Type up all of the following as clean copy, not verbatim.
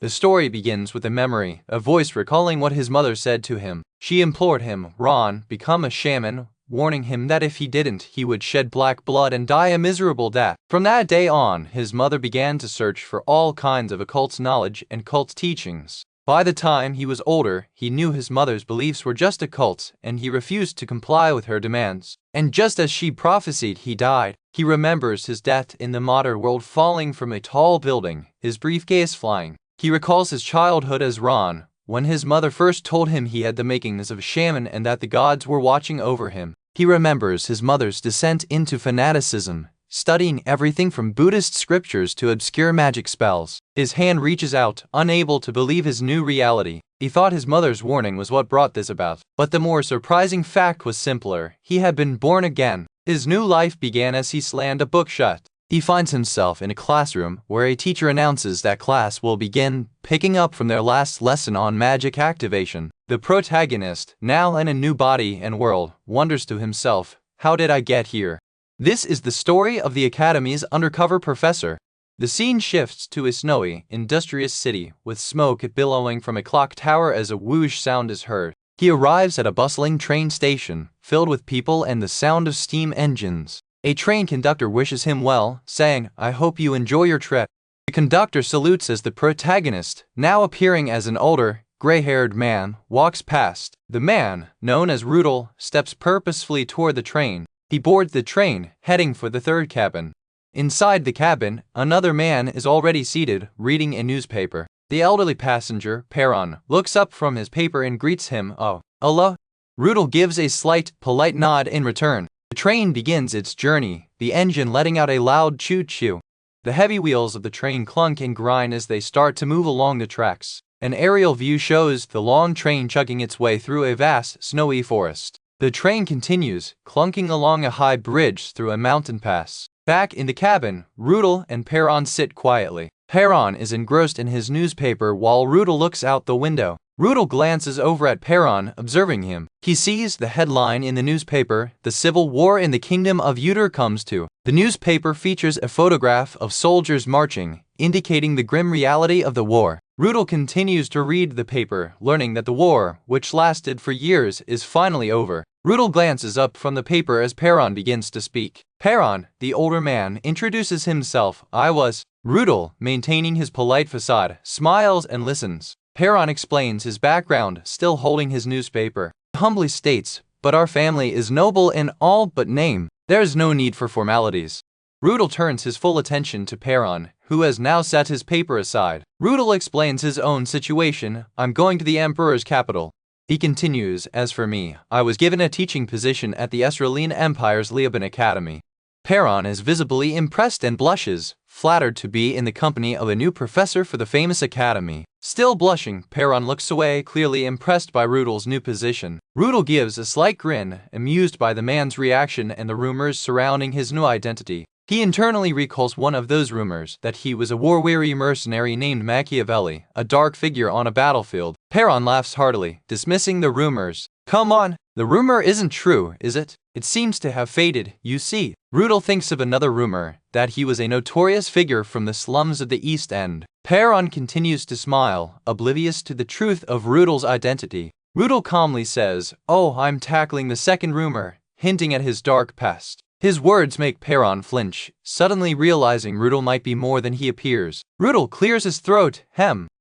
The story begins with a memory, a voice recalling what his mother said to him. She implored him, Ron, become a shaman, warning him that if he didn't, he would shed black blood and die a miserable death. From that day on, his mother began to search for all kinds of occult knowledge and cult teachings. By the time he was older, he knew his mother's beliefs were just occult, and he refused to comply with her demands. And just as she prophesied, he died. He remembers his death in the modern world, falling from a tall building, his briefcase flying. He recalls his childhood as Ron, when his mother first told him he had the makings of a shaman and that the gods were watching over him. He remembers his mother's descent into fanaticism, studying everything from Buddhist scriptures to obscure magic spells. His hand reaches out, unable to believe his new reality. He thought his mother's warning was what brought this about. But the more surprising fact was simpler. He had been born again. His new life began as he slammed a book shut. He finds himself in a classroom where a teacher announces that class will begin, picking up from their last lesson on magic activation. The protagonist, now in a new body and world, wonders to himself, how did I get here? This is the story of the Academy's undercover professor. The scene shifts to a snowy, industrious city, with smoke billowing from a clock tower as a whoosh sound is heard. He arrives at a bustling train station, filled with people and the sound of steam engines. A train conductor wishes him well, saying, I hope you enjoy your trip. The conductor salutes as the protagonist, now appearing as an older, gray-haired man, walks past. The man, known as Rudel, steps purposefully toward the train. He boards the train, heading for the third cabin. Inside the cabin, another man is already seated, reading a newspaper. The elderly passenger, Perron, looks up from his paper and greets him, Oh, hello? Rudel gives a slight, polite nod in return. The train begins its journey, the engine letting out a loud choo-choo. The heavy wheels of the train clunk and grind as they start to move along the tracks. An aerial view shows the long train chugging its way through a vast, snowy forest. The train continues, clunking along a high bridge through a mountain pass. Back in the cabin, Rudel and Perron sit quietly. Perron is engrossed in his newspaper while Rudel looks out the window. Rudel glances over at Perron, observing him. He sees the headline in the newspaper, The Civil War in the Kingdom of Uter comes to. The newspaper features a photograph of soldiers marching, indicating the grim reality of the war. Rudel continues to read the paper, learning that the war, which lasted for years, is finally over. Rudel glances up from the paper as Perron begins to speak. Perron, the older man, introduces himself. I was. Rudel, maintaining his polite facade, smiles and listens. Perron explains his background, still holding his newspaper. He humbly states, but our family is noble in all but name. There is no need for formalities. Rudel turns his full attention to Perron, who has now set his paper aside. Rudel explains his own situation. I'm going to the Emperor's capital. He continues, as for me, I was given a teaching position at the Esraelian Empire's Liaban Academy. Perron is visibly impressed and blushes, flattered to be in the company of a new professor for the famous academy. Still blushing, Perron looks away, clearly impressed by Rudel's new position. Rudel gives a slight grin, amused by the man's reaction and the rumors surrounding his new identity. He internally recalls one of those rumors, that he was a war-weary mercenary named Machiavelli, a dark figure on a battlefield. Perron laughs heartily, dismissing the rumors. Come on, the rumor isn't true, is it? It seems to have faded, you see. Rudel thinks of another rumor, that he was a notorious figure from the slums of the East End. Perron continues to smile, oblivious to the truth of Rudel's identity. Rudel calmly says, Oh, I'm tackling the second rumor, hinting at his dark past. His words make Perron flinch, suddenly realizing Rudel might be more than he appears. Rudel clears his throat,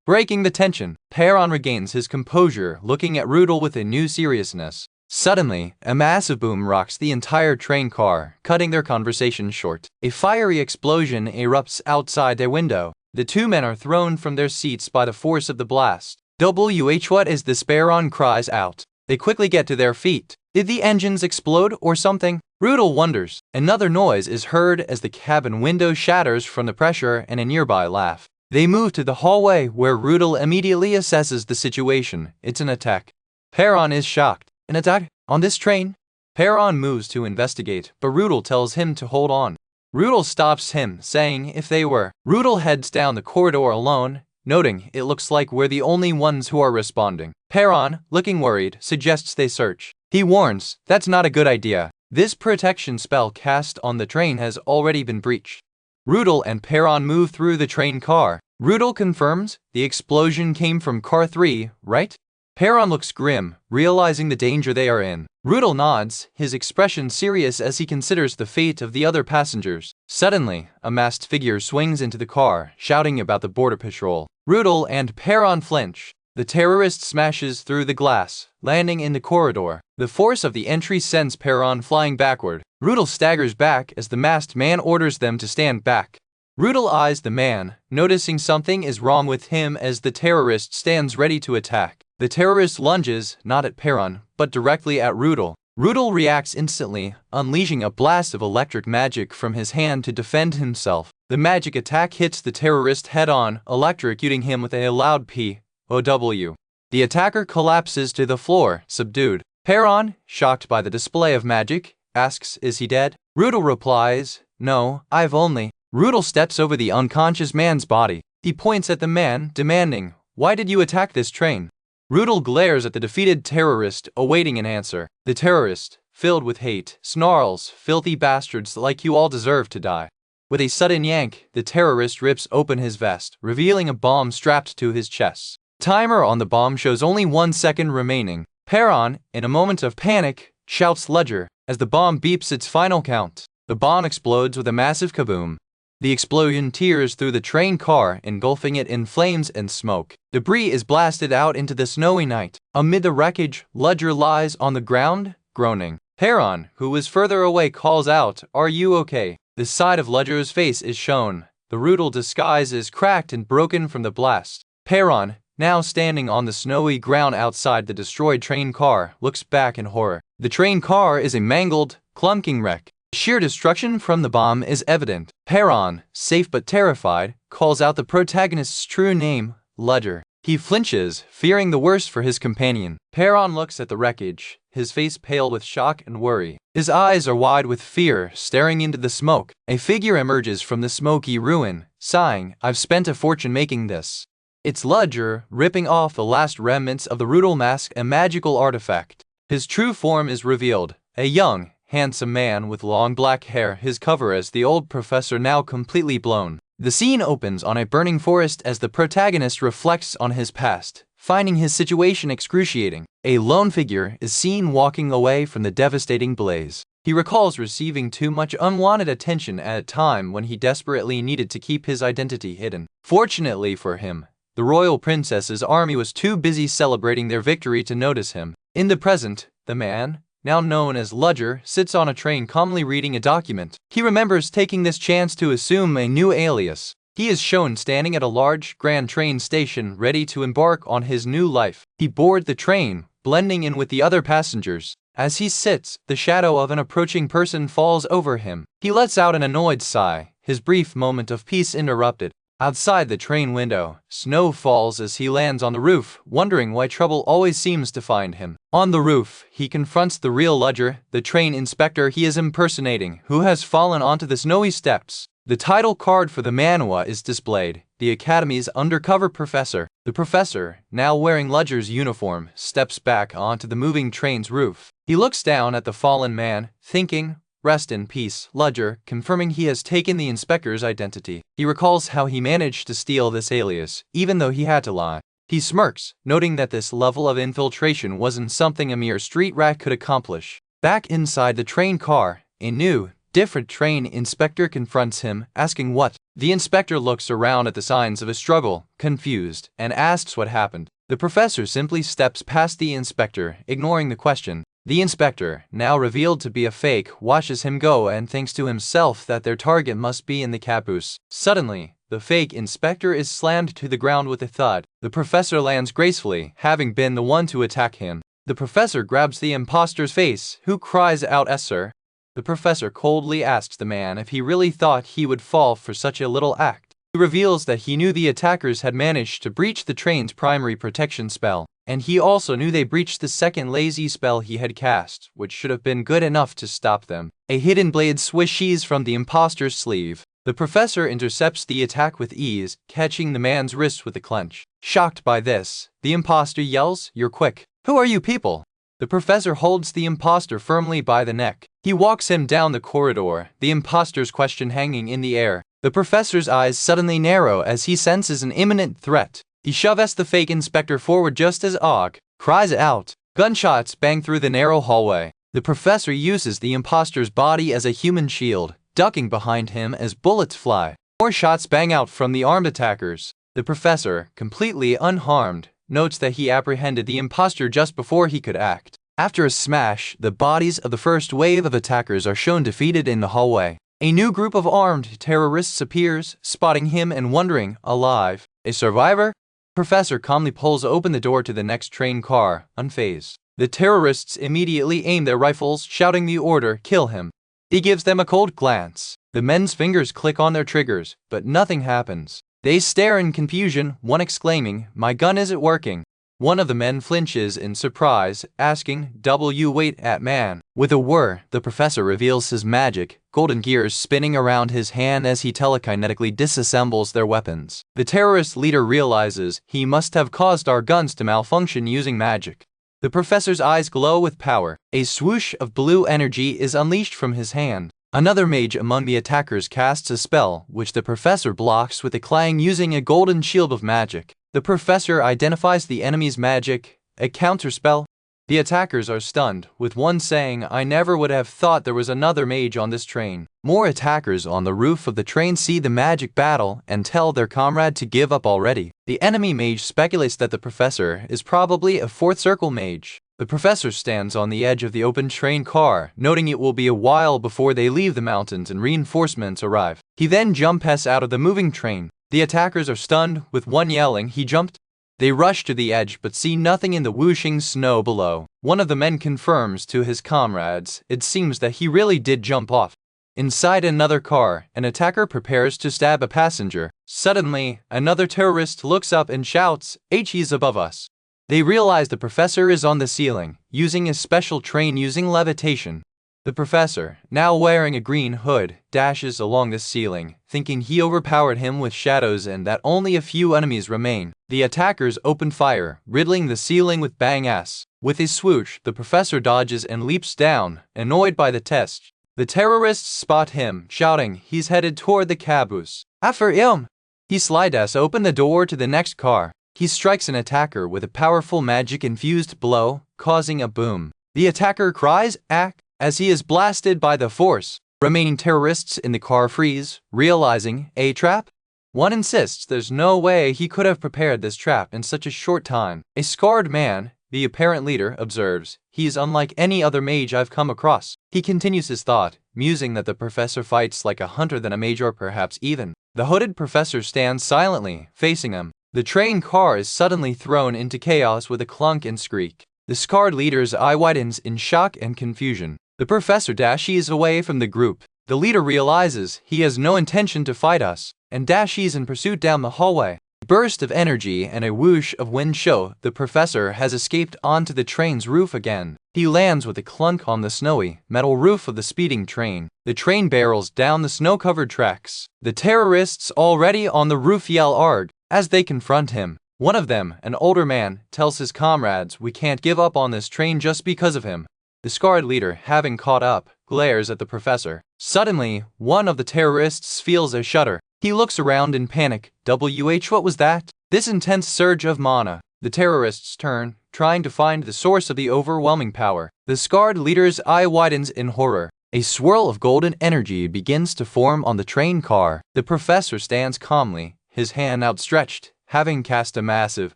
breaking the tension. Perron regains his composure, looking at Rudel with a new seriousness. Suddenly, a massive boom rocks the entire train car, cutting their conversation short. A fiery explosion erupts outside their window. The two men are thrown from their seats by the force of the blast. What is this? Perron cries out. They quickly get to their feet. Did the engines explode or something? Rudel wonders. Another noise is heard as the cabin window shatters from the pressure and a nearby laugh. They move to the hallway where Rudel immediately assesses the situation. It's an attack. Perron is shocked. An attack? On this train? Perron moves to investigate, but Rudel tells him to hold on. Rudel stops him, saying if they were. Rudel heads down the corridor alone, noting it looks like we're the only ones who are responding. Perron, looking worried, suggests they search. He warns, that's not a good idea. This protection spell cast on the train has already been breached. Rudel and Perron move through the train car. Rudel confirms, the explosion came from car 3, right? Perron looks grim, realizing the danger they are in. Rudel nods, his expression serious as he considers the fate of the other passengers. Suddenly, a masked figure swings into the car, shouting about the border patrol. Rudel and Perron flinch. The terrorist smashes through the glass, landing in the corridor. The force of the entry sends Perron flying backward. Rudel staggers back as the masked man orders them to stand back. Rudel eyes the man, noticing something is wrong with him as the terrorist stands ready to attack. The terrorist lunges, not at Perron, but directly at Rudel. Rudel reacts instantly, unleashing a blast of electric magic from his hand to defend himself. The magic attack hits the terrorist head-on, electrocuting him with a loud P.O.W. The attacker collapses to the floor, subdued. Perron, shocked by the display of magic, asks, "Is he dead?" Rudel replies, "No, I've only..." Rudel steps over the unconscious man's body. He points at the man, demanding, "Why did you attack this train?" Rudel glares at the defeated terrorist, awaiting an answer. The terrorist, filled with hate, snarls, "Filthy bastards, like you all deserve to die." With a sudden yank, the terrorist rips open his vest, revealing a bomb strapped to his chest. The timer on the bomb shows only 1 second remaining. Perron, in a moment of panic, shouts "Ledger" as the bomb beeps its final count. The bomb explodes with a massive kaboom. The explosion tears through the train car, engulfing it in flames and smoke. Debris is blasted out into the snowy night. Amid the wreckage, Ledger lies on the ground, groaning. Perron, who is further away, calls out, "Are you okay?" The side of Ledger's face is shown. The Rudel disguise is cracked and broken from the blast. Perron, now standing on the snowy ground outside the destroyed train car, looks back in horror. The train car is a mangled, clunking wreck. Sheer destruction from the bomb is evident. Perron, safe but terrified, calls out the protagonist's true name, Ledger. He flinches, fearing the worst for his companion. Perron looks at the wreckage, his face pale with shock and worry. His eyes are wide with fear, staring into the smoke. A figure emerges from the smoky ruin, sighing, "I've spent a fortune making this." It's Ledger, ripping off the last remnants of the Rudel mask, a magical artifact. His true form is revealed, a young, handsome man with long black hair, his cover as the old professor now completely blown. The scene opens on a burning forest as the protagonist reflects on his past, finding his situation excruciating. A lone figure is seen walking away from the devastating blaze. He recalls receiving too much unwanted attention at a time when he desperately needed to keep his identity hidden. Fortunately for him, the royal princess's army was too busy celebrating their victory to notice him. In the present, the man, now known as Ledger, sits on a train calmly reading a document. He remembers taking this chance to assume a new alias. He is shown standing at a large, grand train station ready to embark on his new life. He boards the train, blending in with the other passengers. As he sits, the shadow of an approaching person falls over him. He lets out an annoyed sigh, his brief moment of peace interrupted. Outside the train window, snow falls as he lands on the roof, wondering why trouble always seems to find him. On the roof, he confronts the real Ledger, the train inspector he is impersonating, who has fallen onto the snowy steps. The title card for the Manhwa is displayed, the Academy's undercover professor. The professor, now wearing Ledger's uniform, steps back onto the moving train's roof. He looks down at the fallen man, thinking, "Rest in peace, Ledger," confirming he has taken the inspector's identity. He recalls how he managed to steal this alias, even though he had to lie. He smirks, noting that this level of infiltration wasn't something a mere street rat could accomplish. Back inside the train car, a new, different train inspector confronts him, asking what. The inspector looks around at the signs of a struggle, confused, and asks what happened. The professor simply steps past the inspector, ignoring the question. The inspector, now revealed to be a fake, watches him go and thinks to himself that their target must be in the caboose. Suddenly, the fake inspector is slammed to the ground with a thud. The professor lands gracefully, having been the one to attack him. The professor grabs the imposter's face, who cries out, "Yes, sir." The professor coldly asks the man if he really thought he would fall for such a little act. He reveals that he knew the attackers had managed to breach the train's primary protection spell, and he also knew they breached the second lazy spell he had cast, which should have been good enough to stop them. A hidden blade swishes from the imposter's sleeve. The professor intercepts the attack with ease, catching the man's wrist with a clench. Shocked by this, the imposter yells, "You're quick. Who are you people?" The professor holds the imposter firmly by the neck. He walks him down the corridor, the imposter's question hanging in the air. The professor's eyes suddenly narrow as he senses an imminent threat. He shoves the fake inspector forward just as Og cries out. Gunshots bang through the narrow hallway. The professor uses the imposter's body as a human shield, ducking behind him as bullets fly. More shots bang out from the armed attackers. The professor, completely unharmed, notes that he apprehended the imposter just before he could act. After a smash, the bodies of the first wave of attackers are shown defeated in the hallway. A new group of armed terrorists appears, spotting him and wondering, alive. A survivor? Professor calmly pulls open the door to the next train car, unfazed. The terrorists immediately aim their rifles, shouting the order, kill him. He gives them a cold glance. The men's fingers click on their triggers, but nothing happens. They stare in confusion, one exclaiming, my gun isn't working. One of the men flinches in surprise, asking, wait at man. With a whir, the professor reveals his magic, golden gears spinning around his hand as he telekinetically disassembles their weapons. The terrorist leader realizes he must have caused our guns to malfunction using magic. The professor's eyes glow with power. A swoosh of blue energy is unleashed from his hand. Another mage among the attackers casts a spell, which the professor blocks with a clang using a golden shield of magic. The professor identifies the enemy's magic, a counterspell. The attackers are stunned, with one saying, I never would have thought there was another mage on this train. More attackers on the roof of the train see the magic battle and tell their comrade to give up already. The enemy mage speculates that the professor is probably a fourth circle mage. The professor stands on the edge of the open train car, noting it will be a while before they leave the mountains and reinforcements arrive. He then jumps out of the moving train. The attackers are stunned, with one yelling, he jumped. They rush to the edge but see nothing in the whooshing snow below. One of the men confirms to his comrades, it seems that he really did jump off. Inside another car, an attacker prepares to stab a passenger. Suddenly, another terrorist looks up and shouts, he's above us. They realize the professor is on the ceiling, using a special train using levitation. The professor, now wearing a green hood, dashes along the ceiling, thinking he overpowered him with shadows and that only a few enemies remain. The attackers open fire, riddling the ceiling with bang-ass. With his swoosh, the professor dodges and leaps down, annoyed by the test. The terrorists spot him, shouting, he's headed toward the caboose. After him! He slide-ass open the door to the next car. He strikes an attacker with a powerful magic-infused blow, causing a boom. The attacker cries, ack, as he is blasted by the force. Remaining terrorists in the car freeze, realizing, a trap? One insists there's no way he could have prepared this trap in such a short time. A scarred man, the apparent leader, observes, he's unlike any other mage I've come across. He continues his thought, musing that the professor fights like a hunter than a mage or perhaps even. The hooded professor stands silently, facing him. The train car is suddenly thrown into chaos with a clunk and skreek. The scarred leader's eye widens in shock and confusion. The professor dashes away from the group. The leader realizes he has no intention to fight us, and dashes in pursuit down the hallway. A burst of energy and a whoosh of wind show the professor has escaped onto the train's roof again. He lands with a clunk on the snowy, metal roof of the speeding train. The train barrels down the snow-covered tracks. The terrorists already on the roof yell arg as they confront him. One of them, an older man, tells his comrades, we can't give up on this train just because of him. The scarred leader, having caught up, glares at the professor. Suddenly, one of the terrorists feels a shudder. He looks around in panic. What was that? This intense surge of mana. The terrorists turn, trying to find the source of the overwhelming power. The scarred leader's eye widens in horror. A swirl of golden energy begins to form on the train car. The professor stands calmly, his hand outstretched, having cast a massive,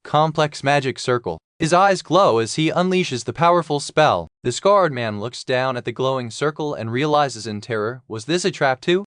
complex magic circle. His eyes glow as he unleashes the powerful spell. The scarred man looks down at the glowing circle and realizes in terror, was this a trap too?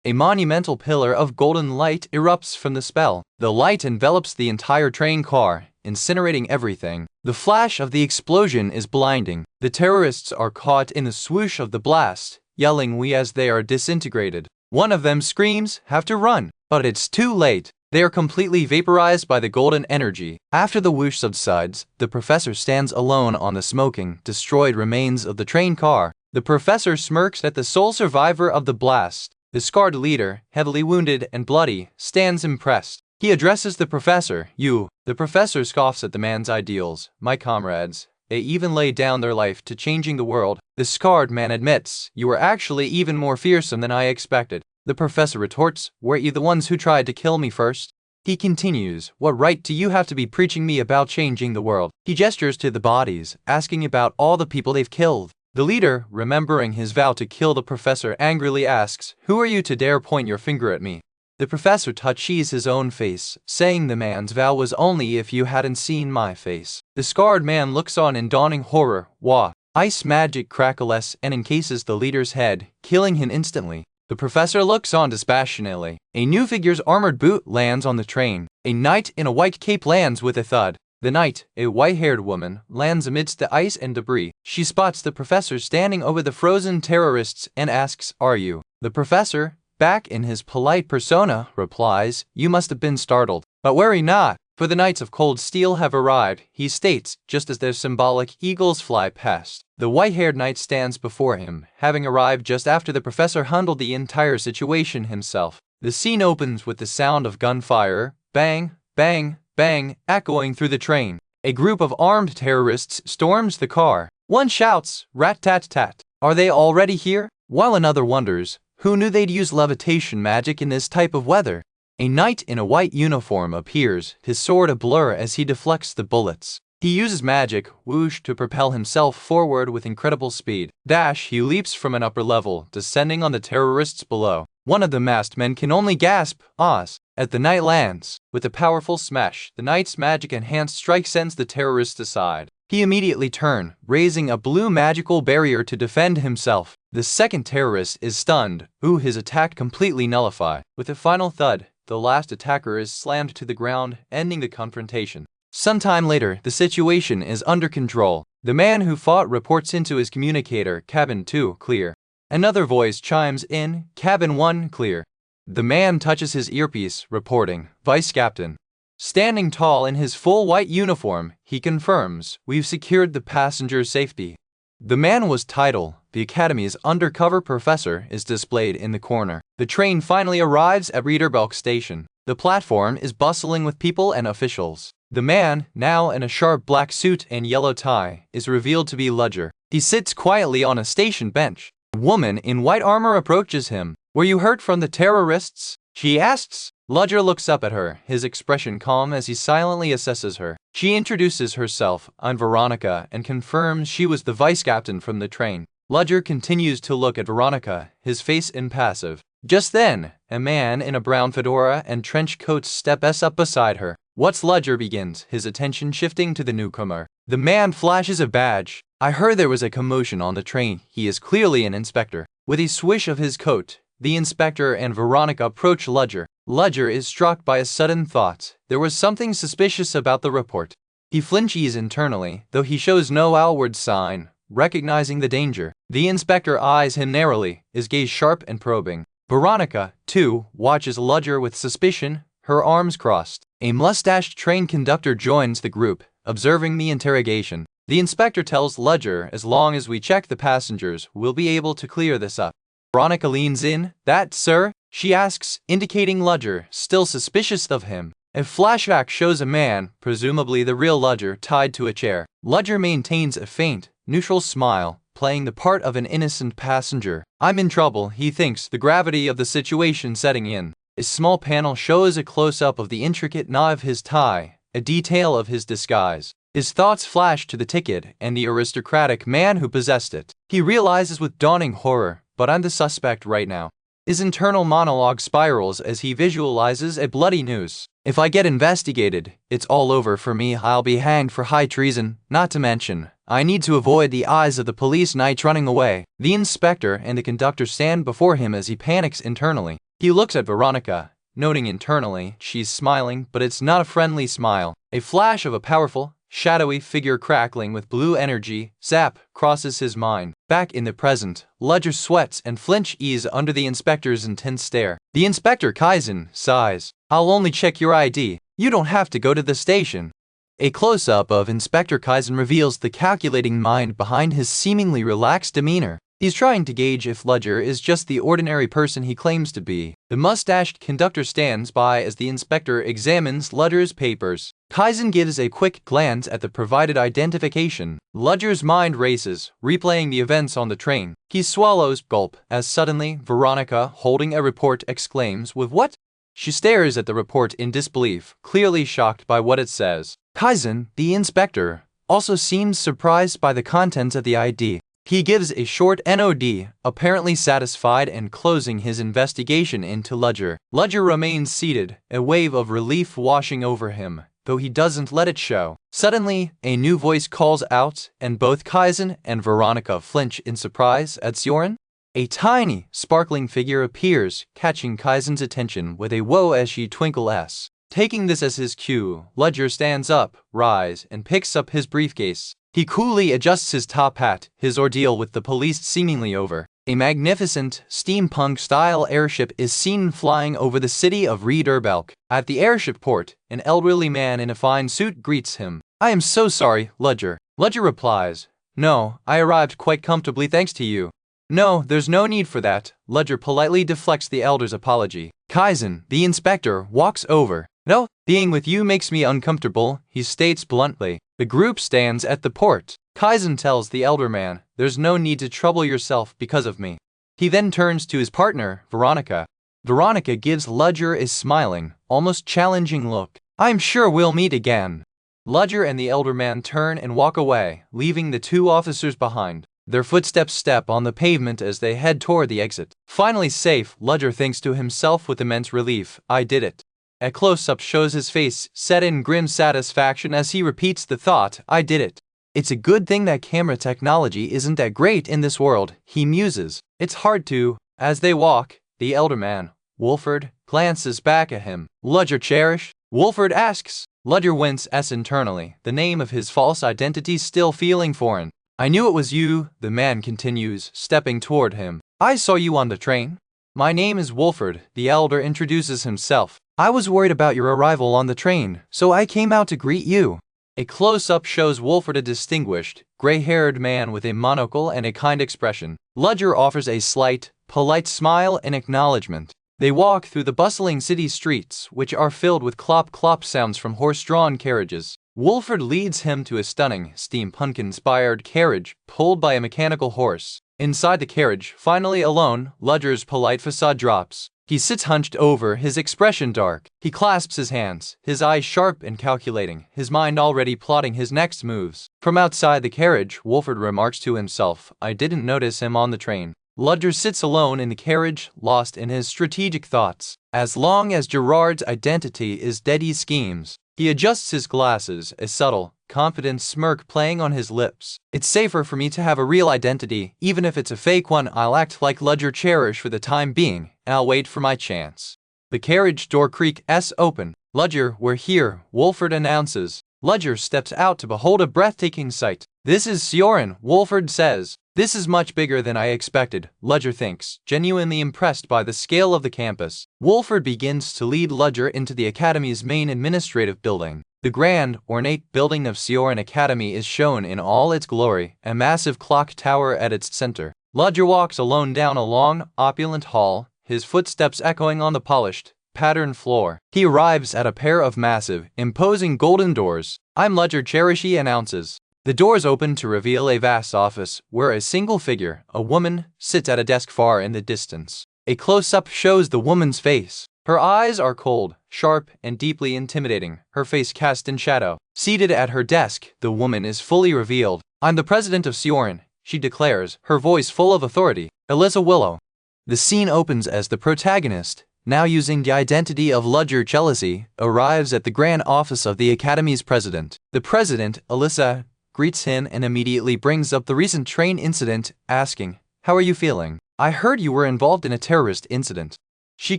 A monumental pillar of golden light erupts from the spell. The light envelops the entire train car, incinerating everything. The flash of the explosion is blinding. The terrorists are caught in the swoosh of the blast, yelling "we" as they are disintegrated. One of them screams, have to run, but it's too late. They are completely vaporized by the golden energy. After the whoosh subsides, the professor stands alone on the smoking, destroyed remains of the train car. The professor smirks at the sole survivor of the blast. The scarred leader, heavily wounded and bloody, stands impressed. He addresses the professor, you. The professor scoffs at the man's ideals, my comrades. They even laid down their life to changing the world. The scarred man admits, you are actually even more fearsome than I expected. The professor retorts, "Weren't you the ones who tried to kill me first?" He continues, "What right do you have to be preaching me about changing the world?" He gestures to the bodies, asking about all the people they've killed. The leader, remembering his vow to kill the professor, angrily asks, "Who are you to dare point your finger at me?" The professor touches his own face, saying the man's vow was only if you hadn't seen my face. The scarred man looks on in dawning horror. Wah! Ice magic crackles and encases the leader's head, killing him instantly. The professor looks on dispassionately. A new figure's armored boot lands on the train. A knight in a white cape lands with a thud. The knight, a white-haired woman, lands amidst the ice and debris. She spots the professor standing over the frozen terrorists and asks, "Are you?" The professor, back in his polite persona, replies, "You must have been startled. But worry not, for the Knights of Cold Steel have arrived," he states, just as their symbolic eagles fly past. The white-haired knight stands before him, having arrived just after the professor handled the entire situation himself. The scene opens with the sound of gunfire, bang, bang, bang, echoing through the train. A group of armed terrorists storms the car. One shouts, "Rat-tat-tat, are they already here?" While another wonders, who knew they'd use levitation magic in this type of weather? A knight in a white uniform appears, his sword a blur as he deflects the bullets. He uses magic, whoosh, to propel himself forward with incredible speed. Dash, he leaps from an upper level, descending on the terrorists below. One of the masked men can only gasp, "Oz," as the knight lands. With a powerful smash, the knight's magic-enhanced strike sends the terrorists aside. He immediately turns, raising a blue magical barrier to defend himself. The second terrorist is stunned, his attack completely nullified. With a final thud, the last attacker is slammed to the ground, ending the confrontation. Sometime later, the situation is under control. The man who fought reports into his communicator, "Cabin 2, clear." Another voice chimes in, "Cabin 1, clear." The man touches his earpiece, reporting, "Vice Captain." Standing tall in his full white uniform, he confirms, "We've secured the passenger's safety." The man was titled, "The Academy's undercover professor," is displayed in the corner. The train finally arrives at Reederbelk Station. The platform is bustling with people and officials. The man, now in a sharp black suit and yellow tie, is revealed to be Ludger. He sits quietly on a station bench. A woman in white armor approaches him. "Were you hurt from the terrorists?" she asks. Ludger looks up at her, his expression calm as he silently assesses her. She introduces herself, "I'm Veronica," and confirms she was the vice captain from the train. Ludger continues to look at Veronica, his face impassive. Just then, a man in a brown fedora and trench coat steps up beside her. "What's Ludger?" begins, his attention shifting to the newcomer. The man flashes a badge. "I heard there was a commotion on the train." He is clearly an inspector. With a swish of his coat, the inspector and Veronica approach Ludger. Ludger is struck by a sudden thought. There was something suspicious about the report. He flinches internally, though he shows no outward sign, recognizing the danger. The inspector eyes him narrowly, his gaze sharp and probing. Veronica, too, watches Ludger with suspicion, her arms crossed. A mustached train conductor joins the group, observing the interrogation. The inspector tells Ludger, "As long as we check the passengers, we'll be able to clear this up." Veronica leans in. "That, sir?" she asks, indicating Ludger, still suspicious of him. A flashback shows a man, presumably the real Ludger, tied to a chair. Ludger maintains a faint, neutral smile, playing the part of an innocent passenger. "I'm in trouble," he thinks, the gravity of the situation setting in. A small panel shows a close-up of the intricate knot of his tie, a detail of his disguise. His thoughts flash to the ticket and the aristocratic man who possessed it. He realizes with dawning horror, "But I'm the suspect right now." His internal monologue spirals as he visualizes a bloody noose. "If I get investigated, it's all over for me. I'll be hanged for high treason. Not to mention, I need to avoid the eyes of the police knights running away." The inspector and the conductor stand before him as he panics internally. He looks at Veronica, noting internally, she's smiling, but it's not a friendly smile. A flash of a powerful, shadowy figure crackling with blue energy, zap, crosses his mind. Back in the present, Ludger sweats and flinches under the inspector's intense stare. The inspector Kaizen sighs. "I'll only check your ID. You don't have to go to the station." A close-up of Inspector Kaizen reveals the calculating mind behind his seemingly relaxed demeanor. He's trying to gauge if Ledger is just the ordinary person he claims to be. The mustached conductor stands by as the inspector examines Ledger's papers. Kaizen gives a quick glance at the provided identification. Ledger's mind races, replaying the events on the train. He swallows, gulp, as suddenly Veronica, holding a report, exclaims, "With what?" She stares at the report in disbelief, clearly shocked by what it says. Kaizen, the inspector, also seems surprised by the contents of the ID. He gives a short nod, apparently satisfied and closing his investigation into Ledger. Ledger remains seated, a wave of relief washing over him, though he doesn't let it show. Suddenly, a new voice calls out, and both Kaizen and Veronica flinch in surprise at Sioran. A tiny, sparkling figure appears, catching Kaizen's attention with a "whoa" as she twinkles. Taking this as his cue, Ledger stands up, rises, and picks up his briefcase. He coolly adjusts his top hat, his ordeal with the police seemingly over. A magnificent, steampunk-style airship is seen flying over the city of Riederbalk. At the airship port, an elderly man in a fine suit greets him. "I am so sorry, Ledger." Ledger replies, "No, I arrived quite comfortably thanks to you." "No, there's no need for that." Ledger politely deflects the elder's apology. Kaizen, the inspector, walks over. "No, being with you makes me uncomfortable," he states bluntly. The group stands at the port. Kaizen tells the elder man, "There's no need to trouble yourself because of me." He then turns to his partner, Veronica. Veronica gives Ledger a smiling, almost challenging look. "I'm sure we'll meet again." Ledger and the elder man turn and walk away, leaving the two officers behind. Their footsteps step on the pavement as they head toward the exit. Finally safe, Ledger thinks to himself with immense relief, "I did it." A close-up shows his face set in grim satisfaction as he repeats the thought, "I did it." It's a good thing that camera technology isn't that great in this world, he muses. It's hard to. As they walk, the elder man, Wolford, glances back at him. "Ledger Cherish?" Wolford asks. Ledger winces internally, the name of his false identity still feeling foreign. "I knew it was you," the man continues, stepping toward him. "I saw you on the train." "My name is Wolford," the elder introduces himself. "I was worried about your arrival on the train, so I came out to greet you." A close-up shows Wolford, a distinguished, gray-haired man with a monocle and a kind expression. Ledger offers a slight, polite smile in acknowledgement. They walk through the bustling city streets, which are filled with clop-clop sounds from horse-drawn carriages. Wolford leads him to a stunning, steampunk-inspired carriage pulled by a mechanical horse. Inside the carriage, finally alone, Ledger's polite facade drops. He sits hunched over, his expression dark. He clasps his hands, his eyes sharp and calculating, his mind already plotting his next moves. From outside the carriage, Wolford remarks to himself, "I didn't notice him on the train." Ledger sits alone in the carriage, lost in his strategic thoughts. As long as Gerard's identity is dead, he schemes. He adjusts his glasses, a subtle, confident smirk playing on his lips. "It's safer for me to have a real identity, even if it's a fake one. I'll act like Ledger Cherish for the time being, and I'll wait for my chance." The carriage door creaks open. "Ledger, we're here," Wolford announces. Ledger steps out to behold a breathtaking sight. "This is Sioran," Wolford says. "This is much bigger than I expected," Ledger thinks, genuinely impressed by the scale of the campus. Wolford begins to lead Ledger into the Academy's main administrative building. The grand, ornate building of Sioran Academy is shown in all its glory, a massive clock tower at its center. Ledger walks alone down a long, opulent hall, his footsteps echoing on the polished, patterned floor. He arrives at a pair of massive, imposing golden doors. "I'm Ledger Cherish," he announces. The doors open to reveal a vast office where a single figure, a woman, sits at a desk far in the distance. A close-up shows the woman's face. Her eyes are cold, sharp, and deeply intimidating, her face cast in shadow. Seated at her desk, the woman is fully revealed. "I'm the president of Sioran," she declares, her voice full of authority. "Alyssa Willow." The scene opens as the protagonist, now using the identity of Ledger Jealousy, arrives at the grand office of the Academy's president. The president, Alyssa, greets him and immediately brings up the recent train incident, asking, "How are you feeling? I heard you were involved in a terrorist incident." She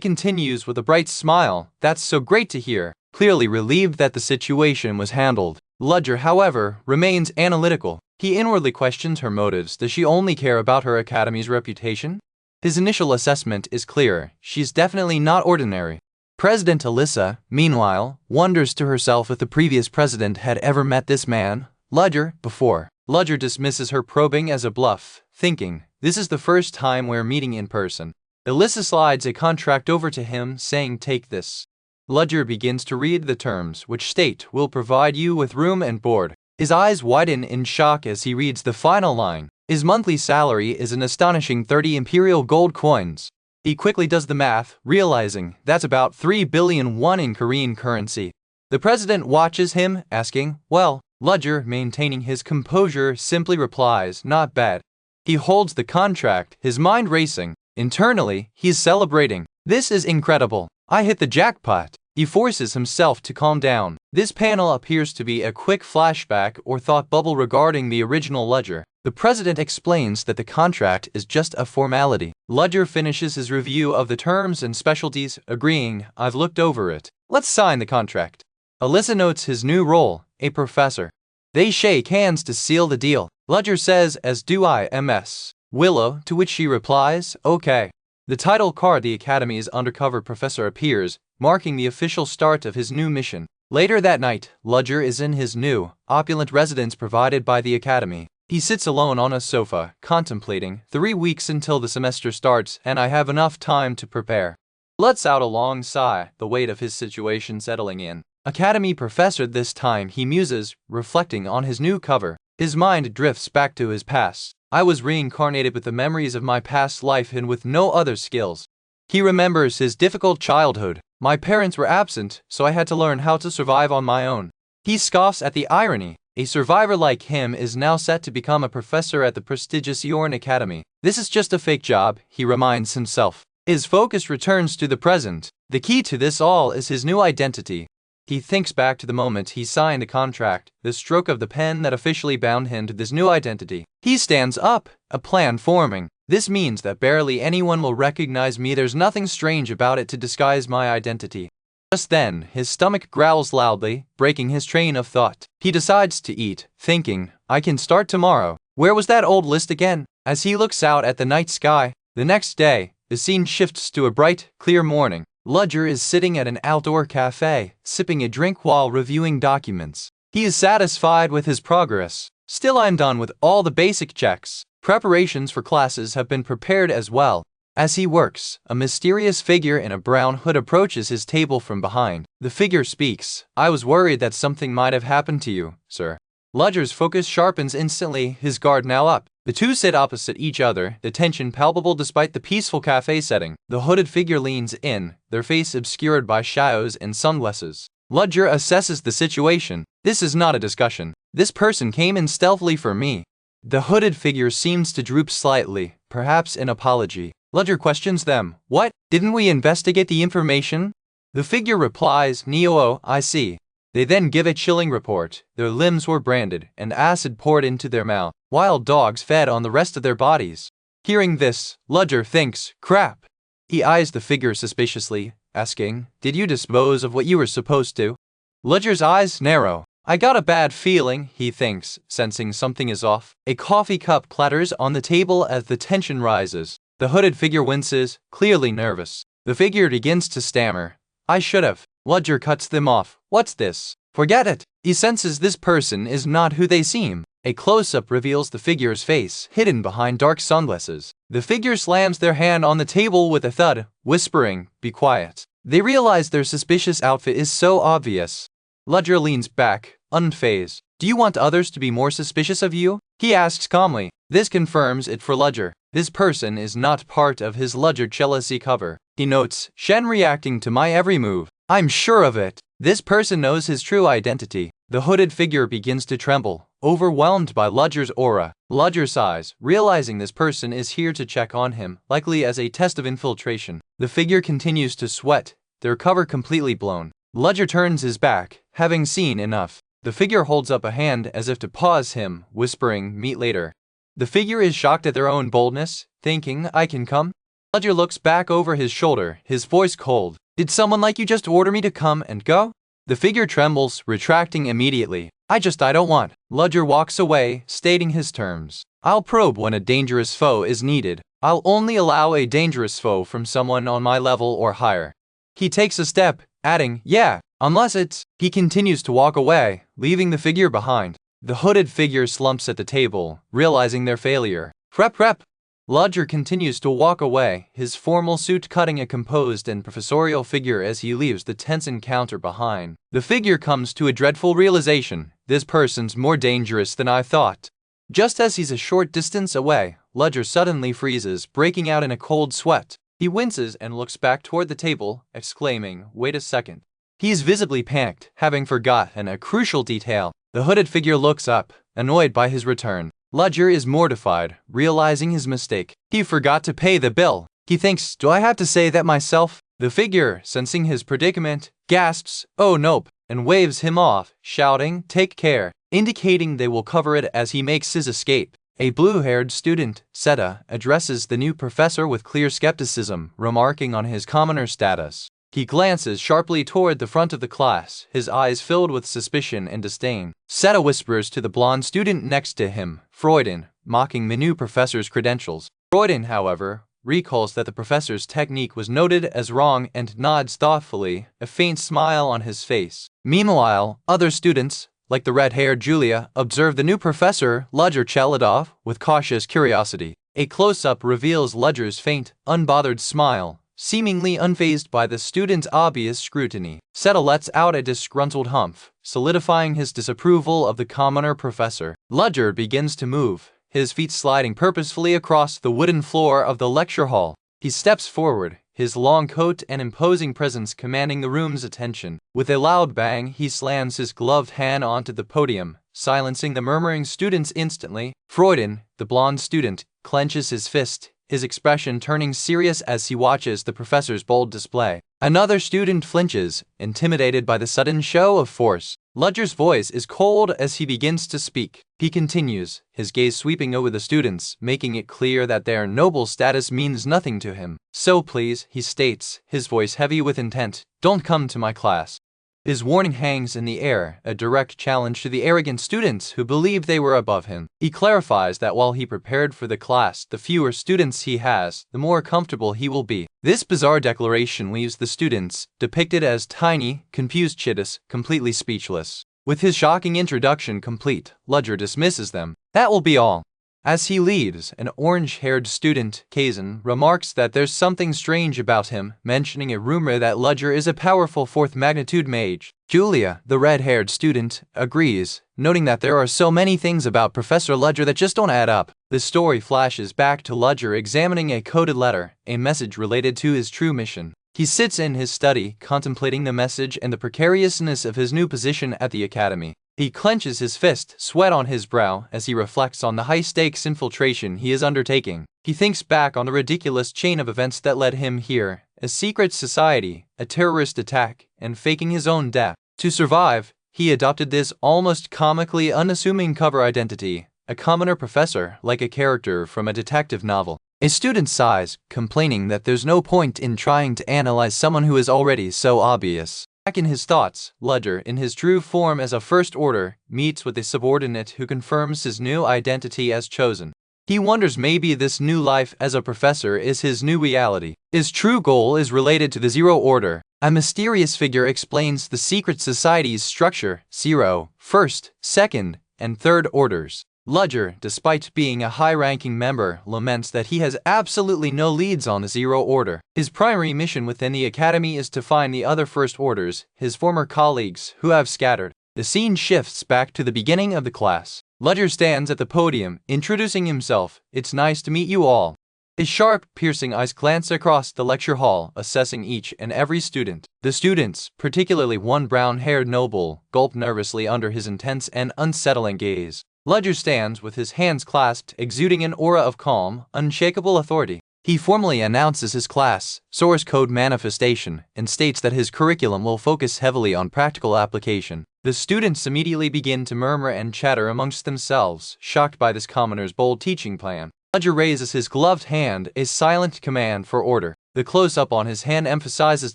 continues with a bright smile, "That's so great to hear," clearly relieved that the situation was handled. Ledger, however, remains analytical. He inwardly questions her motives. Does she only care about her Academy's reputation? His initial assessment is clear. She's definitely not ordinary. President Alyssa, meanwhile, wonders to herself if the previous president had ever met this man, Ledger, before. Ledger dismisses her probing as a bluff, thinking, this is the first time we're meeting in person. Alyssa slides a contract over to him, saying, take this. Ledger begins to read the terms, which state, will provide you with room and board. His eyes widen in shock as he reads the final line. His monthly salary is an astonishing 30 imperial gold coins. He quickly does the math, realizing that's about 3 billion won in Korean currency. The president watches him, asking, well, Ledger, maintaining his composure, simply replies, not bad. He holds the contract, his mind racing. Internally, he's celebrating. This is incredible. I hit the jackpot. He forces himself to calm down. This panel appears to be a quick flashback or thought bubble regarding the original Ledger. The president explains that the contract is just a formality. Ledger finishes his review of the terms and specialties, agreeing, I've looked over it. Let's sign the contract. Alyssa notes his new role, a professor. They shake hands to seal the deal. Ledger says, as do I, MS. Willow, to which she replies, okay. The title card, the Academy's undercover professor, appears, marking the official start of his new mission. Later that night, Ledger is in his new, opulent residence provided by the Academy. He sits alone on a sofa, contemplating, 3 weeks until the semester starts and I have enough time to prepare. Lets out a long sigh, the weight of his situation settling in. Academy professor, this time he muses, reflecting on his new cover. His mind drifts back to his past. I was reincarnated with the memories of my past life and with no other skills. He remembers his difficult childhood. My parents were absent, so I had to learn how to survive on my own. He scoffs at the irony. A survivor like him is now set to become a professor at the prestigious Yorn Academy. This is just a fake job, he reminds himself. His focus returns to the present. The key to this all is his new identity. He thinks back to the moment he signed the contract, the stroke of the pen that officially bound him to this new identity. He stands up, a plan forming. This means that barely anyone will recognize me. There's nothing strange about it to disguise my identity. Just then, his stomach growls loudly, breaking his train of thought. He decides to eat, thinking, I can start tomorrow. Where was that old list again? As he looks out at the night sky, the next day, the scene shifts to a bright, clear morning. Ledger is sitting at an outdoor cafe, sipping a drink while reviewing documents. He is satisfied with his progress. Still, I'm done with all the basic checks. Preparations for classes have been prepared as well. As he works, a mysterious figure in a brown hood approaches his table from behind. The figure speaks. I was worried that something might have happened to you, sir. Ledger's focus sharpens instantly, his guard now up. The two sit opposite each other, the tension palpable despite the peaceful cafe setting. The hooded figure leans in, their face obscured by shadows and sunglasses. Ledger assesses the situation. This is not a discussion. This person came in stealthily for me. The hooded figure seems to droop slightly, perhaps in apology. Ledger questions them. What? Didn't we investigate the information? The figure replies, Neo, I see. They then give a chilling report. Their limbs were branded, and acid poured into their mouth. Wild dogs fed on the rest of their bodies. Hearing this, Ledger thinks, crap. He eyes the figure suspiciously, asking, did you dispose of what you were supposed to? Ledger's eyes narrow. I got a bad feeling, he thinks, sensing something is off. A coffee cup clatters on the table as the tension rises. The hooded figure winces, clearly nervous. The figure begins to stammer. I should have. Ledger cuts them off. What's this? Forget it. He senses this person is not who they seem. A close-up reveals the figure's face, hidden behind dark sunglasses. The figure slams their hand on the table with a thud, whispering, be quiet. They realize their suspicious outfit is so obvious. Ledger leans back, unfazed. Do you want others to be more suspicious of you? He asks calmly. This confirms it for Ledger. This person is not part of his Ledger jealousy cover. He notes, Shen reacting to my every move. I'm sure of it. This person knows his true identity. The hooded figure begins to tremble, overwhelmed by Ledger's aura. Ledger sighs, realizing this person is here to check on him, likely as a test of infiltration. The figure continues to sweat, their cover completely blown. Ledger turns his back, having seen enough. The figure holds up a hand as if to pause him, whispering, meet later. The figure is shocked at their own boldness, thinking, I can come? Ledger looks back over his shoulder, his voice cold. Did someone like you just order me to come and go? The figure trembles, retracting immediately. I don't want. Ledger walks away, stating his terms. I'll probe when a dangerous foe is needed. I'll only allow a dangerous foe from someone on my level or higher. He takes a step, adding, yeah, unless it's... He continues to walk away, leaving the figure behind. The hooded figure slumps at the table, realizing their failure. Prep. Ludger continues to walk away, his formal suit cutting a composed and professorial figure as he leaves the tense encounter behind. The figure comes to a dreadful realization: this person's more dangerous than I thought. Just as he's a short distance away, Ludger suddenly freezes, breaking out in a cold sweat. He winces and looks back toward the table, exclaiming, "Wait a second." He's visibly panicked, having forgotten a crucial detail. The hooded figure looks up, annoyed by his return. Ludger is mortified, realizing his mistake. He forgot to pay the bill. He thinks, "Do I have to say that myself?" The figure, sensing his predicament, gasps, "Oh nope," and waves him off, shouting, "Take care," indicating they will cover it as he makes his escape. A blue-haired student, Seta, addresses the new professor with clear skepticism, remarking on his commoner status. He glances sharply toward the front of the class, his eyes filled with suspicion and disdain. Seta whispers to the blonde student next to him, Freuden, mocking the new professor's credentials. Freuden, however, recalls that the professor's technique was noted as wrong and nods thoughtfully, a faint smile on his face. Meanwhile, other students, like the red-haired Julia, observe the new professor, Ludger Chelidov, with cautious curiosity. A close-up reveals Ludger's faint, unbothered smile, seemingly unfazed by the student's obvious scrutiny. Seta lets out a disgruntled humph, solidifying his disapproval of the commoner professor. Ludger begins to move, his feet sliding purposefully across the wooden floor of the lecture hall. He steps forward, his long coat and imposing presence commanding the room's attention. With a loud bang, he slams his gloved hand onto the podium, silencing the murmuring students instantly. Freuden, the blonde student, clenches his fist, his expression turning serious as he watches the professor's bold display. Another student flinches, intimidated by the sudden show of force. Ludger's voice is cold as he begins to speak. He continues, his gaze sweeping over the students, making it clear that their noble status means nothing to him. "So please," he states, his voice heavy with intent, "don't come to my class." His warning hangs in the air, a direct challenge to the arrogant students who believed they were above him. He clarifies that while he prepared for the class, the fewer students he has, the more comfortable he will be. This bizarre declaration leaves the students, depicted as tiny, confused chittas, completely speechless. With his shocking introduction complete, Ludger dismisses them. "That will be all." As he leaves, an orange-haired student, Kazan, remarks that there's something strange about him, mentioning a rumor that Ludger is a powerful fourth-magnitude mage. Julia, the red-haired student, agrees, noting that there are so many things about Professor Ludger that just don't add up. The story flashes back to Ludger examining a coded letter, a message related to his true mission. He sits in his study, contemplating the message and the precariousness of his new position at the academy. He clenches his fist, sweat on his brow, as he reflects on the high-stakes infiltration he is undertaking. He thinks back on the ridiculous chain of events that led him here: a secret society, a terrorist attack, and faking his own death. To survive, he adopted this almost comically unassuming cover identity, a commoner professor, like a character from a detective novel. A student sighs, complaining that there's no point in trying to analyze someone who is already so obvious. Back in his thoughts, Ludger, in his true form as a First Order, meets with a subordinate who confirms his new identity as chosen. He wonders maybe this new life as a professor is his new reality. His true goal is related to the Zero Order. A mysterious figure explains the secret society's structure: Zero, First, Second, and Third Orders. Ludger, despite being a high-ranking member, laments that he has absolutely no leads on the Zero Order. His primary mission within the academy is to find the other First Orders, his former colleagues, who have scattered. The scene shifts back to the beginning of the class. Ludger stands at the podium, introducing himself. "It's nice to meet you all." His sharp, piercing eyes glance across the lecture hall, assessing each and every student. The students, particularly one brown-haired noble, gulp nervously under his intense and unsettling gaze. Ludger stands with his hands clasped, exuding an aura of calm, unshakable authority. He formally announces his class, Source Code Manifestation, and states that his curriculum will focus heavily on practical application. The students immediately begin to murmur and chatter amongst themselves, shocked by this commoner's bold teaching plan. Ludger raises his gloved hand, a silent command for order. The close-up on his hand emphasizes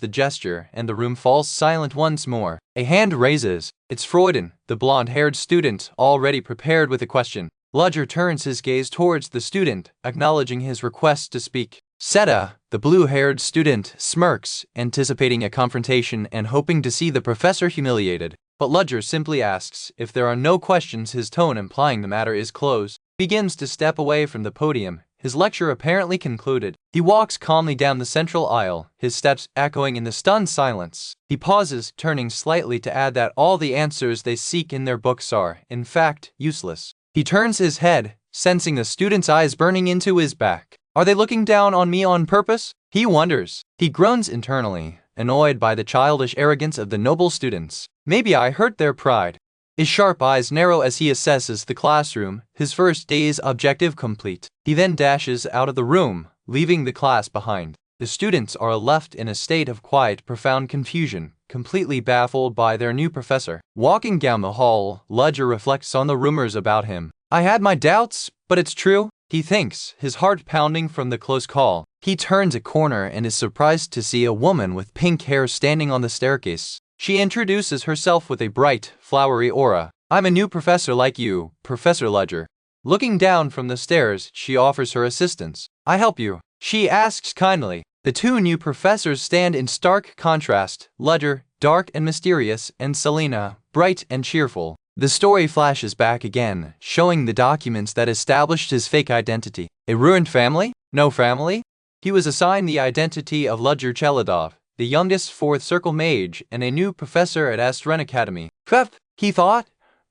the gesture, and the room falls silent once more. A hand raises. It's Freuden, the blonde-haired student, already prepared with a question. Ludger turns his gaze towards the student, acknowledging his request to speak. Seta, the blue-haired student, smirks, anticipating a confrontation and hoping to see the professor humiliated. but Ludger simply asks if there are no questions, his tone implying the matter is closed. He begins to step away from the podium, his lecture apparently concluded. He walks calmly down the central aisle, his steps echoing in the stunned silence. He pauses, turning slightly to add that all the answers they seek in their books are, in fact, useless. He turns his head, sensing the students' eyes burning into his back. Are they looking down on me on purpose? He wonders. He groans internally, annoyed by the childish arrogance of the noble students. Maybe I hurt their pride. His sharp eyes narrow as he assesses the classroom, his first day's objective complete. He then dashes out of the room, leaving the class behind. The students are left in a state of quiet, profound confusion, completely baffled by their new professor. Walking down the hall, Ludger reflects on the rumors about him. I had my doubts, but it's true, he thinks, his heart pounding from the close call. He turns a corner and is surprised to see a woman with pink hair standing on the staircase. She introduces herself with a bright, flowery aura. I'm a new professor like you, Professor Ludger. Looking down from the stairs, she offers her assistance. I help you, she asks kindly. The two new professors stand in stark contrast, Ludger, dark and mysterious, and Selena, bright and cheerful. The story flashes back again, showing the documents that established his fake identity. A ruined family? No family? He was assigned the identity of Ludger Cheladov, the youngest fourth circle mage and a new professor at Astren Academy. Pfft, he thought,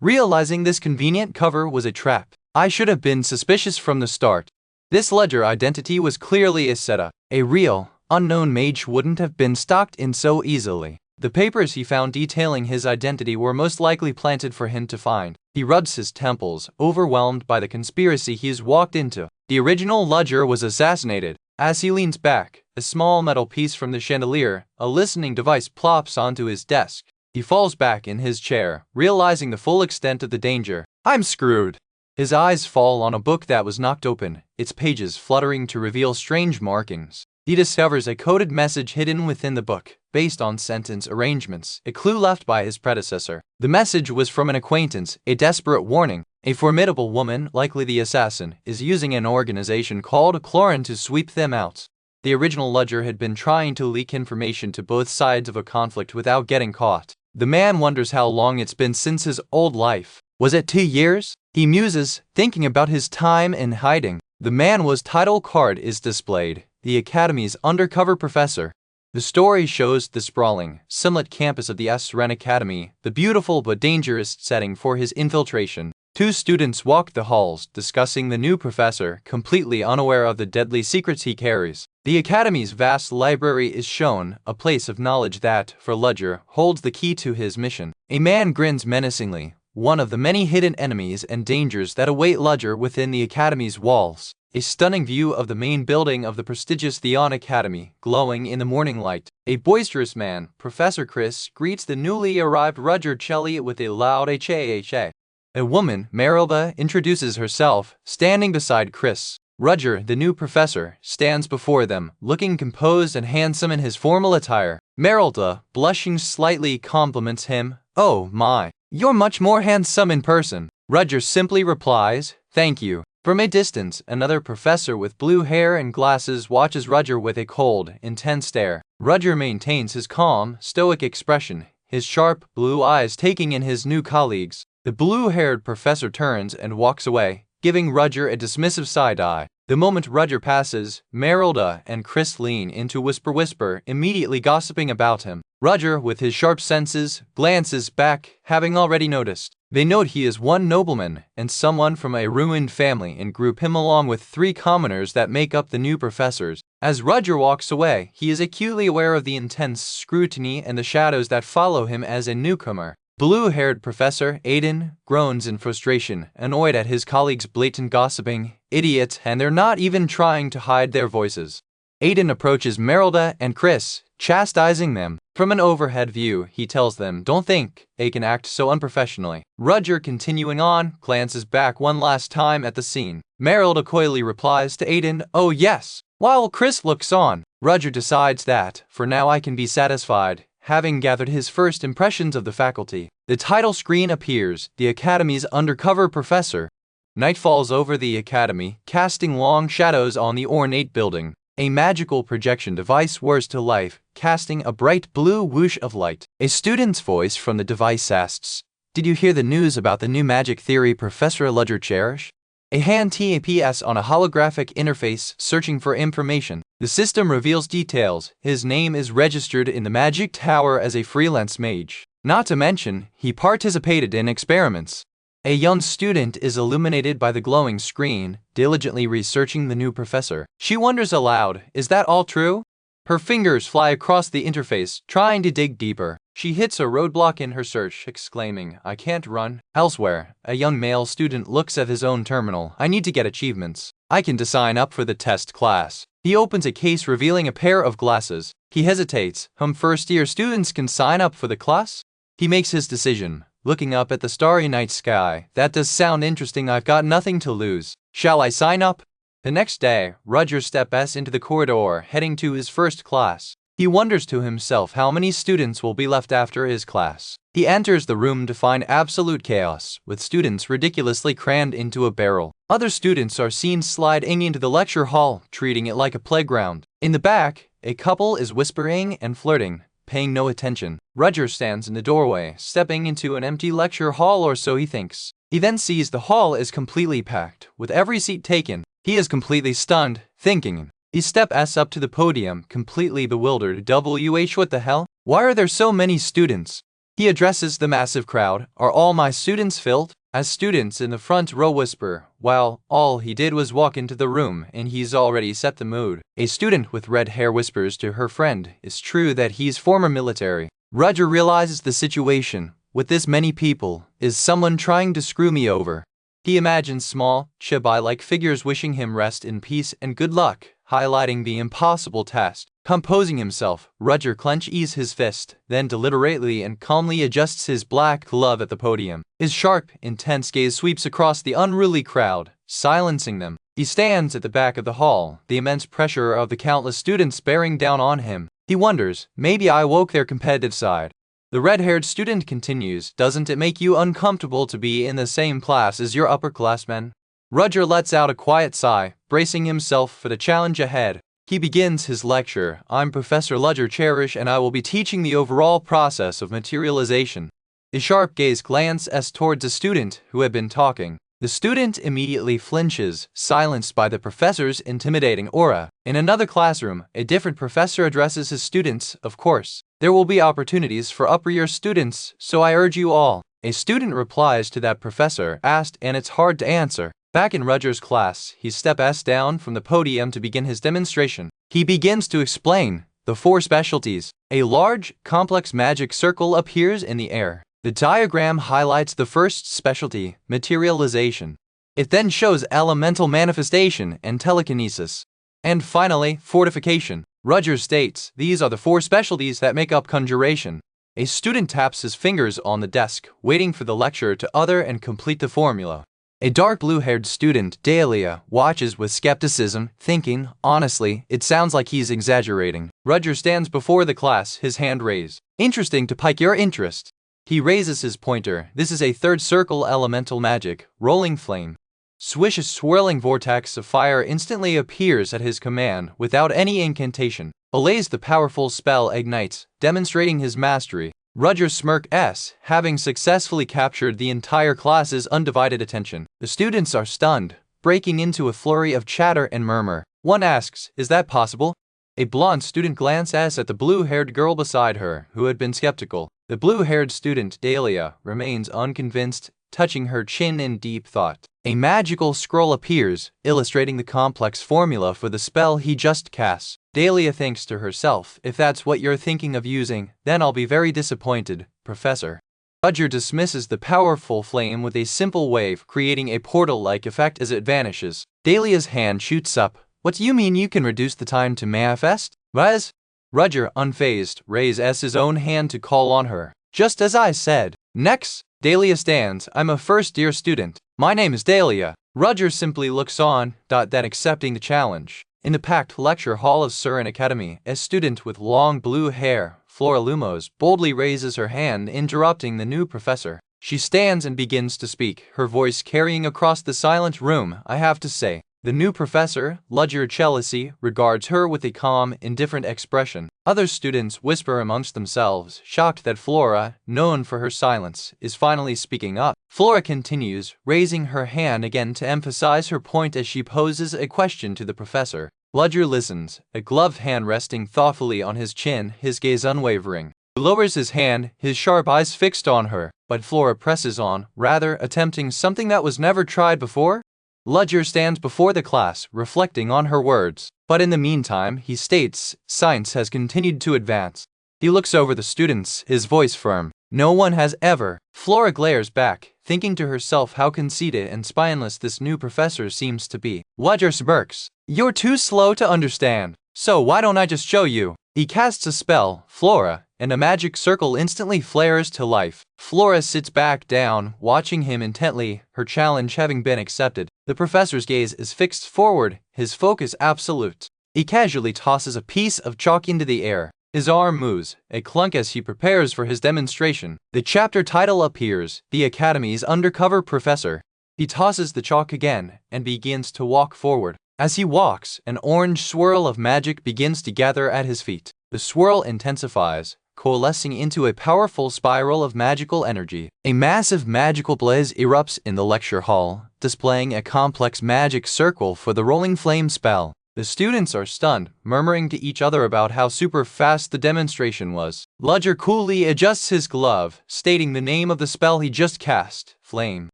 realizing this convenient cover was a trap. I should have been suspicious from the start. This Ludger identity was clearly a setup. A real, unknown mage wouldn't have been stalked in so easily. The papers he found detailing his identity were most likely planted for him to find. He rubs his temples, overwhelmed by the conspiracy he's walked into. The original Ludger was assassinated. As he leans back, a small metal piece from the chandelier, a listening device, plops onto his desk. He falls back in his chair, realizing the full extent of the danger. I'm screwed. His eyes fall on a book that was knocked open, its pages fluttering to reveal strange markings. He discovers a coded message hidden within the book, based on sentence arrangements, a clue left by his predecessor. The message was from an acquaintance, a desperate warning. A formidable woman, likely the assassin, is using an organization called Chlorin to sweep them out. The original Ludger had been trying to leak information to both sides of a conflict without getting caught. The man wonders how long it's been since his old life. Was it 2 years? He muses, thinking about his time in hiding. The man's title card is displayed, the Academy's undercover professor. The story shows the sprawling, sunlit campus of the Astren Academy, the beautiful but dangerous setting for his infiltration. Two students walk the halls, discussing the new professor, completely unaware of the deadly secrets he carries. The Academy's vast library is shown, a place of knowledge that, for Ludger, holds the key to his mission. A man grins menacingly, one of the many hidden enemies and dangers that await Ludger within the Academy's walls. A stunning view of the main building of the prestigious Theon Academy, glowing in the morning light. A boisterous man, Professor Chris, greets the newly arrived Ludger Chelly with a loud ha-ha. A woman, Merilda, introduces herself, standing beside Chris. Ludger, the new professor, stands before them, looking composed and handsome in his formal attire. Merilda, blushing slightly, compliments him. Oh my, you're much more handsome in person. Ludger simply replies, thank you. From a distance, another professor with blue hair and glasses watches Ludger with a cold, intense stare. Ludger maintains his calm, stoic expression, his sharp, blue eyes taking in his new colleagues. The blue-haired professor turns and walks away, giving Ludger a dismissive side-eye. The moment Ludger passes, Merilda and Chris lean into whisper, immediately gossiping about him. Ludger, with his sharp senses, glances back, having already noticed. They note he is one nobleman and someone from a ruined family and group him along with 3 commoners that make up the new professors. As Ludger walks away, he is acutely aware of the intense scrutiny and the shadows that follow him as a newcomer. Blue-haired Professor Aiden groans in frustration, annoyed at his colleagues' blatant gossiping. Idiots, and they're not even trying to hide their voices. Aiden approaches Merilda and Chris, chastising them. From an overhead view, he tells them, don't think they can act so unprofessionally. Ludger, continuing on, glances back one last time at the scene. Merilda coyly replies to Aiden, oh yes. While Chris looks on, Ludger decides that, for now I can be satisfied. Having gathered his first impressions of the faculty, the title screen appears, the Academy's undercover professor. Night falls over the Academy, casting long shadows on the ornate building. A magical projection device whirs to life, casting a bright blue whoosh of light. A student's voice from the device asks, "Did you hear the news about the new magic theory Professor Ludger cherish?" A hand taps on a holographic interface searching for information. The system reveals details. His name is registered in the magic tower as a freelance mage. Not to mention, he participated in experiments. A young student is illuminated by the glowing screen, diligently researching the new professor. She wonders aloud, is that all true? Her fingers fly across the interface, trying to dig deeper. She hits a roadblock in her search, exclaiming, "I can't run." Elsewhere, a young male student looks at his own terminal. "I need to get achievements. I can sign up for the test class." He opens a case revealing a pair of glasses. He hesitates. First-year students can sign up for the class? He makes his decision, looking up at the starry night sky. "That does sound interesting. I've got nothing to lose. Shall I sign up?" The next day, Roger steps into the corridor, heading to his first class. He wonders to himself how many students will be left after his class. He enters the room to find absolute chaos, with students ridiculously crammed into a barrel. Other students are seen sliding into the lecture hall, treating it like a playground. In the back, a couple is whispering and flirting, paying no attention. Roger stands in the doorway, stepping into an empty lecture hall, or so he thinks. He then sees the hall is completely packed, with every seat taken. He is completely stunned, thinking. He steps up to the podium, completely bewildered. What the hell? Why are there so many students? He addresses the massive crowd. "Are all my students filled?" As students in the front row whisper, "Well, all he did was walk into the room, and he's already set the mood." A student with red hair whispers to her friend, "It's true that he's former military." Roger realizes the situation. With this many people, is someone trying to screw me over? He imagines small, chibi-like figures wishing him rest in peace and good luck, highlighting the impossible task. Composing himself, Roger clenches his fist, then deliberately and calmly adjusts his black glove at the podium. His sharp, intense gaze sweeps across the unruly crowd, silencing them. He stands at the back of the hall, the immense pressure of the countless students bearing down on him. He wonders, maybe I woke their competitive side. The red-haired student continues, "Doesn't it make you uncomfortable to be in the same class as your upperclassmen?" Roger lets out a quiet sigh, bracing himself for the challenge ahead. He begins his lecture. "I'm Professor Ludger Cherish, and I will be teaching the overall process of materialization." His sharp gaze glances towards a student who had been talking. The student immediately flinches, silenced by the professor's intimidating aura. In another classroom, a different professor addresses his students. "Of course, there will be opportunities for upper-year students, so I urge you all." A student replies to that professor asked, and it's hard to answer. Back in Roger's class, he steps down from the podium to begin his demonstration. He begins to explain the 4 specialties. A large, complex magic circle appears in the air. The diagram highlights the first specialty, materialization. It then shows elemental manifestation and telekinesis. And finally, fortification. Roger states, "These are the 4 specialties that make up conjuration." A student taps his fingers on the desk, waiting for the lecturer to utter and complete the formula. A dark blue-haired student, Dahlia, watches with skepticism, thinking, "Honestly, it sounds like he's exaggerating." Roger stands before the class, his hand raised. "Interesting to pique your interest." He raises his pointer. "This is a 3rd circle elemental magic, rolling flame." Swish, a swirling vortex of fire instantly appears at his command without any incantation. Blaze, the powerful spell ignites, demonstrating his mastery. Roger smirks, having successfully captured the entire class's undivided attention. The students are stunned, breaking into a flurry of chatter and murmur. One asks, "Is that possible?" A blonde student glances at the blue-haired girl beside her, who had been skeptical. The blue-haired student, Dahlia, remains unconvinced, touching her chin in deep thought. A magical scroll appears, illustrating the complex formula for the spell he just cast. Dahlia thinks to herself, "If that's what you're thinking of using, then I'll be very disappointed, Professor." Roger dismisses the powerful flame with a simple wave, creating a portal-like effect as it vanishes. Dahlia's hand shoots up. "What do you mean you can reduce the time to manifest?" "Raz?" Roger, unfazed, raises his own hand to call on her. "Just as I said." Next, Dahlia stands. "I'm a first-year student. My name is Dahlia." Roger simply looks on, then accepting the challenge. In the packed lecture hall of Surin Academy, a student with long blue hair, Flora Lumos, boldly raises her hand, interrupting the new professor. She stands and begins to speak, her voice carrying across the silent room. "I have to say, The new professor, Ludger Chelsea, regards her with a calm, indifferent expression. Other students whisper amongst themselves, shocked that Flora, known for her silence, is finally speaking up. Flora continues, raising her hand again to emphasize her point as she poses a question to the professor. Ludger listens, a gloved hand resting thoughtfully on his chin, his gaze unwavering. He lowers his hand, his sharp eyes fixed on her, but Flora presses on, rather attempting something that was never tried before. Ludger stands before the class, reflecting on her words. But in the meantime, he states, science has continued to advance. He looks over the students, his voice firm. No one has ever. Flora glares back, thinking to herself how conceited and spineless this new professor seems to be. Ludger smirks. You're too slow to understand. So why don't I just show you? He casts a spell, Flora, and a magic circle instantly flares to life. Flora sits back down, watching him intently, her challenge having been accepted. The professor's gaze is fixed forward, his focus absolute. He casually tosses a piece of chalk into the air. His arm moves, a clunk as he prepares for his demonstration. The chapter title appears, The Academy's Undercover Professor. He tosses the chalk again, and begins to walk forward. As he walks, an orange swirl of magic begins to gather at his feet. The swirl intensifies, coalescing into a powerful spiral of magical energy. A massive magical blaze erupts in the lecture hall, displaying a complex magic circle for the rolling flame spell. The students are stunned, murmuring to each other about how super fast the demonstration was. Ludger coolly adjusts his glove, stating the name of the spell he just cast, Flame.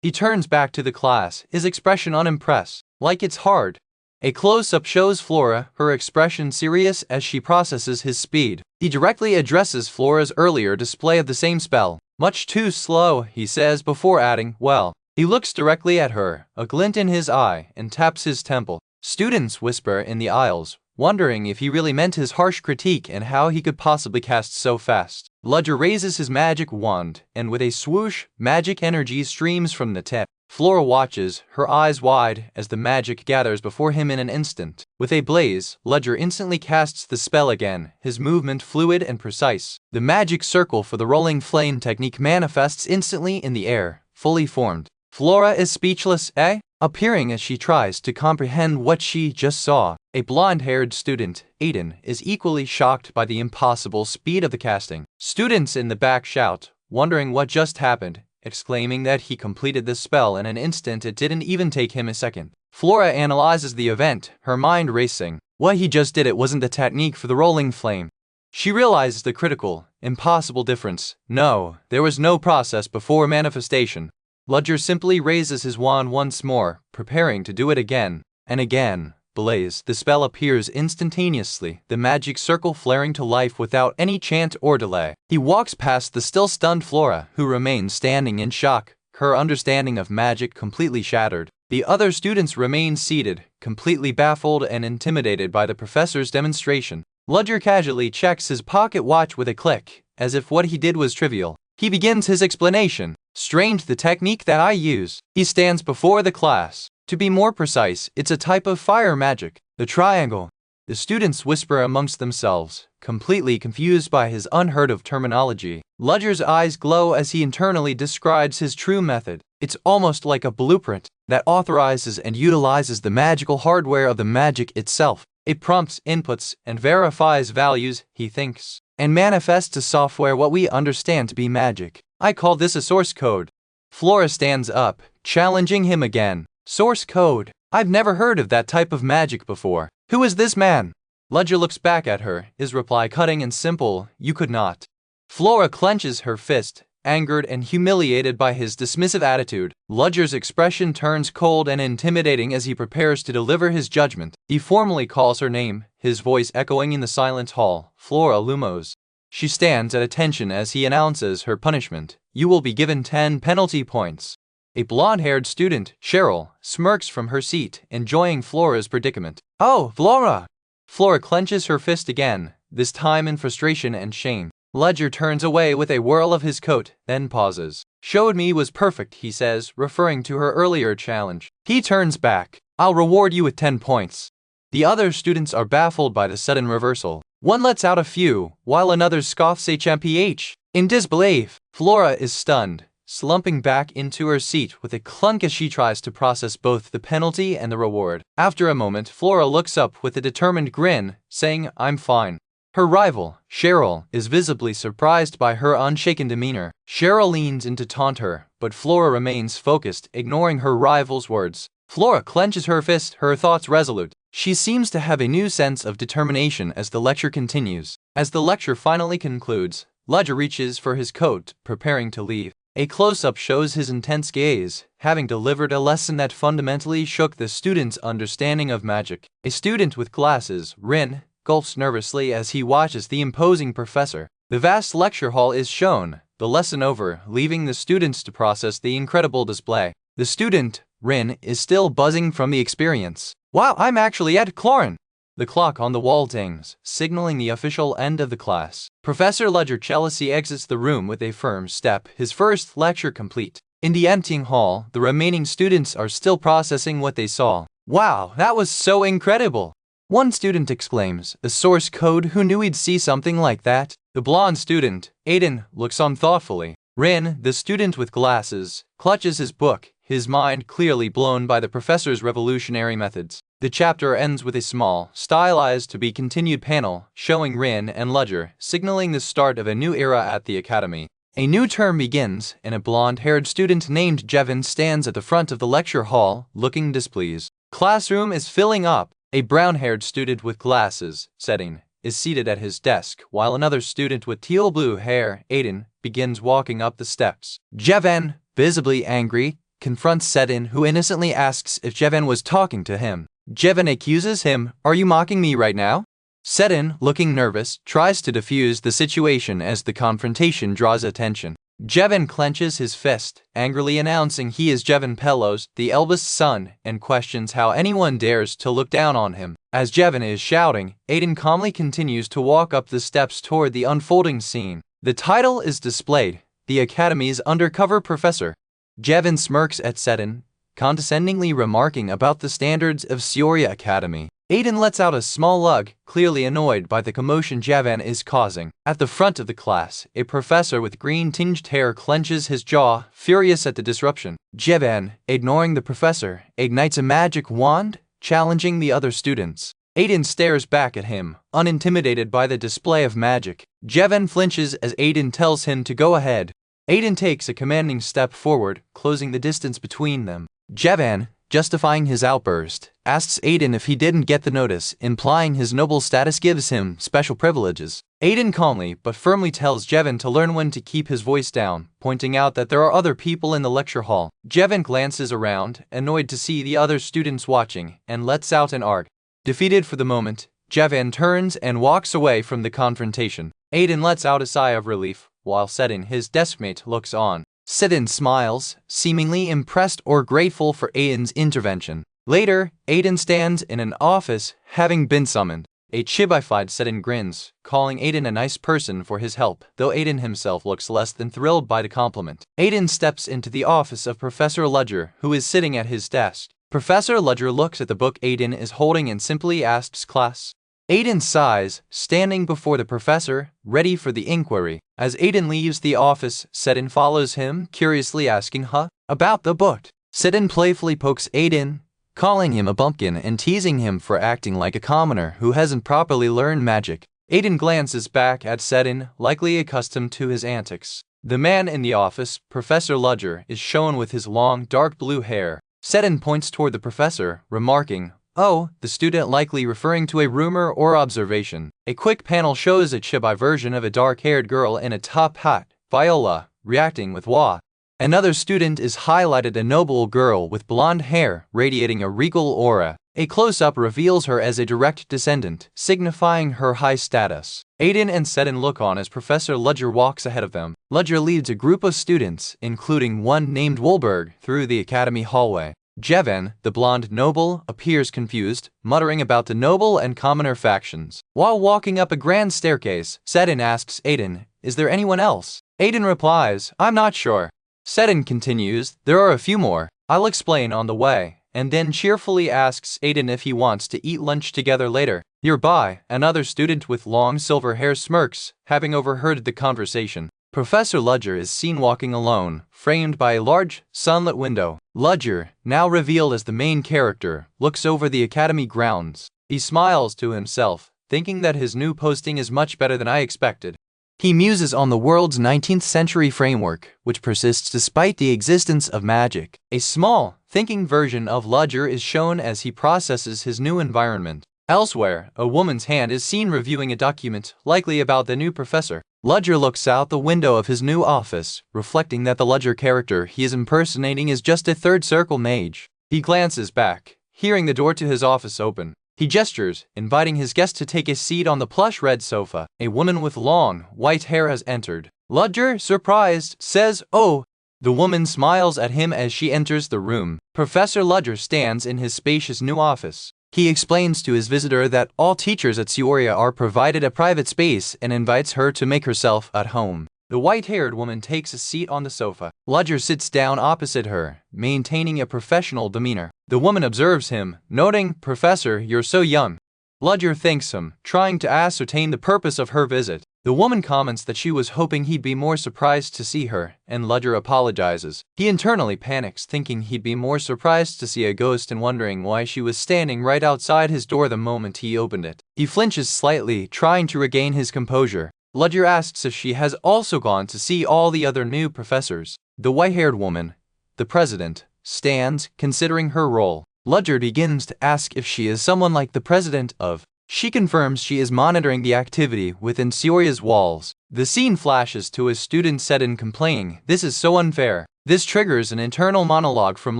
He turns back to the class, his expression unimpressed, like it's hard. A close-up shows Flora, her expression serious as she processes his speed. He directly addresses Flora's earlier display of the same spell. Much too slow, he says before adding, well. He looks directly at her, a glint in his eye, and taps his temple. Students whisper in the aisles, wondering if he really meant his harsh critique and how he could possibly cast so fast. Ludger raises his magic wand, and with a swoosh, magic energy streams from the tip. Flora watches, her eyes wide, as the magic gathers before him in an instant. With a blaze, Ludger instantly casts the spell again, his movement fluid and precise. The magic circle for the rolling flame technique manifests instantly in the air, fully formed. Flora is speechless, appearing as she tries to comprehend what she just saw. A blonde-haired student, Aiden, is equally shocked by the impossible speed of the casting. Students in the back shout, wondering what just happened, exclaiming that he completed the spell in an instant. It didn't even take him a second. Flora analyzes the event, her mind racing. What he just did, it wasn't the technique for the rolling flame. She realizes the critical, impossible difference. No, there was no process before manifestation. Ludger simply raises his wand once more, preparing to do it again. And again, blaze, the spell appears instantaneously, the magic circle flaring to life without any chant or delay. He walks past the still stunned Flora, who remains standing in shock, her understanding of magic completely shattered. The other students remain seated, completely baffled and intimidated by the professor's demonstration. Ludger casually checks his pocket watch with a click, as if what he did was trivial. He begins his explanation. Strange, the technique that I use. He stands before the class. To be more precise, it's a type of fire magic, the triangle. The students whisper amongst themselves, completely confused by his unheard-of terminology. Ludger's eyes glow as he internally describes his true method. It's almost like a blueprint that authorizes and utilizes the magical hardware of the magic itself. It prompts inputs and verifies values, he thinks, and manifests to software what we understand to be magic. I call this a source code. Flora stands up, challenging him again. Source code? I've never heard of that type of magic before. Who is this man? Ludger looks back at her, his reply cutting and simple, you could not. Flora clenches her fist, angered and humiliated by his dismissive attitude. Ludger's expression turns cold and intimidating as he prepares to deliver his judgment. He formally calls her name, his voice echoing in the silent hall, Flora Lumos. She stands at attention as he announces her punishment. You will be given 10 penalty points. A blonde-haired student, Cheryl, smirks from her seat, enjoying Flora's predicament. Oh, Flora! Flora clenches her fist again, this time in frustration and shame. Ludger turns away with a whirl of his coat, then pauses. Showed me was perfect, he says, referring to her earlier challenge. He turns back. I'll reward you with 10 points. The other students are baffled by the sudden reversal. One lets out a few, while another scoffs HMPH. In disbelief, Flora is stunned, slumping back into her seat with a clunk as she tries to process both the penalty and the reward. After a moment, Flora looks up with a determined grin, saying, "I'm fine." Her rival, Cheryl, is visibly surprised by her unshaken demeanor. Cheryl leans in to taunt her, but Flora remains focused, ignoring her rival's words. Flora clenches her fist, her thoughts resolute. She seems to have a new sense of determination as the lecture continues. As the lecture finally concludes, Ledger reaches for his coat, preparing to leave. A close-up shows his intense gaze, having delivered a lesson that fundamentally shook the student's understanding of magic. A student with glasses, Rin, gulps nervously as he watches the imposing professor. The vast lecture hall is shown, the lesson over, leaving the students to process the incredible display. The student, Rin, is still buzzing from the experience. "Wow, I'm actually at Clorin!" The clock on the wall dings, signaling the official end of the class. Professor Ledger jealously exits the room with a firm step, his first lecture complete. In the emptying hall, the remaining students are still processing what they saw. "Wow, that was so incredible!" One student exclaims, "A source code, who knew we'd see something like that?" The blonde student, Aiden, looks on thoughtfully. Rin, the student with glasses, clutches his book, his mind clearly blown by the professor's revolutionary methods. The chapter ends with a small, stylized to-be-continued panel, showing Rin and Ledger, signaling the start of a new era at the academy. A new term begins, and a blonde-haired student named Jevin stands at the front of the lecture hall, looking displeased. Classroom is filling up. A brown-haired student with glasses, Setting, is seated at his desk, while another student with teal-blue hair, Aiden, begins walking up the steps. Jevin, visibly angry, confronts Setting, who innocently asks if Jevin was talking to him. Jevin accuses him, "Are you mocking me right now?" Setting, looking nervous, tries to defuse the situation as the confrontation draws attention. Jevin clenches his fist, angrily announcing he is Jevin Pellos, the eldest son, and questions how anyone dares to look down on him. As Jevin is shouting, Aiden calmly continues to walk up the steps toward the unfolding scene. The title is displayed, "The Academy's Undercover Professor." Jevin smirks at Setting, condescendingly remarking about the standards of Sioria Academy. Aiden lets out a small lug, clearly annoyed by the commotion Jevin is causing. At the front of the class, a professor with green-tinged hair clenches his jaw, furious at the disruption. Jevin, ignoring the professor, ignites a magic wand, challenging the other students. Aiden stares back at him, unintimidated by the display of magic. Jevin flinches as Aiden tells him to go ahead. Aiden takes a commanding step forward, closing the distance between them. Jevin, justifying his outburst, asks Aiden if he didn't get the notice, implying his noble status gives him special privileges. Aiden calmly but firmly tells Jevin to learn when to keep his voice down, pointing out that there are other people in the lecture hall. Jevin glances around, annoyed to see the other students watching, and lets out an arg. Defeated for the moment, Jevin turns and walks away from the confrontation. Aiden lets out a sigh of relief, while Setting, his deskmate, looks on. Setting smiles, seemingly impressed or grateful for Aiden's intervention. Later, Aiden stands in an office, having been summoned. A chibified Setting grins, calling Aiden a nice person for his help, though Aiden himself looks less than thrilled by the compliment. Aiden steps into the office of Professor Ledger, who is sitting at his desk. Professor Ledger looks at the book Aiden is holding and simply asks, "Class?" Aiden sighs, standing before the professor, ready for the inquiry. As Aiden leaves the office, Setting follows him, curiously asking, "Huh? About the book?" Setting playfully pokes Aiden, calling him a bumpkin and teasing him for acting like a commoner who hasn't properly learned magic. Aiden glances back at Setting, likely accustomed to his antics. The man in the office, Professor Ledger, is shown with his long, dark blue hair. Setting points toward the professor, remarking, "Oh," the student likely referring to a rumor or observation. A quick panel shows a chibi version of a dark-haired girl in a top hat, Viola, reacting with "Wah." Another student is highlighted, a noble girl with blonde hair, radiating a regal aura. A close-up reveals her as a direct descendant, signifying her high status. Aiden and Setting look on as Professor Ledger walks ahead of them. Ledger leads a group of students, including one named Wolberg, through the academy hallway. Jevin, the blonde noble, appears confused, muttering about the noble and commoner factions. While walking up a grand staircase, Setting asks Aiden, "Is there anyone else?" Aiden replies, "I'm not sure." Setting continues, "There are a few more. I'll explain on the way," and then cheerfully asks Aiden if he wants to eat lunch together later. Nearby, another student with long silver hair smirks, having overheard the conversation. Professor Ludger is seen walking alone, framed by a large, sunlit window. Ludger, now revealed as the main character, looks over the academy grounds. He smiles to himself, thinking that his new posting is much better than I expected. He muses on the world's 19th century framework, which persists despite the existence of magic. A small, thinking version of Ludger is shown as he processes his new environment. Elsewhere, a woman's hand is seen reviewing a document, likely about the new professor. Ludger looks out the window of his new office, reflecting that the Ludger character he is impersonating is just a third circle mage. He glances back, hearing the door to his office open. He gestures, inviting his guest to take a seat on the plush red sofa. A woman with long, white hair has entered. Ludger, surprised, says, "Oh." The woman smiles at him as she enters the room. Professor Ludger stands in his spacious new office. He explains to his visitor that all teachers at Seoria are provided a private space and invites her to make herself at home. The white-haired woman takes a seat on the sofa. Ludger sits down opposite her, maintaining a professional demeanor. The woman observes him, noting, "Professor, you're so young." Ludger thanks him, trying to ascertain the purpose of her visit. The woman comments that she was hoping he'd be more surprised to see her, and Ludger apologizes. He internally panics, thinking he'd be more surprised to see a ghost and wondering why she was standing right outside his door the moment he opened it. He flinches slightly, trying to regain his composure. Ludger asks if she has also gone to see all the other new professors. The white-haired woman, the president, stands, considering her role. Ludger begins to ask if she is someone like the president of. She confirms she is monitoring the activity within Seoria's walls. The scene flashes to a student set in complaining, "This is so unfair." This triggers an internal monologue from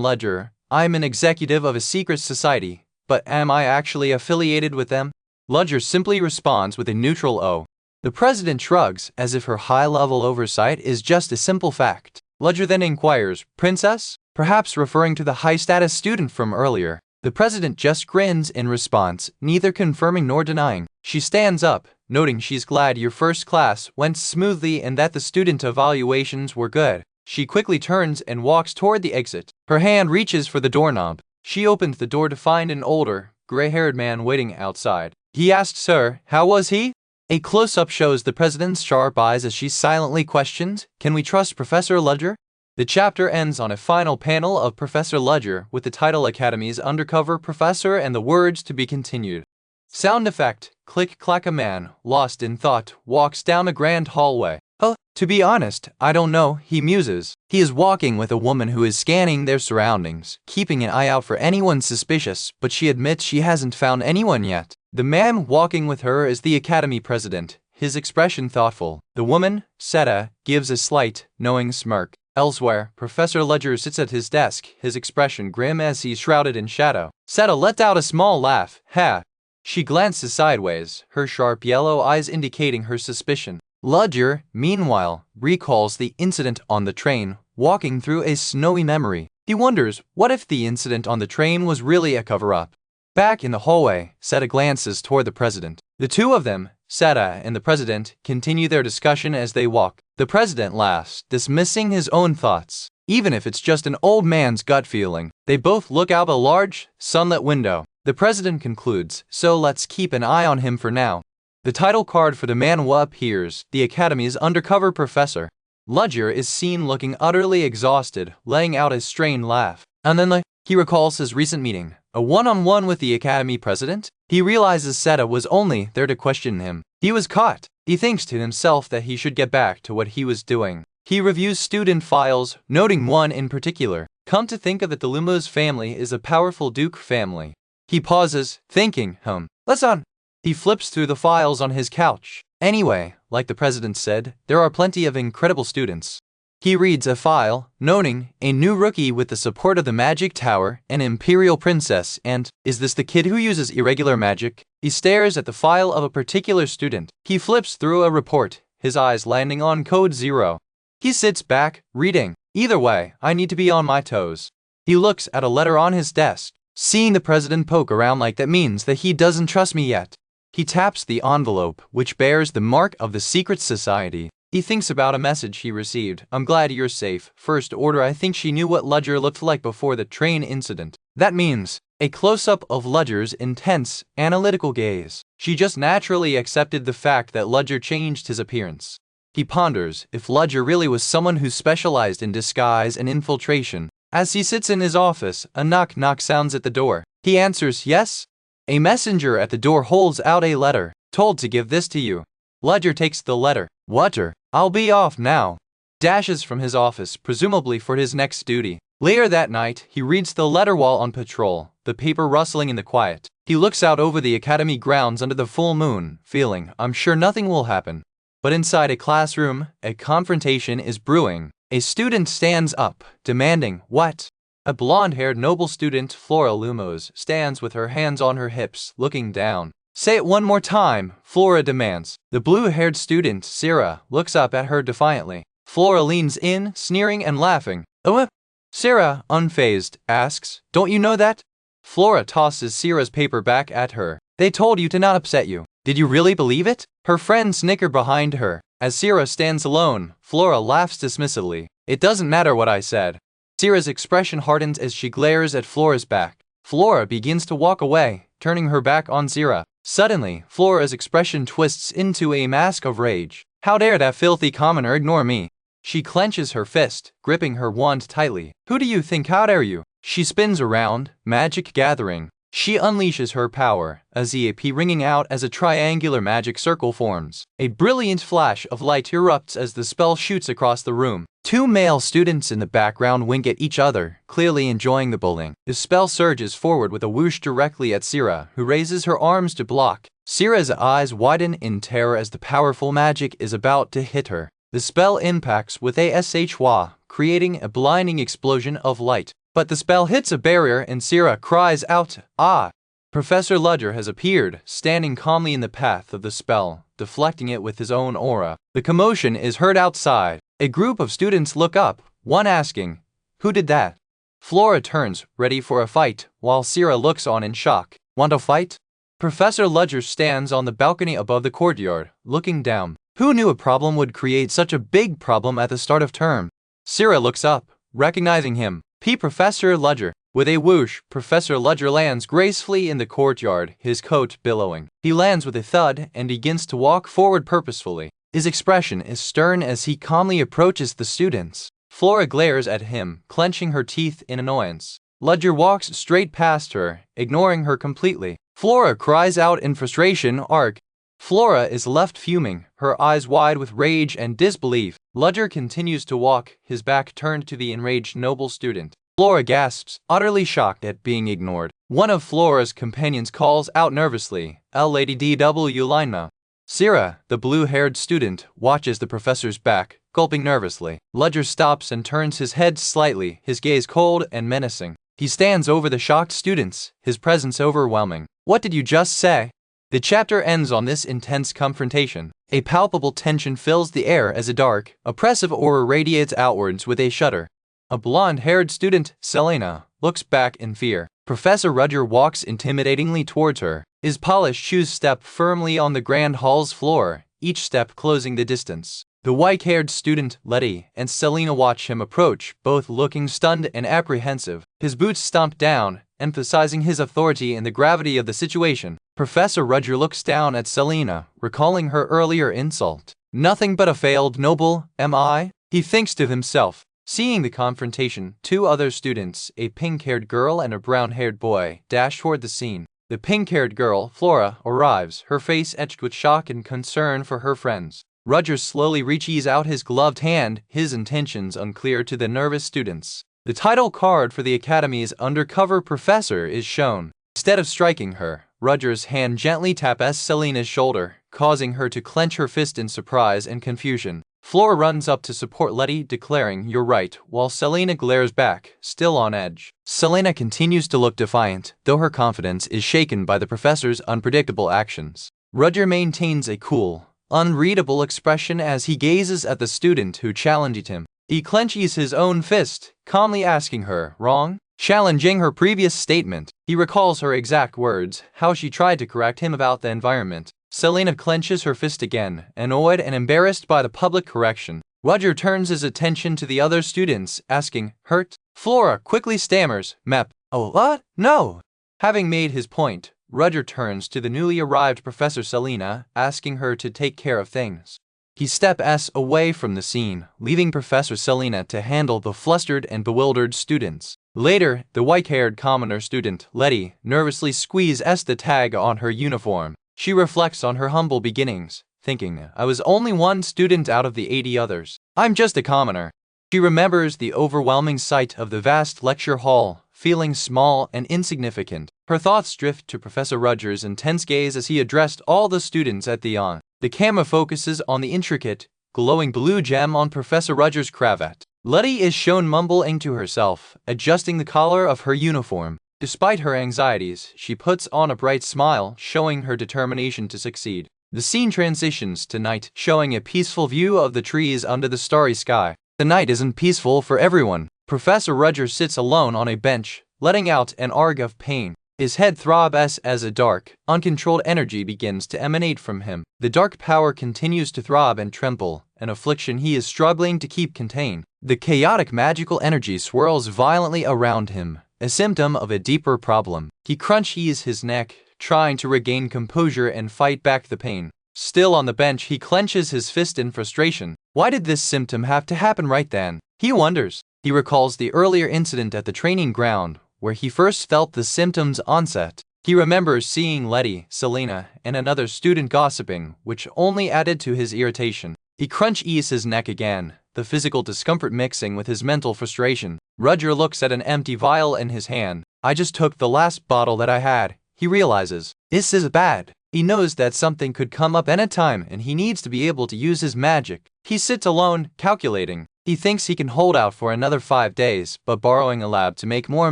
Ludger. "I'm an executive of a secret society, but am I actually affiliated with them?" Ludger simply responds with a neutral "Oh." The president shrugs, as if her high-level oversight is just a simple fact. Ludger then inquires, "Princess?" perhaps referring to the high-status student from earlier. The president just grins in response, neither confirming nor denying. She stands up, noting she's glad your first class went smoothly and that the student evaluations were good. She quickly turns and walks toward the exit. Her hand reaches for the doorknob. She opens the door to find an older, gray-haired man waiting outside. He asks, "Sir, how was he?" A close-up shows the president's sharp eyes as she silently questions, "Can we trust Professor Ludger?" The chapter ends on a final panel of Professor Ludger with the title Academy's Undercover Professor and the words "to be continued." Sound effect, click-clack. A man, lost in thought, walks down a grand hallway. "Oh, to be honest, I don't know," he muses. He is walking with a woman who is scanning their surroundings, keeping an eye out for anyone suspicious, but she admits she hasn't found anyone yet. The man walking with her is the Academy president, his expression thoughtful. The woman, Seta, gives a slight, knowing smirk. Elsewhere, Professor Ludger sits at his desk, his expression grim as he's shrouded in shadow. Seta lets out a small laugh. "Ha!" She glances sideways, her sharp yellow eyes indicating her suspicion. Ludger, meanwhile, recalls the incident on the train, walking through a snowy memory. He wonders, what if the incident on the train was really a cover-up? Back in the hallway, Seta glances toward the president. The two of them, Seta and the president, continue their discussion as they walk. The president laughs, dismissing his own thoughts. Even if it's just an old man's gut feeling, they both look out a large, sunlit window. The president concludes, "So let's keep an eye on him for now." The title card for the manhwa appears, the Academy's Undercover Professor. Ludger is seen looking utterly exhausted, letting out a strained laugh. And then he recalls his recent meeting, a one-on-one with the Academy president. He realizes Seta was only there to question him. He was caught. He thinks to himself that he should get back to what he was doing. He reviews student files, noting one in particular. Come to think of it, the Lumos family is a powerful Duke family. He pauses, thinking, let's on. He flips through the files on his couch. Anyway, like the president said, there are plenty of incredible students. He reads a file, noting, a new rookie with the support of the magic tower, an imperial princess, and, is this the kid who uses irregular magic? He stares at the file of a particular student. He flips through a report, his eyes landing on code 0. He sits back, reading. Either way, I need to be on my toes. He looks at a letter on his desk. Seeing the president poke around like that means that he doesn't trust me yet. He taps the envelope, which bears the mark of the secret society. He thinks about a message he received. I'm glad you're safe. First order. I think she knew what Ludger looked like before the train incident. That means a close-up of Ludger's intense, analytical gaze. She just naturally accepted the fact that Ludger changed his appearance. He ponders if Ludger really was someone who specialized in disguise and infiltration. As he sits in his office, a knock-knock sounds at the door. He answers, yes? A messenger at the door holds out a letter, told to give this to you. Ludger takes the letter. Water, I'll be off now. Dashes from his office, presumably for his next duty. Later that night, he reads the letter while on patrol, the paper rustling in the quiet. He looks out over the academy grounds under the full moon, feeling, I'm sure nothing will happen. But inside a classroom, a confrontation is brewing. A student stands up, demanding, what? A blonde-haired noble student, Flora Lumos, stands with her hands on her hips, looking down. Say it one more time, Flora demands. The blue-haired student, Sarah, looks up at her defiantly. Flora leans in, sneering and laughing. Oh, Sarah, unfazed, asks, don't you know that? Flora tosses Sarah's paper back at her. They told you to not upset you. Did you really believe it? Her friends snicker behind her. As Sarah stands alone, Flora laughs dismissively. It doesn't matter what I said. Sarah's expression hardens as she glares at Flora's back. Flora begins to walk away, turning her back on Sarah. Suddenly, Flora's expression twists into a mask of rage. How dare that filthy commoner ignore me? She clenches her fist, gripping her wand tightly. Who do you think? How dare you? She spins around, magic gathering. She unleashes her power, a ZAP ringing out as a triangular magic circle forms. A brilliant flash of light erupts as the spell shoots across the room. Two male students in the background wink at each other, clearly enjoying the bullying. The spell surges forward with a whoosh directly at Sarah, who raises her arms to block. Sarah's eyes widen in terror as the powerful magic is about to hit her. The spell impacts with a SHWA, creating a blinding explosion of light. But the spell hits a barrier and Sarah cries out, ah! Professor Ludger has appeared, standing calmly in the path of the spell, deflecting it with his own aura. The commotion is heard outside. A group of students look up, one asking, who did that? Flora turns, ready for a fight, while Sarah looks on in shock. Want a fight? Professor Ludger stands on the balcony above the courtyard, looking down. Who knew a problem would create such a big problem at the start of term? Sarah looks up, recognizing him. Professor Ludger. With a whoosh, Professor Ludger lands gracefully in the courtyard, his coat billowing. He lands with a thud and begins to walk forward purposefully. His expression is stern as he calmly approaches the students. Flora glares at him, clenching her teeth in annoyance. Ludger walks straight past her, ignoring her completely. Flora cries out in frustration, arg. Flora is left fuming, her eyes wide with rage and disbelief. Ludger continues to walk, his back turned to the enraged noble student. Flora gasps, utterly shocked at being ignored. One of Flora's companions calls out nervously, Lady DW Lina. Sarah, the blue-haired student, watches the professor's back, gulping nervously. Ludger stops and turns his head slightly, his gaze cold and menacing. He stands over the shocked students, his presence overwhelming. What did you just say? The chapter ends on this intense confrontation. A palpable tension fills the air as a dark, oppressive aura radiates outwards with a shudder. A blonde-haired student, Selena, looks back in fear. Professor Ludger walks intimidatingly towards her. His polished shoes step firmly on the grand hall's floor, each step closing the distance. The white-haired student, Letty, and Selena watch him approach, both looking stunned and apprehensive. His boots stomp down, emphasizing his authority and the gravity of the situation. Professor Ludger looks down at Selena, recalling her earlier insult. Nothing but a failed noble, am I? He thinks to himself. Seeing the confrontation, two other students, a pink-haired girl and a brown-haired boy, dash toward the scene. The pink-haired girl, Flora, arrives, her face etched with shock and concern for her friends. Ludger slowly reaches out his gloved hand, his intentions unclear to the nervous students. The title card for the Academy's undercover professor is shown. Instead of striking her, Ludger's hand gently taps Selena's shoulder, causing her to clench her fist in surprise and confusion. Flora runs up to support Letty, declaring, "You're right," while Selena glares back, still on edge. Selena continues to look defiant, though her confidence is shaken by the professor's unpredictable actions. Ludger maintains a cool, unreadable expression as he gazes at the student who challenged him. He clenches his own fist, calmly asking her, "Wrong?" Challenging her previous statement. He recalls her exact words, how she tried to correct him about the environment. Selena clenches her fist again, annoyed and embarrassed by the public correction. Ludger turns his attention to the other students, asking, "Hurt?" Flora quickly stammers, "Mep." "Oh, what? No." Having made his point, Ludger turns to the newly arrived Professor Selena, asking her to take care of things. He steps away from the scene, leaving Professor Selena to handle the flustered and bewildered students. Later, the white-haired commoner student, Letty, nervously squeezes the tag on her uniform. She reflects on her humble beginnings, thinking, I was only one student out of the 80 others. I'm just a commoner. She remembers the overwhelming sight of the vast lecture hall, feeling small and insignificant. Her thoughts drift to Professor Rudger's intense gaze as he addressed all the students at the on. The camera focuses on the intricate, glowing blue gem on Professor Rudger's cravat. Letty is shown mumbling to herself, adjusting the collar of her uniform. Despite her anxieties, she puts on a bright smile, showing her determination to succeed. The scene transitions to night, showing a peaceful view of the trees under the starry sky. The night isn't peaceful for everyone. Professor Rudger sits alone on a bench, letting out an arg of pain. His head throbs as a dark, uncontrolled energy begins to emanate from him. The dark power continues to throb and tremble, an affliction he is struggling to keep contained. The chaotic magical energy swirls violently around him, a symptom of a deeper problem. He crunches his neck, trying to regain composure and fight back the pain. Still on the bench, he clenches his fist in frustration. Why did this symptom have to happen right then? He wonders. He recalls the earlier incident at the training ground, where he first felt the symptoms onset. He remembers seeing Letty, Selena, and another student gossiping, which only added to his irritation. He crunches his neck again, the physical discomfort mixing with his mental frustration. Rudger looks at an empty vial in his hand. I just took the last bottle that I had. He realizes, this is bad. He knows that something could come up anytime and he needs to be able to use his magic. He sits alone, calculating. He thinks he can hold out for another 5 days, but borrowing a lab to make more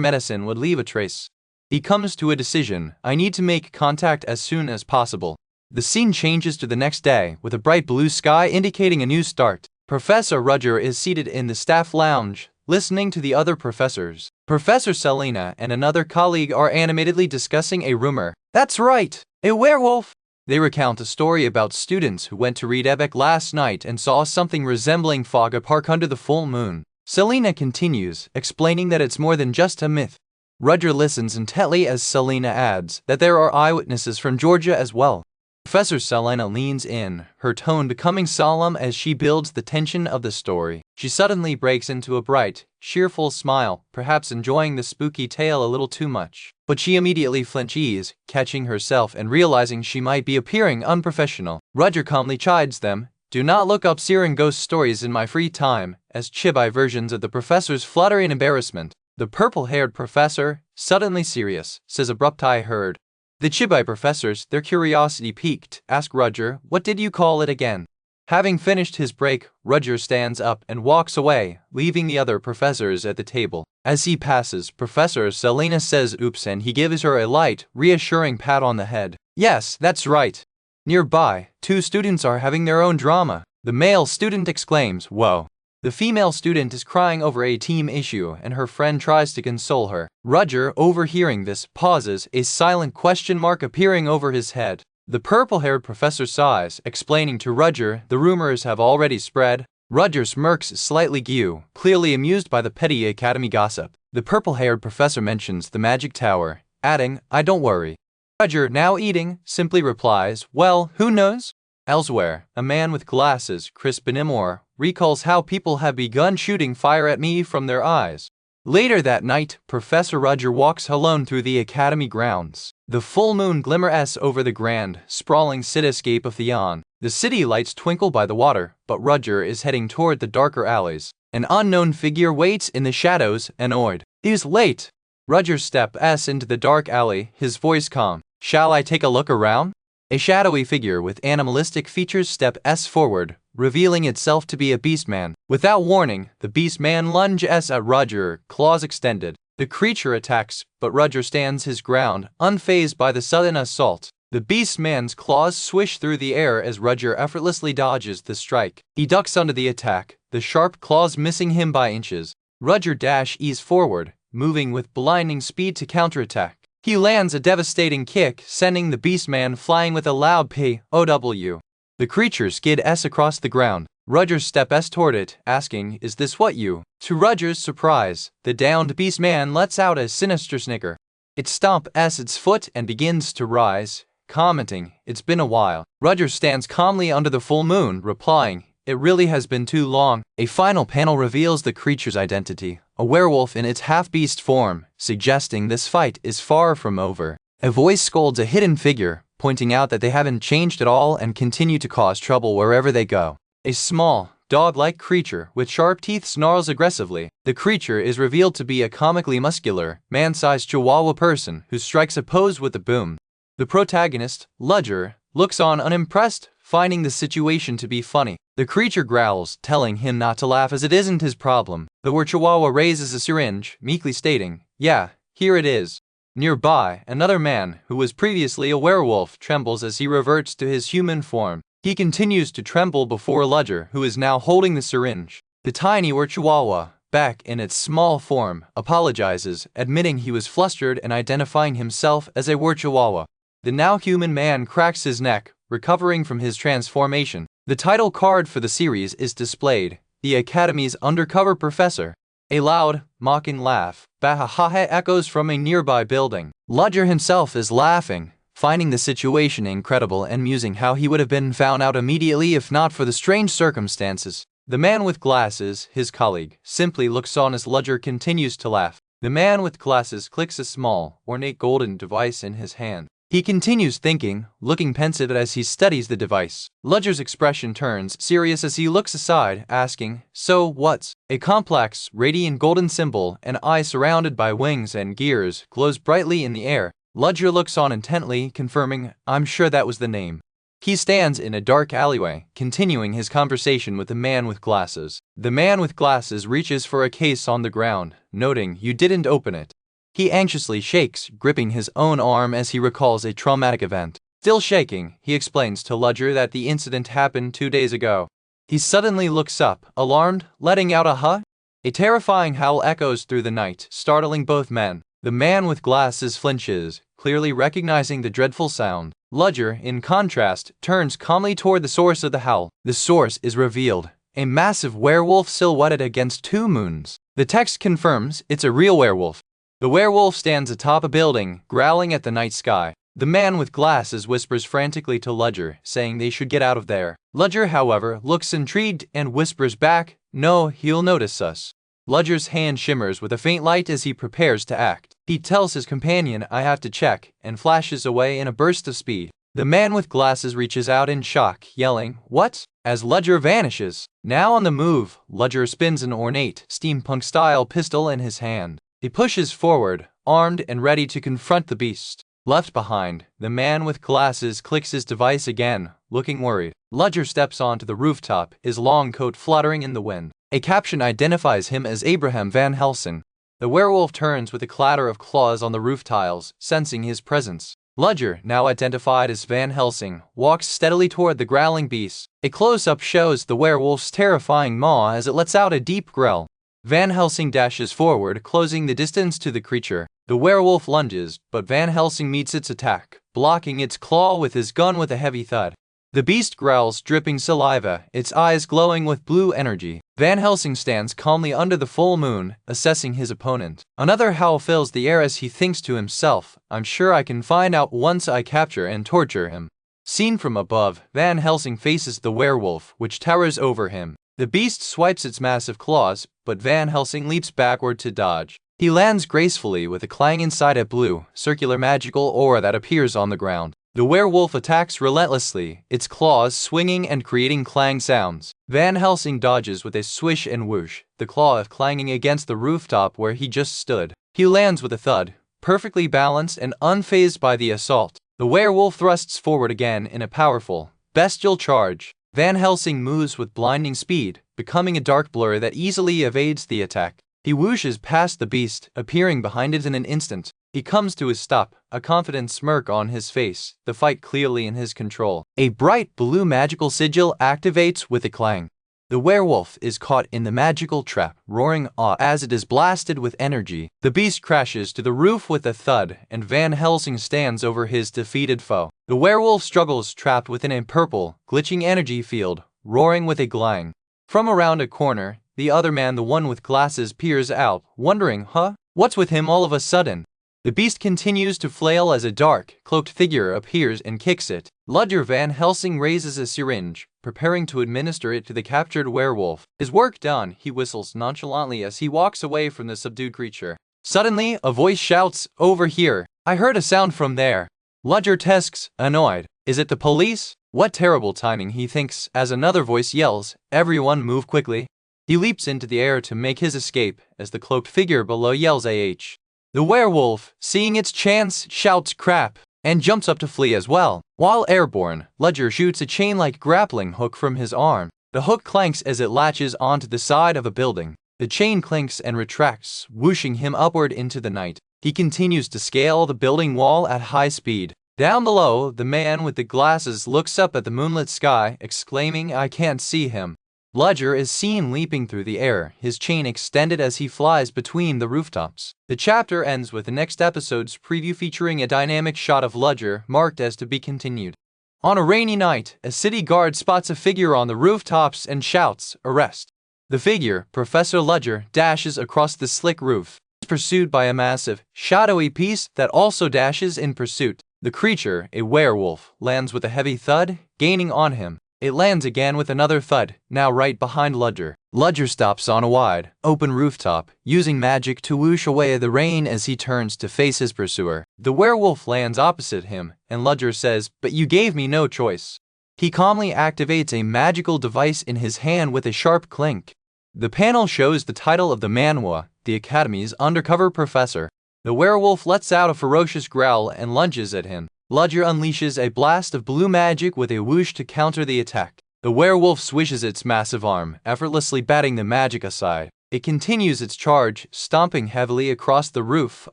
medicine would leave a trace. He comes to a decision. I need to make contact as soon as possible. The scene changes to the next day, with a bright blue sky indicating a new start. Professor Rudger is seated in the staff lounge, listening to the other professors. Professor Selena and another colleague are animatedly discussing a rumor. That's right, a werewolf! They recount a story about students who went to read Ebec last night and saw something resembling fog a park under the full moon. Selena continues, explaining that it's more than just a myth. Rudger listens intently as Selena adds that there are eyewitnesses from Georgia as well. Professor Selena leans in, her tone becoming solemn as she builds the tension of the story. She suddenly breaks into a bright, cheerful smile, perhaps enjoying the spooky tale a little too much. But she immediately flinches, catching herself and realizing she might be appearing unprofessional. Rudger calmly chides them, do not look up searing ghost stories in my free time, as chibi versions of the professor's flutter in embarrassment. The purple-haired professor, suddenly serious, says abruptly heard. The chibi professors, their curiosity piqued, ask Rudger, what did you call it again? Having finished his break, Rudger stands up and walks away, leaving the other professors at the table. As he passes, Professor Selena says oops and he gives her a light, reassuring pat on the head. Yes, that's right. Nearby, 2 students are having their own drama. The male student exclaims, whoa. The female student is crying over a team issue and her friend tries to console her. Rudger, overhearing this, pauses, a silent question mark appearing over his head. The purple-haired professor sighs, explaining to Rudger the rumors have already spread. Rudger smirks slightly gay, clearly amused by the petty academy gossip. The purple-haired professor mentions the magic tower, adding, I don't worry. Rudger, now eating, simply replies, well, who knows? Elsewhere, a man with glasses, Chris Benimore, recalls how people have begun shooting fire at me from their eyes. Later that night, Professor Rudger walks alone through the academy grounds. The full moon glimmers over the grand, sprawling cityscape of Theon. The city lights twinkle by the water, but Rudger is heading toward the darker alleys. An unknown figure waits in the shadows, annoyed. He's late. Rudger steps into the dark alley, his voice calm. Shall I take a look around? A shadowy figure with animalistic features steps forward, revealing itself to be a beastman. Without warning, the beastman lunges at Rudger, claws extended. The creature attacks, but Rudger stands his ground, unfazed by the sudden assault. The beastman's claws swish through the air as Rudger effortlessly dodges the strike. He ducks under the attack, the sharp claws missing him by inches. Rudger dashes forward, moving with blinding speed to counterattack. He lands a devastating kick, sending the beastman flying with a loud P.O.W. The creature skids across the ground. Rudger steps toward it, asking, is this what you? To Rudger's surprise, the downed beastman lets out a sinister snicker. It stomps its foot and begins to rise, commenting, "It's been a while." Roger stands calmly under the full moon, replying, "It really has been too long." A final panel reveals the creature's identity, a werewolf in its half-beast form, suggesting this fight is far from over. A voice scolds a hidden figure, pointing out that they haven't changed at all and continue to cause trouble wherever they go. A small, dog-like creature with sharp teeth snarls aggressively. The creature is revealed to be a comically muscular, man-sized Chihuahua person who strikes a pose with a boom. The protagonist, Ludger, looks on unimpressed, finding the situation to be funny. The creature growls, telling him not to laugh as it isn't his problem. The Chihuahua raises a syringe, meekly stating, "Yeah, here it is." Nearby, another man, who was previously a werewolf, trembles as he reverts to his human form. He continues to tremble before Ludger, who is now holding the syringe. The tiny Chihuahua, back in its small form, apologizes, admitting he was flustered and identifying himself as a Chihuahua. The now human man cracks his neck, recovering from his transformation. The title card for the series is displayed, "The Academy's Undercover Professor." A loud, mocking laugh, "Bahahaha," echoes from a nearby building. Ludger himself is laughing, finding the situation incredible and musing how he would have been found out immediately if not for the strange circumstances. The man with glasses, his colleague, simply looks on as Ludger continues to laugh. The man with glasses clicks a small, ornate golden device in his hand. He continues thinking, looking pensive as he studies the device. Ludger's expression turns serious as he looks aside, asking, "So what's?" A complex, radiant golden symbol, an eye surrounded by wings and gears, glows brightly in the air. Ludger looks on intently, confirming, "I'm sure that was the name." He stands in a dark alleyway, continuing his conversation with the man with glasses. The man with glasses reaches for a case on the ground, noting, "You didn't open it." He anxiously shakes, gripping his own arm as he recalls a traumatic event. Still shaking, he explains to Ludger that the incident happened 2 days ago. He suddenly looks up, alarmed, letting out a "huh?" A terrifying howl echoes through the night, startling both men. The man with glasses flinches, clearly recognizing the dreadful sound. Ludger, in contrast, turns calmly toward the source of the howl. The source is revealed, a massive werewolf silhouetted against 2 moons. The text confirms it's a real werewolf. The werewolf stands atop a building, growling at the night sky. The man with glasses whispers frantically to Ludger, saying they should get out of there. Ludger, however, looks intrigued and whispers back, "No, he'll notice us." Ludger's hand shimmers with a faint light as he prepares to act. He tells his companion, "I have to check," and flashes away in a burst of speed. The man with glasses reaches out in shock, yelling, "What?" as Ludger vanishes. Now on the move, Ludger spins an ornate, steampunk-style pistol in his hand. He pushes forward, armed and ready to confront the beast. Left behind, the man with glasses clicks his device again, looking worried. Ludger steps onto the rooftop, his long coat fluttering in the wind. A caption identifies him as Abraham Van Helsing. The werewolf turns with a clatter of claws on the roof tiles, sensing his presence. Ludger, now identified as Van Helsing, walks steadily toward the growling beast. A close-up shows the werewolf's terrifying maw as it lets out a deep growl. Van Helsing dashes forward, closing the distance to the creature. The werewolf lunges, but Van Helsing meets its attack, blocking its claw with his gun with a heavy thud. The beast growls, dripping saliva, its eyes glowing with blue energy. Van Helsing stands calmly under the full moon, assessing his opponent. Another howl fills the air as he thinks to himself, "I'm sure I can find out once I capture and torture him." Seen from above, Van Helsing faces the werewolf, which towers over him. The beast swipes its massive claws, but Van Helsing leaps backward to dodge. He lands gracefully with a clang inside a blue, circular magical aura that appears on the ground. The werewolf attacks relentlessly, its claws swinging and creating clang sounds. Van Helsing dodges with a swish and whoosh, the claw clanging against the rooftop where he just stood. He lands with a thud, perfectly balanced and unfazed by the assault. The werewolf thrusts forward again in a powerful, bestial charge. Van Helsing moves with blinding speed, becoming a dark blur that easily evades the attack. He whooshes past the beast, appearing behind it in an instant. He comes to a stop, a confident smirk on his face, the fight clearly in his control. A bright blue magical sigil activates with a clang. The werewolf is caught in the magical trap, roaring awe as it is blasted with energy. The beast crashes to the roof with a thud, and Van Helsing stands over his defeated foe. The werewolf struggles trapped within a purple, glitching energy field, roaring with a clang. From around a corner, the other man, the one with glasses, peers out, wondering, "Huh? What's with him all of a sudden?" The beast continues to flail as a dark, cloaked figure appears and kicks it. Ludger Van Helsing raises a syringe, preparing to administer it to the captured werewolf. His work done, he whistles nonchalantly as he walks away from the subdued creature. Suddenly, a voice shouts, "Over here! I heard a sound from there!" Ludger tesks, annoyed. Is it the police? What terrible timing, he thinks, as another voice yells, "Everyone move quickly!" He leaps into the air to make his escape, as the cloaked figure below yells AH. The werewolf, seeing its chance, shouts crap, and jumps up to flee as well. While airborne, Ludger shoots a chain-like grappling hook from his arm. The hook clanks as it latches onto the side of a building. The chain clinks and retracts, whooshing him upward into the night. He continues to scale the building wall at high speed. Down below, the man with the glasses looks up at the moonlit sky, exclaiming, "I can't see him." Ludger is seen leaping through the air, his chain extended as he flies between the rooftops. The chapter ends with the next episode's preview featuring a dynamic shot of Ludger, marked as to be continued. On a rainy night, a city guard spots a figure on the rooftops and shouts, "Arrest!" The figure, Professor Ludger, dashes across the slick roof, pursued by a massive, shadowy beast that also dashes in pursuit. The creature, a werewolf, lands with a heavy thud, gaining on him. It lands again with another thud, now right behind Ludger. Ludger stops on a wide, open rooftop, using magic to whoosh away the rain as he turns to face his pursuer. The werewolf lands opposite him, and Ludger says, "But you gave me no choice." He calmly activates a magical device in his hand with a sharp clink. The panel shows the title of the Manhwa, the Academy's undercover professor. The werewolf lets out a ferocious growl and lunges at him. Ludger unleashes a blast of blue magic with a whoosh to counter the attack. The werewolf swishes its massive arm, effortlessly batting the magic aside. It continues its charge, stomping heavily across the roof,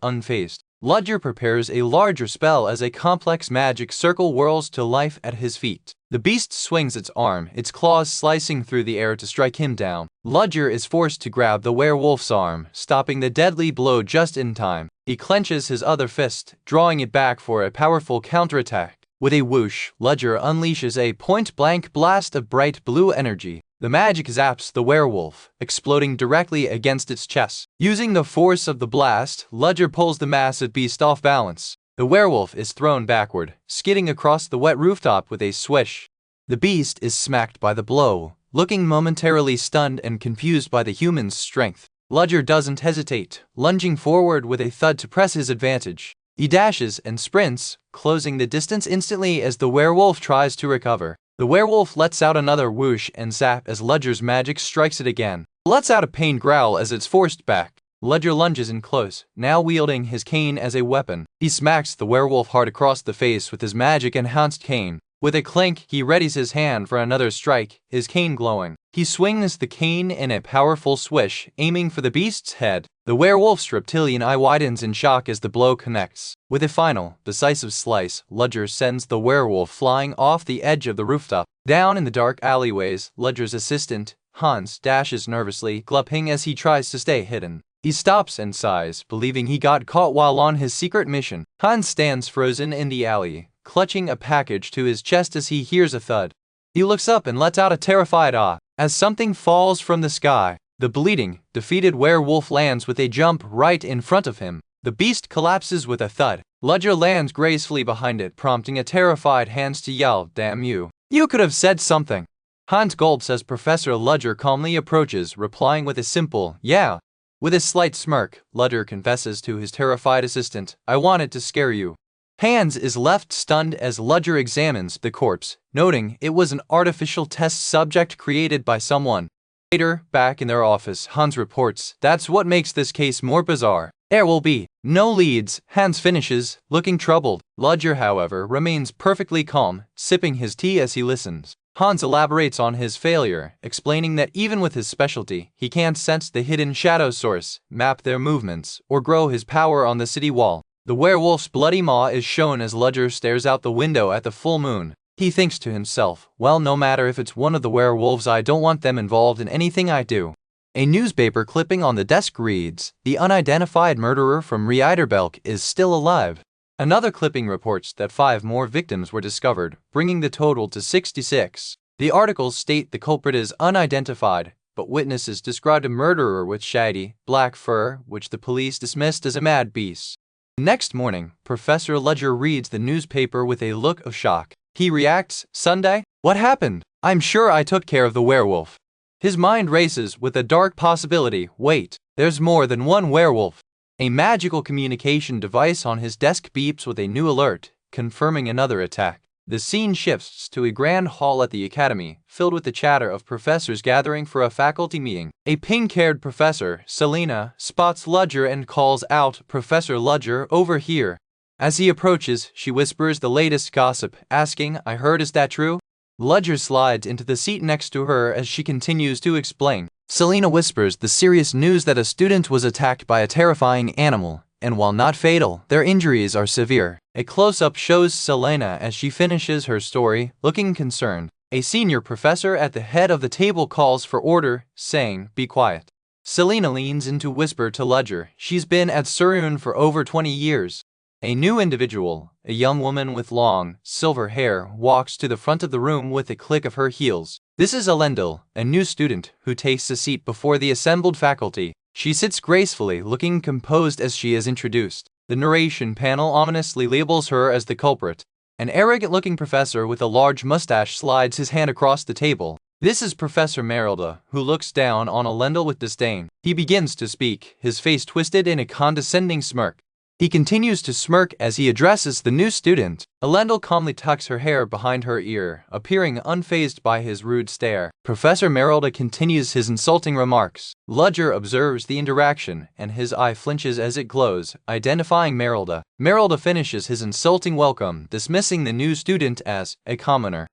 unfazed. Ludger prepares a larger spell as a complex magic circle whirls to life at his feet. The beast swings its arm, its claws slicing through the air to strike him down. Ludger is forced to grab the werewolf's arm, stopping the deadly blow just in time. He clenches his other fist, drawing it back for a powerful counterattack. With a whoosh, Ludger unleashes a point-blank blast of bright blue energy. The magic zaps the werewolf, exploding directly against its chest. Using the force of the blast, Ludger pulls the massive beast off balance. The werewolf is thrown backward, skidding across the wet rooftop with a swish. The beast is smacked by the blow, looking momentarily stunned and confused by the human's strength. Ludger doesn't hesitate, lunging forward with a thud to press his advantage. He dashes and sprints, closing the distance instantly as the werewolf tries to recover. The werewolf lets out another whoosh and zap as Ludger's magic strikes it again. It lets out a pained growl as it's forced back. Ludger lunges in close, now wielding his cane as a weapon. He smacks the werewolf hard across the face with his magic-enhanced cane. With a clink, he readies his hand for another strike, his cane glowing. He swings the cane in a powerful swish, aiming for the beast's head. The werewolf's reptilian eye widens in shock as the blow connects. With a final, decisive slice, Ludger sends the werewolf flying off the edge of the rooftop. Down in the dark alleyways, Ludger's assistant, Hans, dashes nervously, glupping as he tries to stay hidden. He stops and sighs, believing he got caught while on his secret mission. Hans stands frozen in the alley, clutching a package to his chest as he hears a thud. He looks up and lets out a terrified "ah" as something falls from the sky. The bleeding, defeated werewolf lands with a jump right in front of him. The beast collapses with a thud. Ludger lands gracefully behind it, prompting a terrified Hans to yell, "Damn you. You could have said something." Hans gulps as Professor Ludger calmly approaches, replying with a simple, "Yeah." With a slight smirk, Ludger confesses to his terrified assistant, "I wanted to scare you." Hans is left stunned as Ludger examines the corpse, noting it was an artificial test subject created by someone. Later, back in their office, Hans reports, "That's what makes this case more bizarre. There will be no leads," Hans finishes, looking troubled. Ludger, however, remains perfectly calm, sipping his tea as he listens. Hans elaborates on his failure, explaining that even with his specialty, he can't sense the hidden shadow source, map their movements, or grow his power on the city wall. The werewolf's bloody maw is shown as Ludger stares out the window at the full moon. He thinks to himself, "Well, no matter if it's one of the werewolves, I don't want them involved in anything I do." A newspaper clipping on the desk reads, "The unidentified murderer from Riederbelk is still alive." Another clipping reports that 5 more victims were discovered, bringing the total to 66. The articles state the culprit is unidentified, but witnesses described a murderer with shaggy, black fur, which the police dismissed as a mad beast. Next morning, Professor Ledger reads the newspaper with a look of shock. He reacts, "Sunday? What happened? I'm sure I took care of the werewolf." His mind races with a dark possibility. Wait, there's more than one werewolf. A magical communication device on his desk beeps with a new alert, confirming another attack. The scene shifts to a grand hall at the academy, filled with the chatter of professors gathering for a faculty meeting. A pink-haired professor, Selena, spots Ledger and calls out, "Professor Ledger, over here." As he approaches, she whispers the latest gossip, asking, "I heard, is that true?" Ledger slides into the seat next to her as she continues to explain. Selena whispers the serious news that a student was attacked by a terrifying animal, and while not fatal, their injuries are severe. A close-up shows Selena as she finishes her story, looking concerned. A senior professor at the head of the table calls for order, saying, "Be quiet." Selena leans in to whisper to Ledger. She's been at Surun for over 20 years. A new individual, a young woman with long, silver hair, walks to the front of the room with a click of her heels. This is Elendil, a new student, who takes a seat before the assembled faculty. She sits gracefully, looking composed as she is introduced. The narration panel ominously labels her as the culprit. An arrogant-looking professor with a large mustache slides his hand across the table. This is Professor Merelda, who looks down on Elendil with disdain. He begins to speak, his face twisted in a condescending smirk. He continues to smirk as he addresses the new student. Elendil calmly tucks her hair behind her ear, appearing unfazed by his rude stare. Professor Merelda continues his insulting remarks. Ledger observes the interaction, and his eye flinches as it glows, identifying Merelda. Merelda finishes his insulting welcome, dismissing the new student as a commoner.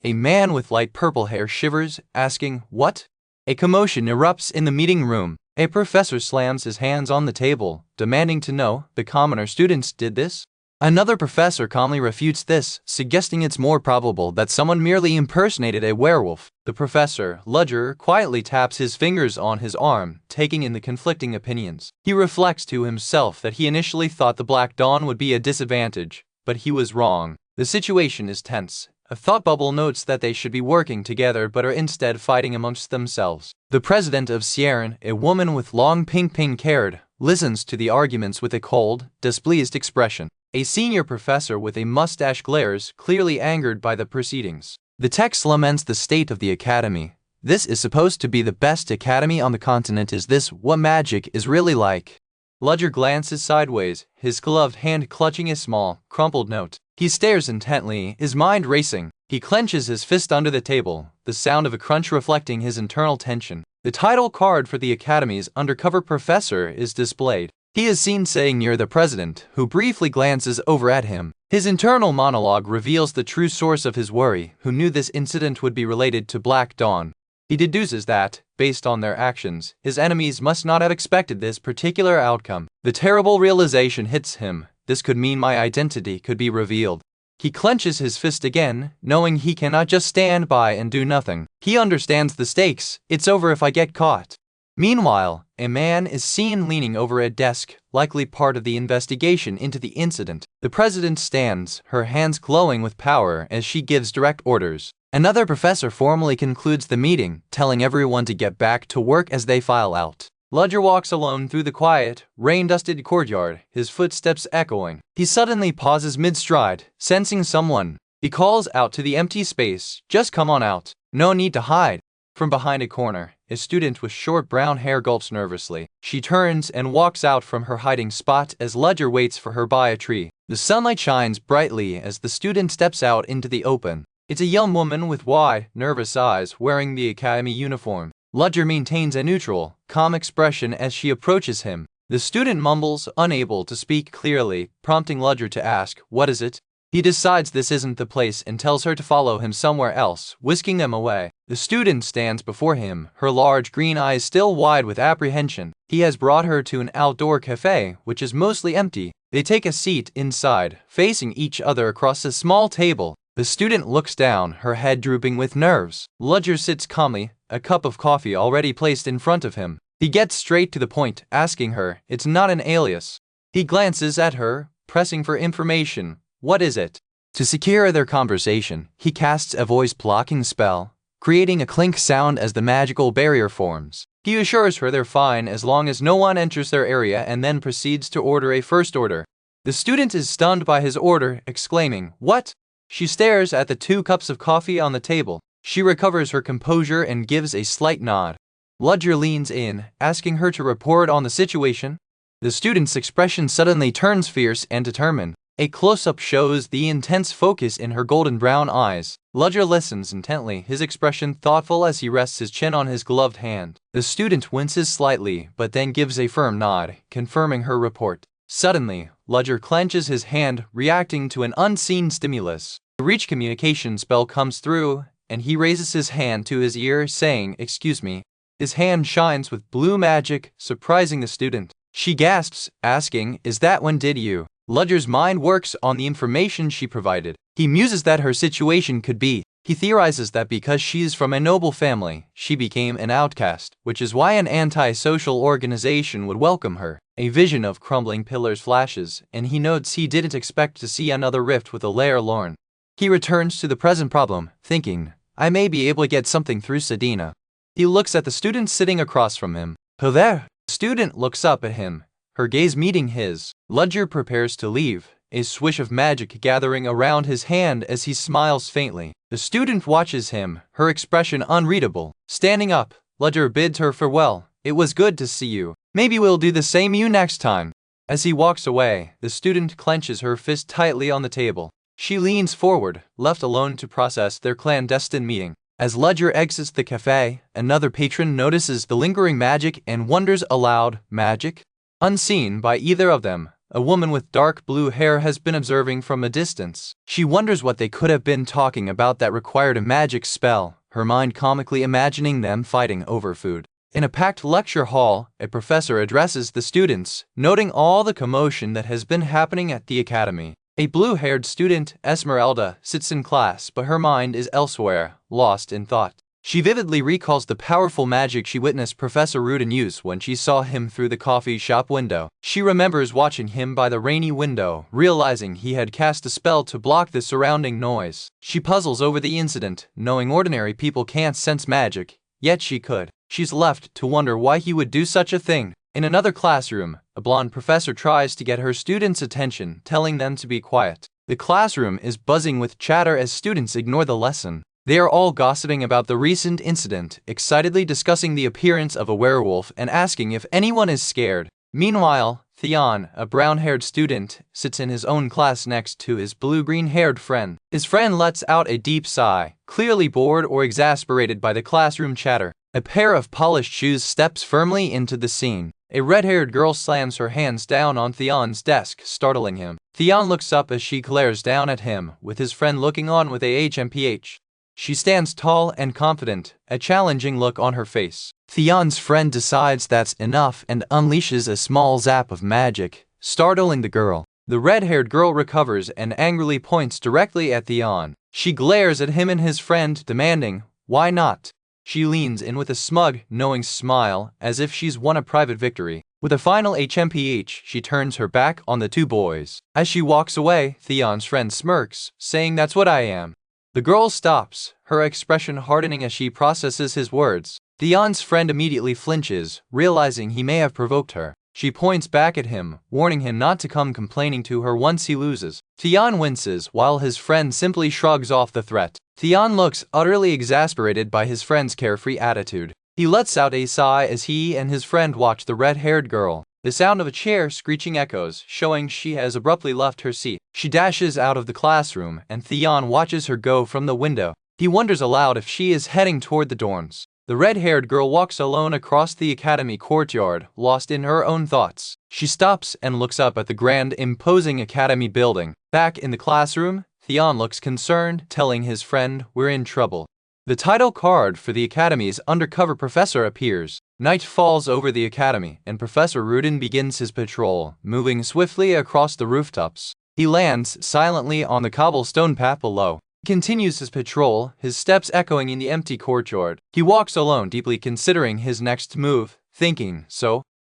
A man with light purple hair shivers, asking, "What?" A commotion erupts in the meeting room. A professor slams his hands on the table, demanding to know, "The commoner students did this?" Another professor calmly refutes this, suggesting it's more probable that someone merely impersonated a werewolf. The professor, Ledger, quietly taps his fingers on his arm, taking in the conflicting opinions. He reflects to himself that he initially thought the Black Dawn would be a disadvantage, but he was wrong. The situation is tense. A thought bubble notes that they should be working together but are instead fighting amongst themselves. The president of Sierran, a woman with long pink hair, listens to the arguments with a cold, displeased expression. A senior professor with a mustache glares, clearly angered by the proceedings. The text laments the state of the academy. This is supposed to be the best academy on the continent. Is this what magic is really like? Ledger glances sideways, his gloved hand clutching a small, crumpled note. He stares intently, his mind racing. He clenches his fist under the table, the sound of a crunch reflecting his internal tension. The title card for the Academy's undercover professor is displayed. He is seen sitting near the president, who briefly glances over at him. His internal monologue reveals the true source of his worry, who knew this incident would be related to Black Dawn. He deduces that, based on their actions, his enemies must not have expected this particular outcome. The terrible realization hits him. This could mean my identity could be revealed. He clenches his fist again, knowing he cannot just stand by and do nothing. He understands the stakes. It's over if I get caught. Meanwhile, a man is seen leaning over a desk, likely part of the investigation into the incident. The president stands, her hands glowing with power as she gives direct orders. Another professor formally concludes the meeting, telling everyone to get back to work as they file out. Ledger walks alone through the quiet, rain-dusted courtyard, his footsteps echoing. He suddenly pauses mid-stride, sensing someone. He calls out to the empty space, "Just come on out. No need to hide." From behind a corner, a student with short brown hair gulps nervously. She turns and walks out from her hiding spot as Ledger waits for her by a tree. The sunlight shines brightly as the student steps out into the open. It's a young woman with wide, nervous eyes wearing the academy uniform. Ledger maintains a neutral, calm expression as she approaches him. The student mumbles, unable to speak clearly, prompting Ledger to ask, "What is it?" He decides this isn't the place and tells her to follow him somewhere else, whisking them away. The student stands before him, her large green eyes still wide with apprehension. He has brought her to an outdoor cafe, which is mostly empty. They take a seat inside, facing each other across a small table. The student looks down, her head drooping with nerves. Ledger sits calmly, a cup of coffee already placed in front of him. He gets straight to the point, asking her, "It's not an alias." He glances at her, pressing for information. "What is it?" To secure their conversation, he casts a voice-blocking spell, creating a clink sound as the magical barrier forms. He assures her they're fine as long as no one enters their area and then proceeds to order a first order. The student is stunned by his order, exclaiming, "What?" She stares at the 2 cups of coffee on the table. She recovers her composure and gives a slight nod. Ludger leans in, asking her to report on the situation. The student's expression suddenly turns fierce and determined. A close-up shows the intense focus in her golden brown eyes. Ludger listens intently, his expression thoughtful as he rests his chin on his gloved hand. The student winces slightly, but then gives a firm nod, confirming her report. Suddenly, Ludger clenches his hand, reacting to an unseen stimulus. The reach communication spell comes through, and he raises his hand to his ear, saying, "Excuse me." His hand shines with blue magic, surprising the student. She gasps, asking, "Is that when did you?" Ludger's mind works on the information she provided. He muses that her situation could be. He theorizes that because she is from a noble family, she became an outcast, which is why an anti-social organization would welcome her. A vision of crumbling pillars flashes, and he notes he didn't expect to see another rift with a lair lorn. He returns to the present problem, thinking, "I may be able to get something through Sedina." He looks at the student sitting across from him. "Who there?" The student looks up at him, her gaze meeting his. Ludger prepares to leave, a swish of magic gathering around his hand as he smiles faintly. The student watches him, her expression unreadable. Standing up, Ludger bids her farewell. "It was good to see you. Maybe we'll do the same you next time." As he walks away, the student clenches her fist tightly on the table. She leans forward, left alone to process their clandestine meeting. As Ludger exits the cafe, another patron notices the lingering magic and wonders aloud, "Magic?" Unseen by either of them, a woman with dark blue hair has been observing from a distance. She wonders what they could have been talking about that required a magic spell, her mind comically imagining them fighting over food. In a packed lecture hall, a professor addresses the students, noting all the commotion that has been happening at the academy. A blue-haired student, Esmeralda, sits in class, but her mind is elsewhere, lost in thought. She vividly recalls the powerful magic she witnessed Professor Rudin use when she saw him through the coffee shop window. She remembers watching him by the rainy window, realizing he had cast a spell to block the surrounding noise. She puzzles over the incident, knowing ordinary people can't sense magic, yet she could. She's left to wonder why he would do such a thing. In another classroom, a blonde professor tries to get her students' attention, telling them to be quiet. The classroom is buzzing with chatter as students ignore the lesson. They are all gossiping about the recent incident, excitedly discussing the appearance of a werewolf and asking if anyone is scared. Meanwhile, Theon, a brown-haired student, sits in his own class next to his blue-green-haired friend. His friend lets out a deep sigh, clearly bored or exasperated by the classroom chatter. A pair of polished shoes steps firmly into the scene. A red-haired girl slams her hands down on Theon's desk, startling him. Theon looks up as she glares down at him, with his friend looking on with a HMPH. She stands tall and confident, a challenging look on her face. Theon's friend decides that's enough and unleashes a small zap of magic, startling the girl. The red-haired girl recovers and angrily points directly at Theon. She glares at him and his friend, demanding, "Why not?" She leans in with a smug, knowing smile, as if she's won a private victory. With a final HMPH, she turns her back on the two boys. As she walks away, Theon's friend smirks, saying, "That's what I am." The girl stops, her expression hardening as she processes his words. Theon's friend immediately flinches, realizing he may have provoked her. She points back at him, warning him not to come complaining to her once he loses. Theon winces, while his friend simply shrugs off the threat. Theon looks utterly exasperated by his friend's carefree attitude. He lets out a sigh as he and his friend watch the red-haired girl. The sound of a chair screeching echoes, showing she has abruptly left her seat. She dashes out of the classroom, and Theon watches her go from the window. He wonders aloud if she is heading toward the dorms. The red-haired girl walks alone across the academy courtyard, lost in her own thoughts. She stops and looks up at the grand, imposing academy building. Back in the classroom, Theon looks concerned, telling his friend, "We're in trouble." The title card for the academy's undercover professor appears. Night falls over the academy, and Professor Rudin begins his patrol, moving swiftly across the rooftops. He lands silently on the cobblestone path below. He continues his patrol, his steps echoing in the empty courtyard. He walks alone, deeply considering his next move, thinking,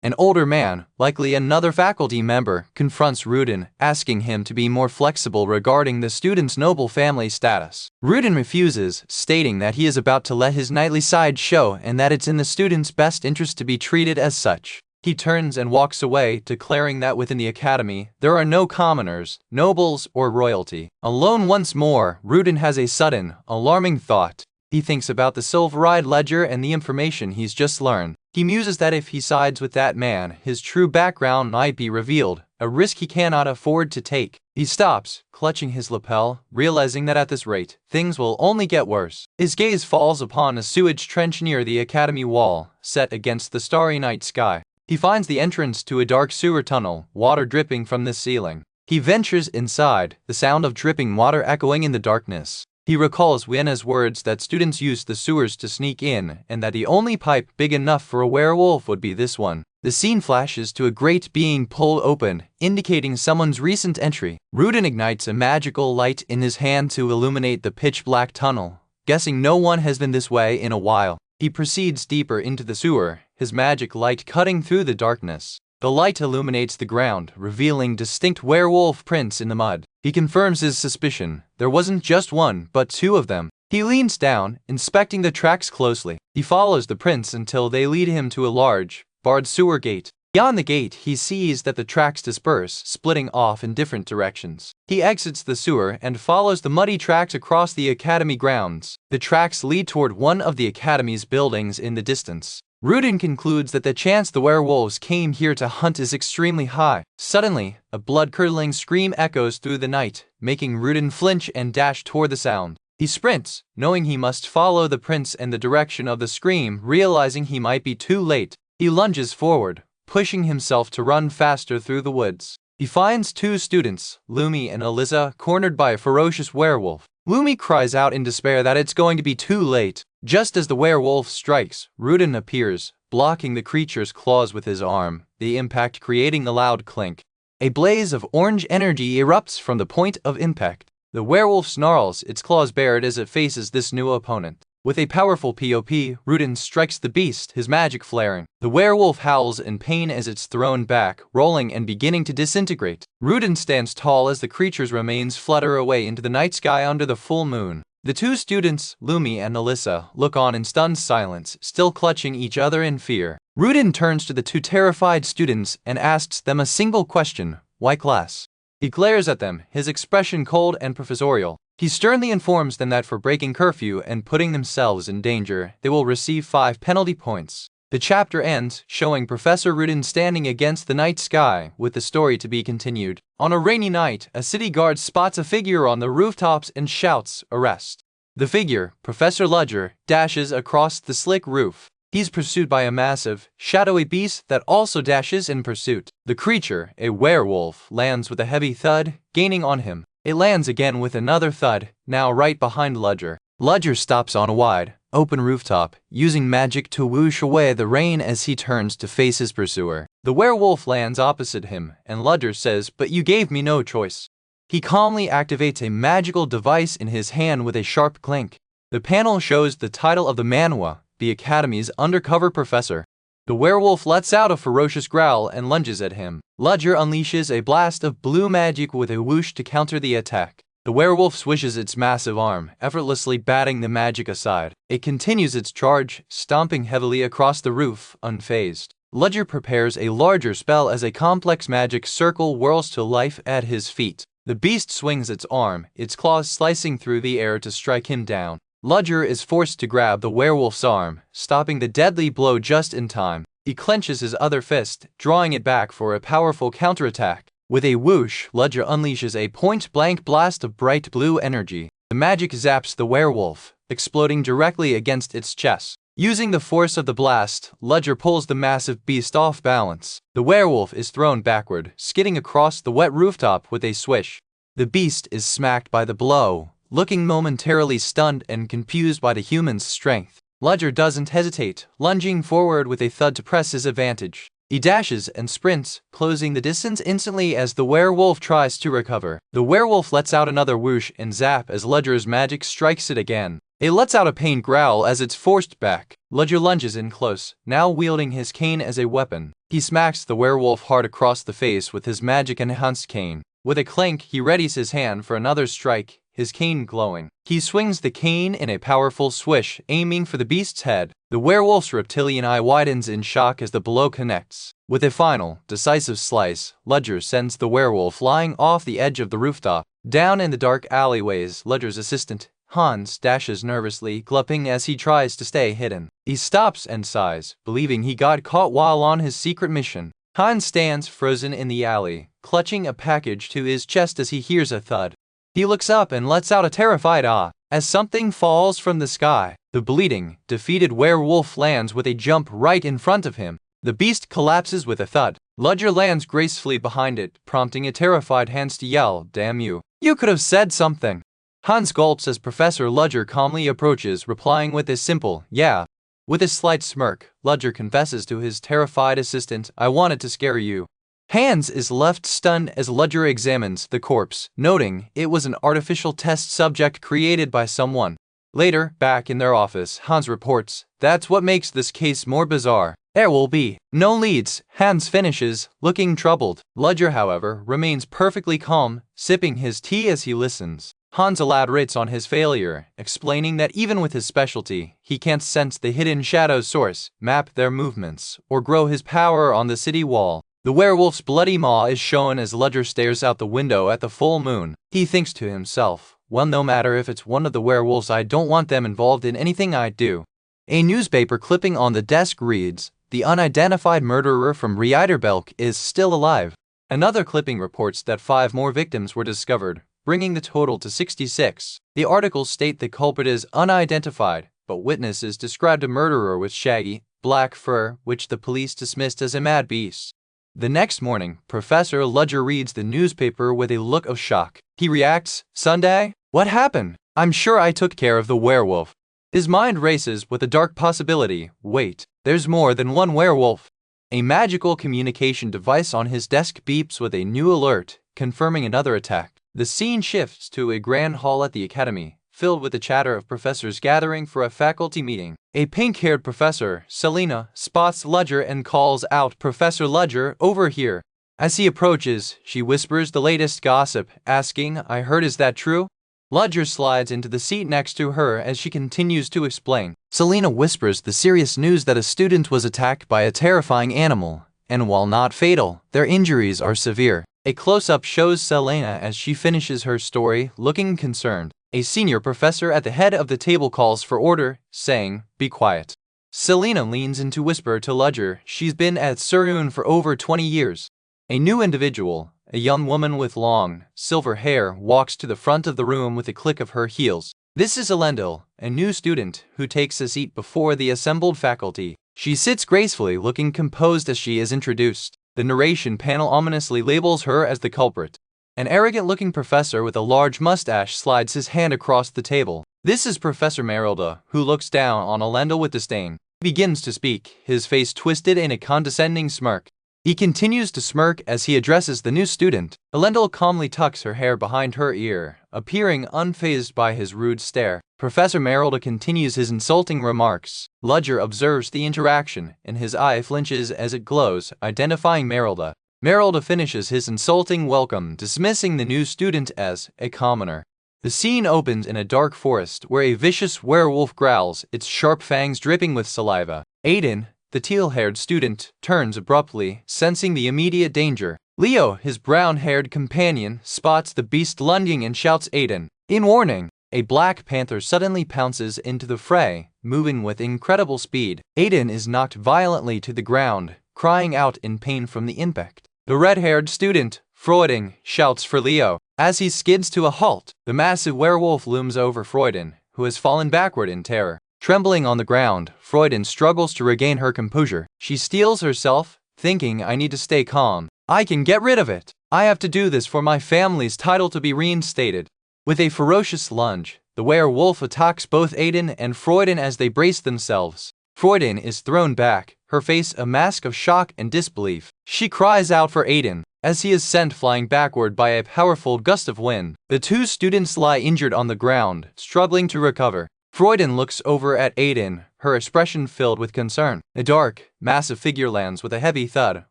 an older man, likely another faculty member, confronts Rudin, asking him to be more flexible regarding the student's noble family status. Rudin refuses, stating that he is about to let his knightly side show and that it's in the student's best interest to be treated as such. He turns and walks away, declaring that within the academy, there are no commoners, nobles, or royalty. Alone once more, Rudin has a sudden, alarming thought. He thinks about the silver-eyed ledger and the information he's just learned. He muses that if he sides with that man, his true background might be revealed, a risk he cannot afford to take. He stops, clutching his lapel, realizing that at this rate, things will only get worse. His gaze falls upon a sewage trench near the academy wall, set against the starry night sky. He finds the entrance to a dark sewer tunnel, water dripping from the ceiling. He ventures inside, the sound of dripping water echoing in the darkness. He recalls Vienna's words that students used the sewers to sneak in, and that the only pipe big enough for a werewolf would be this one. The scene flashes to a grate being pulled open, indicating someone's recent entry. Rudin ignites a magical light in his hand to illuminate the pitch-black tunnel, guessing no one has been this way in a while. He proceeds deeper into the sewer, his magic light cutting through the darkness. The light illuminates the ground, revealing distinct werewolf prints in the mud. He confirms his suspicion. There wasn't just one, but two of them. He leans down, inspecting the tracks closely. He follows the prints until they lead him to a large, barred sewer gate. Beyond the gate, he sees that the tracks disperse, splitting off in different directions. He exits the sewer and follows the muddy tracks across the academy grounds. The tracks lead toward one of the academy's buildings in the distance. Rudin concludes that the chance the werewolves came here to hunt is extremely high. Suddenly, a blood-curdling scream echoes through the night, making Rudin flinch and dash toward the sound. He sprints, knowing he must follow the prints and the direction of the scream, realizing he might be too late. He lunges forward, pushing himself to run faster through the woods. He finds two students, Lumi and Eliza, cornered by a ferocious werewolf. Lumi cries out in despair that it's going to be too late. Just as the werewolf strikes, Rudin appears, blocking the creature's claws with his arm, the impact creating a loud clink. A blaze of orange energy erupts from the point of impact. The werewolf snarls, its claws bared as it faces this new opponent. With a powerful POP, Rudin strikes the beast, his magic flaring. The werewolf howls in pain as it's thrown back, rolling and beginning to disintegrate. Rudin stands tall as the creature's remains flutter away into the night sky under the full moon. The two students, Lumi and Alyssa, look on in stunned silence, still clutching each other in fear. Rudin turns to the two terrified students and asks them a single question: "Why class?" He glares at them, his expression cold and professorial. He sternly informs them that for breaking curfew and putting themselves in danger, they will receive 5 penalty points. The chapter ends, showing Professor Rudin standing against the night sky, with the story to be continued. On a rainy night, a city guard spots a figure on the rooftops and shouts, "Arrest!" The figure, Professor Ludger, dashes across the slick roof. He's pursued by a massive, shadowy beast that also dashes in pursuit. The creature, a werewolf, lands with a heavy thud, gaining on him. It lands again with another thud, now right behind Ludger. Ludger stops on a wide, open rooftop, using magic to whoosh away the rain as he turns to face his pursuer. The werewolf lands opposite him, and Ludger says, "But you gave me no choice." He calmly activates a magical device in his hand with a sharp clink. The panel shows the title of the Manhwa, the Academy's undercover professor. The werewolf lets out a ferocious growl and lunges at him. Ludger unleashes a blast of blue magic with a whoosh to counter the attack. The werewolf swishes its massive arm, effortlessly batting the magic aside. It continues its charge, stomping heavily across the roof, unfazed. Ludger prepares a larger spell as a complex magic circle whirls to life at his feet. The beast swings its arm, its claws slicing through the air to strike him down. Ludger is forced to grab the werewolf's arm, stopping the deadly blow just in time. He clenches his other fist, drawing it back for a powerful counterattack. With a whoosh, Ludger unleashes a point-blank blast of bright blue energy. The magic zaps the werewolf, exploding directly against its chest. Using the force of the blast, Ludger pulls the massive beast off balance. The werewolf is thrown backward, skidding across the wet rooftop with a swish. The beast is smacked by the blow, looking momentarily stunned and confused by the human's strength. Ludger doesn't hesitate, lunging forward with a thud to press his advantage. He dashes and sprints, closing the distance instantly as the werewolf tries to recover. The werewolf lets out another whoosh and zap as Ludger's magic strikes it again. It lets out a pained growl as it's forced back. Ludger lunges in close, now wielding his cane as a weapon. He smacks the werewolf hard across the face with his magic-enhanced cane. With a clank, he readies his hand for another strike, his cane glowing. He swings the cane in a powerful swish, aiming for the beast's head. The werewolf's reptilian eye widens in shock as the blow connects. With a final, decisive slice, Ludger sends the werewolf flying off the edge of the rooftop. Down in the dark alleyways, Ludger's assistant, Hans, dashes nervously, gulping as he tries to stay hidden. He stops and sighs, believing he got caught while on his secret mission. Hans stands frozen in the alley, clutching a package to his chest as he hears a thud. He looks up and lets out a terrified ah as something falls from the sky. The bleeding, defeated werewolf lands with a jump right in front of him. The beast collapses with a thud. Ludger lands gracefully behind it, prompting a terrified Hans to yell, "Damn you. You could have said something." Hans gulps as Professor Ludger calmly approaches, replying with a simple, "Yeah." With a slight smirk, Ludger confesses to his terrified assistant, "I wanted to scare you." Hans is left stunned as Ludger examines the corpse, noting it was an artificial test subject created by someone. Later, back in their office, Hans reports, "That's what makes this case more bizarre. There will be no leads." Hans finishes, looking troubled. Ludger, however, remains perfectly calm, sipping his tea as he listens. Hans elaborates on his failure, explaining that even with his specialty, he can't sense the hidden shadow source, map their movements, or grow his power on the city wall. The werewolf's bloody maw is shown as Ludger stares out the window at the full moon. He thinks to himself, "Well, no matter if it's one of the werewolves, I don't want them involved in anything I do." A newspaper clipping on the desk reads, "The unidentified murderer from Reiterbelk is still alive." Another clipping reports that 5 more victims were discovered, bringing the total to 66. The articles state the culprit is unidentified, but witnesses described a murderer with shaggy, black fur, which the police dismissed as a mad beast. The next morning, Professor Ludger reads the newspaper with a look of shock. He reacts, "Sunday? What happened? I'm sure I took care of the werewolf." His mind races with a dark possibility. Wait, there's more than one werewolf. A magical communication device on his desk beeps with a new alert, confirming another attack. The scene shifts to a grand hall at the academy, filled with the chatter of professors gathering for a faculty meeting. A pink-haired professor, Selena, spots Ludger and calls out, "Professor Ludger, over here." As he approaches, she whispers the latest gossip, asking, "I heard, is that true?" Ludger slides into the seat next to her as she continues to explain. Selena whispers the serious news that a student was attacked by a terrifying animal, and while not fatal, their injuries are severe. A close-up shows Selena as she finishes her story, looking concerned. A senior professor at the head of the table calls for order, saying, "Be quiet." Selena leans in to whisper to Ludger she's been at Surun for over 20 years. A new individual, a young woman with long, silver hair, walks to the front of the room with a click of her heels. This is Elendil, a new student who takes a seat before the assembled faculty. She sits gracefully, looking composed as she is introduced. The narration panel ominously labels her as the culprit. An arrogant-looking professor with a large mustache slides his hand across the table. This is Professor Merelda, who looks down on Elendil with disdain. He begins to speak, his face twisted in a condescending smirk. He continues to smirk as he addresses the new student. Elendil calmly tucks her hair behind her ear, appearing unfazed by his rude stare. Professor Merelda continues his insulting remarks. Ludger observes the interaction, and his eye flinches as it glows, identifying Merelda. Merelda finishes his insulting welcome, dismissing the new student as a commoner. The scene opens in a dark forest where a vicious werewolf growls, its sharp fangs dripping with saliva. Aiden, the teal-haired student, turns abruptly, sensing the immediate danger. Leo, his brown-haired companion, spots the beast lunging and shouts Aiden. In warning, a black panther suddenly pounces into the fray, moving with incredible speed. Aiden is knocked violently to the ground, crying out in pain from the impact. The red-haired student, Freuding, shouts for Leo. As he skids to a halt, the massive werewolf looms over Freuding, who has fallen backward in terror. Trembling on the ground, Freuding struggles to regain her composure. She steels herself, thinking, "I need to stay calm. I can get rid of it. I have to do this for my family's title to be reinstated." With a ferocious lunge, the werewolf attacks both Aiden and Freuding as they brace themselves. Freuding is thrown back, her face a mask of shock and disbelief. She cries out for Aiden, as he is sent flying backward by a powerful gust of wind. The two students lie injured on the ground, struggling to recover. Freuding looks over at Aiden, her expression filled with concern. A dark, massive figure lands with a heavy thud,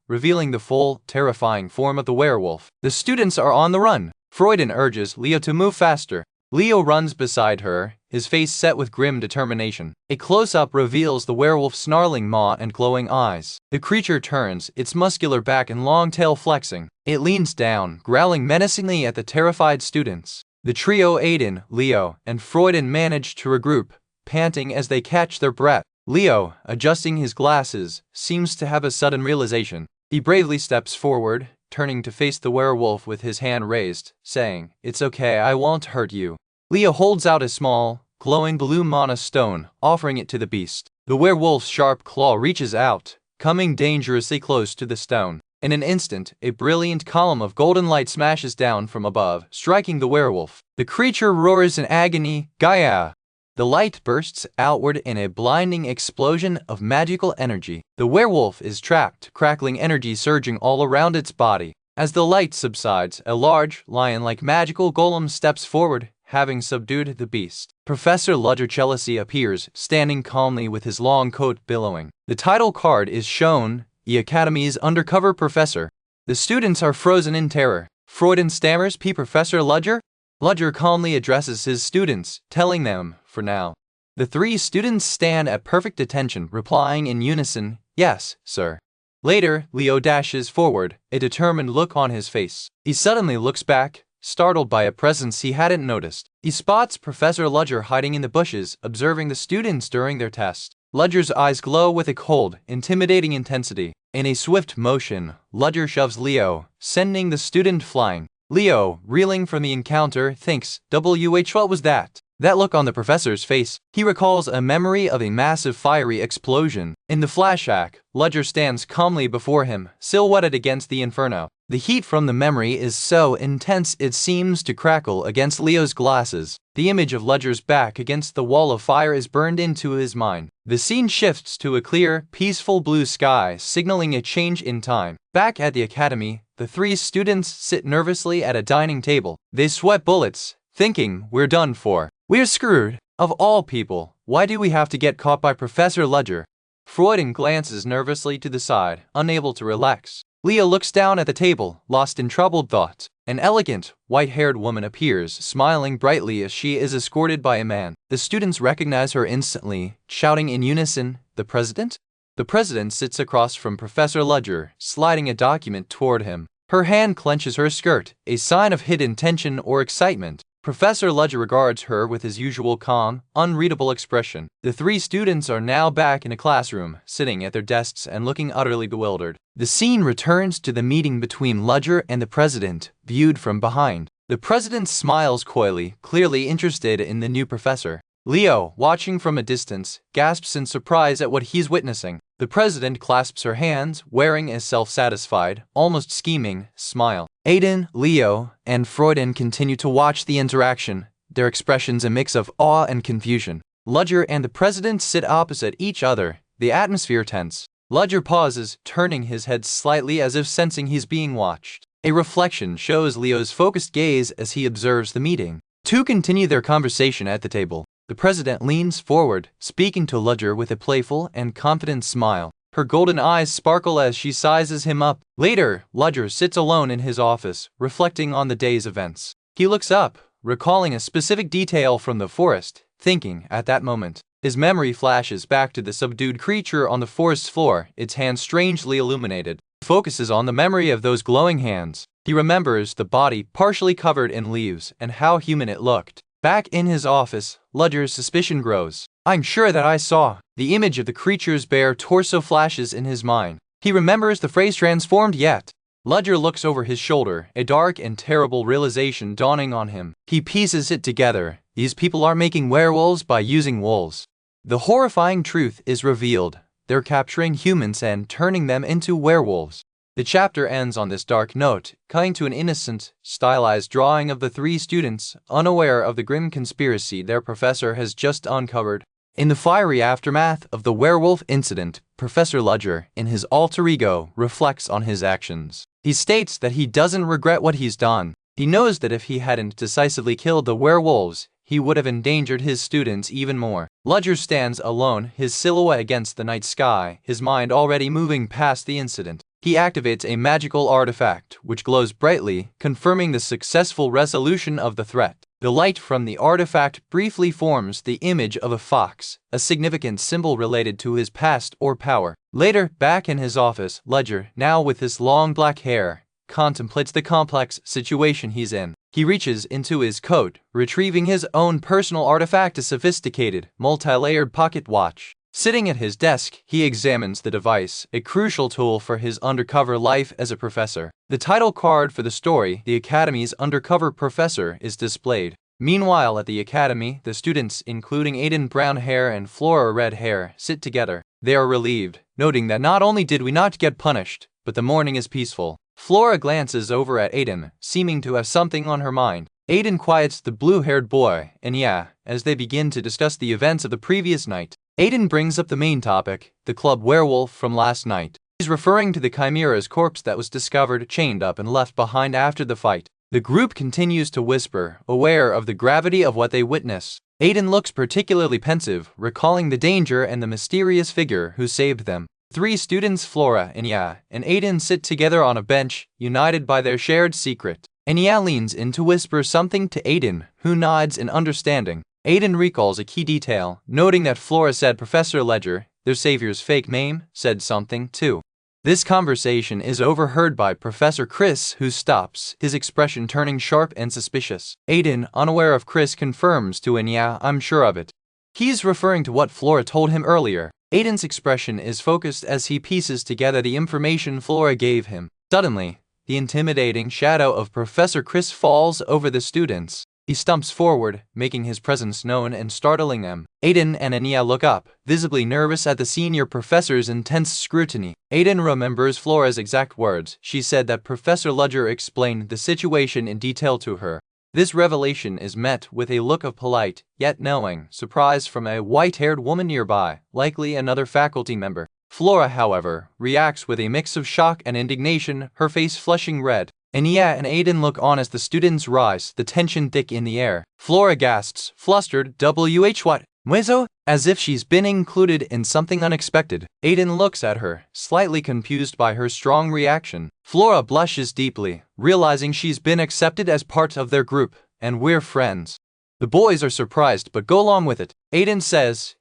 revealing the full, terrifying form of the werewolf. The students are on the run. Freuding urges Leo to move faster. Leo runs beside her, his face set with grim determination. A close-up reveals the werewolf's snarling maw and glowing eyes. The creature turns, its muscular back and long tail flexing. It leans down, growling menacingly at the terrified students. The trio Aiden, Leo, and Freuden manage to regroup, panting as they catch their breath. Leo, adjusting his glasses, seems to have a sudden realization. He bravely steps forward, turning to face the werewolf with his hand raised, saying, "It's okay, I won't hurt you." Leo holds out a small, glowing blue mana stone, offering it to the beast. The werewolf's sharp claw reaches out, coming dangerously close to the stone. In an instant, a brilliant column of golden light smashes down from above, striking the werewolf. The creature roars in agony, "Gaia!" The light bursts outward in a blinding explosion of magical energy. The werewolf is trapped, crackling energy surging all around its body. As the light subsides, a large, lion-like magical golem steps forward, having subdued the beast. Professor Ludger appears, standing calmly with his long coat billowing. The title card is shown, the Academy's undercover professor. The students are frozen in terror. Freuden stammers, "P. Professor Ludger?" Ludger calmly addresses his students, telling them, for now. The three students stand at perfect attention, replying in unison, "Yes, sir." Later, Leo dashes forward, a determined look on his face. He suddenly looks back, startled by a presence he hadn't noticed. He spots Professor Ludger hiding in the bushes, observing the students during their test. Ludger's eyes glow with a cold, intimidating intensity. In a swift motion, Ludger shoves Leo, sending the student flying. Leo, reeling from the encounter, thinks, what was that? That look on the professor's face. He recalls a memory of a massive fiery explosion. In the flashback, Ludger stands calmly before him, silhouetted against the inferno. The heat from the memory is so intense it seems to crackle against Leo's glasses. The image of Ludger's back against the wall of fire is burned into his mind. The scene shifts to a clear, peaceful blue sky, signaling a change in time. Back at the academy, the three students sit nervously at a dining table. They sweat bullets, thinking, "We're done for. We're screwed. Of all people, why do we have to get caught by Professor Ludger?" Freuden glances nervously to the side, unable to relax. Leo looks down at the table, lost in troubled thought. An elegant, white-haired woman appears, smiling brightly as she is escorted by a man. The students recognize her instantly, shouting in unison, "The president?" The president sits across from Professor Ludger, sliding a document toward him. Her hand clenches her skirt, a sign of hidden tension or excitement. Professor Ludger regards her with his usual calm, unreadable expression. The three students are now back in a classroom, sitting at their desks and looking utterly bewildered. The scene returns to the meeting between Ludger and the president, viewed from behind. The president smiles coyly, clearly interested in the new professor. Leo, watching from a distance, gasps in surprise at what he's witnessing. The president clasps her hands, wearing a self-satisfied, almost scheming, smile. Aiden, Leo, and Freuden continue to watch the interaction, their expressions a mix of awe and confusion. Ludger and the president sit opposite each other, the atmosphere tense. Ludger pauses, turning his head slightly as if sensing he's being watched. A reflection shows Leo's focused gaze as he observes the meeting. Two continue their conversation at the table. The president leans forward, speaking to Ludger with a playful and confident smile. Her golden eyes sparkle as she sizes him up. Later, Ludger sits alone in his office, reflecting on the day's events. He looks up, recalling a specific detail from the forest, thinking, at that moment. His memory flashes back to the subdued creature on the forest floor, its hands strangely illuminated. He focuses on the memory of those glowing hands. He remembers the body partially covered in leaves and how human it looked. Back in his office, Ludger's suspicion grows. "I'm sure that I saw." The image of the creature's bare torso flashes in his mind. He remembers the phrase "transformed yet." Ludger looks over his shoulder, a dark and terrible realization dawning on him. He pieces it together. These people are making werewolves by using wolves. The horrifying truth is revealed. They're capturing humans and turning them into werewolves. The chapter ends on this dark note, cutting to an innocent, stylized drawing of the three students, unaware of the grim conspiracy their professor has just uncovered. In the fiery aftermath of the werewolf incident, Professor Ludger, in his alter ego, reflects on his actions. He states that he doesn't regret what he's done. He knows that if he hadn't decisively killed the werewolves, he would have endangered his students even more. Ludger stands alone, his silhouette against the night sky, his mind already moving past the incident. He activates a magical artifact, which glows brightly, confirming the successful resolution of the threat. The light from the artifact briefly forms the image of a fox, a significant symbol related to his past or power. Later, back in his office, Ledger, now with his long black hair, contemplates the complex situation he's in. He reaches into his coat, retrieving his own personal artifact, a sophisticated, multi-layered pocket watch. Sitting at his desk, he examines the device, a crucial tool for his undercover life as a professor. The title card for the story, The Academy's Undercover Professor, is displayed. Meanwhile, at the academy, the students, including Aiden brown hair and Flora red hair, sit together. They are relieved, noting that not only did we not get punished, but the morning is peaceful. Flora glances over at Aiden, seeming to have something on her mind. Aiden quiets the blue-haired boy, and as they begin to discuss the events of the previous night, Aiden brings up the main topic, the club werewolf from last night. He's referring to the Chimera's corpse that was discovered chained up and left behind after the fight. The group continues to whisper, aware of the gravity of what they witness. Aiden looks particularly pensive, recalling the danger and the mysterious figure who saved them. Three students, Flora, and Aiden sit together on a bench, united by their shared secret. And leans in to whisper something to Aiden, who nods in understanding. Aiden recalls a key detail, noting that Flora said Professor Ledger, their savior's fake name, said something too. This conversation is overheard by Professor Chris, who stops, his expression turning sharp and suspicious. Aiden, unaware of Chris, confirms to I'm sure of it. He's referring to what Flora told him earlier. Aiden's expression is focused as he pieces together the information Flora gave him. Suddenly, the intimidating shadow of Professor Chris falls over the students. He stumps forward, making his presence known and startling them. Aiden and Anya look up, visibly nervous at the senior professor's intense scrutiny. Aiden remembers Flora's exact words. She said that Professor Ledger explained the situation in detail to her. This revelation is met with a look of polite, yet knowing, surprise from a white-haired woman nearby, likely another faculty member. Flora, however, reacts with a mix of shock and indignation, her face flushing red. Anya and Aiden look on as the students rise, the tension thick in the air. Flora gasps, flustered, what? Muezo? As if she's been included in something unexpected. Aiden looks at her, slightly confused by her strong reaction. Flora blushes deeply, realizing she's been accepted as part of their group, and we're friends. The boys are surprised but go along with it. Aiden says,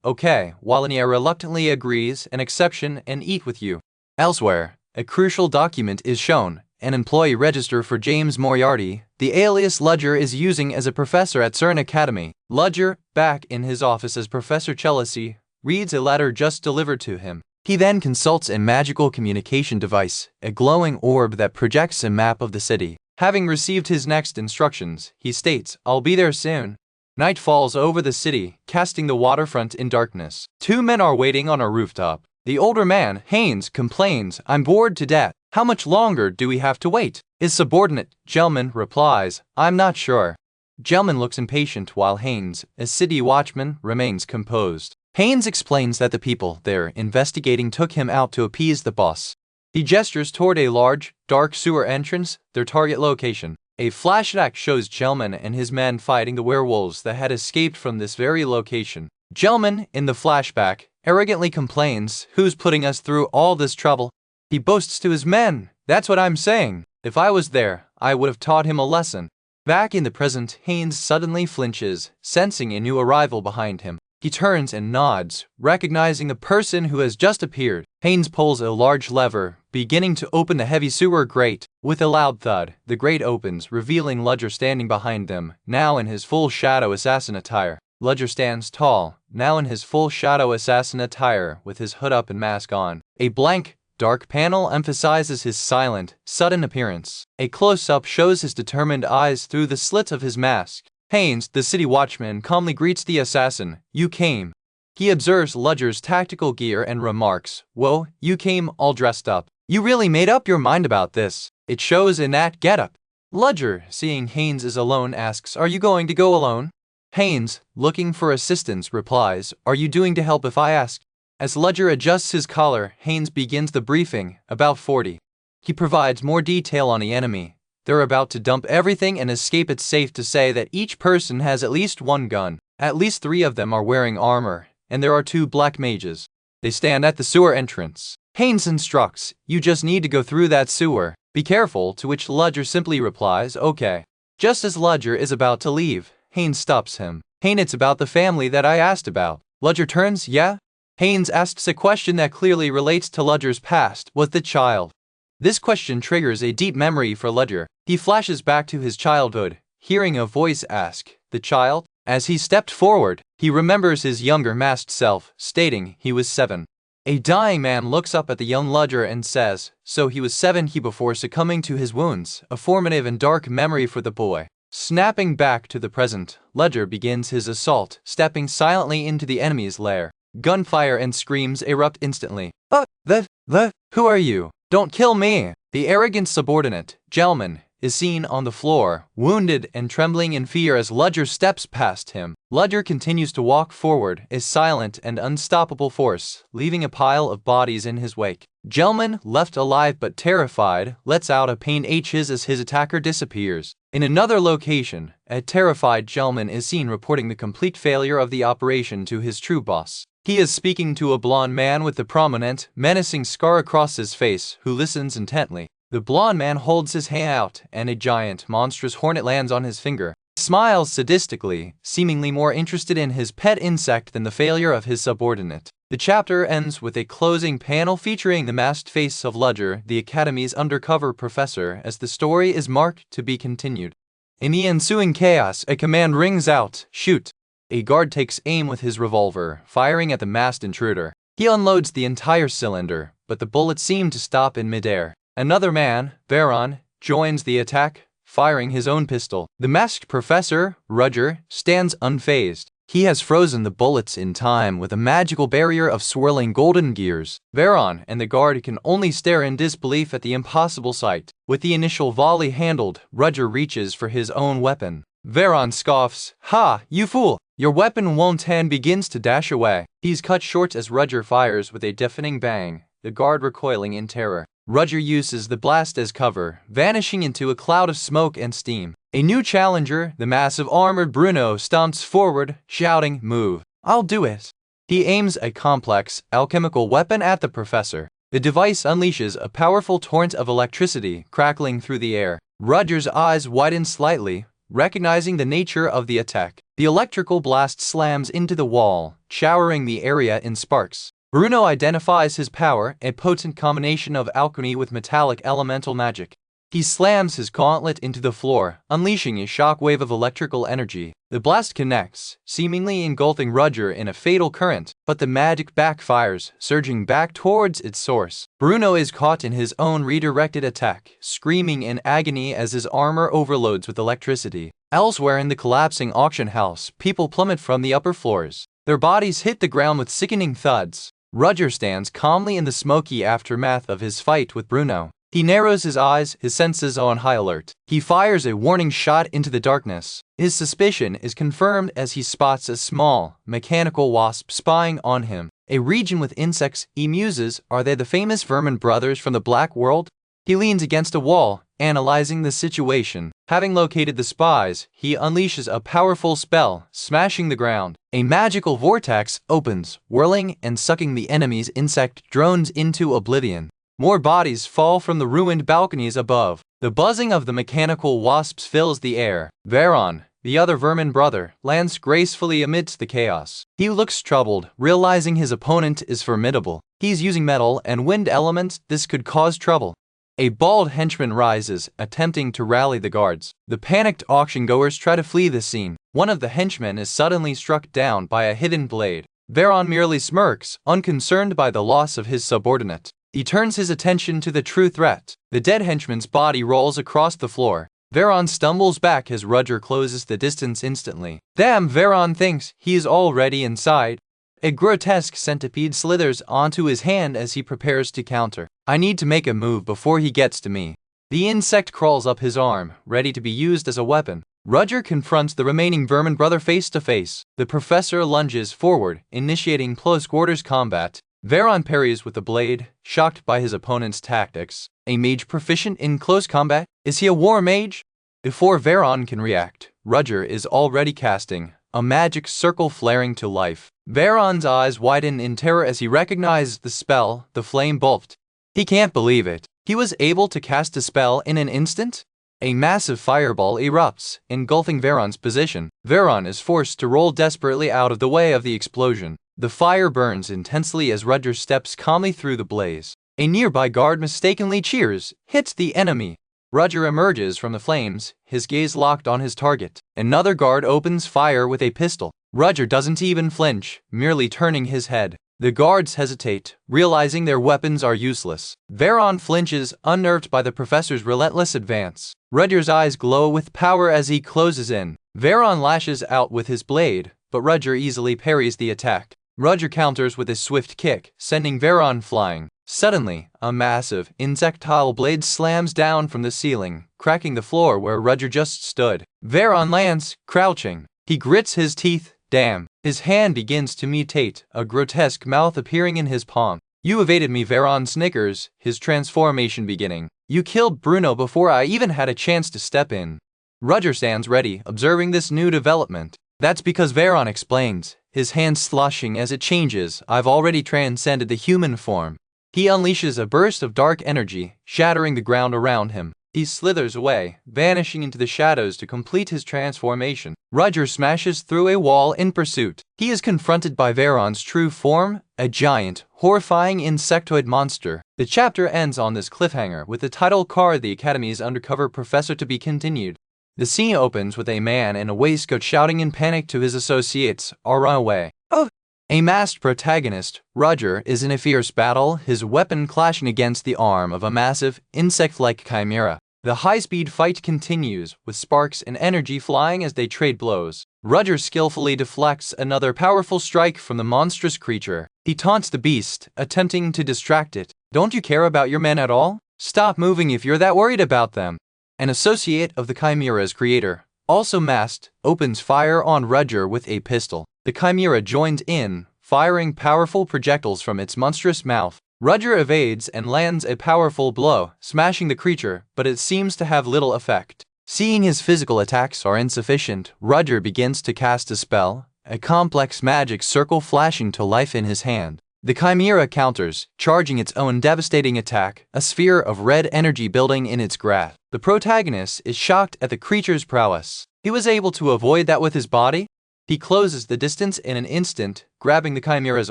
okay, while Anya reluctantly agrees, an exception and eat with you. Elsewhere, a crucial document is shown. An employee register for James Moriarty, the alias Ledger is using as a professor at CERN Academy. Ledger, back in his office as Professor Chelsea, reads a letter just delivered to him. He then consults a magical communication device, a glowing orb that projects a map of the city. Having received his next instructions, he states, I'll be there soon. Night falls over the city, casting the waterfront in darkness. Two men are waiting on a rooftop. The older man, Haynes, complains, I'm bored to death. How much longer do we have to wait? His subordinate, Gelman, replies, I'm not sure. Gelman looks impatient while Haynes, a city watchman, remains composed. Haynes explains that the people they're investigating took him out to appease the boss. He gestures toward a large, dark sewer entrance, their target location. A flashback shows Gelman and his men fighting the werewolves that had escaped from this very location. Gelman, in the flashback, arrogantly complains, who's putting us through all this trouble? He boasts to his men, that's what I'm saying. If I was there, I would have taught him a lesson. Back in the present, Haynes suddenly flinches, sensing a new arrival behind him. He turns and nods, recognizing the person who has just appeared. Haynes pulls a large lever, beginning to open the heavy sewer grate. With a loud thud, the grate opens, revealing Ledger standing behind them, now in his full shadow assassin attire. Ledger stands tall, now in his full shadow assassin attire, with his hood up and mask on. A blank, dark panel emphasizes his silent, sudden appearance. A close-up shows his determined eyes through the slits of his mask. Haynes, the city watchman, calmly greets the assassin. You came. He observes Ledger's tactical gear and remarks, whoa, you came all dressed up. You really made up your mind about this. It shows in that getup. Ledger, seeing Haynes is alone, asks, are you going to go alone? Haynes, looking for assistance, replies, are you doing to help if I ask? As Ledger adjusts his collar, Haynes begins the briefing, about 40. He provides more detail on the enemy. They're about to dump everything and escape. It's safe to say that each person has at least one gun. At least 3 of them are wearing armor, and there are 2 black mages. They stand at the sewer entrance. Haynes instructs, you just need to go through that sewer. Be careful, to which Ledger simply replies, okay. Just as Ludger is about to leave, Haynes stops him. "Haynes, it's about the family that I asked about." Ludger turns, "Yeah?" Haynes asks a question that clearly relates to Ludger's past. Was the child? This question triggers a deep memory for Ludger. He flashes back to his childhood, hearing a voice ask, "The child?" As he stepped forward, he remembers his younger masked self, stating he was 7. A dying man looks up at the young Ludger and says, "So he was 7 before succumbing to his wounds," a formative and dark memory for the boy. Snapping back to the present, Ludger begins his assault, stepping silently into the enemy's lair. Gunfire and screams erupt instantly. Who are you? Don't kill me!" The arrogant subordinate, Gelman, is seen on the floor, wounded and trembling in fear as Ludger steps past him. Ludger continues to walk forward, a silent and unstoppable force, leaving a pile of bodies in his wake. Gelman, left alive but terrified, lets out a pained H's as his attacker disappears. In another location, a terrified Gelman is seen reporting the complete failure of the operation to his true boss. He is speaking to a blond man with a prominent, menacing scar across his face, who listens intently. The blond man holds his hand out, and a giant, monstrous hornet lands on his finger. He smiles sadistically, seemingly more interested in his pet insect than the failure of his subordinate. The chapter ends with a closing panel featuring the masked face of Ludger, the Academy's undercover professor, as the story is marked to be continued. In the ensuing chaos, a command rings out, "Shoot!" A guard takes aim with his revolver, firing at the masked intruder. He unloads the entire cylinder, but the bullets seem to stop in midair. Another man, Veron, joins the attack, firing his own pistol. The masked professor, Rudger, stands unfazed. He has frozen the bullets in time with a magical barrier of swirling golden gears. Veron and the guard can only stare in disbelief at the impossible sight. With the initial volley handled, Rudger reaches for his own weapon. Veron scoffs, "Ha, you fool! Your weapon won't," and begins to dash away. He's cut short as Rudger fires with a deafening bang, the guard recoiling in terror. Rudger uses the blast as cover, vanishing into a cloud of smoke and steam. A new challenger, the massive armored Bruno, stomps forward, shouting, "Move! I'll do it!" He aims a complex, alchemical weapon at the professor. The device unleashes a powerful torrent of electricity, crackling through the air. Rudger's eyes widen slightly, recognizing the nature of the attack. The electrical blast slams into the wall, showering the area in sparks. Bruno identifies his power, a potent combination of alchemy with metallic elemental magic. He slams his gauntlet into the floor, unleashing a shockwave of electrical energy. The blast connects, seemingly engulfing Rudger in a fatal current, but the magic backfires, surging back towards its source. Bruno is caught in his own redirected attack, screaming in agony as his armor overloads with electricity. Elsewhere in the collapsing auction house, people plummet from the upper floors. Their bodies hit the ground with sickening thuds. Rudger stands calmly in the smoky aftermath of his fight with Bruno. He narrows his eyes, his senses on high alert. He fires a warning shot into the darkness. His suspicion is confirmed as he spots a small, mechanical wasp spying on him. A region with insects, he muses, are they the famous vermin brothers from the Black World? He leans against a wall, analyzing the situation. Having located the spies, he unleashes a powerful spell, smashing the ground. A magical vortex opens, whirling and sucking the enemy's insect drones into oblivion. More bodies fall from the ruined balconies above. The buzzing of the mechanical wasps fills the air. Veron, the other vermin brother, lands gracefully amidst the chaos. He looks troubled, realizing his opponent is formidable. He's using metal and wind elements. This could cause trouble. A bald henchman rises, attempting to rally the guards. The panicked auction-goers try to flee the scene. One of the henchmen is suddenly struck down by a hidden blade. Veron merely smirks, unconcerned by the loss of his subordinate. He turns his attention to the true threat. The dead henchman's body rolls across the floor. Veron stumbles back as Rudger closes the distance instantly. Damn, Veron thinks he is already inside. A grotesque centipede slithers onto his hand as he prepares to counter. I need to make a move before he gets to me. The insect crawls up his arm, ready to be used as a weapon. Rudger confronts the remaining vermin brother face to face. The professor lunges forward, initiating close quarters combat. Veron parries with the blade, shocked by his opponent's tactics. A mage proficient in close combat? Is he a war mage? Before Veron can react, Rudger is already casting, a magic circle flaring to life. Veron's eyes widen in terror as he recognizes the spell, the flame bulbed. He can't believe it. He was able to cast a spell in an instant? A massive fireball erupts, engulfing Veron's position. Veron is forced to roll desperately out of the way of the explosion. The fire burns intensely as Rudger steps calmly through the blaze. A nearby guard mistakenly cheers, hits the enemy. Rudger emerges from the flames, his gaze locked on his target. Another guard opens fire with a pistol. Rudger doesn't even flinch, merely turning his head. The guards hesitate, realizing their weapons are useless. Veron flinches, unnerved by the professor's relentless advance. Rudger's eyes glow with power as he closes in. Veron lashes out with his blade, but Rudger easily parries the attack. Rudger counters with a swift kick, sending Veron flying. Suddenly, a massive, insectile blade slams down from the ceiling, cracking the floor where Rudger just stood. Veron lands, crouching. He grits his teeth. Damn. His hand begins to mutate, a grotesque mouth appearing in his palm. You evaded me, Veron snickers, his transformation beginning. You killed Bruno before I even had a chance to step in. Rudger stands ready, observing this new development. That's because Veron explains, his hand sloshing as it changes. I've already transcended the human form. He unleashes a burst of dark energy, shattering the ground around him. He slithers away, vanishing into the shadows to complete his transformation. Rudger smashes through a wall in pursuit. He is confronted by Veron's true form, a giant, horrifying insectoid monster. The chapter ends on this cliffhanger with the title card The Academy's Undercover Professor to be continued. The scene opens with a man in a waistcoat shouting in panic to his associates, "I'll run away." Oh! A masked protagonist, Rudger, is in a fierce battle, his weapon clashing against the arm of a massive, insect-like chimera. The high-speed fight continues, with sparks and energy flying as they trade blows. Rudger skillfully deflects another powerful strike from the monstrous creature. He taunts the beast, attempting to distract it. Don't you care about your men at all? Stop moving if you're that worried about them. An associate of the chimera's creator, also masked, opens fire on Rudger with a pistol. The chimera joined in, firing powerful projectiles from its monstrous mouth. Rudger evades and lands a powerful blow, smashing the creature, but it seems to have little effect. Seeing his physical attacks are insufficient, Rudger begins to cast a spell, a complex magic circle flashing to life in his hand. The chimera counters, charging its own devastating attack, a sphere of red energy building in its grasp. The protagonist is shocked at the creature's prowess. He was able to avoid that with his body? He closes the distance in an instant, grabbing the chimera's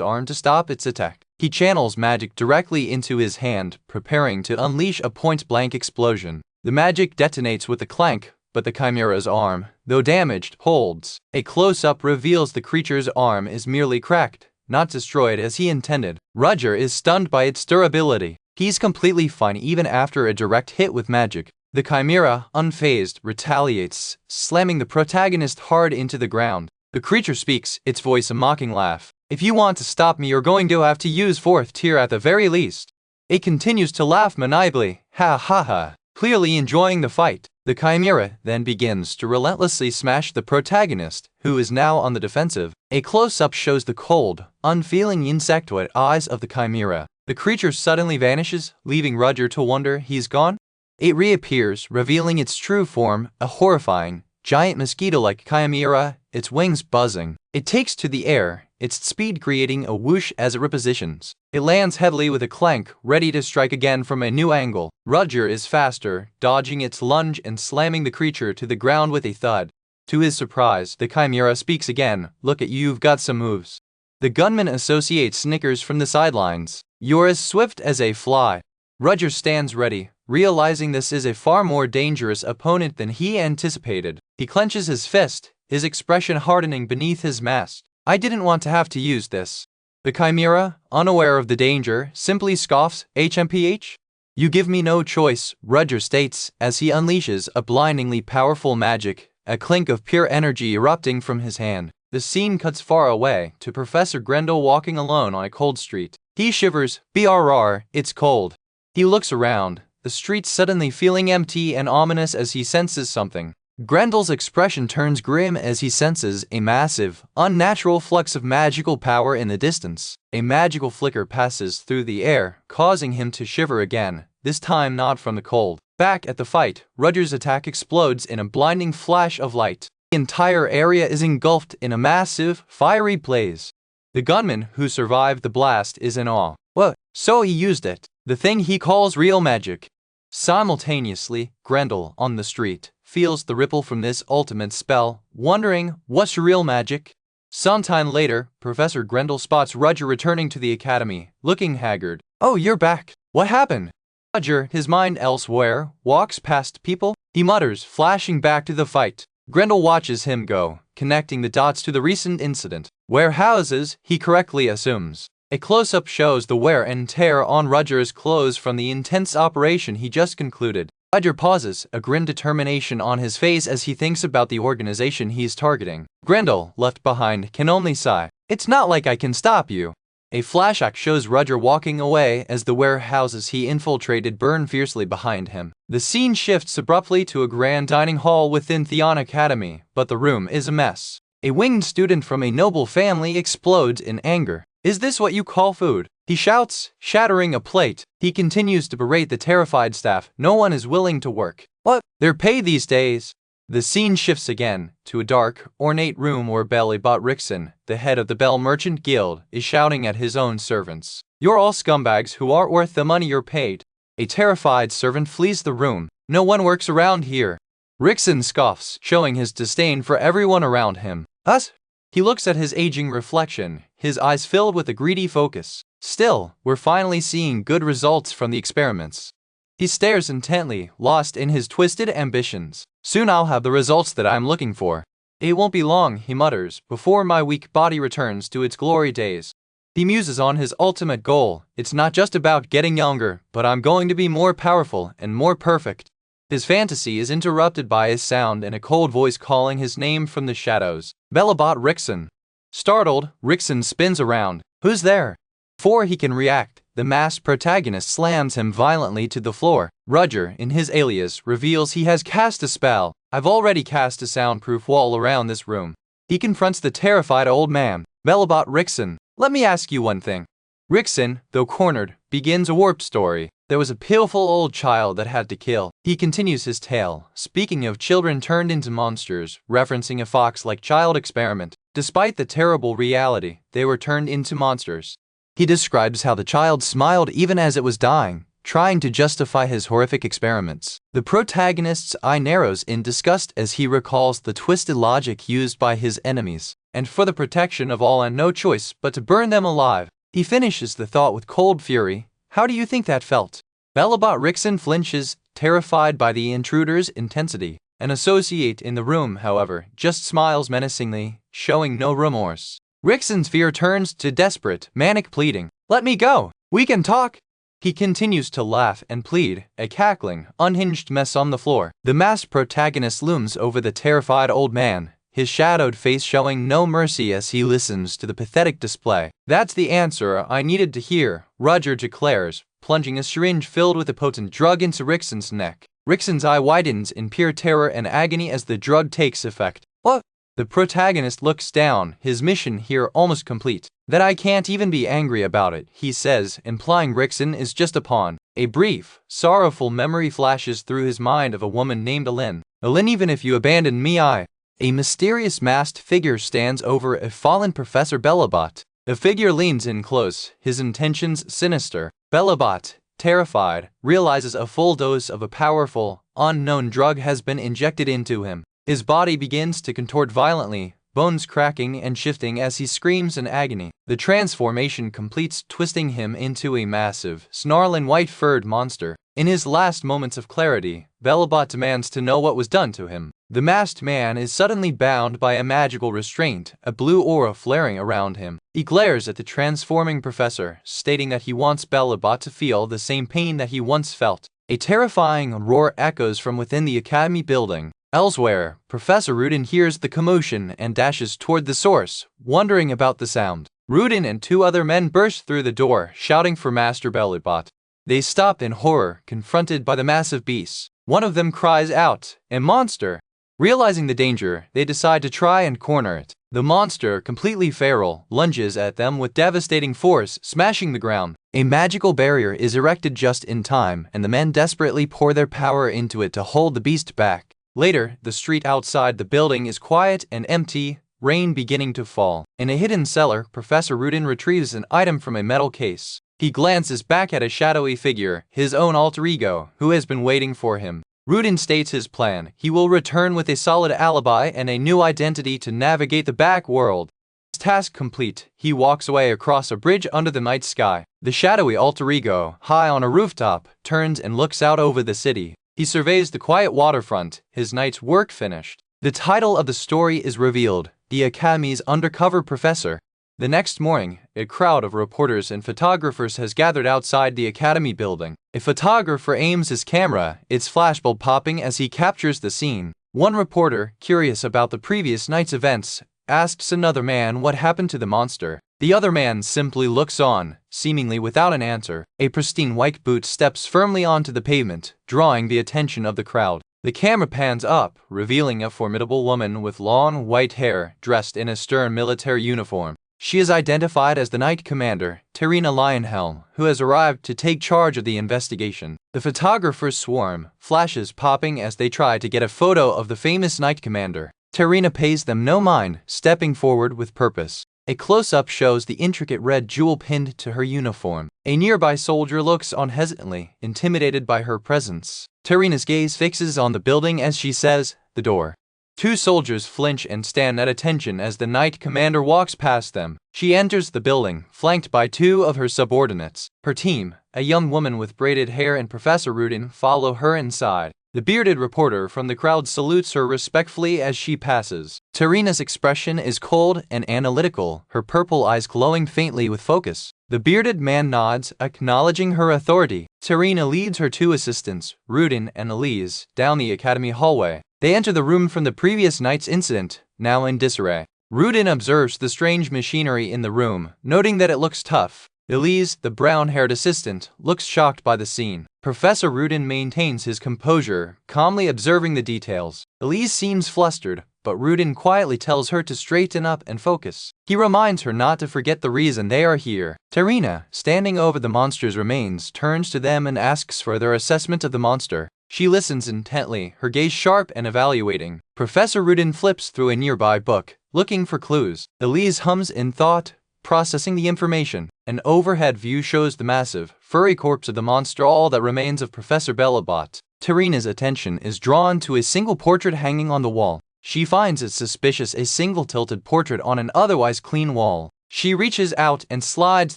arm to stop its attack. He channels magic directly into his hand, preparing to unleash a point-blank explosion. The magic detonates with a clank, but the chimera's arm, though damaged, holds. A close-up reveals the creature's arm is merely cracked, not destroyed as he intended. Rudger is stunned by its durability. He's completely fine even after a direct hit with magic. The chimera, unfazed, retaliates, slamming the protagonist hard into the ground. The creature speaks, its voice a mocking laugh. If you want to stop me, you're going to have to use fourth tier at the very least. It continues to laugh maniacally, ha ha ha, clearly enjoying the fight. The chimera then begins to relentlessly smash the protagonist, who is now on the defensive. A close-up shows the cold, unfeeling insectoid eyes of the chimera. The creature suddenly vanishes, leaving Rudger to wonder he's gone. It reappears, revealing its true form, a horrifying, giant mosquito-like chimera, its wings buzzing. It takes to the air, its speed creating a whoosh as it repositions. It lands heavily with a clank, ready to strike again from a new angle. Rudger is faster, dodging its lunge and slamming the creature to the ground with a thud. To his surprise, the chimera speaks again, "Look at you, you've got some moves." The gunman associate snickers from the sidelines. "You're as swift as a fly." Rudger stands ready, realizing this is a far more dangerous opponent than he anticipated. He clenches his fist, his expression hardening beneath his mask. "I didn't want to have to use this." The chimera, unaware of the danger, simply scoffs, "HMPH? You give me no choice," Rudger states as he unleashes a blindingly powerful magic, a clink of pure energy erupting from his hand. The scene cuts far away to Professor Grendel walking alone on a cold street. He shivers, "BRR, it's cold." He looks around, the street suddenly feeling empty and ominous as he senses something. Grendel's expression turns grim as he senses a massive, unnatural flux of magical power in the distance. A magical flicker passes through the air, causing him to shiver again, this time not from the cold. Back at the fight, Rudger's attack explodes in a blinding flash of light. The entire area is engulfed in a massive, fiery blaze. The gunman who survived the blast is in awe. What? So he used it, the thing he calls real magic. Simultaneously, Grendel, on the street, feels the ripple from this ultimate spell, wondering, what's real magic? Sometime later, Professor Grendel spots Roger returning to the academy, looking haggard. Oh, you're back. What happened? Roger, his mind elsewhere, walks past people. He mutters, flashing back to the fight. Grendel watches him go, connecting the dots to the recent incident. Warehouses, he correctly assumes. A close-up shows the wear and tear on Roger's clothes from the intense operation he just concluded. Roger pauses, a grim determination on his face as he thinks about the organization he's targeting. Grendel, left behind, can only sigh. It's not like I can stop you. A flashback shows Roger walking away as the warehouses he infiltrated burn fiercely behind him. The scene shifts abruptly to a grand dining hall within Theon Academy, but the room is a mess. A winged student from a noble family explodes in anger. Is this what you call food? He shouts, shattering a plate. He continues to berate the terrified staff. No one is willing to work. What? They're paid these days. The scene shifts again to a dark, ornate room where Bellybot Rickson, the head of the Bell Merchant Guild, is shouting at his own servants. You're all scumbags who aren't worth the money you're paid. A terrified servant flees the room. No one works around here. Rickson scoffs, showing his disdain for everyone around him. Us? He looks at his aging reflection, his eyes filled with a greedy focus. Still, we're finally seeing good results from the experiments. He stares intently, lost in his twisted ambitions. Soon I'll have the results that I'm looking for. It won't be long, he mutters, before my weak body returns to its glory days. He muses on his ultimate goal. It's not just about getting younger, but I'm going to be more powerful and more perfect. His fantasy is interrupted by a sound and a cold voice calling his name from the shadows. Bellybot Rickson. Startled, Rickson spins around. Who's there? Before he can react, the masked protagonist slams him violently to the floor. Roger, in his alias, reveals he has cast a spell. I've already cast a soundproof wall around this room. He confronts the terrified old man. Bellybot Rickson. Let me ask you one thing. Rickson, though cornered, begins a warped story. There was a pitiful old child that had to kill. He continues his tale, speaking of children turned into monsters, referencing a fox-like child experiment. Despite the terrible reality, they were turned into monsters. He describes how the child smiled even as it was dying, trying to justify his horrific experiments. The protagonist's eye narrows in disgust as he recalls the twisted logic used by his enemies, and for the protection of all and no choice but to burn them alive. He finishes the thought with cold fury. How do you think that felt? Bellybot Rickson flinches, terrified by the intruder's intensity. An associate in the room, however, just smiles menacingly, showing no remorse. Rickson's fear turns to desperate, manic pleading. Let me go! We can talk! He continues to laugh and plead, a cackling, unhinged mess on the floor. The masked protagonist looms over the terrified old man, his shadowed face showing no mercy as he listens to the pathetic display. That's the answer I needed to hear, Roger declares, plunging a syringe filled with a potent drug into Rickson's neck. Rickson's eye widens in pure terror and agony as the drug takes effect. What? The protagonist looks down, his mission here almost complete. That I can't even be angry about it, he says, implying Rickson is just a pawn. A brief, sorrowful memory flashes through his mind of a woman named Alin. Alin, even if you abandon me, A mysterious masked figure stands over a fallen Professor Bellybot. The figure leans in close, his intentions sinister. Bellybot, terrified, realizes a full dose of a powerful, unknown drug has been injected into him. His body begins to contort violently, bones cracking and shifting as he screams in agony. The transformation completes, twisting him into a massive, snarling white-furred monster. In his last moments of clarity, Bellybot demands to know what was done to him. The masked man is suddenly bound by a magical restraint, a blue aura flaring around him. He glares at the transforming professor, stating that he wants Bellybot to feel the same pain that he once felt. A terrifying roar echoes from within the academy building. Elsewhere, Professor Rudin hears the commotion and dashes toward the source, wondering about the sound. Rudin and two other men burst through the door, shouting for Master Bellybot. They stop in horror, confronted by the massive beast. One of them cries out, "A monster!" Realizing the danger, they decide to try and corner it. The monster, completely feral, lunges at them with devastating force, smashing the ground. A magical barrier is erected just in time, and the men desperately pour their power into it to hold the beast back. Later, the street outside the building is quiet and empty, rain beginning to fall. In a hidden cellar, Professor Rudin retrieves an item from a metal case. He glances back at a shadowy figure, his own alter ego, who has been waiting for him. Rudin states his plan. He will return with a solid alibi and a new identity to navigate the back world. His task complete, he walks away across a bridge under the night sky. The shadowy alter ego, high on a rooftop, turns and looks out over the city. He surveys the quiet waterfront, his night's work finished. The title of the story is revealed, The Academy's Undercover Professor. The next morning, a crowd of reporters and photographers has gathered outside the Academy building. A photographer aims his camera, its flashbulb popping as he captures the scene. One reporter, curious about the previous night's events, asks another man what happened to the monster. The other man simply looks on, seemingly without an answer. A pristine white boot steps firmly onto the pavement, drawing the attention of the crowd. The camera pans up, revealing a formidable woman with long white hair, dressed in a stern military uniform. She is identified as the Knight Commander, Terina Lionhelm, who has arrived to take charge of the investigation. The photographers swarm, flashes popping as they try to get a photo of the famous Knight Commander. Terina pays them no mind, stepping forward with purpose. A close-up shows the intricate red jewel pinned to her uniform. A nearby soldier looks on hesitantly, intimidated by her presence. Terina's gaze fixes on the building as she says, "The door." Two soldiers flinch and stand at attention as the Knight Commander walks past them. She enters the building, flanked by two of her subordinates. Her team, a young woman with braided hair and Professor Rudin, follow her inside. The bearded reporter from the crowd salutes her respectfully as she passes. Terina's expression is cold and analytical, her purple eyes glowing faintly with focus. The bearded man nods, acknowledging her authority. Terina leads her two assistants, Rudin and Elise, down the academy hallway. They enter the room from the previous night's incident, now in disarray. Rudin observes the strange machinery in the room, noting that it looks tough. Elise, the brown-haired assistant, looks shocked by the scene. Professor Rudin maintains his composure, calmly observing the details. Elise seems flustered, but Rudin quietly tells her to straighten up and focus. He reminds her not to forget the reason they are here. Terina, standing over the monster's remains, turns to them and asks for their assessment of the monster. She listens intently, her gaze sharp and evaluating. Professor Rudin flips through a nearby book, looking for clues. Elise hums in thought, processing the information. An overhead view shows the massive, furry corpse of the monster, all that remains of Professor Belobot. Terina's attention is drawn to a single portrait hanging on the wall. She finds it suspicious, a single tilted portrait on an otherwise clean wall. She reaches out and slides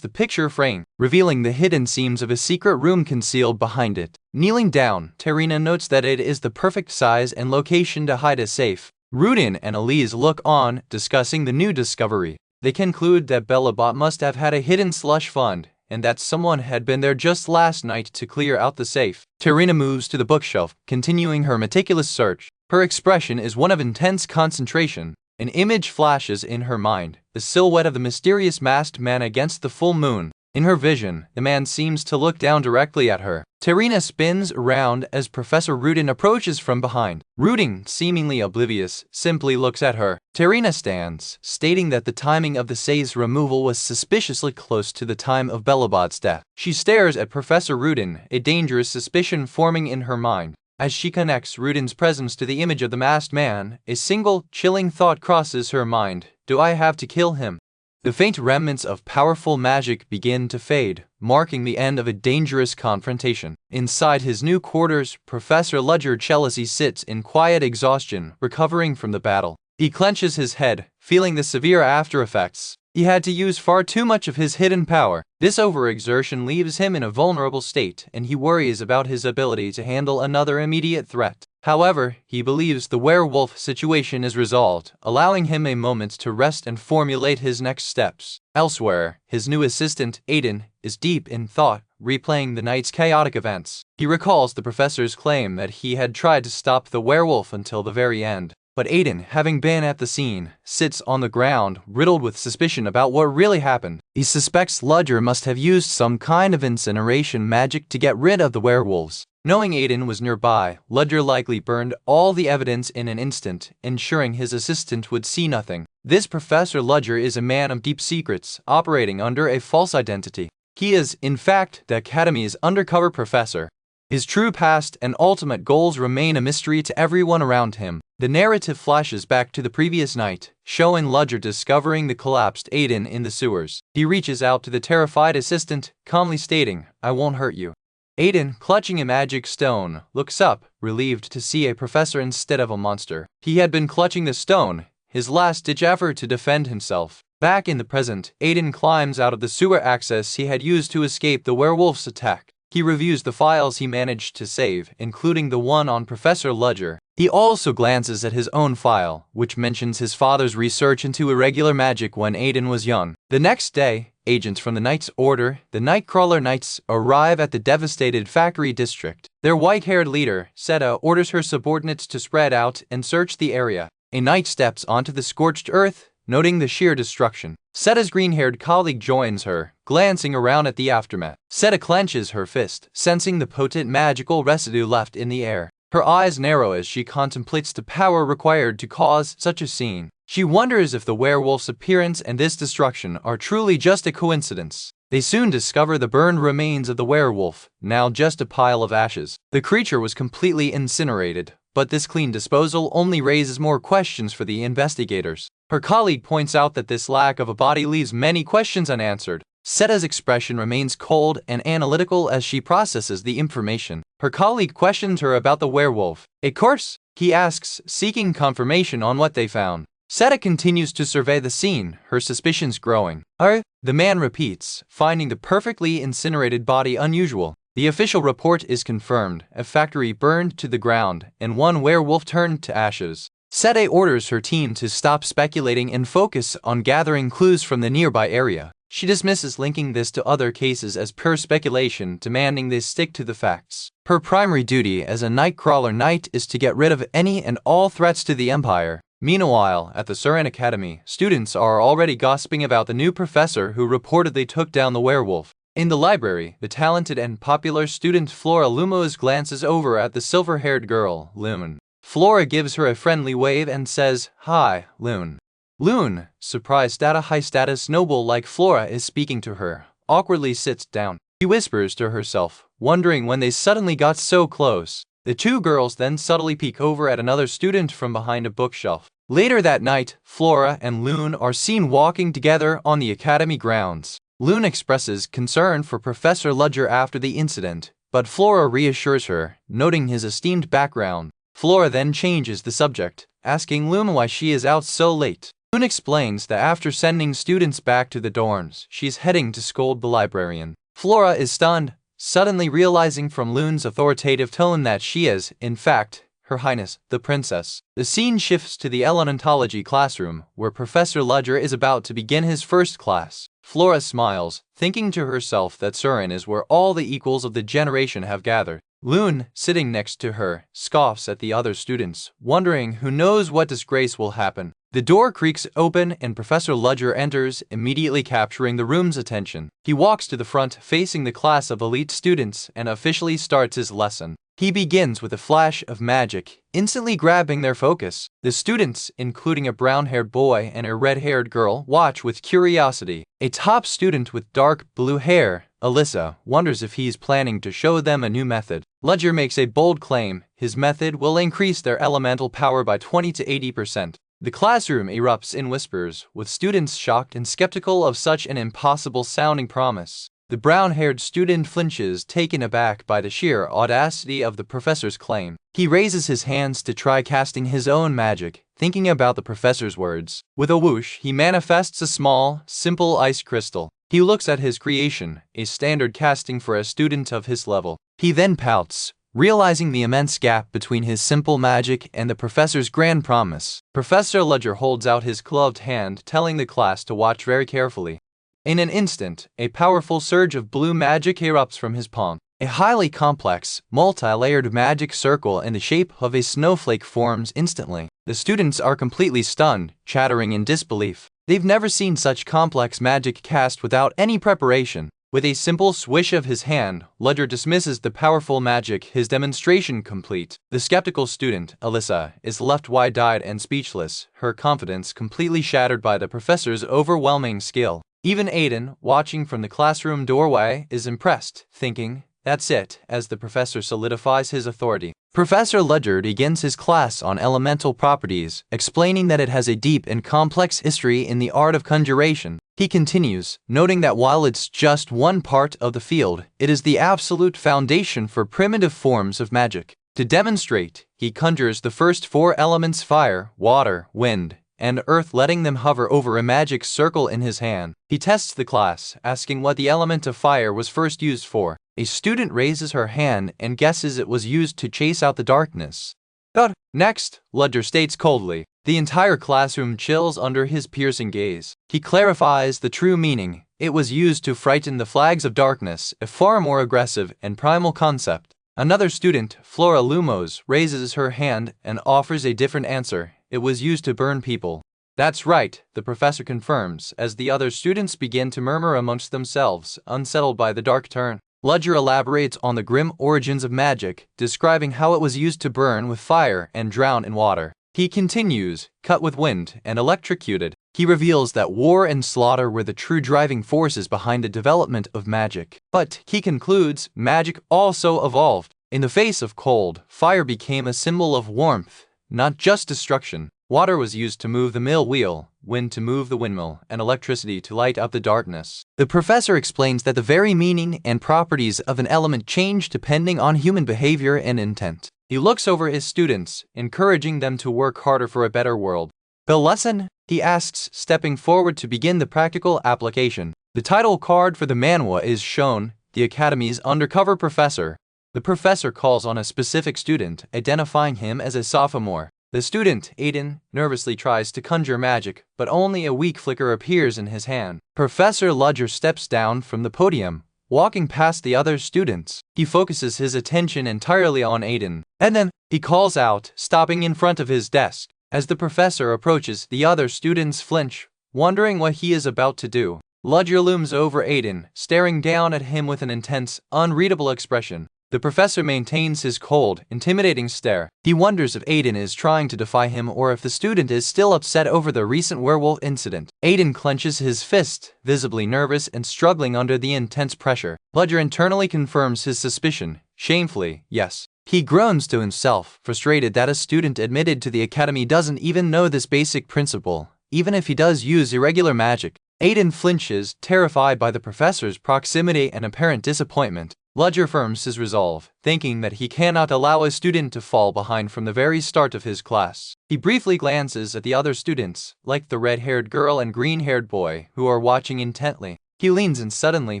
the picture frame, revealing the hidden seams of a secret room concealed behind it. Kneeling down, Terina notes that it is the perfect size and location to hide a safe. Rudin and Elise look on, discussing the new discovery. They conclude that Belobot must have had a hidden slush fund, and that someone had been there just last night to clear out the safe. Terina moves to the bookshelf, continuing her meticulous search. Her expression is one of intense concentration. An image flashes in her mind, the silhouette of the mysterious masked man against the full moon. In her vision, the man seems to look down directly at her. Terina spins around as Professor Rudin approaches from behind. Rudin, seemingly oblivious, simply looks at her. Terina stands, stating that the timing of the safe's removal was suspiciously close to the time of Belobot's death. She stares at Professor Rudin, a dangerous suspicion forming in her mind. As she connects Rudin's presence to the image of the masked man, a single, chilling thought crosses her mind. Do I have to kill him? The faint remnants of powerful magic begin to fade, marking the end of a dangerous confrontation. Inside his new quarters, Professor Ludger Chelsea sits in quiet exhaustion, recovering from the battle. He clenches his head, feeling the severe after-effects. He had to use far too much of his hidden power. This overexertion leaves him in a vulnerable state, and he worries about his ability to handle another immediate threat. However, he believes the werewolf situation is resolved, allowing him a moment to rest and formulate his next steps. Elsewhere, his new assistant, Aiden, is deep in thought, replaying the night's chaotic events. He recalls the professor's claim that he had tried to stop the werewolf until the very end. But Aiden, having been at the scene, sits on the ground, riddled with suspicion about what really happened. He suspects Ludger must have used some kind of incineration magic to get rid of the werewolves. Knowing Aiden was nearby, Ludger likely burned all the evidence in an instant, ensuring his assistant would see nothing. This Professor Ludger is a man of deep secrets, operating under a false identity. He is, in fact, the Academy's undercover professor. His true past and ultimate goals remain a mystery to everyone around him. The narrative flashes back to the previous night, showing Ludger discovering the collapsed Aiden in the sewers. He reaches out to the terrified assistant, calmly stating, "I won't hurt you." Aiden, clutching a magic stone, looks up, relieved to see a professor instead of a monster. He had been clutching the stone, his last-ditch effort to defend himself. Back in the present, Aiden climbs out of the sewer access he had used to escape the werewolf's attack. He reviews the files he managed to save, including the one on Professor Ludger. He also glances at his own file, which mentions his father's research into irregular magic when Aiden was young. The next day, agents from the Knight's Order, the Nightcrawler Knights, arrive at the devastated factory district. Their white-haired leader, Seta, orders her subordinates to spread out and search the area. A knight steps onto the scorched earth, noting the sheer destruction. Seta's green-haired colleague joins her, glancing around at the aftermath. Seta clenches her fist, sensing the potent magical residue left in the air. Her eyes narrow as she contemplates the power required to cause such a scene. She wonders if the werewolf's appearance and this destruction are truly just a coincidence. They soon discover the burned remains of the werewolf, now just a pile of ashes. The creature was completely incinerated, but this clean disposal only raises more questions for the investigators. Her colleague points out that this lack of a body leaves many questions unanswered. Seta's expression remains cold and analytical as she processes the information. Her colleague questions her about the werewolf. "Of course?" he asks, seeking confirmation on what they found. Seta continues to survey the scene, her suspicions growing. The man repeats, finding the perfectly incinerated body unusual. The official report is confirmed, a factory burned to the ground, and one werewolf turned to ashes. Seta orders her team to stop speculating and focus on gathering clues from the nearby area. She dismisses linking this to other cases as pure speculation, demanding they stick to the facts. Her primary duty as a Nightcrawler Knight is to get rid of any and all threats to the Empire. Meanwhile, at the Surin Academy, students are already gossiping about the new professor who reportedly took down the werewolf. In the library, the talented and popular student Flora Lumos glances over at the silver-haired girl, Loon. Flora gives her a friendly wave and says, "Hi, Loon." Loon, surprised that a high-status noble like Flora is speaking to her, awkwardly sits down. She whispers to herself, wondering when they suddenly got so close. The two girls then subtly peek over at another student from behind a bookshelf. Later that night, Flora and Loon are seen walking together on the academy grounds. Loon expresses concern for Professor Ludger after the incident, but Flora reassures her, noting his esteemed background. Flora then changes the subject, asking Loon why she is out so late. Loon explains that after sending students back to the dorms, she's heading to scold the librarian. Flora is stunned, suddenly realizing from Loon's authoritative tone that she is, in fact, Her Highness, the Princess. The scene shifts to the elementology classroom, where Professor Ludger is about to begin his first class. Flora smiles, thinking to herself that Surin is where all the equals of the generation have gathered. Loon, sitting next to her, scoffs at the other students, wondering who knows what disgrace will happen. The door creaks open and Professor Ludger enters, immediately capturing the room's attention. He walks to the front, facing the class of elite students, and officially starts his lesson. He begins with a flash of magic, instantly grabbing their focus. The students, including a brown-haired boy and a red-haired girl, watch with curiosity. A top student with dark blue hair, Alyssa, wonders if he's planning to show them a new method. Ludger makes a bold claim: his method will increase their elemental power by 20 to 80%. The classroom erupts in whispers, with students shocked and skeptical of such an impossible-sounding promise. The brown-haired student flinches, taken aback by the sheer audacity of the professor's claim. He raises his hands to try casting his own magic, thinking about the professor's words. With a whoosh, he manifests a small, simple ice crystal. He looks at his creation, a standard casting for a student of his level. He then pouts, realizing the immense gap between his simple magic and the professor's grand promise. Professor Ludger holds out his gloved hand, telling the class to watch very carefully. In an instant, a powerful surge of blue magic erupts from his palm. A highly complex, multi-layered magic circle in the shape of a snowflake forms instantly. The students are completely stunned, chattering in disbelief. They've never seen such complex magic cast without any preparation. With a simple swish of his hand, Ludger dismisses the powerful magic, his demonstration complete. The skeptical student, Alyssa, is left wide-eyed and speechless, her confidence completely shattered by the professor's overwhelming skill. Even Aiden, watching from the classroom doorway, is impressed, thinking, That's it, as the professor solidifies his authority. Professor Ledger begins his class on elemental properties, explaining that it has a deep and complex history in the art of conjuration. He continues, noting that while it's just one part of the field, it is the absolute foundation for primitive forms of magic. To demonstrate, he conjures the first 4 elements: fire, water, wind, and earth, letting them hover over a magic circle in his hand. He tests the class, asking what the element of fire was first used for. A student raises her hand and guesses it was used to chase out the darkness. But next, Ledger states coldly. The entire classroom chills under his piercing gaze. He clarifies the true meaning. It was used to frighten the flags of darkness, a far more aggressive and primal concept. Another student, Flora Lumos, raises her hand and offers a different answer. It was used to burn people. That's right, the professor confirms, as the other students begin to murmur amongst themselves, unsettled by the dark turn. Ledger elaborates on the grim origins of magic, describing how it was used to burn with fire and drown in water. He continues, cut with wind and electrocuted. He reveals that war and slaughter were the true driving forces behind the development of magic. But, he concludes, magic also evolved. In the face of cold, fire became a symbol of warmth, not just destruction. Water was used to move the mill wheel, wind to move the windmill, and electricity to light up the darkness. The professor explains that the very meaning and properties of an element change depending on human behavior and intent. He looks over his students, encouraging them to work harder for a better world. The lesson? He asks, stepping forward to begin the practical application. The title card for the manhwa is shown, the Academy's undercover professor. The professor calls on a specific student, identifying him as a sophomore. The student, Aiden, nervously tries to conjure magic, but only a weak flicker appears in his hand. Professor Ledger steps down from the podium, walking past the other students. He focuses his attention entirely on Aiden, and then he calls out, stopping in front of his desk. As the professor approaches, the other students flinch, wondering what he is about to do. Ledger looms over Aiden, staring down at him with an intense, unreadable expression. The professor maintains his cold, intimidating stare. He wonders if Aiden is trying to defy him or if the student is still upset over the recent werewolf incident. Aiden clenches his fist, visibly nervous and struggling under the intense pressure. Ledger internally confirms his suspicion, shamefully, yes. He groans to himself, frustrated that a student admitted to the academy doesn't even know this basic principle, even if he does use irregular magic. Aiden flinches, terrified by the professor's proximity and apparent disappointment. Ledger firms his resolve, thinking that he cannot allow a student to fall behind from the very start of his class. He briefly glances at the other students, like the red-haired girl and green-haired boy, who are watching intently. He leans in suddenly,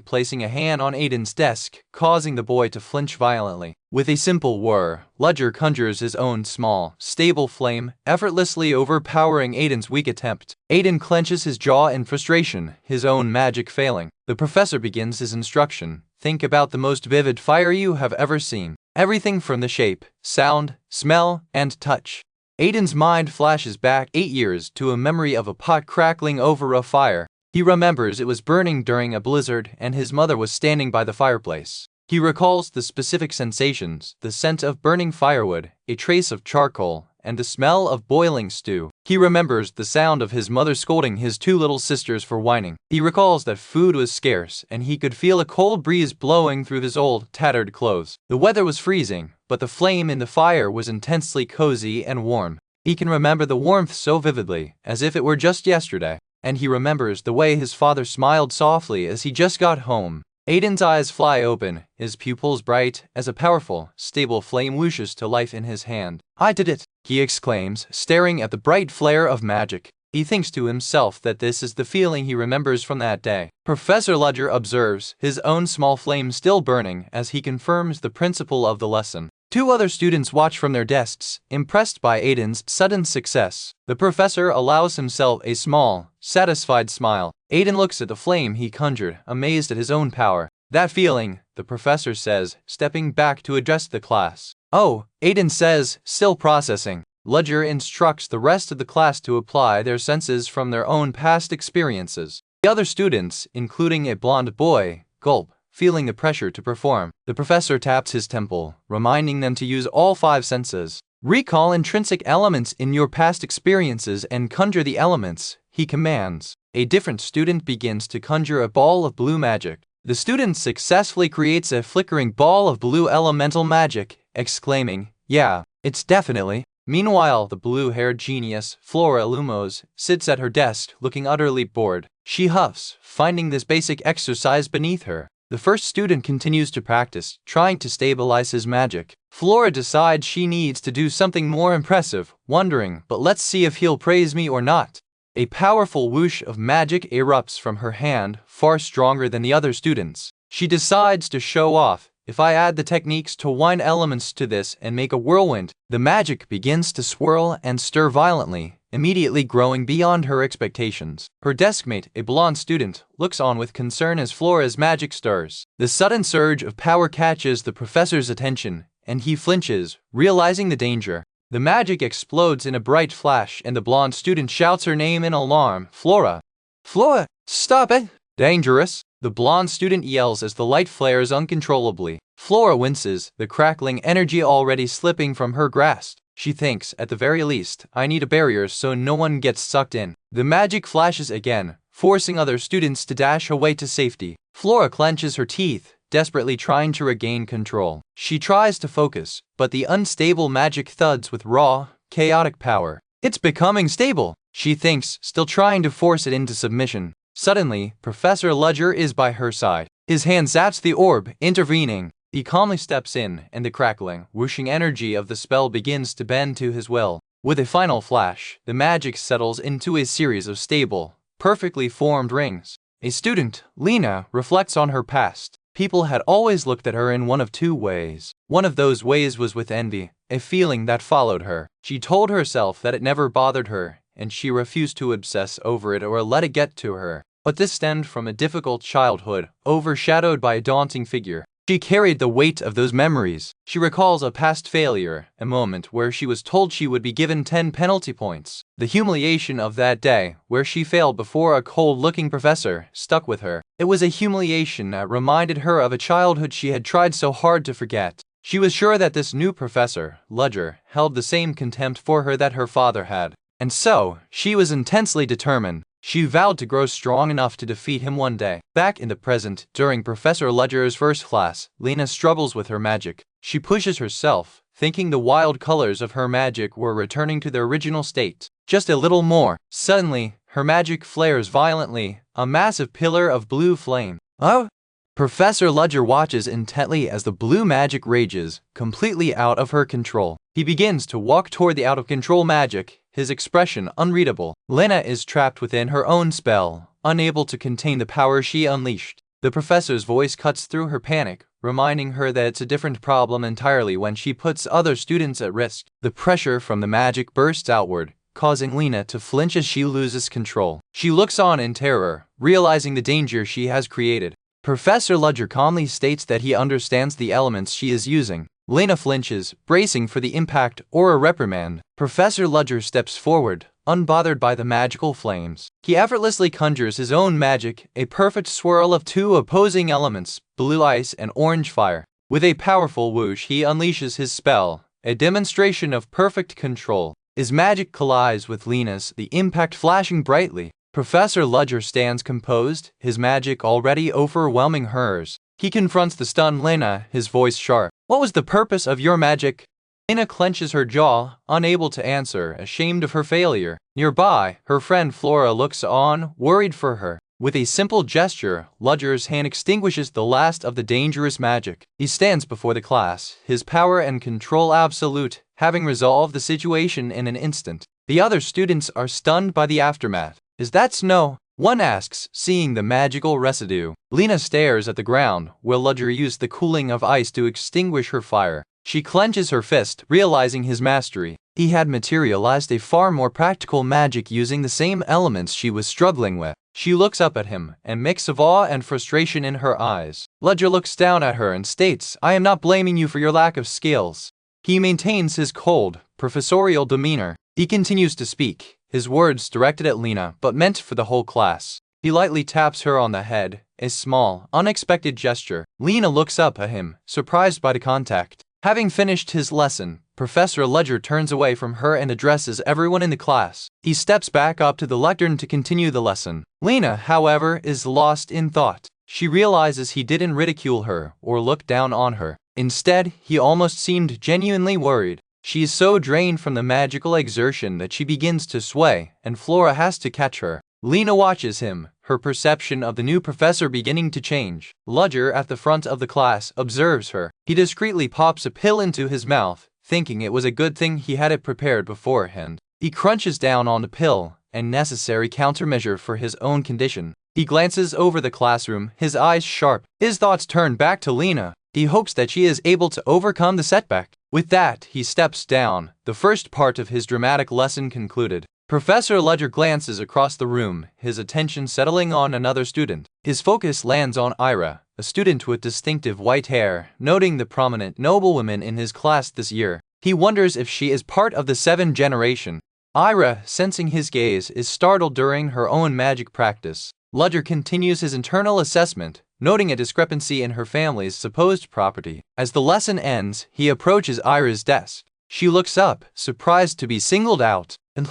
placing a hand on Aiden's desk, causing the boy to flinch violently. With a simple whir, Ledger conjures his own small, stable flame, effortlessly overpowering Aiden's weak attempt. Aiden clenches his jaw in frustration, his own magic failing. The professor begins his instruction. Think about the most vivid fire you have ever seen. Everything from the shape, sound, smell, and touch. Aiden's mind flashes back 8 years to a memory of a pot crackling over a fire. He remembers it was burning during a blizzard and his mother was standing by the fireplace. He recalls the specific sensations, the scent of burning firewood, a trace of charcoal, and the smell of boiling stew. He remembers the sound of his mother scolding his 2 little sisters for whining. He recalls that food was scarce and he could feel a cold breeze blowing through his old, tattered clothes. The weather was freezing, but the flame in the fire was intensely cozy and warm. He can remember the warmth so vividly, as if it were just yesterday. And he remembers the way his father smiled softly as he just got home. Aiden's eyes fly open, his pupils bright, as a powerful, stable flame whooshes to life in his hand. I did it, he exclaims, staring at the bright flare of magic. He thinks to himself that this is the feeling he remembers from that day. Professor Ledger observes, his own small flame still burning, as he confirms the principle of the lesson. 2 other students watch from their desks, impressed by Aiden's sudden success. The professor allows himself a small, satisfied smile. Aiden looks at the flame he conjured, amazed at his own power. That feeling, the professor says, stepping back to address the class. Oh, Aiden says, still processing. Ledger instructs the rest of the class to apply their senses from their own past experiences. The other students, including a blonde boy, gulp, feeling the pressure to perform. The professor taps his temple, reminding them to use all 5 senses. Recall intrinsic elements in your past experiences and conjure the elements, he commands. A different student begins to conjure a ball of blue magic. The student successfully creates a flickering ball of blue elemental magic, exclaiming, "Yeah, it's definitely." Meanwhile, the blue-haired genius, Flora Lumos, sits at her desk looking utterly bored. She huffs, finding this basic exercise beneath her. The first student continues to practice, trying to stabilize his magic. Flora decides she needs to do something more impressive, wondering, but let's see if he'll praise me or not. A powerful whoosh of magic erupts from her hand, far stronger than the other students. She decides to show off. If I add the techniques to wind elements to this and make a whirlwind, the magic begins to swirl and stir violently, immediately growing beyond her expectations. Her deskmate, a blonde student, looks on with concern as Flora's magic stirs. The sudden surge of power catches the professor's attention, and he flinches, realizing the danger. The magic explodes in a bright flash and the blonde student shouts her name in alarm, "Flora! Flora, stop it! Dangerous!" The blonde student yells as the light flares uncontrollably. Flora winces, the crackling energy already slipping from her grasp. She thinks, at the very least, I need a barrier so no one gets sucked in. The magic flashes again, forcing other students to dash away to safety. Flora clenches her teeth, desperately trying to regain control. She tries to focus, but the unstable magic thuds with raw, chaotic power. It's becoming stable, she thinks, still trying to force it into submission. Suddenly, Professor Ludger is by her side. His hand zaps the orb, intervening. He calmly steps in, and the crackling, whooshing energy of the spell begins to bend to his will. With a final flash, the magic settles into a series of stable, perfectly formed rings. A student, Lena, reflects on her past. People had always looked at her in one of two ways. One of those ways was with envy, a feeling that followed her. She told herself that it never bothered her, and she refused to obsess over it or let it get to her. But this stemmed from a difficult childhood, overshadowed by a daunting figure. She carried the weight of those memories. She recalls a past failure, a moment where she was told she would be given 10 penalty points. The humiliation of that day, where she failed before a cold-looking professor, stuck with her. It was a humiliation that reminded her of a childhood she had tried so hard to forget. She was sure that this new professor, Ludger, held the same contempt for her that her father had. And so, she was intensely determined. She vowed to grow strong enough to defeat him one day. Back in the present, during Professor Ludger's first class, Lena struggles with her magic. She pushes herself, thinking the wild colors of her magic were returning to their original state. Just a little more. Suddenly, her magic flares violently, a massive pillar of blue flame. Oh! Professor Ludger watches intently as the blue magic rages, completely out of her control. He begins to walk toward the out-of-control magic, his expression unreadable. Lena is trapped within her own spell, unable to contain the power she unleashed. The professor's voice cuts through her panic, reminding her that it's a different problem entirely when she puts other students at risk. The pressure from the magic bursts outward, causing Lena to flinch as she loses control. She looks on in terror, realizing the danger she has created. Professor Ludger calmly states that he understands the elements she is using. Lena flinches, bracing for the impact or a reprimand. Professor Ludger steps forward, unbothered by the magical flames. He effortlessly conjures his own magic, a perfect swirl of two opposing elements, blue ice and orange fire. With a powerful whoosh, he unleashes his spell, a demonstration of perfect control. His magic collides with Lena's, the impact flashing brightly. Professor Ludger stands composed, his magic already overwhelming hers. He confronts the stunned Lena, his voice sharp. "What was the purpose of your magic?" Lena clenches her jaw, unable to answer, ashamed of her failure. Nearby, her friend Flora looks on, worried for her. With a simple gesture, Ludger's hand extinguishes the last of the dangerous magic. He stands before the class, his power and control absolute, having resolved the situation in an instant. The other students are stunned by the aftermath. "Is that snow?" one asks, seeing the magical residue. Lena stares at the ground, where Ludger used the cooling of ice to extinguish her fire. She clenches her fist, realizing his mastery. He had materialized a far more practical magic using the same elements she was struggling with. She looks up at him, a mix of awe and frustration in her eyes. Ludger looks down at her and states, "I am not blaming you for your lack of skills." He maintains his cold, professorial demeanor. He continues to speak, his words directed at Lena, but meant for the whole class. He lightly taps her on the head, a small, unexpected gesture. Lena looks up at him, surprised by the contact. Having finished his lesson, Professor Ludger turns away from her and addresses everyone in the class. He steps back up to the lectern to continue the lesson. Lena, however, is lost in thought. she realizes he didn't ridicule her or look down on her. Instead, he almost seemed genuinely worried. She is so drained from the magical exertion that she begins to sway, and Flora has to catch her. Lena watches him, her perception of the new professor beginning to change. Ludger at the front of the class observes her. He discreetly pops a pill into his mouth, thinking it was a good thing he had it prepared beforehand. He crunches down on the pill, a necessary countermeasure for his own condition. He glances over the classroom, his eyes sharp. His thoughts turn back to Lena. He hopes that she is able to overcome the setback. With that, he steps down. The first part of his dramatic lesson concluded. Professor Ludger glances across the room, his attention settling on another student. His focus lands on Ira, a student with distinctive white hair. Noting the prominent noblewoman in his class this year, he wonders if she is part of the 7th generation. Ira, sensing his gaze, is startled during her own magic practice. Ludger continues his internal assessment, noting a discrepancy in her family's supposed property. As the lesson ends, he approaches Ira's desk. She looks up, surprised to be singled out. And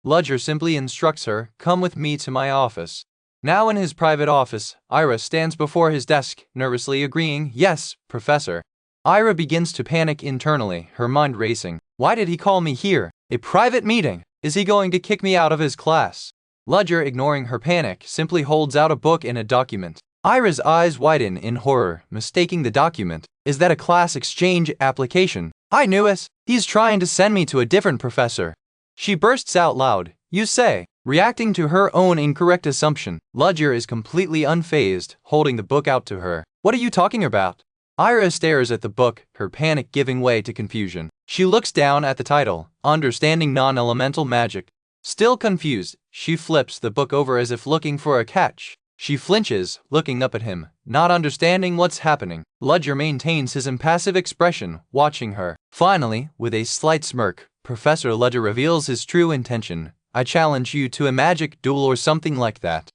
Ludger simply instructs her, "Come with me to my office." Now in his private office, Ira stands before his desk, nervously agreeing, "Yes, Professor." Ira begins to panic internally, her mind racing. Why did he call me here? A private meeting? Is he going to kick me out of his class? Ludger, ignoring her panic, simply holds out a book and a document. Ira's eyes widen in horror, mistaking the document. Is that a class exchange application? I knew it. He's trying to send me to a different professor. She bursts out loud. You say? Reacting to her own incorrect assumption, Ludger is completely unfazed, holding the book out to her. What are you talking about? Ira stares at the book, her panic giving way to confusion. She looks down at the title, Understanding Non-Elemental Magic. Still confused, she flips the book over as if looking for a catch. She flinches, looking up at him, not understanding what's happening. Ludger maintains his impassive expression, watching her. Finally, with a slight smirk, Professor Ludger reveals his true intention. I challenge you to a magic duel or something like that.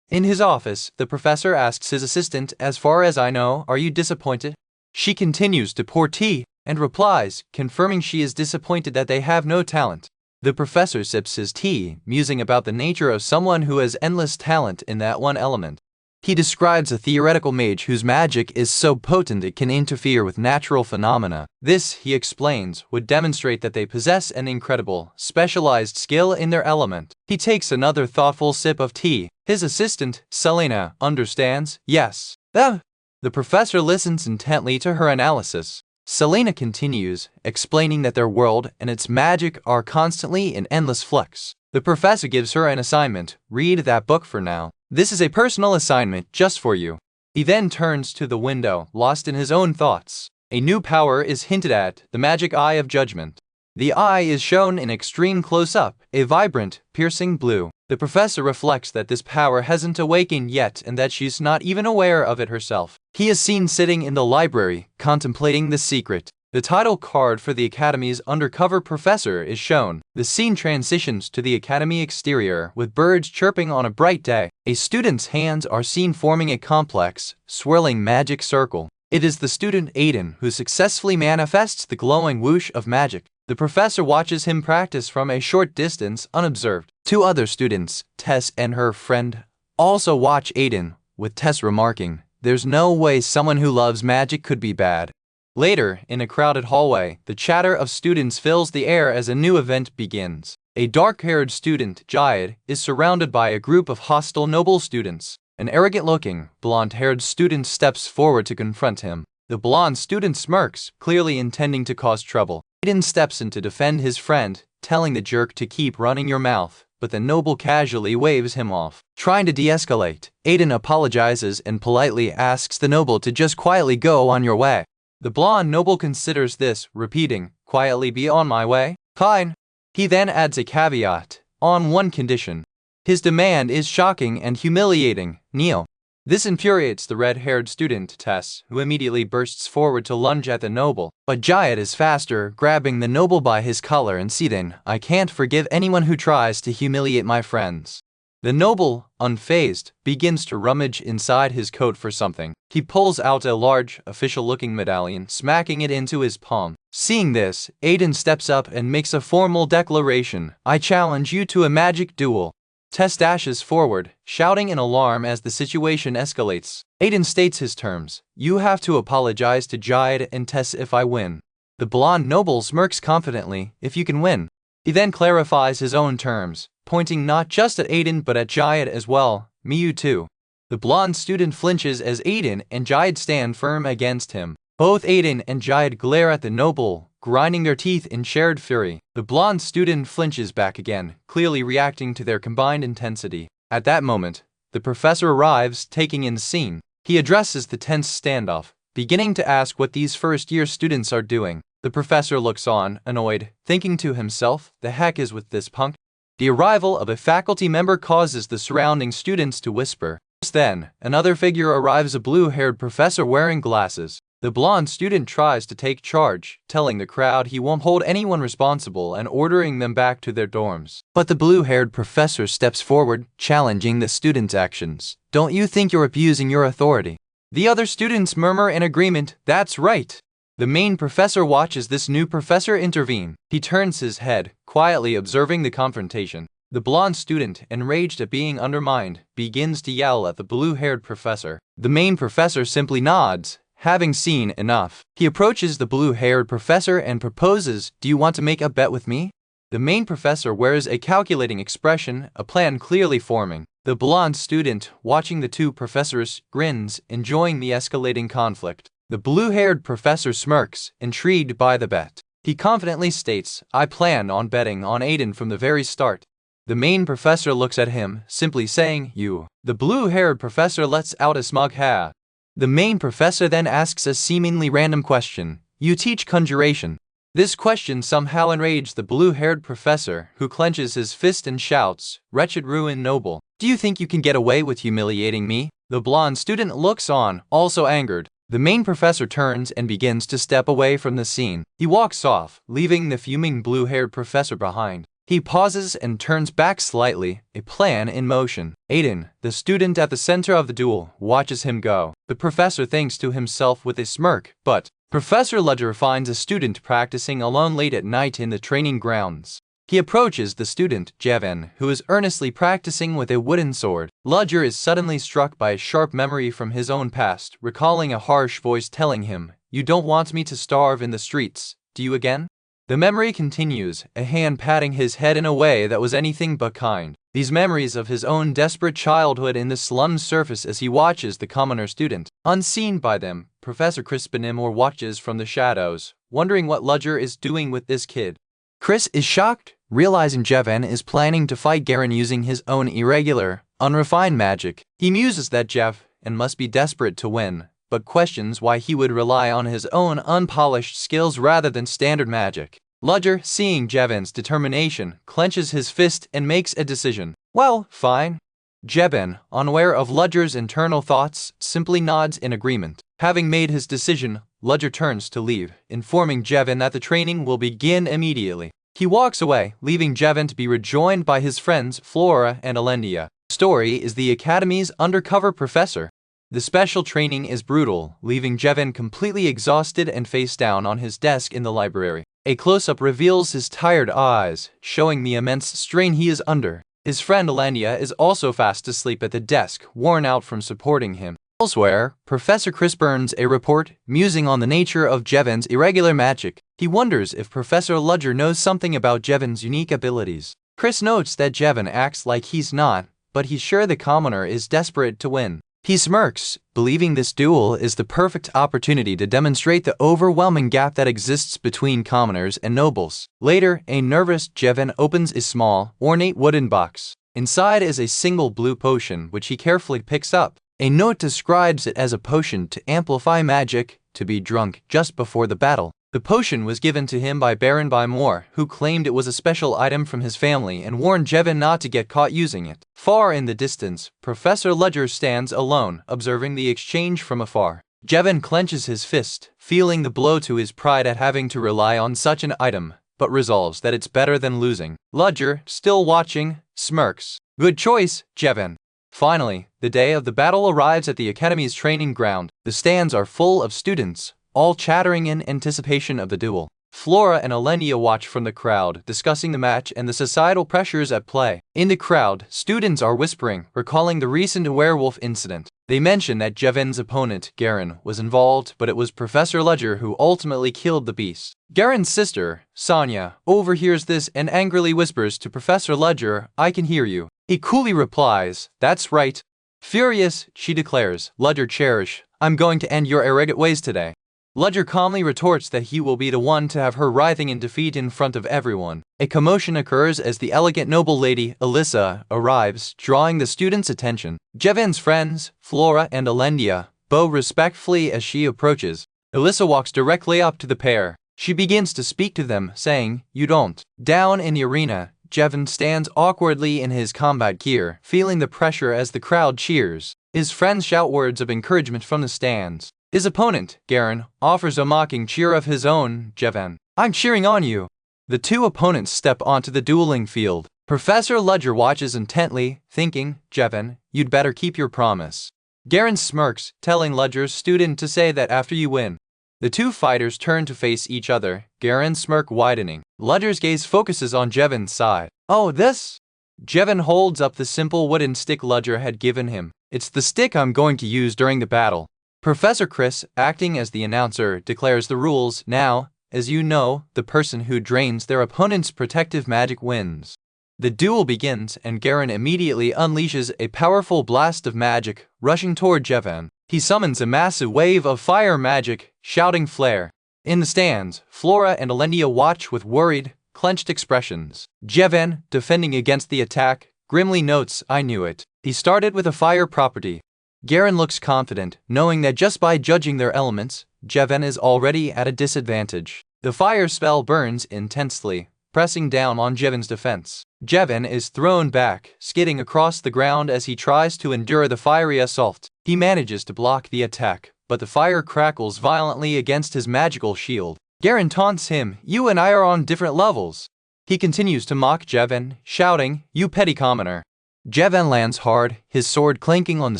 In his office, the professor asks his assistant, as far as I know, are you disappointed? She continues to pour tea, and replies, confirming she is disappointed that they have no talent. The professor sips his tea, musing about the nature of someone who has endless talent in that one element. He describes a theoretical mage whose magic is so potent it can interfere with natural phenomena. This, he explains, would demonstrate that they possess an incredible, specialized skill in their element. He takes another thoughtful sip of tea. His assistant, Selena, understands. Yes. The professor listens intently to her analysis. Selena continues, explaining that their world and its magic are constantly in endless flux. The professor gives her an assignment. Read that book for now. This is a personal assignment just for you. He then turns to the window, lost in his own thoughts. A new power is hinted at, the magic eye of judgment. The eye is shown in extreme close-up, a vibrant, piercing blue. The professor reflects that this power hasn't awakened yet and that she's not even aware of it herself. He is seen sitting in the library, contemplating the secret. The title card for the Academy's undercover professor is shown. The scene transitions to the Academy exterior, with birds chirping on a bright day. A student's hands are seen forming a complex, swirling magic circle. It is the student Aiden who successfully manifests the glowing whoosh of magic. The professor watches him practice from a short distance, unobserved. Two other students, Tess and her friend, also watch Aiden, with Tess remarking, "There's no way someone who loves magic could be bad." Later, in a crowded hallway, the chatter of students fills the air as a new event begins. A dark-haired student, Jayed, is surrounded by a group of hostile noble students. An arrogant-looking, blonde-haired student steps forward to confront him. The blonde student smirks, clearly intending to cause trouble. Aiden steps in to defend his friend, telling the jerk to keep running your mouth, but the noble casually waves him off. Trying to de-escalate, Aiden apologizes and politely asks the noble to just quietly go on your way. The blonde noble considers this, repeating, "Quietly be on my way? Fine." He then adds a caveat, on one condition. His demand is shocking and humiliating, kneel. This infuriates the red-haired student, Tess, who immediately bursts forward to lunge at the noble. But Jayed is faster, grabbing the noble by his collar and seething, "I can't forgive anyone who tries to humiliate my friends." The noble, unfazed, begins to rummage inside his coat for something. He pulls out a large, official-looking medallion, smacking it into his palm. Seeing this, Aiden steps up and makes a formal declaration. "I challenge you to a magic duel." Tess dashes forward, shouting in alarm as the situation escalates. Aiden states his terms. You have to apologize to Jide and Tess if I win. The blonde noble smirks confidently, if you can win. He then clarifies his own terms, pointing not just at Aiden but at Jide as well, Miyu too. The blonde student flinches as Aiden and Jide stand firm against him. Both Aiden and Jide glare at the noble, grinding their teeth in shared fury. The blonde student flinches back again, clearly reacting to their combined intensity. At that moment, the professor arrives, taking in the scene. He addresses the tense standoff, beginning to ask what these first-year students are doing. The professor looks on, annoyed, thinking to himself, the heck is with this punk? The arrival of a faculty member causes the surrounding students to whisper. Just then, another figure arrives, a blue-haired professor wearing glasses. The blonde student tries to take charge, telling the crowd he won't hold anyone responsible and ordering them back to their dorms. But the blue-haired professor steps forward, challenging the student's actions. Don't you think you're abusing your authority? The other students murmur in agreement, that's right. The main professor watches this new professor intervene. He turns his head, quietly observing the confrontation. The blonde student, enraged at being undermined, begins to yell at the blue-haired professor. The main professor simply nods, having seen enough. He approaches the blue-haired professor and proposes, do you want to make a bet with me? The main professor wears a calculating expression, a plan clearly forming. The blonde student, watching the two professors, grins, enjoying the escalating conflict. The blue-haired professor smirks, intrigued by the bet. He confidently states, I plan on betting on Aiden from the very start. The main professor looks at him, simply saying, you. The blue-haired professor lets out a smug ha. The main professor then asks a seemingly random question. You teach conjuration. This question somehow enraged the blue-haired professor, who clenches his fist and shouts, wretched ruin noble. Do you think you can get away with humiliating me? The blonde student looks on, also angered. The main professor turns and begins to step away from the scene. He walks off, leaving the fuming blue-haired professor behind. He pauses and turns back slightly, a plan in motion. Aiden, the student at the center of the duel, watches him go. The professor thinks to himself with a smirk, but Professor Ludger finds a student practicing alone late at night in the training grounds. He approaches the student, Jevin, who is earnestly practicing with a wooden sword. Ludger is suddenly struck by a sharp memory from his own past, recalling a harsh voice telling him, you don't want me to starve in the streets, do you again? The memory continues, a hand patting his head in a way that was anything but kind. These memories of his own desperate childhood in the slums surface as he watches the commoner student. Unseen by them, Professor Crispinimore watches from the shadows, wondering what Ludger is doing with this kid. Chris is shocked, realizing Jevin is planning to fight Garen using his own irregular, unrefined magic. He muses that Jeff must be desperate to win, but questions why he would rely on his own unpolished skills rather than standard magic. Ludger, seeing Jevin's determination, clenches his fist and makes a decision. Well, fine. Jevin, unaware of Ludger's internal thoughts, simply nods in agreement. Having made his decision, Ludger turns to leave, informing Jevin that the training will begin immediately. He walks away, leaving Jevin to be rejoined by his friends Flora and Alendia. The story is the Academy's undercover professor. The special training is brutal, leaving Jevin completely exhausted and face down on his desk in the library. A close-up reveals his tired eyes, showing the immense strain he is under. His friend Alendia is also fast asleep at the desk, worn out from supporting him. Elsewhere, Professor Chris burns a report, musing on the nature of Jevin's irregular magic. He wonders if Professor Ludger knows something about Jevin's unique abilities. Chris notes that Jevin acts like he's not, but he's sure the commoner is desperate to win. He smirks, believing this duel is the perfect opportunity to demonstrate the overwhelming gap that exists between commoners and nobles. Later, a nervous Jevin opens a small, ornate wooden box. Inside is a single blue potion, which he carefully picks up. A note describes it as a potion to amplify magic, to be drunk just before the battle. The potion was given to him by Baron Bymore, who claimed it was a special item from his family and warned Jevin not to get caught using it. Far in the distance, Professor Ludger stands alone, observing the exchange from afar. Jevin clenches his fist, feeling the blow to his pride at having to rely on such an item, but resolves that it's better than losing. Ludger, still watching, smirks. Good choice, Jevin. Finally, the day of the battle arrives at the Academy's training ground. The stands are full of students, all chattering in anticipation of the duel. Flora and Alenia watch from the crowd, discussing the match and the societal pressures at play. In the crowd, students are whispering, recalling the recent werewolf incident. They mention that Javin's opponent, Garen, was involved, but it was Professor Ledger who ultimately killed the beast. Garen's sister, Sonia, overhears this and angrily whispers to Professor Ledger, "I can hear you." He coolly replies, "That's right." Furious, she declares, "Ledger Cherish, I'm going to end your arrogant ways today." Ledger calmly retorts that he will be the one to have her writhing in defeat in front of everyone. A commotion occurs as the elegant noble lady, Alyssa, arrives, drawing the students' attention. Javin's friends, Flora and Alenia, bow respectfully as she approaches. Alyssa walks directly up to the pair. She begins to speak to them, saying, "You don't." Down in the arena, Javin stands awkwardly in his combat gear, feeling the pressure as the crowd cheers. His friends shout words of encouragement from the stands. His opponent, Garen, offers a mocking cheer of his own, "Javin, I'm cheering on you." The two opponents step onto the dueling field. Professor Ledger watches intently, thinking, "Javin, you'd better keep your promise." Garen smirks, telling Ledger's student to say that after you win. The two fighters turn to face each other, Garen's smirk widening. Ledger's gaze focuses on Javin's side. "Oh, this?" Javin holds up the simple wooden stick Ledger had given him. "It's the stick I'm going to use during the battle." Professor Chris, acting as the announcer, declares the rules. "Now, as you know, the person who drains their opponent's protective magic wins." The duel begins, and Garen immediately unleashes a powerful blast of magic, rushing toward Javin. He summons a massive wave of fire magic, shouting "Flare." In the stands, Flora and Alenia watch with worried, clenched expressions. Javin, defending against the attack, grimly notes, "I knew it. He started with a fire property." Garen looks confident, knowing that just by judging their elements, Javin is already at a disadvantage. The fire spell burns intensely, pressing down on Javin's defense. Javin is thrown back, skidding across the ground as he tries to endure the fiery assault. He manages to block the attack, but the fire crackles violently against his magical shield. Garen taunts him, "You and I are on different levels." He continues to mock Javin, shouting, "You petty commoner." Javin lands hard, his sword clinking on the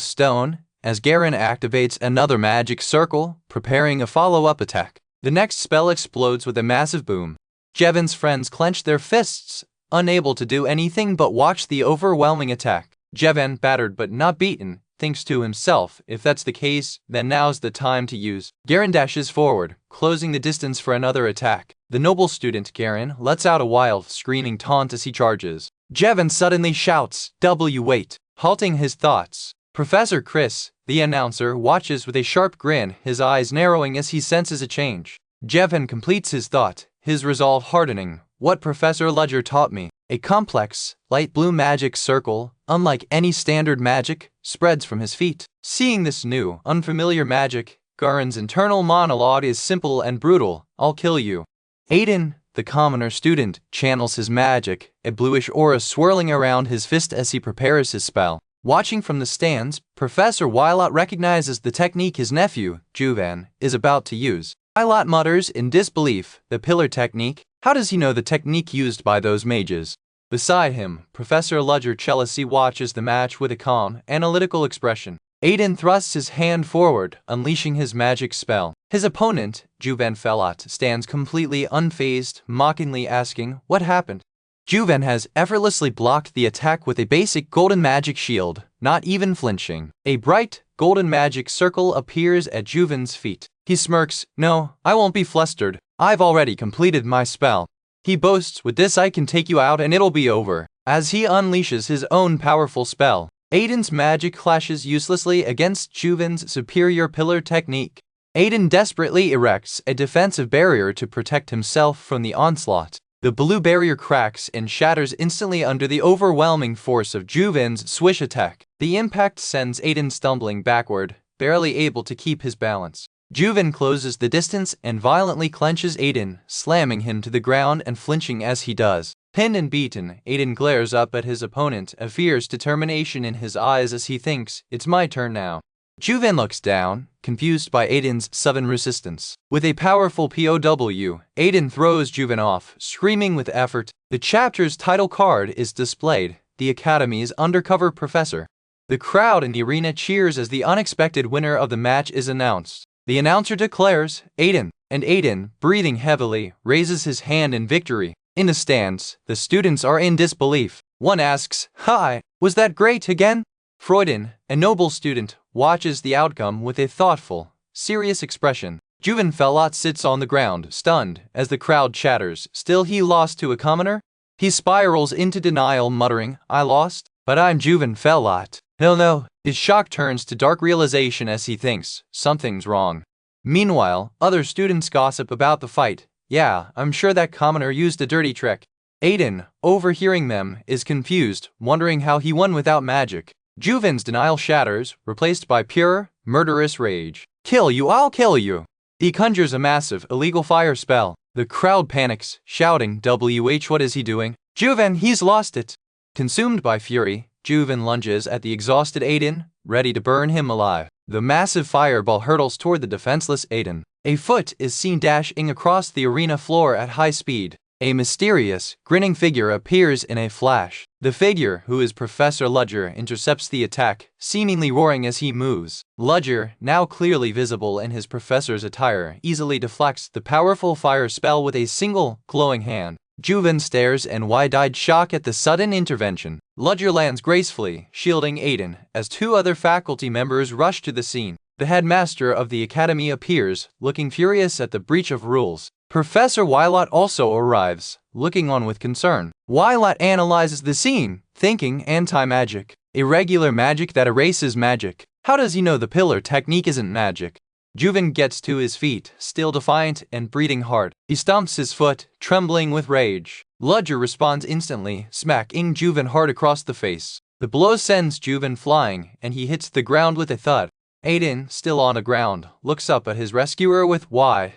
stone, as Garen activates another magic circle, preparing a follow-up attack. The next spell explodes with a massive boom. Javin's friends clench their fists, unable to do anything but watch the overwhelming attack. Javin, battered but not beaten, thinks to himself, "If that's the case, then now's the time to use." Garen dashes forward, closing the distance for another attack. The noble student, Garen, lets out a wild, screaming taunt as he charges. Javin suddenly shouts, "W wait," halting his thoughts. Professor Chris, the announcer, watches with a sharp grin, his eyes narrowing as he senses a change. Javin completes his thought, his resolve hardening. "What Professor Ledger taught me." A complex, light blue magic circle, unlike any standard magic, spreads from his feet. Seeing this new, unfamiliar magic, Garen's internal monologue is simple and brutal, "I'll kill you." Aiden, the commoner student, channels his magic, a bluish aura swirling around his fist as he prepares his spell. Watching from the stands, Professor Wylot recognizes the technique his nephew, Juvan, is about to use. Wylot mutters in disbelief, "The pillar technique? How does he know the technique used by those mages?" Beside him, Professor Ledger jealously watches the match with a calm, analytical expression. Aiden thrusts his hand forward, unleashing his magic spell. His opponent, Juvan Felot, stands completely unfazed, mockingly asking, "What happened?" Juvan has effortlessly blocked the attack with a basic golden magic shield, not even flinching. A bright, golden magic circle appears at Juvan's feet. He smirks, "No, I won't be flustered. I've already completed my spell." He boasts, "With this I can take you out and it'll be over." As he unleashes his own powerful spell, Aiden's magic clashes uselessly against Juvan's superior pillar technique. Aiden desperately erects a defensive barrier to protect himself from the onslaught. The blue barrier cracks and shatters instantly under the overwhelming force of Juvan's swish attack. The impact sends Aiden stumbling backward, barely able to keep his balance. Juvan closes the distance and violently clenches Aiden, slamming him to the ground and flinching as he does. Pinned and beaten, Aiden glares up at his opponent, a fierce determination in his eyes as he thinks, "It's my turn now." Juvan looks down, confused by Aiden's sudden resistance. With a powerful POW, Aiden throws Juvan off, screaming with effort. The chapter's title card is displayed, the Academy's undercover professor. The crowd in the arena cheers as the unexpected winner of the match is announced. The announcer declares, "Aiden, and Aiden, breathing heavily, raises his hand in victory. In the stands, the students are in disbelief. One asks, "Hi, was that great again?" Freuden, a noble student, watches the outcome with a thoughtful, serious expression. Juven Felot sits on the ground, stunned, as the crowd chatters. Still he lost to a commoner? He spirals into denial, muttering, "I lost? But I'm Juven Felot. No. His shock turns to dark realization as he thinks, something's wrong. Meanwhile, other students gossip about the fight. "Yeah, I'm sure that commoner used a dirty trick." Aiden, overhearing them, is confused, wondering how he won without magic. Juven's denial shatters, replaced by pure, murderous rage. "Kill you, I'll kill you!" He conjures a massive, illegal fire spell. The crowd panics, shouting, "WH, what is he doing? Juven, he's lost it!" Consumed by fury, Juven lunges at the exhausted Aiden, ready to burn him alive. The massive fireball hurtles toward the defenseless Aiden. A foot is seen dashing across the arena floor at high speed. A mysterious, grinning figure appears in a flash. The figure, who is Professor Ludger, intercepts the attack, seemingly roaring as he moves. Ludger, now clearly visible in his professor's attire, easily deflects the powerful fire spell with a single, glowing hand. Juven stares in wide-eyed shock at the sudden intervention. Ludger lands gracefully, shielding Aiden, as two other faculty members rush to the scene. The headmaster of the academy appears, looking furious at the breach of rules. Professor Wylot also arrives, looking on with concern. Wylot analyzes the scene, thinking anti-magic. Irregular magic that erases magic. How does he know the pillar technique isn't magic? Juven gets to his feet, still defiant and breathing hard. He stomps his foot, trembling with rage. Ludger responds instantly, smacking Juven hard across the face. The blow sends Juven flying, and he hits the ground with a thud. Aiden, still on the ground, looks up at his rescuer with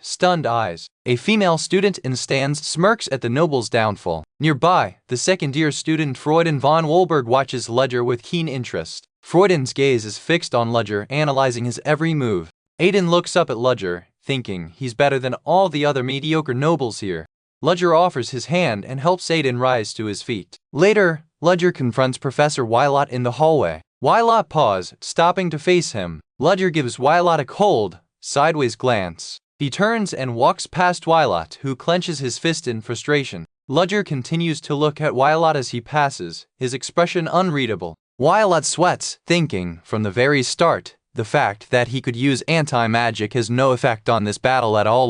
stunned eyes. A female student in the stands smirks at the noble's downfall. Nearby, the second-year student Freuden von Wolberg watches Ludger with keen interest. Freuden's gaze is fixed on Ludger, analyzing his every move. Aiden looks up at Ludger, thinking he's better than all the other mediocre nobles here. Ludger offers his hand and helps Aiden rise to his feet. Later, Ludger confronts Professor Wylot in the hallway. Wylot pauses, stopping to face him. Ludger gives Wylot a cold, sideways glance. He turns and walks past Wylot, who clenches his fist in frustration. Ludger continues to look at Wylot as he passes, his expression unreadable. Wylot sweats, thinking, from the very start, the fact that he could use anti-magic has no effect on this battle at all.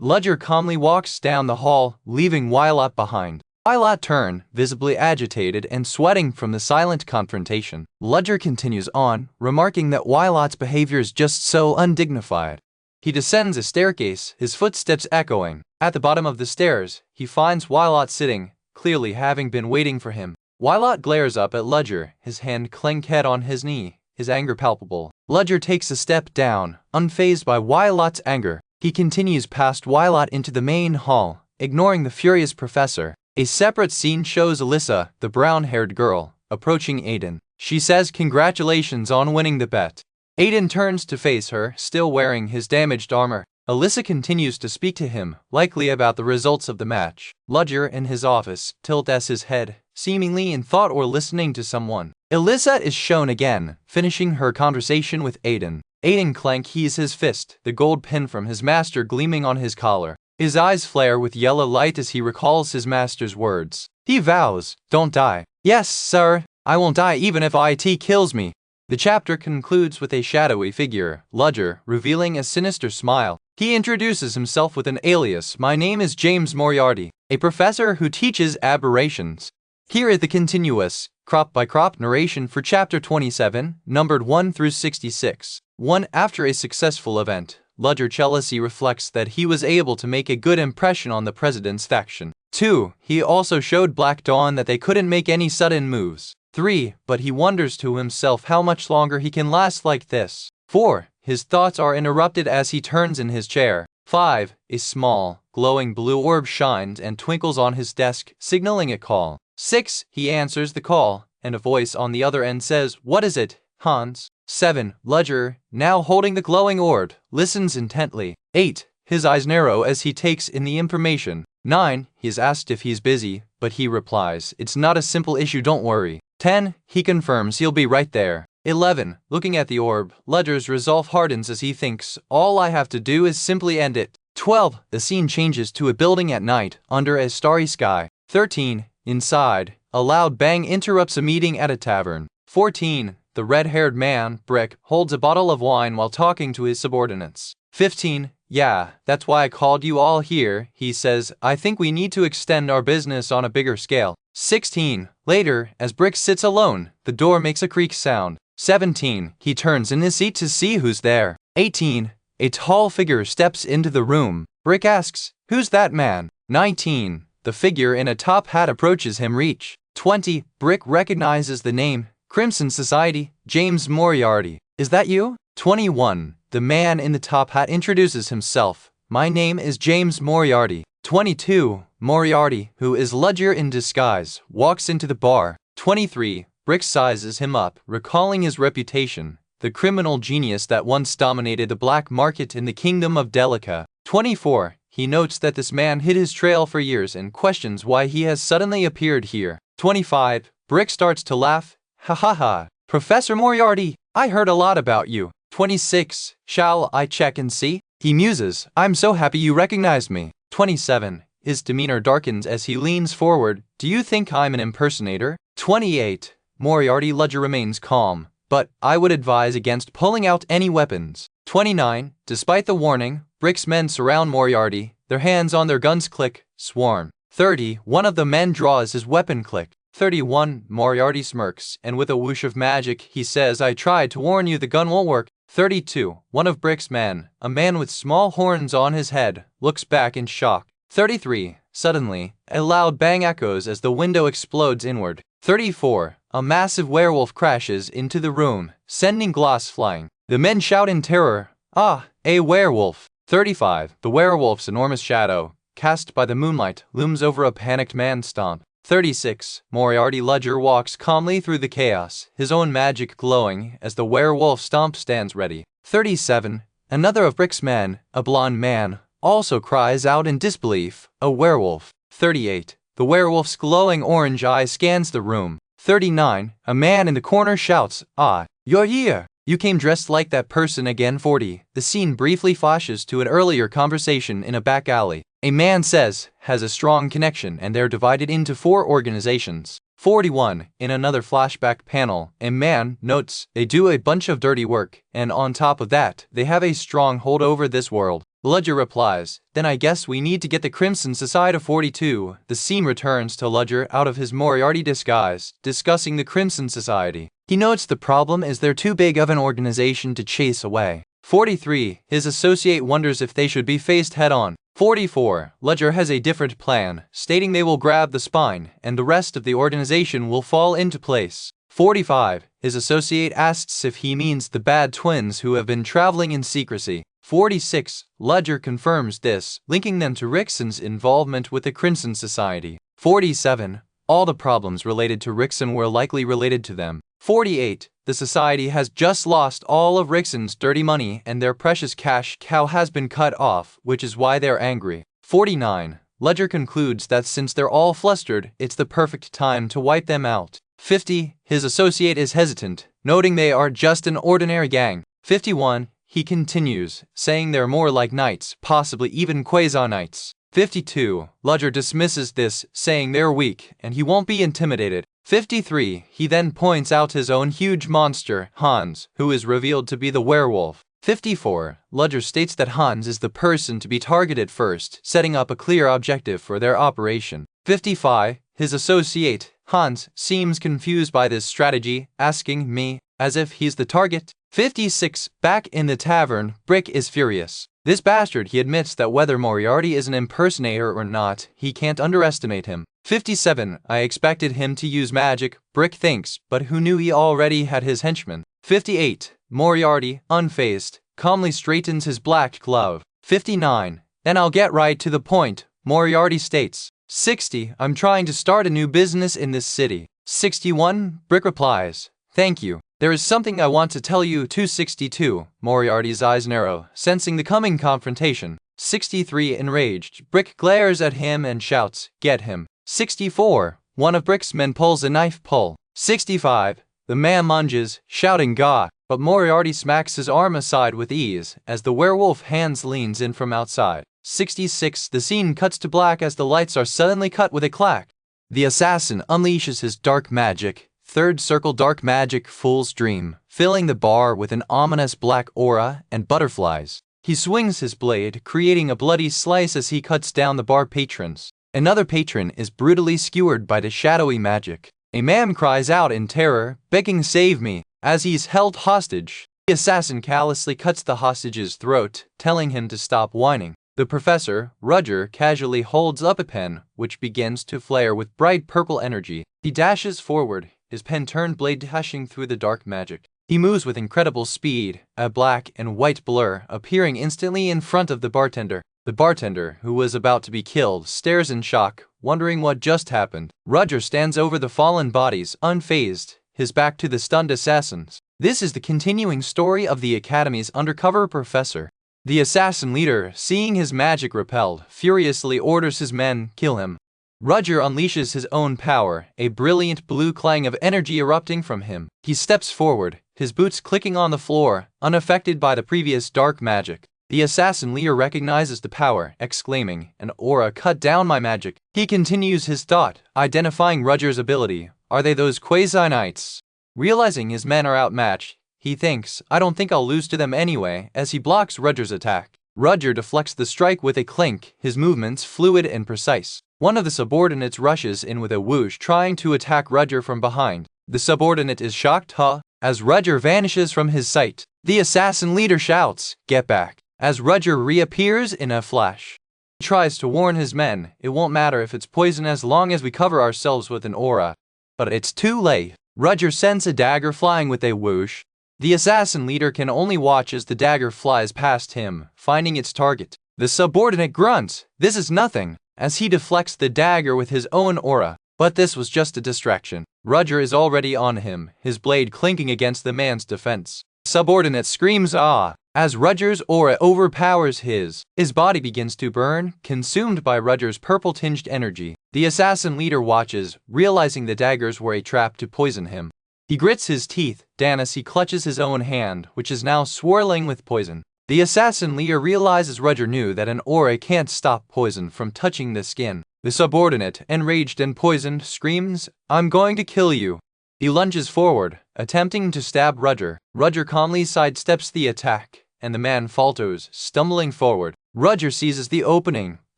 Ludger calmly walks down the hall, leaving Wylot behind. Wylot turns, visibly agitated and sweating from the silent confrontation. Ludger continues on, remarking that Wylot's behavior is just so undignified. He descends a staircase, his footsteps echoing. At the bottom of the stairs, he finds Wylot sitting, clearly having been waiting for him. Wylot glares up at Ludger, his hand clenched on his knee, his anger palpable. Ludger takes a step down, unfazed by Wylot's anger. He continues past Wylot into the main hall, ignoring the furious professor. A separate scene shows Alyssa, the brown-haired girl, approaching Aiden. She says congratulations on winning the bet. Aiden turns to face her, still wearing his damaged armor. Alyssa continues to speak to him, likely about the results of the match. Ludger in his office tilts his head, seemingly in thought or listening to someone. Alyssa is shown again, finishing her conversation with Aiden. Aiden clenches his fist, the gold pin from his master gleaming on his collar. His eyes flare with yellow light as he recalls his master's words. He vows, "Don't die." "Yes, sir, I won't die even if IT kills me." The chapter concludes with a shadowy figure, Ludger, revealing a sinister smile. He introduces himself with an alias. "My name is James Moriarty, a professor who teaches aberrations." Here is the continuous, crop-by-crop narration for Chapter 27, numbered 1 through 66. 1. After a successful event, Ludger jealously reflects that he was able to make a good impression on the president's faction. 2. He also showed Black Dawn that they couldn't make any sudden moves. 3. But he wonders to himself how much longer he can last like this. 4. His thoughts are interrupted as he turns in his chair. 5. A small, glowing blue orb shines and twinkles on his desk, signaling a call. 6. He answers the call, and a voice on the other end says, "What is it, Hans?" 7. Ludger, now holding the glowing orb, listens intently. 8. His eyes narrow as he takes in the information. 9. He is asked if he's busy, but he replies, "It's not a simple issue, don't worry." 10. He confirms he'll be right there. 11. Looking at the orb, Ludger's resolve hardens as he thinks, "All I have to do is simply end it." 12. The scene changes to a building at night, under a starry sky. 13. Inside, a loud bang interrupts a meeting at a tavern. 14. The red-haired man, Brick, holds a bottle of wine while talking to his subordinates. 15. Yeah, that's why I called you all here, he says. I think we need to extend our business on a bigger scale. 16. Later, as Brick sits alone, the door makes a creak sound. 17. He turns in his seat to see who's there. 18. A tall figure steps into the room. Brick asks, "Who's that man?" 19. The figure in a top hat approaches him. Reach. 20. Brick recognizes the name. Crimson Society, James Moriarty. Is that you? 21. The man in the top hat introduces himself. My name is James Moriarty. 22. Moriarty, who is Ledger in disguise, walks into the bar. 23. Brick sizes him up, recalling his reputation, the criminal genius that once dominated the black market in the kingdom of Delica. 24. He notes that this man hid his trail for years and questions why he has suddenly appeared here. 25. Brick starts to laugh. Ha ha ha. Professor Moriarty, I heard a lot about you. 26. Shall I check and see? He muses. I'm so happy you recognized me. 27. His demeanor darkens as he leans forward. Do you think I'm an impersonator? 28. Moriarty Ledger remains calm, but I would advise against pulling out any weapons. 29. Despite the warning, Brick's men surround Moriarty. Their hands on their guns. Click. Swarm. 30. One of the men draws his weapon. Click. 31. Moriarty smirks, and with a whoosh of magic, he says, I tried to warn you, the gun won't work. 32. One of Brick's men, a man with small horns on his head, looks back in shock. 33. Suddenly, a loud bang echoes as the window explodes inward. 34. A massive werewolf crashes into the room, sending glass flying. The men shout in terror, Ah, a werewolf. 35. The werewolf's enormous shadow, cast by the moonlight, looms over a panicked man. Stomp. 36. Moriarty Ledger walks calmly through the chaos, his own magic glowing as the werewolf Stomp stands ready. 37. Another of Brick's men, a blonde man, also cries out in disbelief, a werewolf. 38. The werewolf's glowing orange eye scans the room. 39. A man in the corner shouts, Ah, you're here! You came dressed like that person again. 40. The scene briefly flashes to an earlier conversation in a back alley. A man says, has a strong connection, and they're divided into 4 organizations. 41. In another flashback panel, a man notes, they do a bunch of dirty work, and on top of that, they have a strong hold over this world. Ledger replies, then I guess we need to get the Crimson Society. 42. The scene returns to Ledger out of his Moriarty disguise, discussing the Crimson Society. He notes the problem is they're too big of an organization to chase away. 43. His associate wonders if they should be faced head-on. 44. Ledger has a different plan, stating they will grab the spine, and the rest of the organization will fall into place. 45. His associate asks if he means the bad twins who have been traveling in secrecy. 46. Ledger confirms this, linking them to Rickson's involvement with the Crimson Society. 47. All the problems related to Rickson were likely related to them. 48. The society has just lost all of Rickson's dirty money and their precious cash cow has been cut off, which is why they're angry. 49. Ledger concludes that since they're all flustered, it's the perfect time to wipe them out. 50. His associate is hesitant, noting they are just an ordinary gang. 51. He continues, saying they're more like knights, possibly even quasi-knights. 52. Ledger dismisses this, saying they're weak, and he won't be intimidated. 53. He then points out his own huge monster, Hans, who is revealed to be the werewolf. 54. Ledger states that Hans is the person to be targeted first, setting up a clear objective for their operation. 55. His associate, Hans, seems confused by this strategy, asking me, as if he's the target. 56. Back in the tavern, Brick is furious. This bastard, he admits that whether Moriarty is an impersonator or not, he can't underestimate him. 57. I expected him to use magic, Brick thinks, but who knew he already had his henchmen. 58. Moriarty, unfazed, calmly straightens his black glove. 59. Then I'll get right to the point, Moriarty states. 60. I'm trying to start a new business in this city. 61. Brick replies, thank you. There is something I want to tell you. 262. Moriarty's eyes narrow, sensing the coming confrontation. 63. Enraged, Brick glares at him and shouts, get him. 64. One of Brick's men pulls a knife pull. 65. The man lunges, shouting "Gah!" but Moriarty smacks his arm aside with ease as the werewolf Hans leans in from outside. 66. The scene cuts to black as the lights are suddenly cut with a clack. The assassin unleashes his dark magic. Third circle dark magic fool's dream, filling the bar with an ominous black aura and butterflies. He swings his blade, creating a bloody slice as he cuts down the bar patrons. Another patron is brutally skewered by the shadowy magic. A man cries out in terror, begging "Save me," as he's held hostage. The assassin callously cuts the hostage's throat, telling him to stop whining. The professor, Roger, casually holds up a pen, which begins to flare with bright purple energy. He dashes forward, his pen-turned blade dashing through the dark magic. He moves with incredible speed, a black and white blur appearing instantly in front of the bartender. The bartender, who was about to be killed, stares in shock, wondering what just happened. Roger stands over the fallen bodies, unfazed, his back to the stunned assassins. This is the continuing story of the Academy's undercover professor. The assassin leader, seeing his magic repelled, furiously orders his men kill him. Roger unleashes his own power, a brilliant blue clang of energy erupting from him. He steps forward, his boots clicking on the floor, unaffected by the previous dark magic. The assassin leader recognizes the power, exclaiming, "An aura cut down my magic." He continues his thought, identifying Roger's ability. Are they those Quasi-Knights? Realizing his men are outmatched, he thinks, "I don't think I'll lose to them anyway," as he blocks Roger's attack. Roger deflects the strike with a clink, his movements fluid and precise. One of the subordinates rushes in with a whoosh, trying to attack Roger from behind. The subordinate is shocked, as Roger vanishes from his sight. The assassin leader shouts, "Get back," as Roger reappears in a flash. He tries to warn his men, "It won't matter if it's poison as long as we cover ourselves with an aura." But it's too late. Roger sends a dagger flying with a whoosh. The assassin leader can only watch as the dagger flies past him, finding its target. The subordinate grunts, "This is nothing," as he deflects the dagger with his own aura. But this was just a distraction. Roger is already on him, his blade clinking against the man's defense. Subordinate screams "Ah!" as Roger's aura overpowers his. His body begins to burn, consumed by Roger's purple-tinged energy. The assassin leader watches, realizing the daggers were a trap to poison him. He grits his teeth, as he clutches his own hand, which is now swirling with poison. The assassin leader realizes Roger knew that an aura can't stop poison from touching the skin. The subordinate, enraged and poisoned, screams, "I'm going to kill you." He lunges forward, attempting to stab Roger. Roger calmly sidesteps the attack, and the man falters, stumbling forward. Roger seizes the opening,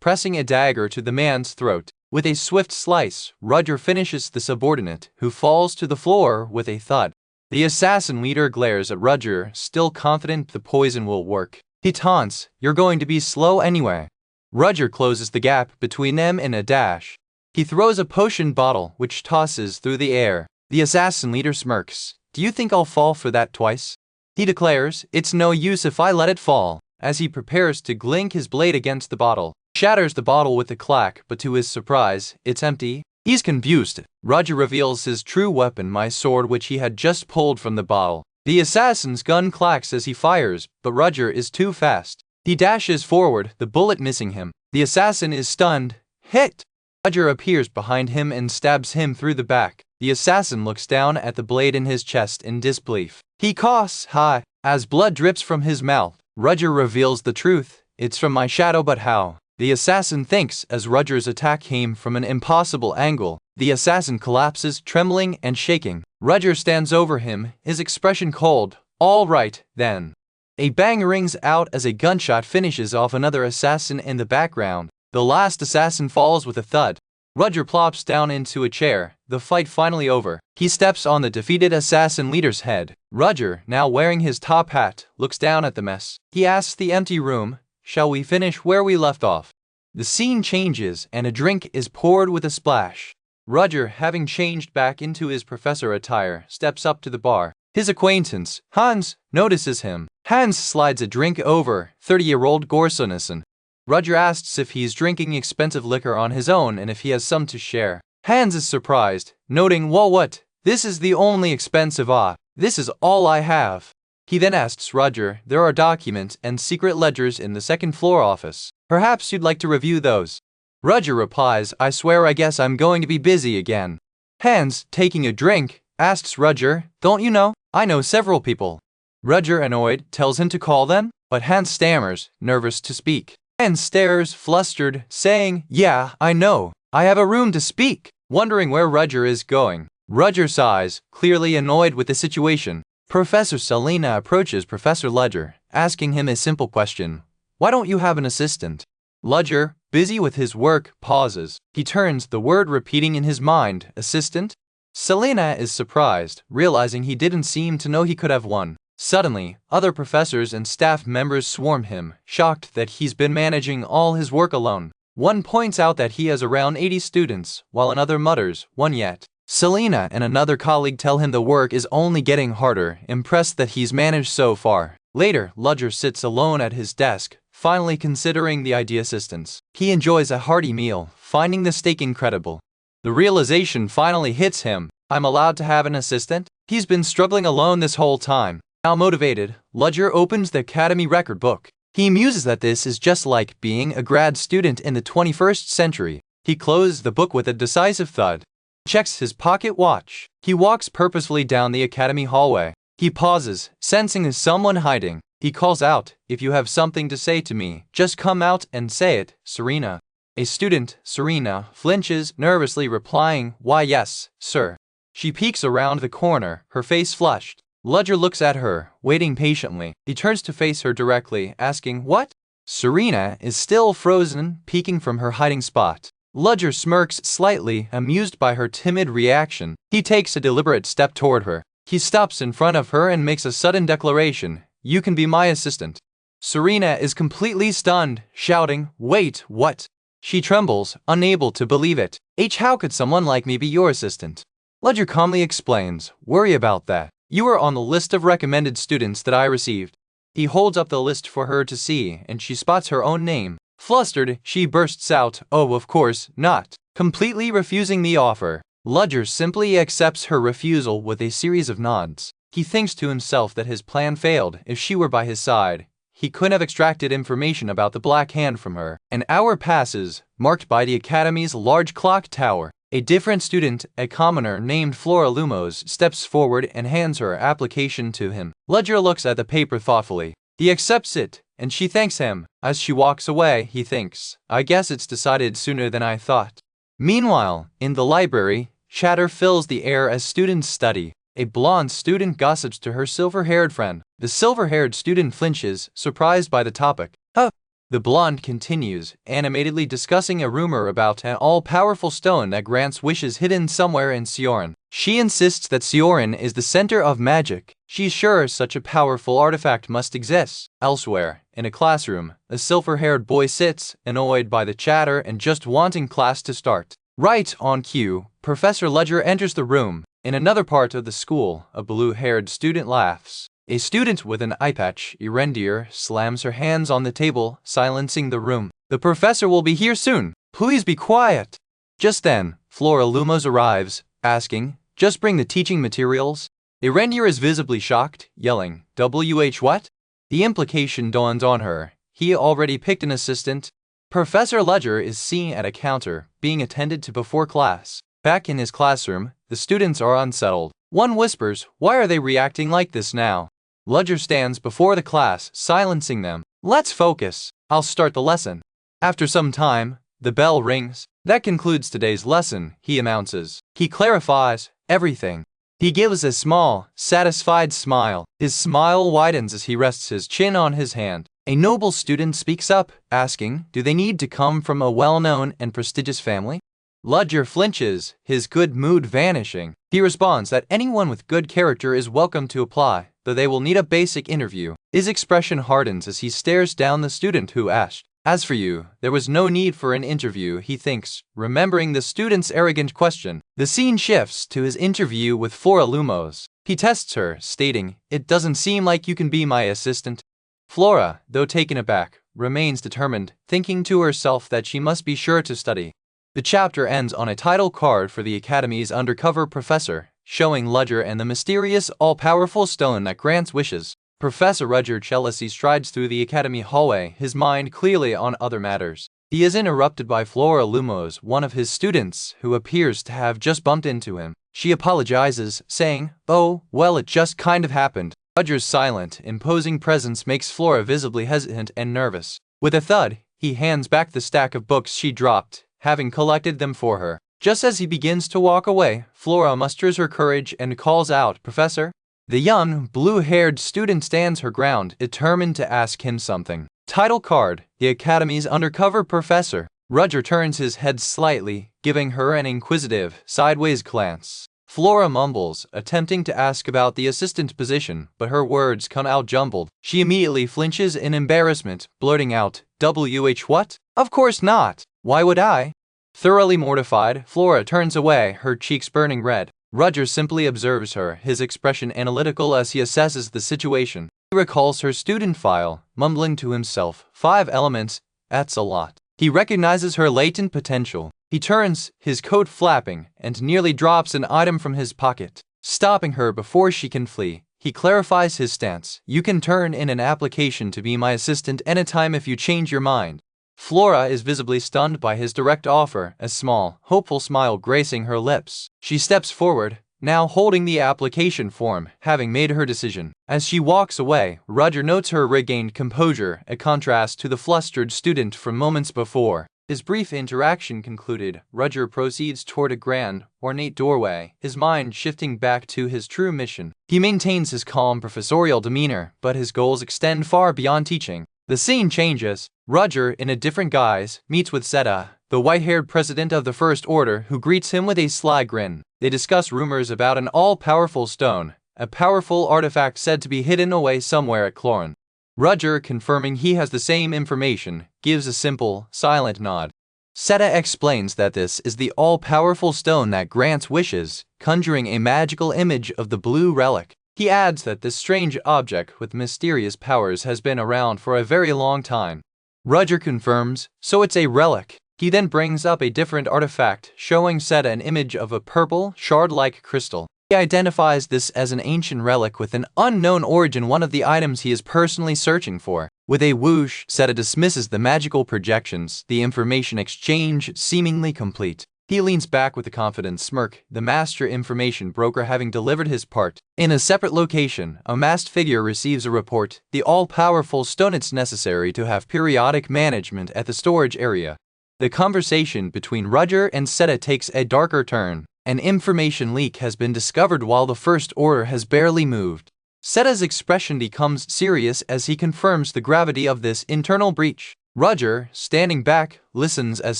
pressing a dagger to the man's throat. With a swift slice, Roger finishes the subordinate, who falls to the floor with a thud. The assassin leader glares at Roger, still confident the poison will work. He taunts, "You're going to be slow anyway." Roger closes the gap between them in a dash. He throws a potion bottle, which tosses through the air. The assassin leader smirks, "Do you think I'll fall for that twice?" He declares, "It's no use if I let it fall," as he prepares to clink his blade against the bottle. Shatters the bottle with a clack, but to his surprise, it's empty. He's confused. Roger reveals his true weapon, my sword, which he had just pulled from the bottle. The assassin's gun clacks as he fires, but Roger is too fast. He dashes forward, the bullet missing him. The assassin is stunned. Hit! Roger appears behind him and stabs him through the back. The assassin looks down at the blade in his chest in disbelief. He coughs, "Hi," as blood drips from his mouth. Roger reveals the truth. "It's from my shadow, but how?" The assassin thinks as Roger's attack came from an impossible angle. The assassin collapses, trembling and shaking. Roger stands over him, his expression cold. "All right, then." A bang rings out as a gunshot finishes off another assassin in the background. The last assassin falls with a thud. Roger plops down into a chair, the fight finally over. He steps on the defeated assassin leader's head. Roger, now wearing his top hat, looks down at the mess. He asks the empty room, "Shall we finish where we left off?" The scene changes and a drink is poured with a splash. Roger, having changed back into his professor attire, steps up to the bar. His acquaintance, Hans, notices him. Hans slides a drink over 30-year-old Gorsonison. Roger asks if he's drinking expensive liquor on his own and if he has some to share. Hans is surprised, noting, "Well, what? This is the only expensive this is all I have." He then asks Roger, "There are documents and secret ledgers in the second floor office. Perhaps you'd like to review those." Roger replies, "I swear I guess I'm going to be busy again." Hans, taking a drink, asks Roger. Don't you know? I know several people. Roger, annoyed, tells him to call them, but Hans stammers, nervous to speak. Hans stares, flustered, saying, yeah, I know. I have a room to speak. Wondering where Roger is going. Roger sighs, clearly annoyed with the situation. Professor Selena approaches Professor Ledger, asking him a simple question. Why don't you have an assistant? Ledger, busy with his work, pauses. He turns, the word repeating in his mind, assistant? Selena is surprised, realizing he didn't seem to know he could have one. Suddenly, other professors and staff members swarm him, shocked that he's been managing all his work alone. One points out that he has around 80 students, while another mutters, one yet. Selena and another colleague tell him the work is only getting harder, impressed that he's managed so far. Later, Ledger sits alone at his desk, finally considering the idea assistance. He enjoys a hearty meal, finding the steak incredible. The realization finally hits him. I'm allowed to have an assistant? He's been struggling alone this whole time. Now motivated, Ledger opens the Academy record book. He muses that this is just like being a grad student in the 21st century. He closes the book with a decisive thud. Checks his pocket watch. He walks purposefully down the Academy hallway. He pauses, sensing someone hiding. He calls out, if you have something to say to me, just come out and say it, Serena. A student, Serena, flinches, nervously replying, why yes, sir. She peeks around the corner, her face flushed. Ledger looks at her, waiting patiently. He turns to face her directly, asking, what? Serena is still frozen, peeking from her hiding spot. Ledger smirks slightly, amused by her timid reaction. He takes a deliberate step toward her. He stops in front of her and makes a sudden declaration, you can be my assistant. Serena is completely stunned, shouting, wait, what? She trembles, unable to believe it. How could someone like me be your assistant? Ledger calmly explains, worry about that. You are on the list of recommended students that I received. He holds up the list for her to see, and she spots her own name. Flustered, she bursts out, oh, of course not, completely refusing the offer. Ledger simply accepts her refusal with a series of nods. He thinks to himself that his plan failed. If she were by his side, he could have extracted information about the Black Hand from her. An hour passes, marked by the Academy's large clock tower. A different student, a commoner named Flora Lumos, steps forward and hands her application to him. Ledger looks at the paper thoughtfully. He accepts it, and she thanks him. As she walks away, he thinks, I guess it's decided sooner than I thought. Meanwhile, in the library, chatter fills the air as students study. A blonde student gossips to her silver-haired friend. The silver-haired student flinches, surprised by the topic. Huh. The blonde continues, animatedly discussing a rumor about an all-powerful stone that grants wishes hidden somewhere in Sioran. She insists that Sioran is the center of magic. She's sure such a powerful artifact must exist. Elsewhere, in a classroom, a silver-haired boy sits, annoyed by the chatter and just wanting class to start. Right on cue, Professor Ledger enters the room. In another part of the school, a blue-haired student laughs. A student with an eye patch, Erendir, slams her hands on the table, silencing the room. The professor will be here soon. Please be quiet. Just then, Flora Lumos arrives, asking, just bring the teaching materials? Erendir is visibly shocked, yelling, WH what? The implication dawns on her. He already picked an assistant. Professor Ledger is seen at a counter, being attended to before class. Back in his classroom, the students are unsettled. One whispers, why are they reacting like this now? Ledger stands before the class, silencing them. Let's focus. I'll start the lesson. After some time, the bell rings. That concludes today's lesson, he announces. He clarifies everything. He gives a small, satisfied smile. His smile widens as he rests his chin on his hand. A noble student speaks up, asking, do they need to come from a well-known and prestigious family? Ledger flinches, his good mood vanishing. He responds that anyone with good character is welcome to apply, though they will need a basic interview. His expression hardens as he stares down the student who asked. As for you, there was no need for an interview, he thinks, remembering the student's arrogant question. The scene shifts to his interview with Flora Lumos. He tests her, stating, it doesn't seem like you can be my assistant. Flora, though taken aback, remains determined, thinking to herself that she must be sure to study. The chapter ends on a title card for the Academy's undercover professor, showing Ledger and the mysterious, all-powerful stone that grants wishes. Professor Ledger jealously strides through the Academy hallway, his mind clearly on other matters. He is interrupted by Flora Lumos, one of his students, who appears to have just bumped into him. She apologizes, saying, "Oh, well, it just kind of happened." Roger's silent, imposing presence makes Flora visibly hesitant and nervous. With a thud, he hands back the stack of books she dropped, having collected them for her. Just as he begins to walk away, Flora musters her courage and calls out, "Professor?" The young, blue-haired student stands her ground, determined to ask him something. Title card: The Academy's Undercover Professor. Roger turns his head slightly, giving her an inquisitive, sideways glance. Flora mumbles, attempting to ask about the assistant position, but her words come out jumbled. She immediately flinches in embarrassment, blurting out, "WH what? Of course not! Why would I?" Thoroughly mortified, Flora turns away, her cheeks burning red. Roger simply observes her, his expression analytical as he assesses the situation. He recalls her student file, mumbling to himself, 5 elements, that's a lot. He recognizes her latent potential. He turns, his coat flapping, and nearly drops an item from his pocket. Stopping her before she can flee, he clarifies his stance. "You can turn in an application to be my assistant anytime if you change your mind." Flora is visibly stunned by his direct offer, a small, hopeful smile gracing her lips. She steps forward, now holding the application form, having made her decision. As she walks away, Roger notes her regained composure, a contrast to the flustered student from moments before. His brief interaction concluded, Roger proceeds toward a grand, ornate doorway, his mind shifting back to his true mission. He maintains his calm professorial demeanor, but his goals extend far beyond teaching. The scene changes. Roger, in a different guise, meets with Seta, the white-haired president of the First Order, who greets him with a sly grin. They discuss rumors about an all-powerful stone, a powerful artifact said to be hidden away somewhere at Clorin. Roger, confirming he has the same information, gives a simple, silent nod. Seta explains that this is the all-powerful stone that grants wishes, conjuring a magical image of the blue relic. He adds that this strange object with mysterious powers has been around for a very long time. Roger confirms, so it's a relic. He then brings up a different artifact, showing Seta an image of a purple, shard-like crystal. He identifies this as an ancient relic with an unknown origin, one of the items he is personally searching for. With a whoosh, Seta dismisses the magical projections, the information exchange seemingly complete. He leans back with a confident smirk, the master information broker having delivered his part. In a separate location, a masked figure receives a report, the all-powerful stone. It's necessary to have periodic management at the storage area. The conversation between Roger and Seta takes a darker turn. An information leak has been discovered while the First Order has barely moved. Seta's expression becomes serious as he confirms the gravity of this internal breach. Roger, standing back, listens as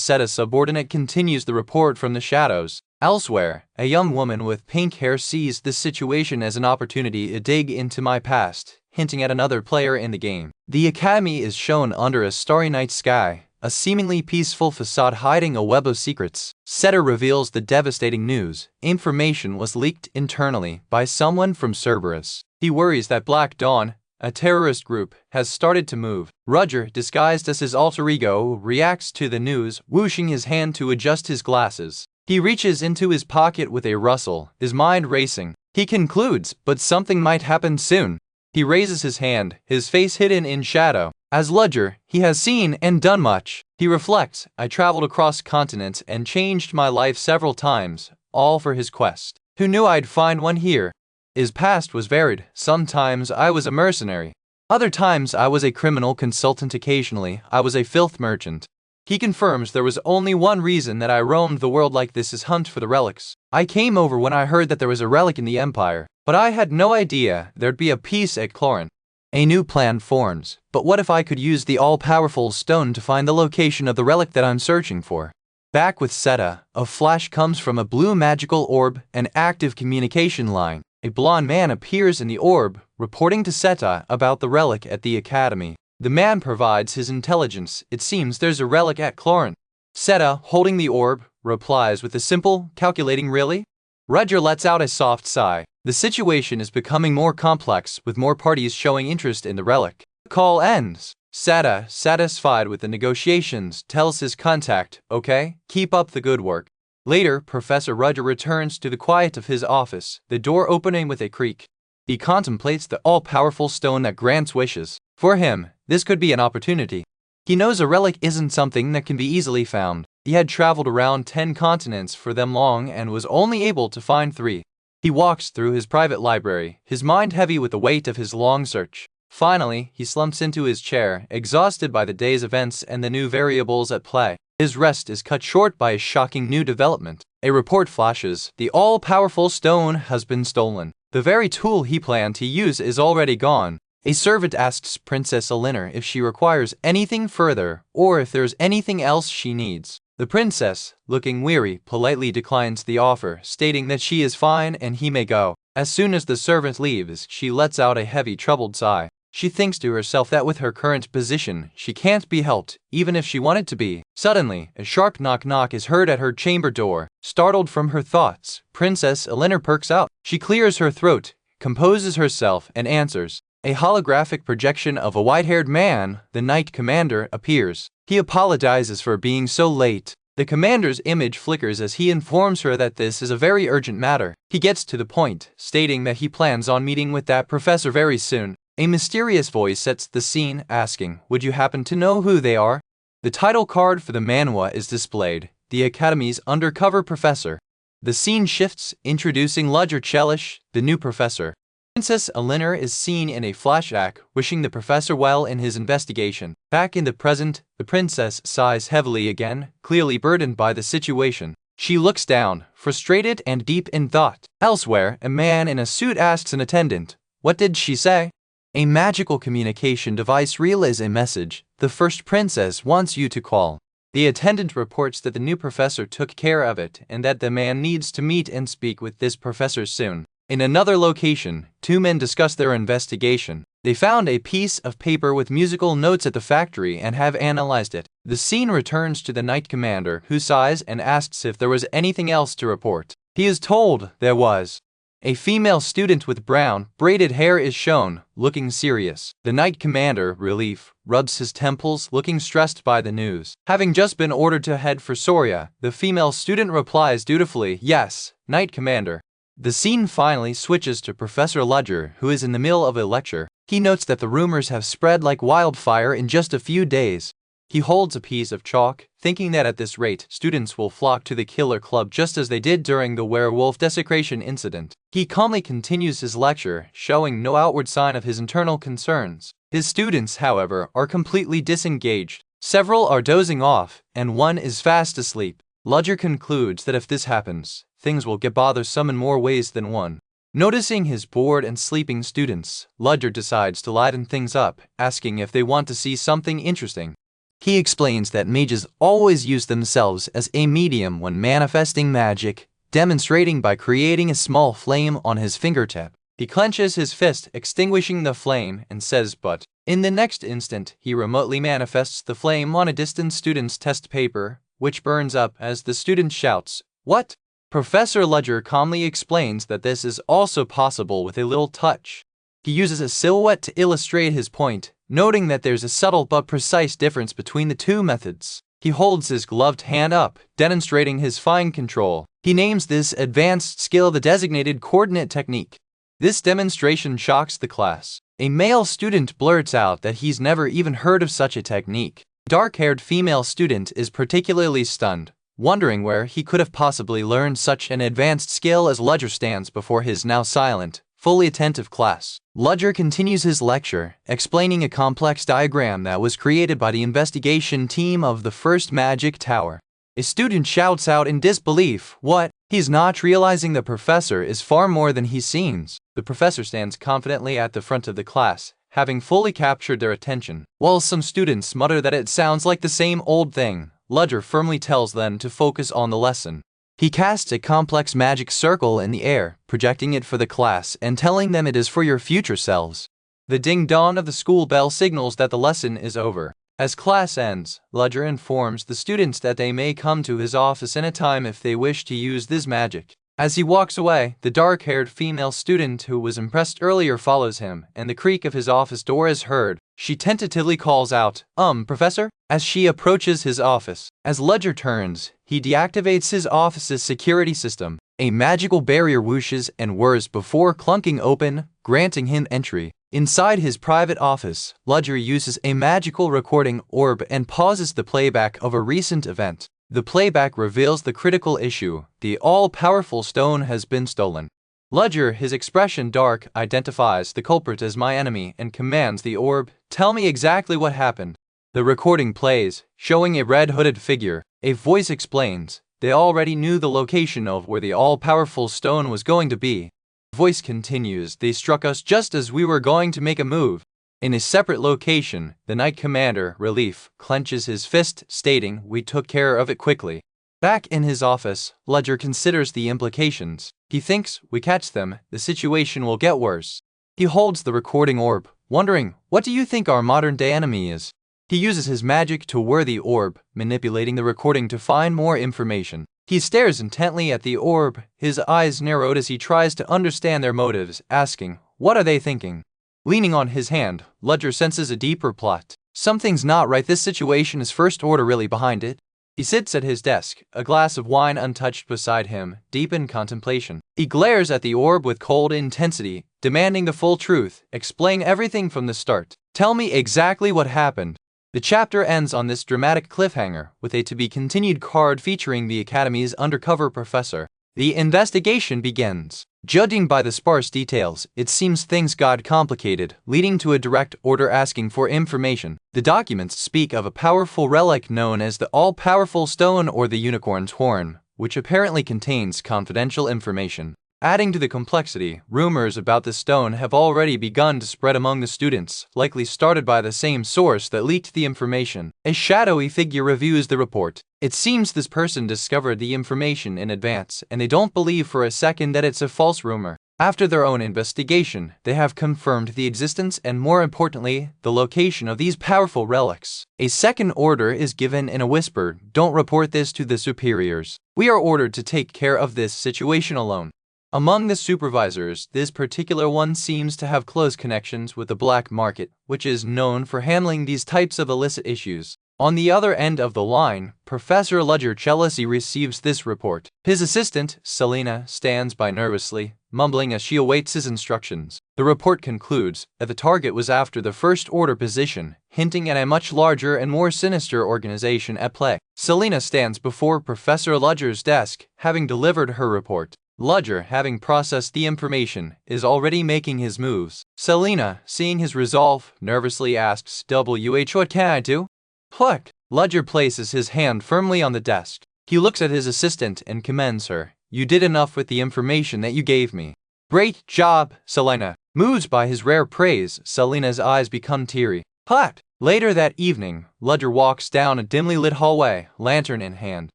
Seta's subordinate continues the report from the shadows. Elsewhere, a young woman with pink hair sees this situation as an opportunity to dig into my past, hinting at another player in the game. The academy is shown under a starry night sky, a seemingly peaceful facade hiding a web of secrets. Seta reveals the devastating news. Information was leaked internally by someone from Cerberus. He worries that Black Dawn, a terrorist group, has started to move. Roger, disguised as his alter ego, reacts to the news, whooshing his hand to adjust his glasses. He reaches into his pocket with a rustle, his mind racing. He concludes, but something might happen soon. He raises his hand, his face hidden in shadow. As Roger, he has seen and done much. He reflects, I traveled across continents and changed my life several times, all for his quest. Who knew I'd find one here? His past was varied. Sometimes I was a mercenary. Other times I was a criminal consultant. Occasionally, I was a filth merchant. He confirms there was only one reason that I roamed the world like this: is hunt for the relics. I came over when I heard that there was a relic in the Empire, but I had no idea there'd be a peace at Clorin. A new plan forms. But what if I could use the all-powerful stone to find the location of the relic that I'm searching for? Back with Seta, a flash comes from a blue magical orb, an active communication line. A blond man appears in the orb, reporting to Seta about the relic at the academy. The man provides his intelligence. It seems there's a relic at Clorin. Seta, holding the orb, replies with a simple, calculating "really?" Roger lets out a soft sigh. The situation is becoming more complex, with more parties showing interest in the relic. The call ends. Seta, satisfied with the negotiations, tells his contact, "Okay, keep up the good work." Later, Professor Roger returns to the quiet of his office, the door opening with a creak. He contemplates the all-powerful stone that grants wishes. For him, this could be an opportunity. He knows a relic isn't something that can be easily found. He had traveled around 10 continents for them long and was only able to find 3. He walks through his private library, his mind heavy with the weight of his long search. Finally, he slumps into his chair, exhausted by the day's events and the new variables at play. His rest is cut short by a shocking new development. A report flashes: the all-powerful stone has been stolen. The very tool he planned to use is already gone. A servant asks Princess Elinor if she requires anything further, or if there's anything else she needs. The princess, looking weary, politely declines the offer, stating that she is fine and he may go. As soon as the servant leaves, she lets out a heavy, troubled sigh. She thinks to herself that with her current position, she can't be helped, even if she wanted to be. Suddenly, a sharp knock-knock is heard at her chamber door. Startled from her thoughts, Princess Elinor perks up. She clears her throat, composes herself, and answers. A holographic projection of a white-haired man, the Knight Commander, appears. He apologizes for being so late. The commander's image flickers as he informs her that this is a very urgent matter. He gets to the point, stating that he plans on meeting with that professor very soon. A mysterious voice sets the scene, asking, "Would you happen to know who they are?" The title card for the manhwa is displayed, the Academy's undercover professor. The scene shifts, introducing Ludger Chelish, the new professor. Princess Elinor is seen in a flashback, wishing the professor well in his investigation. Back in the present, the princess sighs heavily again, clearly burdened by the situation. She looks down, frustrated and deep in thought. Elsewhere, a man in a suit asks an attendant, "What did she say?" A magical communication device relays a message: "The first princess wants you to call." The attendant reports that the new professor took care of it and that the man needs to meet and speak with this professor soon. In another location, 2 men discuss their investigation. They found a piece of paper with musical notes at the factory and have analyzed it. The scene returns to the Knight Commander, who sighs and asks if there was anything else to report. He is told there was. A female student with brown, braided hair is shown, looking serious. The Knight Commander, relief, rubs his temples, looking stressed by the news. Having just been ordered to head for Soria, the female student replies dutifully, "Yes, Knight Commander." The scene finally switches to Professor Ludger, who is in the middle of a lecture. He notes that the rumors have spread like wildfire in just a few days. He holds a piece of chalk, thinking that at this rate, students will flock to the killer club just as they did during the werewolf desecration incident. He calmly continues his lecture, showing no outward sign of his internal concerns. His students, however, are completely disengaged. Several are dozing off, and one is fast asleep. Ludger concludes that if this happens, things will get bothersome in more ways than one. Noticing his bored and sleeping students, Ludger decides to lighten things up, asking if they want to see something interesting. He explains that mages always use themselves as a medium when manifesting magic, demonstrating by creating a small flame on his fingertip. He clenches his fist, extinguishing the flame, and says but. In the next instant, he remotely manifests the flame on a distant student's test paper, which burns up as the student shouts, "What?" Professor Ludger calmly explains that this is also possible with a little touch. He uses a silhouette to illustrate his point, noting that there's a subtle but precise difference between the 2 methods. He holds his gloved hand up, demonstrating his fine control. He names this advanced skill the designated coordinate technique. This demonstration shocks the class. A male student blurts out that he's never even heard of such a technique. A dark-haired female student is particularly stunned, wondering where he could have possibly learned such an advanced skill as Ludger stands before his now silent, fully attentive class. Ludger continues his lecture, explaining a complex diagram that was created by the investigation team of the first magic tower. A student shouts out in disbelief, "What?" He's not realizing the professor is far more than he seems. The professor stands confidently at the front of the class, having fully captured their attention. While some students mutter that it sounds like the same old thing, Ludger firmly tells them to focus on the lesson. He casts a complex magic circle in the air, projecting it for the class and telling them it is for your future selves. The ding-dong of the school bell signals that the lesson is over. As class ends, Ludger informs the students that they may come to his office anytime if they wish to use this magic. As he walks away, the dark-haired female student who was impressed earlier follows him, and the creak of his office door is heard. She tentatively calls out, Professor?" as she approaches his office. As Ludger turns, he deactivates his office's security system. A magical barrier whooshes and whirs before clunking open, granting him entry. Inside his private office, Ludger uses a magical recording orb and pauses the playback of a recent event. The playback reveals the critical issue: the all-powerful stone has been stolen. Ledger, his expression dark, identifies the culprit as my enemy and commands the orb, "Tell me exactly what happened." The recording plays, showing a red-hooded figure. A voice explains, "They already knew the location of where the all-powerful stone was going to be." The voice continues, "They struck us just as we were going to make a move." In a separate location, the Knight Commander, Relief, clenches his fist, stating, "We took care of it quickly." Back in his office, Ledger considers the implications. He thinks, "We catch them, the situation will get worse." He holds the recording orb, wondering, "What do you think our modern-day enemy is?" He uses his magic to whir the orb, manipulating the recording to find more information. He stares intently at the orb, his eyes narrowed as he tries to understand their motives, asking, "What are they thinking?" Leaning on his hand, Ledger senses a deeper plot. Something's not right. This situation is First Order really behind it. He sits at his desk, a glass of wine untouched beside him, deep in contemplation. He glares at the orb with cold intensity, demanding the full truth. "Explain everything from the start. Tell me exactly what happened." The chapter ends on this dramatic cliffhanger, with a to-be-continued card featuring the Academy's undercover professor. The investigation begins. Judging by the sparse details, it seems things got complicated, leading to a direct order asking for information. The documents speak of a powerful relic known as the all-powerful stone or the unicorn's horn, which apparently contains confidential information. Adding to the complexity, rumors about the stone have already begun to spread among the students, likely started by the same source that leaked the information. A shadowy figure reviews the report. It seems this person discovered the information in advance, and they don't believe for a second that it's a false rumor. After their own investigation, they have confirmed the existence and, more importantly, the location of these powerful relics. A second order is given in a whisper: "Don't report this to the superiors. We are ordered to take care of this situation alone." Among the supervisors, this particular one seems to have close connections with the black market, which is known for handling these types of illicit issues. On the other end of the line, Professor Ledger Chelsea receives this report. His assistant, Selena, stands by nervously, mumbling as she awaits his instructions. The report concludes that the target was after the First Order position, hinting at a much larger and more sinister organization at play. Selena stands before Professor Ledger's desk, having delivered her report. Ledger, having processed the information, is already making his moves. Selena, seeing his resolve, nervously asks, "What can I do?" "Pluck." Ledger places his hand firmly on the desk. He looks at his assistant and commends her. "You did enough with the information that you gave me." "Great job, Selena." Moved by his rare praise, Selena's eyes become teary. "Pluck." Later that evening, Ledger walks down a dimly lit hallway, lantern in hand.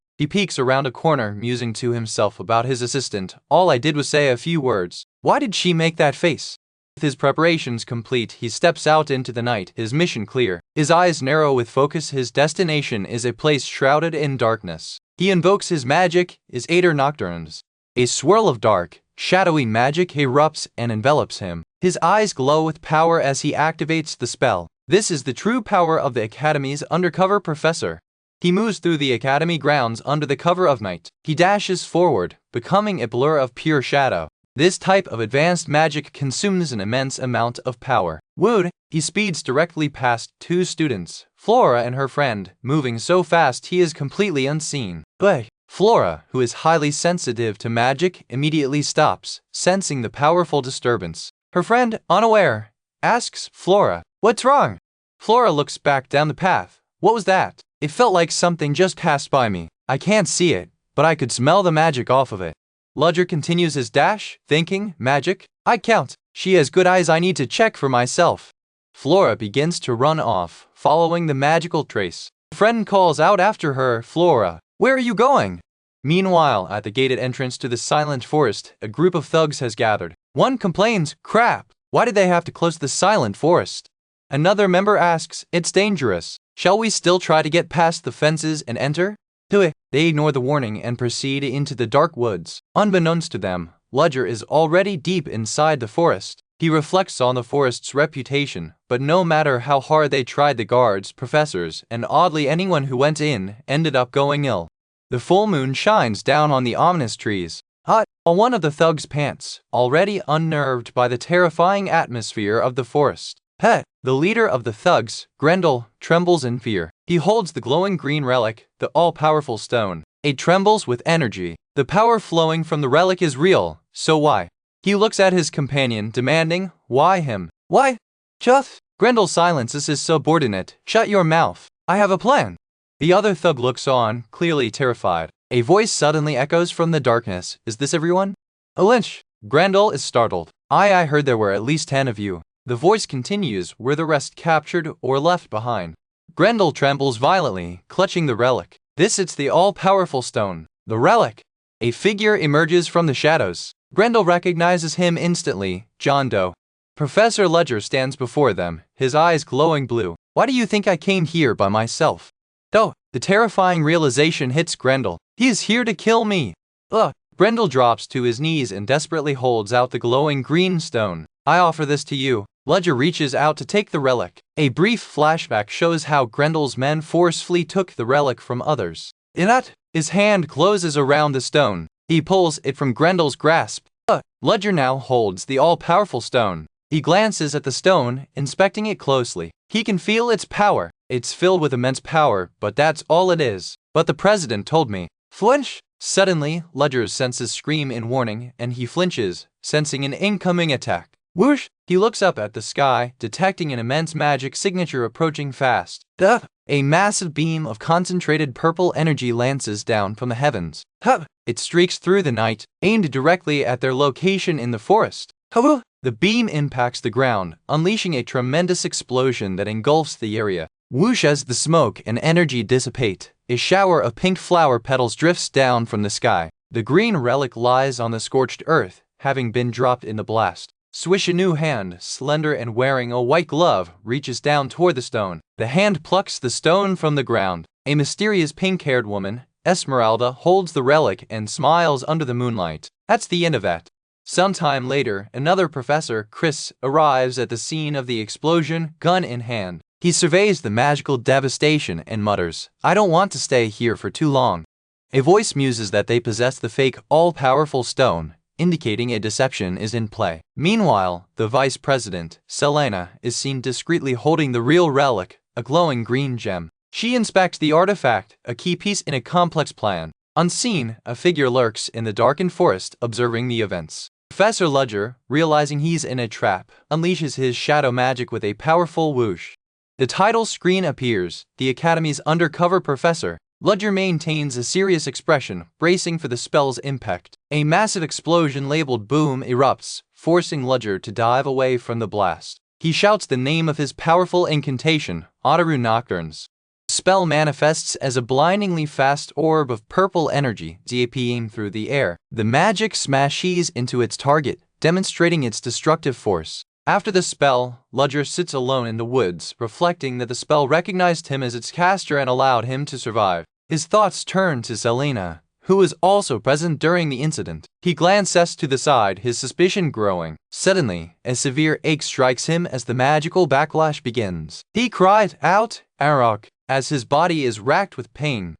He peeks around a corner, musing to himself about his assistant. "All I did was say a few words. Why did she make that face?" With his preparations complete, he steps out into the night, his mission clear. His eyes narrow with focus. His destination is a place shrouded in darkness. He invokes his magic, his Aether Nocturnes. A swirl of dark, shadowy magic erupts and envelops him. His eyes glow with power as he activates the spell. This is the true power of the Academy's undercover professor. He moves through the Academy grounds under the cover of night. He dashes forward, becoming a blur of pure shadow. This type of advanced magic consumes an immense amount of power. Wooed, he speeds directly past two students, Flora and her friend, moving so fast he is completely unseen. But Flora, who is highly sensitive to magic, immediately stops, sensing the powerful disturbance. Her friend, unaware, asks Flora, "What's wrong?" Flora looks back down the path. "What was that?" "It felt like something just passed by me. I can't see it, but I could smell the magic off of it." Ledger continues his dash, thinking, "Magic? I count. She has good eyes. I need to check for myself." Flora begins to run off, following the magical trace. A friend calls out after her, "Flora, where are you going?" Meanwhile, at the gated entrance to the silent forest, a group of thugs has gathered. One complains, "Crap, why did they have to close the silent forest?" Another member asks, "It's dangerous. Shall we still try to get past the fences and enter?" They ignore the warning and proceed into the dark woods. Unbeknownst to them, Ledger is already deep inside the forest. He reflects on the forest's reputation, but no matter how hard they tried, the guards, professors, and oddly anyone who went in, ended up going ill. The full moon shines down on the ominous trees. Hot! One of the thugs pants, already unnerved by the terrifying atmosphere of the forest. The leader of the thugs, Grendel, trembles in fear. He holds the glowing green relic, the all-powerful stone. It trembles with energy. The power flowing from the relic is real, so why? He looks at his companion, demanding, why him? Why? Chuff! Grendel silences his subordinate. Shut your mouth. I have a plan. The other thug looks on, clearly terrified. A voice suddenly echoes from the darkness. Is this everyone? A lynch. Grendel is startled. I heard there were at least 10 of you. The voice continues, were the rest captured or left behind? Grendel trembles violently, clutching the relic. It's the all-powerful stone. The relic. A figure emerges from the shadows. Grendel recognizes him instantly, John Doe. Professor Ledger stands before them, his eyes glowing blue. Why do you think I came here by myself? Doe. The terrifying realization hits Grendel. He is here to kill me. Grendel drops to his knees and desperately holds out the glowing green stone. I offer this to you. Ledger reaches out to take the relic. A brief flashback shows how Grendel's men forcefully took the relic from others. His hand closes around the stone. He pulls it from Grendel's grasp. Ledger now holds the all-powerful stone. He glances at the stone, inspecting it closely. He can feel its power. It's filled with immense power, but that's all it is. But the president told me. Flinch! Suddenly, Ledger's senses scream in warning, and he flinches, sensing an incoming attack. Whoosh! He looks up at the sky, detecting an immense magic signature approaching fast. A massive beam of concentrated purple energy lances down from the heavens. It streaks through the night, aimed directly at their location in the forest. The beam impacts the ground, unleashing a tremendous explosion that engulfs the area. Whoosh! As the smoke and energy dissipate, a shower of pink flower petals drifts down from the sky. The green relic lies on the scorched earth, having been dropped in the blast. Swish! A new hand, slender and wearing a white glove, reaches down toward the stone. The hand plucks the stone from the ground. A mysterious pink-haired woman, Esmeralda, holds the relic and smiles under the moonlight. That's the end of that. Sometime later, another professor, Chris, arrives at the scene of the explosion, gun in hand. He surveys the magical devastation and mutters, I don't want to stay here for too long. A voice muses that they possess the fake, all-powerful stone, indicating a deception is in play. Meanwhile, the vice president, Selena, is seen discreetly holding the real relic, a glowing green gem. She inspects the artifact, a key piece in a complex plan. Unseen, a figure lurks in the darkened forest, observing the events. Professor Ledger, realizing he's in a trap, unleashes his shadow magic with a powerful whoosh. The title screen appears, the Academy's undercover professor. Ledger maintains a serious expression, bracing for the spell's impact. A massive explosion labeled Boom erupts, forcing Ledger to dive away from the blast. He shouts the name of his powerful incantation, Otaru Nocturnes. The spell manifests as a blindingly fast orb of purple energy, zipping through the air. The magic smashes into its target, demonstrating its destructive force. After the spell, Ledger sits alone in the woods, reflecting that the spell recognized him as its caster and allowed him to survive. His thoughts turn to Selena, who was also present during the incident. He glances to the side, his suspicion growing. Suddenly, a severe ache strikes him as the magical backlash begins. He cries out, Arok, as his body is racked with pain.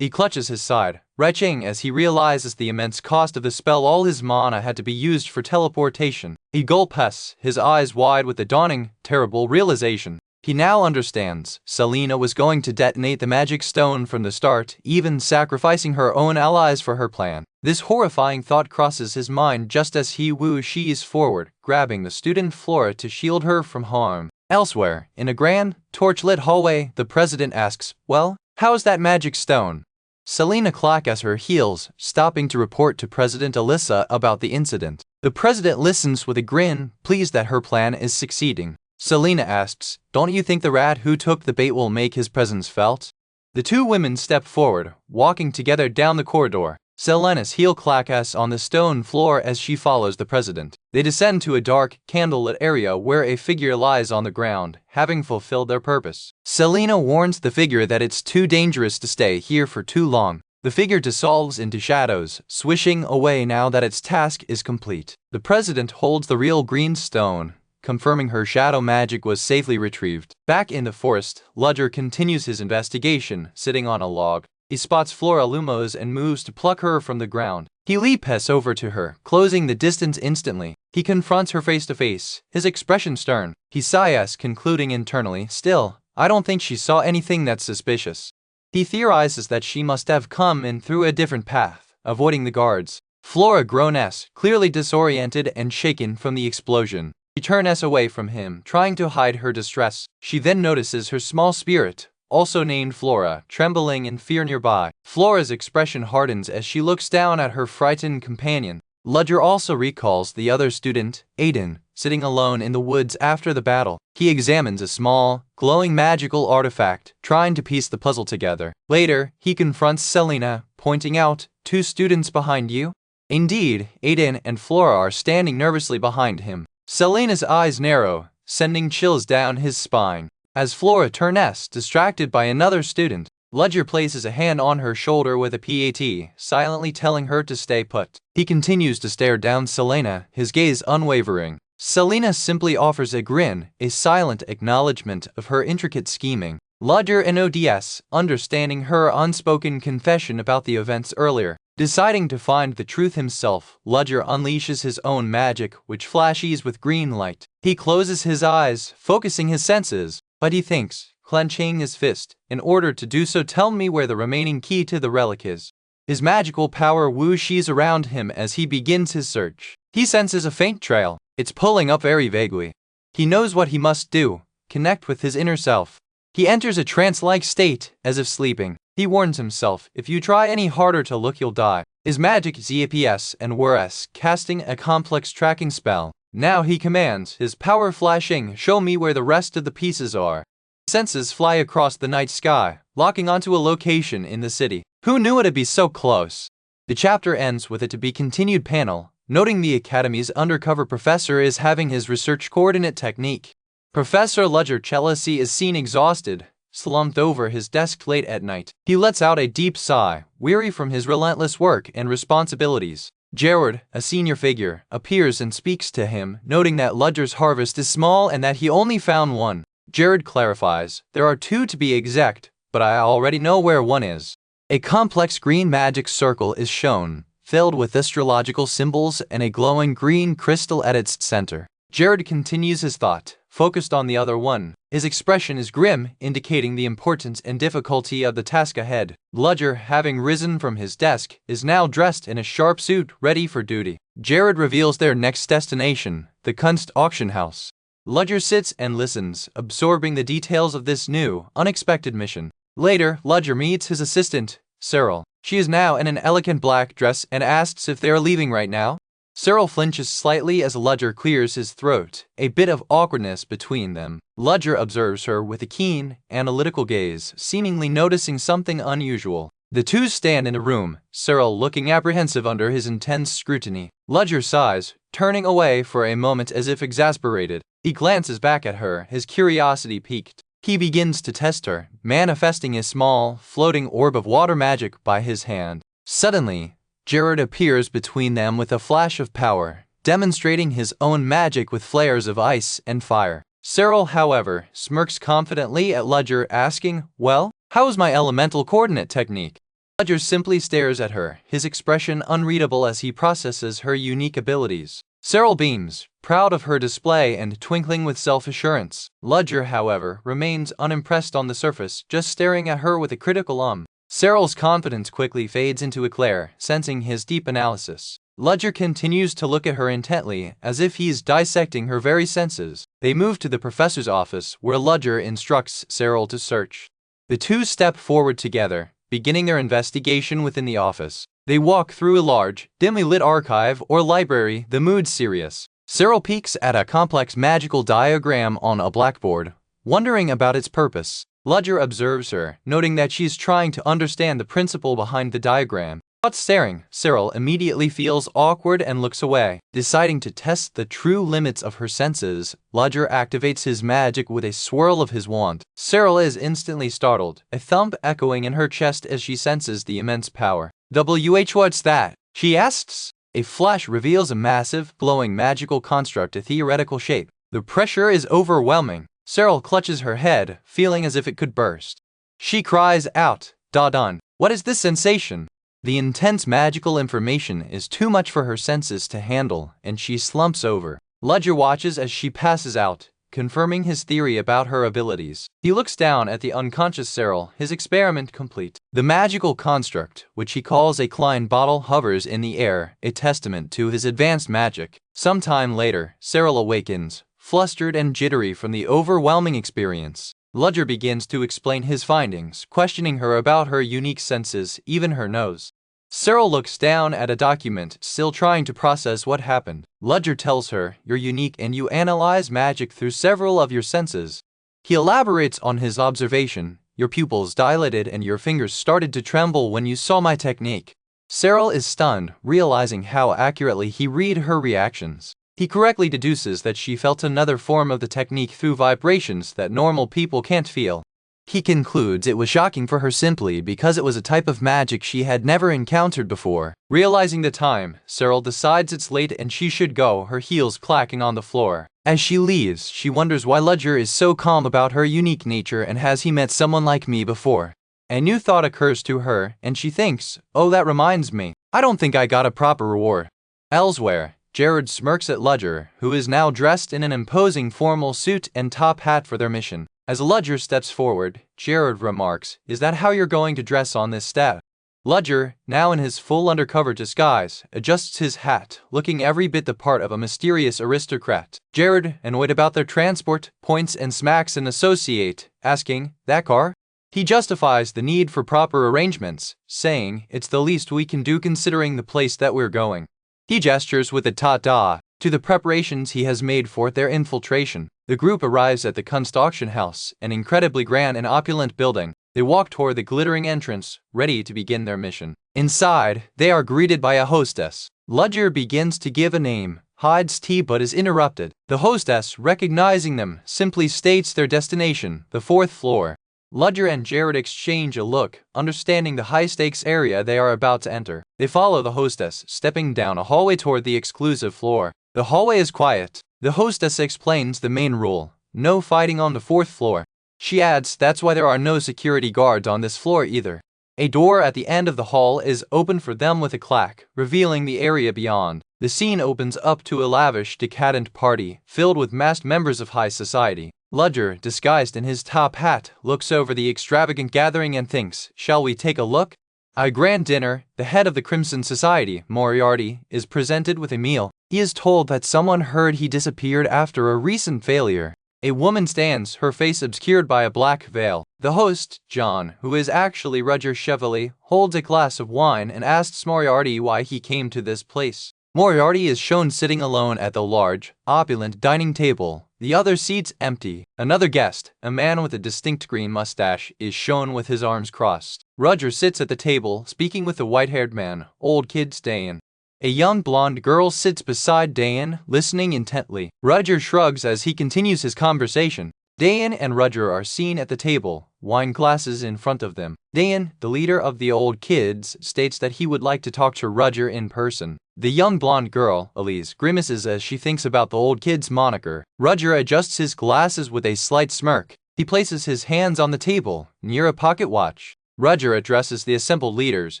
He clutches his side, retching as he realizes the immense cost of the spell. All his mana had to be used for teleportation. He gulps, his eyes wide with the dawning, terrible realization. He now understands. Selena was going to detonate the magic stone from the start, even sacrificing her own allies for her plan. This horrifying thought crosses his mind just as he whooshes forward, grabbing the student Flora to shield her from harm. Elsewhere, in a grand, torch-lit hallway, the president asks, well, how's that magic stone? Selena clacks her heels, stopping to report to President Alyssa about the incident. The president listens with a grin, pleased that her plan is succeeding. Selena asks, don't you think the rat who took the bait will make his presence felt? The two women step forward, walking together down the corridor. Selena's heel clacks on the stone floor as she follows the president. They descend to a dark, candlelit area where a figure lies on the ground, having fulfilled their purpose. Selena warns the figure that it's too dangerous to stay here for too long. The figure dissolves into shadows, swishing away now that its task is complete. The president holds the real green stone, confirming her shadow magic was safely retrieved. Back in the forest, Ledger continues his investigation, sitting on a log. He spots Flora Lumos and moves to pluck her from the ground. He leaps over to her, closing the distance instantly. He confronts her face to face, his expression stern. He sighs, concluding internally, still, I don't think she saw anything that's suspicious. He theorizes that she must have come in through a different path, avoiding the guards. Flora groans, clearly disoriented and shaken from the explosion. She turns away from him, trying to hide her distress. She then notices her small spirit, also named Flora, trembling in fear nearby. Flora's expression hardens as she looks down at her frightened companion. Ludger also recalls the other student, Aiden, sitting alone in the woods after the battle. He examines a small, glowing magical artifact, trying to piece the puzzle together. Later, he confronts Selena, pointing out, 2 students behind you? Indeed, Aiden and Flora are standing nervously behind him. Selena's eyes narrow, sending chills down his spine. As Flora turns, distracted by another student, Ludger places a hand on her shoulder with a PAT, silently telling her to stay put. He continues to stare down Selena, his gaze unwavering. Selena simply offers a grin, a silent acknowledgement of her intricate scheming. Ludger nods, understanding her unspoken confession about the events earlier. Deciding to find the truth himself, Ludger unleashes his own magic, which flashes with green light. He closes his eyes, focusing his senses, but he thinks, clenching his fist, in order to do so, tell me where the remaining key to the relic is. His magical power whooshes around him as he begins his search. He senses a faint trail. It's pulling up very vaguely. He knows what he must do, connect with his inner self. He enters a trance-like state, as if sleeping. He warns himself, if you try any harder to look, you'll die. His magic ZAPS and WRS, casting a complex tracking spell. Now he commands, his power flashing, show me where the rest of the pieces are. Senses fly across the night sky, locking onto a location in the city. Who knew it'd be so close? The chapter ends with a to be continued panel, noting the Academy's undercover professor is having his research coordinate technique. Professor Ludger Chelsea is seen exhausted, slumped over his desk late at night. He lets out a deep sigh, weary from his relentless work and responsibilities. Jared, a senior figure, appears and speaks to him, noting that Ludger's harvest is small and that he only found 1. Jared clarifies, there are 2 to be exact, but I already know where 1 is. A complex green magic circle is shown, filled with astrological symbols and a glowing green crystal at its center. Jared continues his thought, focused on the other 1. His expression is grim, indicating the importance and difficulty of the task ahead. Ludger, having risen from his desk, is now dressed in a sharp suit, ready for duty. Jared reveals their next destination, the Kunst auction house. Ludger sits and listens, absorbing the details of this new, unexpected mission. Later, Ludger meets his assistant, Cyril. She is now in an elegant black dress and asks if they are leaving right now. Cyril flinches slightly as Ludger clears his throat, a bit of awkwardness between them. Ludger observes her with a keen, analytical gaze, seemingly noticing something unusual. The 2 stand in a room, Cyril looking apprehensive under his intense scrutiny. Ludger sighs, turning away for a moment as if exasperated. He glances back at her, his curiosity piqued. He begins to test her, manifesting a small, floating orb of water magic by his hand. Suddenly, Jared appears between them with a flash of power, demonstrating his own magic with flares of ice and fire. Cyril, however, smirks confidently at Ludger, asking, well, how's my elemental coordinate technique? Ludger simply stares at her, his expression unreadable as he processes her unique abilities. Cyril beams, proud of her display and twinkling with self-assurance. Ludger, however, remains unimpressed on the surface, just staring at her with a critical Cyril's confidence quickly fades into eclair, sensing his deep analysis. Ludger continues to look at her intently, as if he's dissecting her very senses. They move to the professor's office, where Ludger instructs Cyril to search. The 2 step forward together, beginning their investigation within the office. They walk through a large, dimly lit archive or library, the mood serious. Cyril peeks at a complex magical diagram on a blackboard, wondering about its purpose. Ludger observes her, noting that she's trying to understand the principle behind the diagram. Not staring, Cyril immediately feels awkward and looks away. Deciding to test the true limits of her senses, Ludger activates his magic with a swirl of his wand. Cyril is instantly startled, a thump echoing in her chest as she senses the immense power. What's that? She asks. A flash reveals a massive, glowing magical construct, a theoretical shape. The pressure is overwhelming. Cyril clutches her head, feeling as if it could burst. She cries out, Dodon, what is this sensation? The intense magical information is too much for her senses to handle, and she slumps over. Ludger watches as she passes out, confirming his theory about her abilities. He looks down at the unconscious Cyril, his experiment complete. The magical construct, which he calls a Klein bottle, hovers in the air, a testament to his advanced magic. Some time later, Cyril awakens, flustered and jittery from the overwhelming experience. Ludger begins to explain his findings, questioning her about her unique senses, even her nose. Cyril looks down at a document, still trying to process what happened. Ludger tells her, "You're unique and you analyze magic through several of your senses." He elaborates on his observation, "Your pupils dilated and your fingers started to tremble when you saw my technique." Cyril is stunned, realizing how accurately he read her reactions. He correctly deduces that she felt another form of the technique through vibrations that normal people can't feel. He concludes it was shocking for her simply because it was a type of magic she had never encountered before. Realizing the time, Cyril decides it's late and she should go, her heels clacking on the floor. As she leaves, she wonders why Ludger is so calm about her unique nature and has he met someone like me before. A new thought occurs to her, and she thinks, "Oh, that reminds me, I don't think I got a proper reward." Elsewhere, Jared smirks at Ludger, who is now dressed in an imposing formal suit and top hat for their mission. As Ludger steps forward, Jared remarks, "Is that how you're going to dress on this staff?" Ludger, now in his full undercover disguise, adjusts his hat, looking every bit the part of a mysterious aristocrat. Jared, annoyed about their transport, points and smacks an associate, asking, "That car?" He justifies the need for proper arrangements, saying, "It's the least we can do considering the place that we're going." He gestures with a ta-da to the preparations he has made for their infiltration. The group arrives at the Kunst auction house, an incredibly grand and opulent building. They walk toward the glittering entrance, ready to begin their mission. Inside, they are greeted by a hostess. Ludger begins to give a name, hides tea, but is interrupted. The hostess, recognizing them, simply states their destination, the 4th floor. Ludger and Jared exchange a look, understanding the high-stakes area they are about to enter. They follow the hostess, stepping down a hallway toward the exclusive floor. The hallway is quiet. The hostess explains the main rule: no fighting on the 4th floor. She adds that's why there are no security guards on this floor either. A door at the end of the hall is opened for them with a clack, revealing the area beyond. The scene opens up to a lavish, decadent party, filled with masked members of high society. Ludger, disguised in his top hat, looks over the extravagant gathering and thinks, "Shall we take a look?" At a grand dinner, the head of the Crimson Society, Moriarty, is presented with a meal. He is told that someone heard he disappeared after a recent failure. A woman stands, her face obscured by a black veil. The host, John, who is actually Roger Chevalier, holds a glass of wine and asks Moriarty why he came to this place. Moriarty is shown sitting alone at the large, opulent dining table, the other seats empty. Another guest, a man with a distinct green mustache, is shown with his arms crossed. Roger sits at the table, speaking with the white-haired man, old kid Dayan. A young blonde girl sits beside Dayan, listening intently. Roger shrugs as he continues his conversation. Dayan and Roger are seen at the table, wine glasses in front of them. Dayan, the leader of the old kids, states that he would like to talk to Roger in person. The young blonde girl, Elise, grimaces as she thinks about the old kid's moniker. Roger adjusts his glasses with a slight smirk. He places his hands on the table, near a pocket watch. Roger addresses the assembled leaders,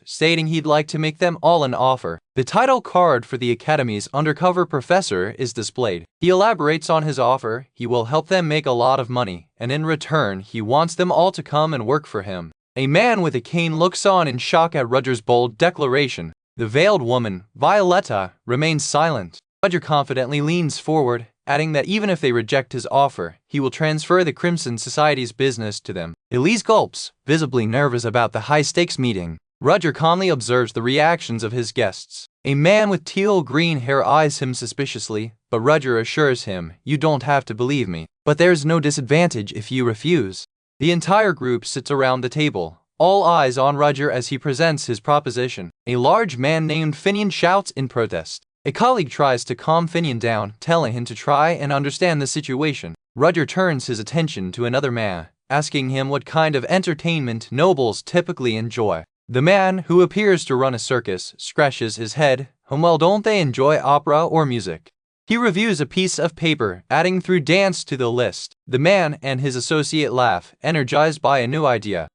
stating he'd like to make them all an offer. The title card for the Academy's undercover professor is displayed. He elaborates on his offer. He will help them make a lot of money, and in return, he wants them all to come and work for him. A man with a cane looks on in shock at Roger's bold declaration. The veiled woman, Violetta, remains silent. Roger confidently leans forward, adding that even if they reject his offer, he will transfer the Crimson Society's business to them. Elise gulps, visibly nervous about the high-stakes meeting. Roger calmly observes the reactions of his guests. A man with teal-green hair eyes him suspiciously, but Roger assures him, "You don't have to believe me, but there's no disadvantage if you refuse." The entire group sits around the table, all eyes on Roger as he presents his proposition. A large man named Finian shouts in protest. A colleague tries to calm Finian down, telling him to try and understand the situation. Roger turns his attention to another man, asking him what kind of entertainment nobles typically enjoy. The man, who appears to run a circus, scratches his head. Well, don't they enjoy opera or music? He reviews a piece of paper, adding through dance to the list. The man and his associate laugh, energized by a new idea.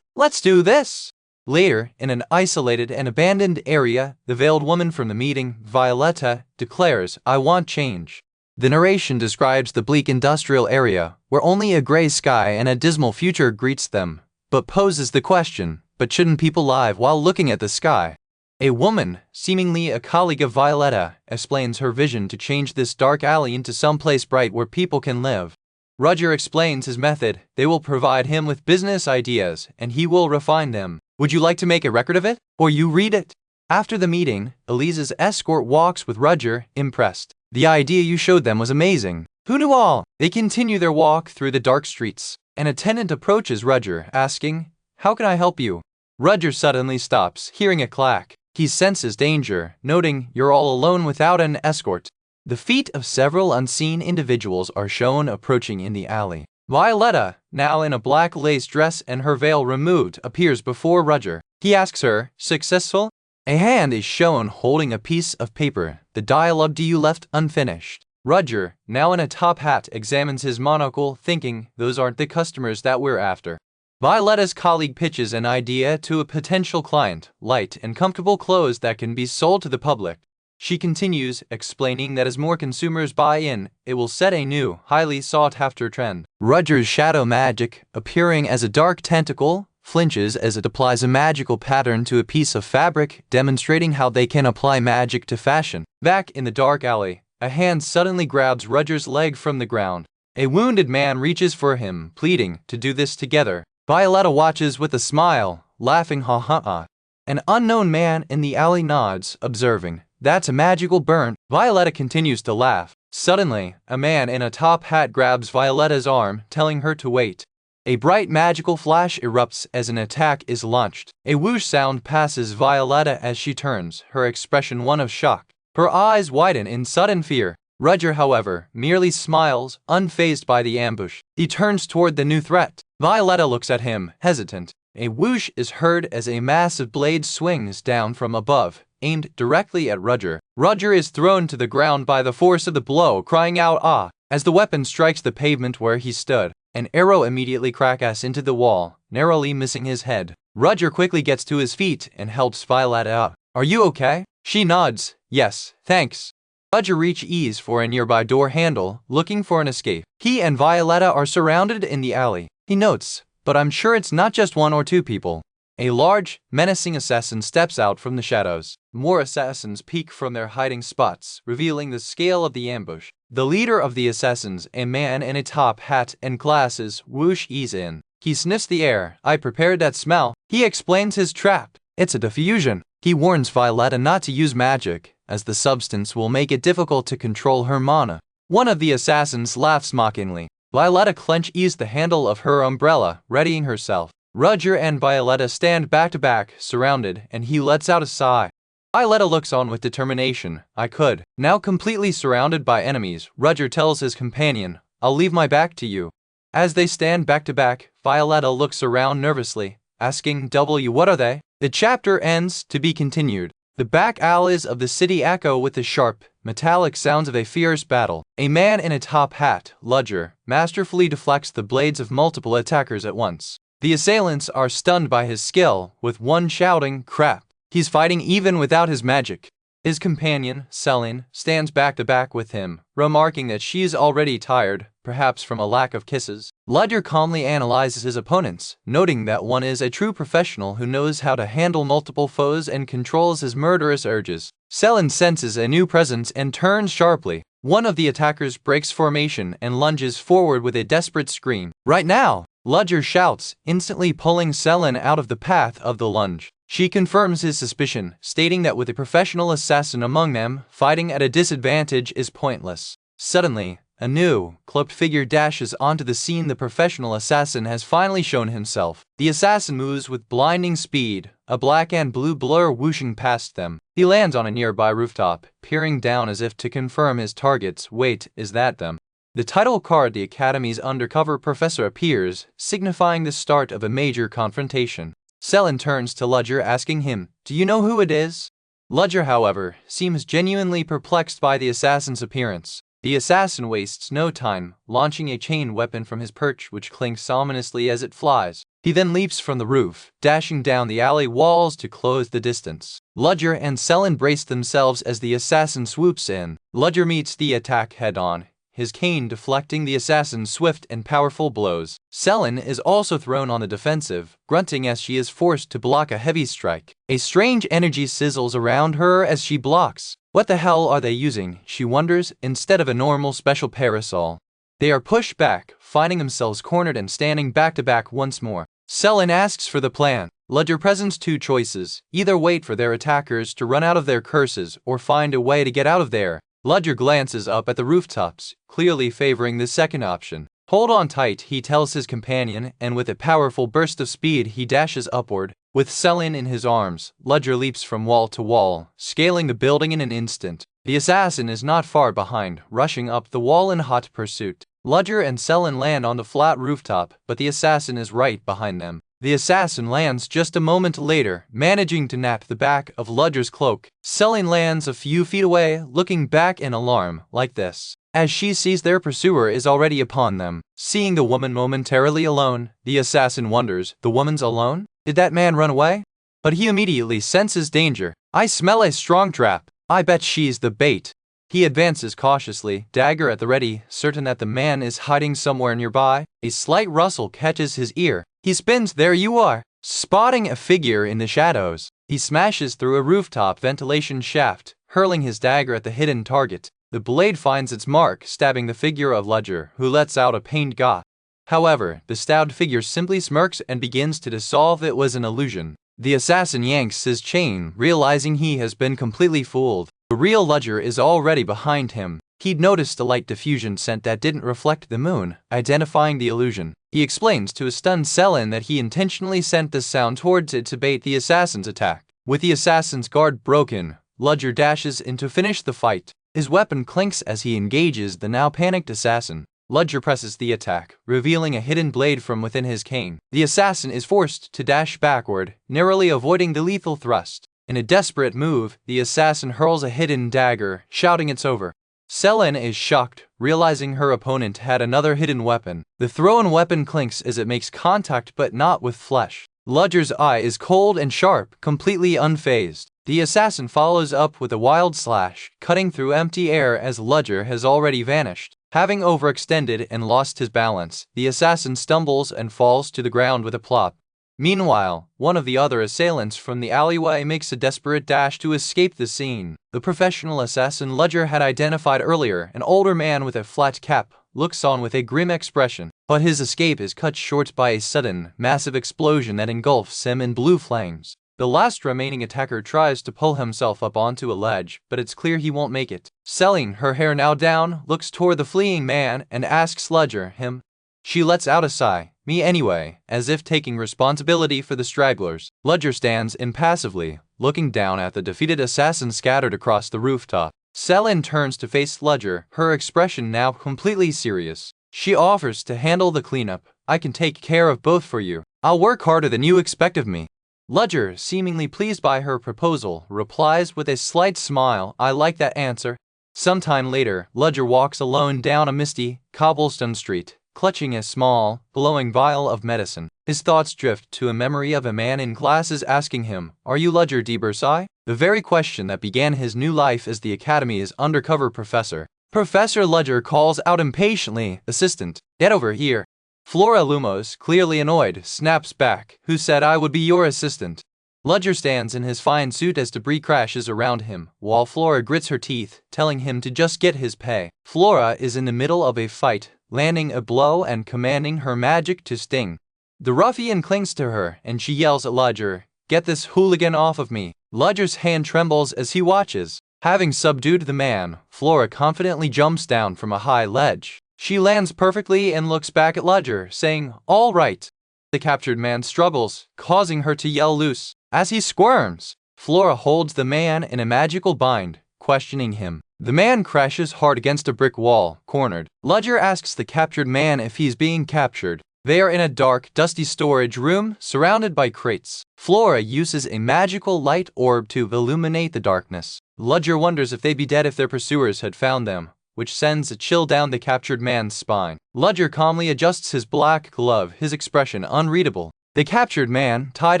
Let's do this! Later, in an isolated and abandoned area, the veiled woman from the meeting, Violetta, declares, "I want change." The narration describes the bleak industrial area, where only a gray sky and a dismal future greets them, but poses the question, but shouldn't people live while looking at the sky? A woman, seemingly a colleague of Violetta, explains her vision to change this dark alley into some place bright where people can live. Roger explains his method. They will provide him with business ideas, and he will refine them. Would you like to make a record of it? Or you read it? After the meeting, Elise's escort walks with Roger, impressed. The idea you showed them was amazing. Who knew all? They continue their walk through the dark streets. An attendant approaches Roger, asking, "How can I help you?" Roger suddenly stops, hearing a clack. He senses danger, noting, "You're all alone without an escort." The feet of several unseen individuals are shown approaching in the alley. Violetta, now in a black lace dress and her veil removed, appears before Roger. He asks her, "Successful?" A hand is shown holding a piece of paper. The dialogue you left unfinished. Roger, now in a top hat, examines his monocle, thinking, "Those aren't the customers that we're after." Violetta's colleague pitches an idea to a potential client, light and comfortable clothes that can be sold to the public. She continues, explaining that as more consumers buy in, it will set a new, highly sought-after trend. Roger's shadow magic, appearing as a dark tentacle, flinches as it applies a magical pattern to a piece of fabric, demonstrating how they can apply magic to fashion. Back in the dark alley, a hand suddenly grabs Roger's leg from the ground. A wounded man reaches for him, pleading to do this together. Violetta watches with a smile, laughing ha ha ha. An unknown man in the alley nods, observing, "That's a magical burn." Violetta continues to laugh. Suddenly, a man in a top hat grabs Violetta's arm, telling her to wait. A bright magical flash erupts as an attack is launched. A whoosh sound passes Violetta as she turns, her expression one of shock. Her eyes widen in sudden fear. Roger, however, merely smiles, unfazed by the ambush. He turns toward the new threat. Violetta looks at him, hesitant. A whoosh is heard as a massive blade swings down from above, aimed directly at Roger. Roger is thrown to the ground by the force of the blow, crying out "ah" as the weapon strikes the pavement where he stood. An arrow immediately cracks into the wall, narrowly missing his head. Roger quickly gets to his feet and helps Violetta up. "Are you okay?" She nods. "Yes, thanks." Roger reaches ease for a nearby door handle, looking for an escape. He and Violetta are surrounded in the alley. He notes, "But I'm sure it's not just one or two people." A large, menacing assassin steps out from the shadows. More assassins peek from their hiding spots, revealing the scale of the ambush. The leader of the assassins, a man in a top hat and glasses, whoosh ease in. He sniffs the air. "I prepared that smell." He explains his trap. It's a diffusion. He warns Violetta not to use magic, as the substance will make it difficult to control her mana. One of the assassins laughs mockingly. Violetta clenches the handle of her umbrella, readying herself. Roger and Violetta stand back to back, surrounded, and he lets out a sigh. Violetta looks on with determination. "I could." Now completely surrounded by enemies, Roger tells his companion, "I'll leave my back to you." As they stand back to back, Violetta looks around nervously, asking, "What are they?" The chapter ends, to be continued. The back alleys of the city echo with the sharp, metallic sounds of a fierce battle. A man in a top hat, Roger, masterfully deflects the blades of multiple attackers at once. The assailants are stunned by his skill, with one shouting, "Crap." He's fighting even without his magic. His companion, Selene, stands back to back with him, remarking that she's already tired, perhaps from a lack of kisses. Roger calmly analyzes his opponents, noting that one is a true professional who knows how to handle multiple foes and controls his murderous urges. Selene senses a new presence and turns sharply. One of the attackers breaks formation and lunges forward with a desperate scream. "Right now!" Roger shouts, instantly pulling Selene out of the path of the lunge. She confirms his suspicion, stating that with a professional assassin among them, fighting at a disadvantage is pointless. Suddenly, a new, cloaked figure dashes onto the scene. The professional assassin has finally shown himself. The assassin moves with blinding speed, a black and blue blur whooshing past them. He lands on a nearby rooftop, peering down as if to confirm his targets. Wait, is that them? The title card, the Academy's undercover professor, appears, signifying the start of a major confrontation. Selene turns to Roger, asking him, "Do you know who it is?" Roger, however, seems genuinely perplexed by the assassin's appearance. The assassin wastes no time, launching a chain weapon from his perch which clinks ominously as it flies. He then leaps from the roof, dashing down the alley walls to close the distance. Ludger and Selin brace themselves as the assassin swoops in. Ludger meets the attack head-on, his cane deflecting the assassin's swift and powerful blows. Selin is also thrown on the defensive, grunting as she is forced to block a heavy strike. A strange energy sizzles around her as she blocks. What the hell are they using, she wonders, instead of a normal special parasol? They are pushed back, finding themselves cornered and standing back to back once more. Selin asks for the plan. Ludger presents two choices: either wait for their attackers to run out of their curses or find a way to get out of there. Ludger glances up at the rooftops, clearly favoring the second option. Hold on tight, he tells his companion, and with a powerful burst of speed he dashes upward. With Selin in his arms, Ludger leaps from wall to wall, scaling the building in an instant. The assassin is not far behind, rushing up the wall in hot pursuit. Ludger and Selin land on the flat rooftop, but the assassin is right behind them. The assassin lands just a moment later, managing to nab the back of Ludger's cloak. Selin lands a few feet away, looking back in alarm, like this, as she sees their pursuer is already upon them. Seeing the woman momentarily alone, the assassin wonders, the woman's alone? Did that man run away? But he immediately senses danger. I smell a strong trap. I bet she's the bait. He advances cautiously, dagger at the ready, certain that the man is hiding somewhere nearby. A slight rustle catches his ear. He spins, there you are, spotting a figure in the shadows. He smashes through a rooftop ventilation shaft, hurling his dagger at the hidden target. The blade finds its mark, stabbing the figure of Ludger, who lets out a pained gah. However, the stabbed figure simply smirks and begins to dissolve. It was an illusion. The assassin yanks his chain, realizing he has been completely fooled. The real Ludger is already behind him. He'd noticed a light diffusion scent that didn't reflect the moon, identifying the illusion. He explains to a stunned Selin that he intentionally sent the sound towards it to bait the assassin's attack. With the assassin's guard broken, Ludger dashes in to finish the fight. His weapon clinks as he engages the now panicked assassin. Ludger presses the attack, revealing a hidden blade from within his cane. The assassin is forced to dash backward, narrowly avoiding the lethal thrust. In a desperate move, the assassin hurls a hidden dagger, shouting it's over. Selin is shocked, realizing her opponent had another hidden weapon. The thrown weapon clinks as it makes contact but not with flesh. Ludger's eye is cold and sharp, completely unfazed. The assassin follows up with a wild slash, cutting through empty air as Ludger has already vanished. Having overextended and lost his balance, the assassin stumbles and falls to the ground with a plop. Meanwhile, one of the other assailants from the alleyway makes a desperate dash to escape the scene. The professional assassin Ludger had identified earlier, an older man with a flat cap, looks on with a grim expression. But his escape is cut short by a sudden, massive explosion that engulfs him in blue flames. The last remaining attacker tries to pull himself up onto a ledge, but it's clear he won't make it. Selin, her hair now down, looks toward the fleeing man and asks Ludger, him. She lets out a sigh, me anyway, as if taking responsibility for the stragglers. Ludger stands impassively, looking down at the defeated assassin scattered across the rooftop. Selin turns to face Ludger, her expression now completely serious. She offers to handle the cleanup. I can take care of both for you. I'll work harder than you expect of me. Ludger, seemingly pleased by her proposal, replies with a slight smile, I like that answer. Sometime later, Ludger walks alone down a misty, cobblestone street, clutching a small, glowing vial of medicine. His thoughts drift to a memory of a man in glasses asking him, Are you Ludger de Bersai? The very question that began his new life as the Academy's undercover professor. Professor Ludger calls out impatiently, Assistant, get over here. Flora Lumos, clearly annoyed, snaps back, Who said I would be your assistant? Ludger stands in his fine suit as debris crashes around him, while Flora grits her teeth, telling him to just get his pay. Flora is in the middle of a fight, landing a blow and commanding her magic to sting. The ruffian clings to her, and she yells at Ludger, Get this hooligan off of me. Ludger's hand trembles as he watches. Having subdued the man, Flora confidently jumps down from a high ledge. She lands perfectly and looks back at Ludger, saying, All right. The captured man struggles, causing her to yell loose. As he squirms, Flora holds the man in a magical bind, questioning him. The man crashes hard against a brick wall, cornered. Ludger asks the captured man if he's being captured. They are in a dark, dusty storage room, surrounded by crates. Flora uses a magical light orb to illuminate the darkness. Ludger wonders if they'd be dead if their pursuers had found them, which sends a chill down the captured man's spine. Ledger calmly adjusts his black glove, his expression unreadable. The captured man, tied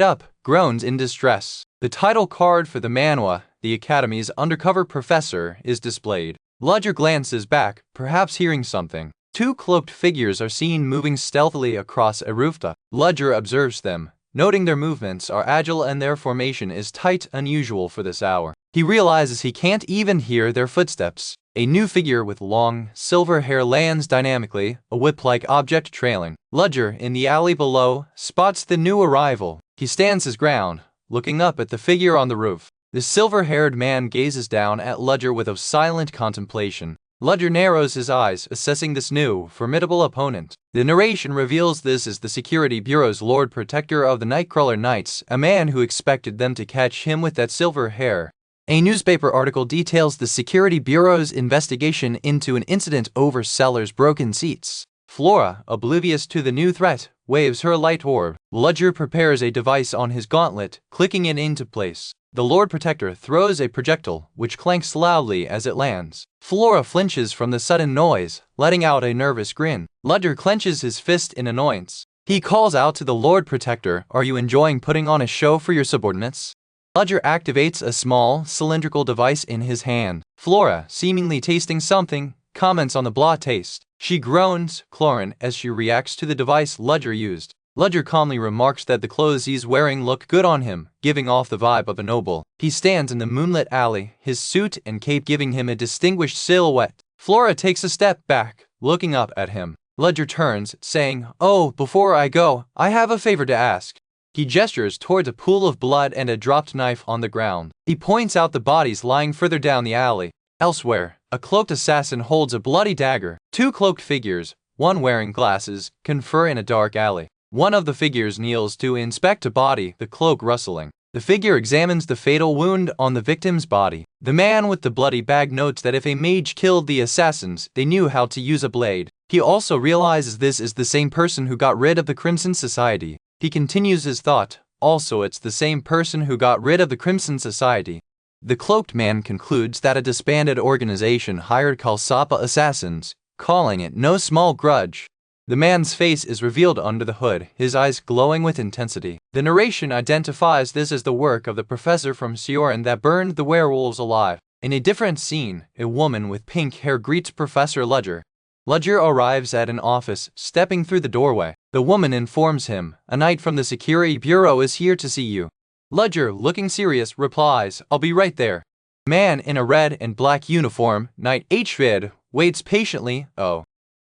up, groans in distress. The title card for the manhwa, the Academy's undercover professor, is displayed. Ledger glances back, perhaps hearing something. Two cloaked figures are seen moving stealthily across a rooftop. Ledger observes them, noting their movements are agile and their formation is tight, unusual for this hour. He realizes he can't even hear their footsteps. A new figure with long, silver hair lands dynamically, a whip-like object trailing. Ledger, in the alley below, spots the new arrival. He stands his ground, looking up at the figure on the roof. The silver-haired man gazes down at Ledger with a silent contemplation. Ledger narrows his eyes, assessing this new, formidable opponent. The narration reveals this is the Security Bureau's Lord Protector of the Nightcrawler Knights, a man who expected them to catch him with that silver hair. A newspaper article details the Security Bureau's investigation into an incident over sellers' broken seats. Flora, oblivious to the new threat, waves her light orb. Ledger prepares a device on his gauntlet, clicking it into place. The Lord Protector throws a projectile, which clanks loudly as it lands. Flora flinches from the sudden noise, letting out a nervous grin. Ledger clenches his fist in annoyance. He calls out to the Lord Protector, "Are you enjoying putting on a show for your subordinates?" Ledger activates a small, cylindrical device in his hand. Flora, seemingly tasting something, comments on the blah taste. She groans, chlorine, as she reacts to the device Ledger used. Ledger calmly remarks that the clothes he's wearing look good on him, giving off the vibe of a noble. He stands in the moonlit alley, his suit and cape giving him a distinguished silhouette. Flora takes a step back, looking up at him. Ledger turns, saying, "Oh, before I go, I have a favor to ask." He gestures towards a pool of blood and a dropped knife on the ground. He points out the bodies lying further down the alley. Elsewhere, a cloaked assassin holds a bloody dagger. Two cloaked figures, one wearing glasses, confer in a dark alley. One of the figures kneels to inspect a body, the cloak rustling. The figure examines the fatal wound on the victim's body. The man with the bloody bag notes that if a mage killed the assassins, they knew how to use a blade. He also realizes this is the same person who got rid of the Crimson Society. He continues his thought, also it's the same person who got rid of the Crimson Society. The cloaked man concludes that a disbanded organization hired Kalsapa assassins, calling it no small grudge. The man's face is revealed under the hood, his eyes glowing with intensity. The narration identifies this as the work of the professor from Sioran that burned the werewolves alive. In a different scene, a woman with pink hair greets Professor Ledger. Ledger arrives at an office, stepping through the doorway. The woman informs him, "A knight from the Security Bureau is here to see you." Ledger, looking serious, replies, "I'll be right there." A man in a red and black uniform, Knight Hvid, waits patiently.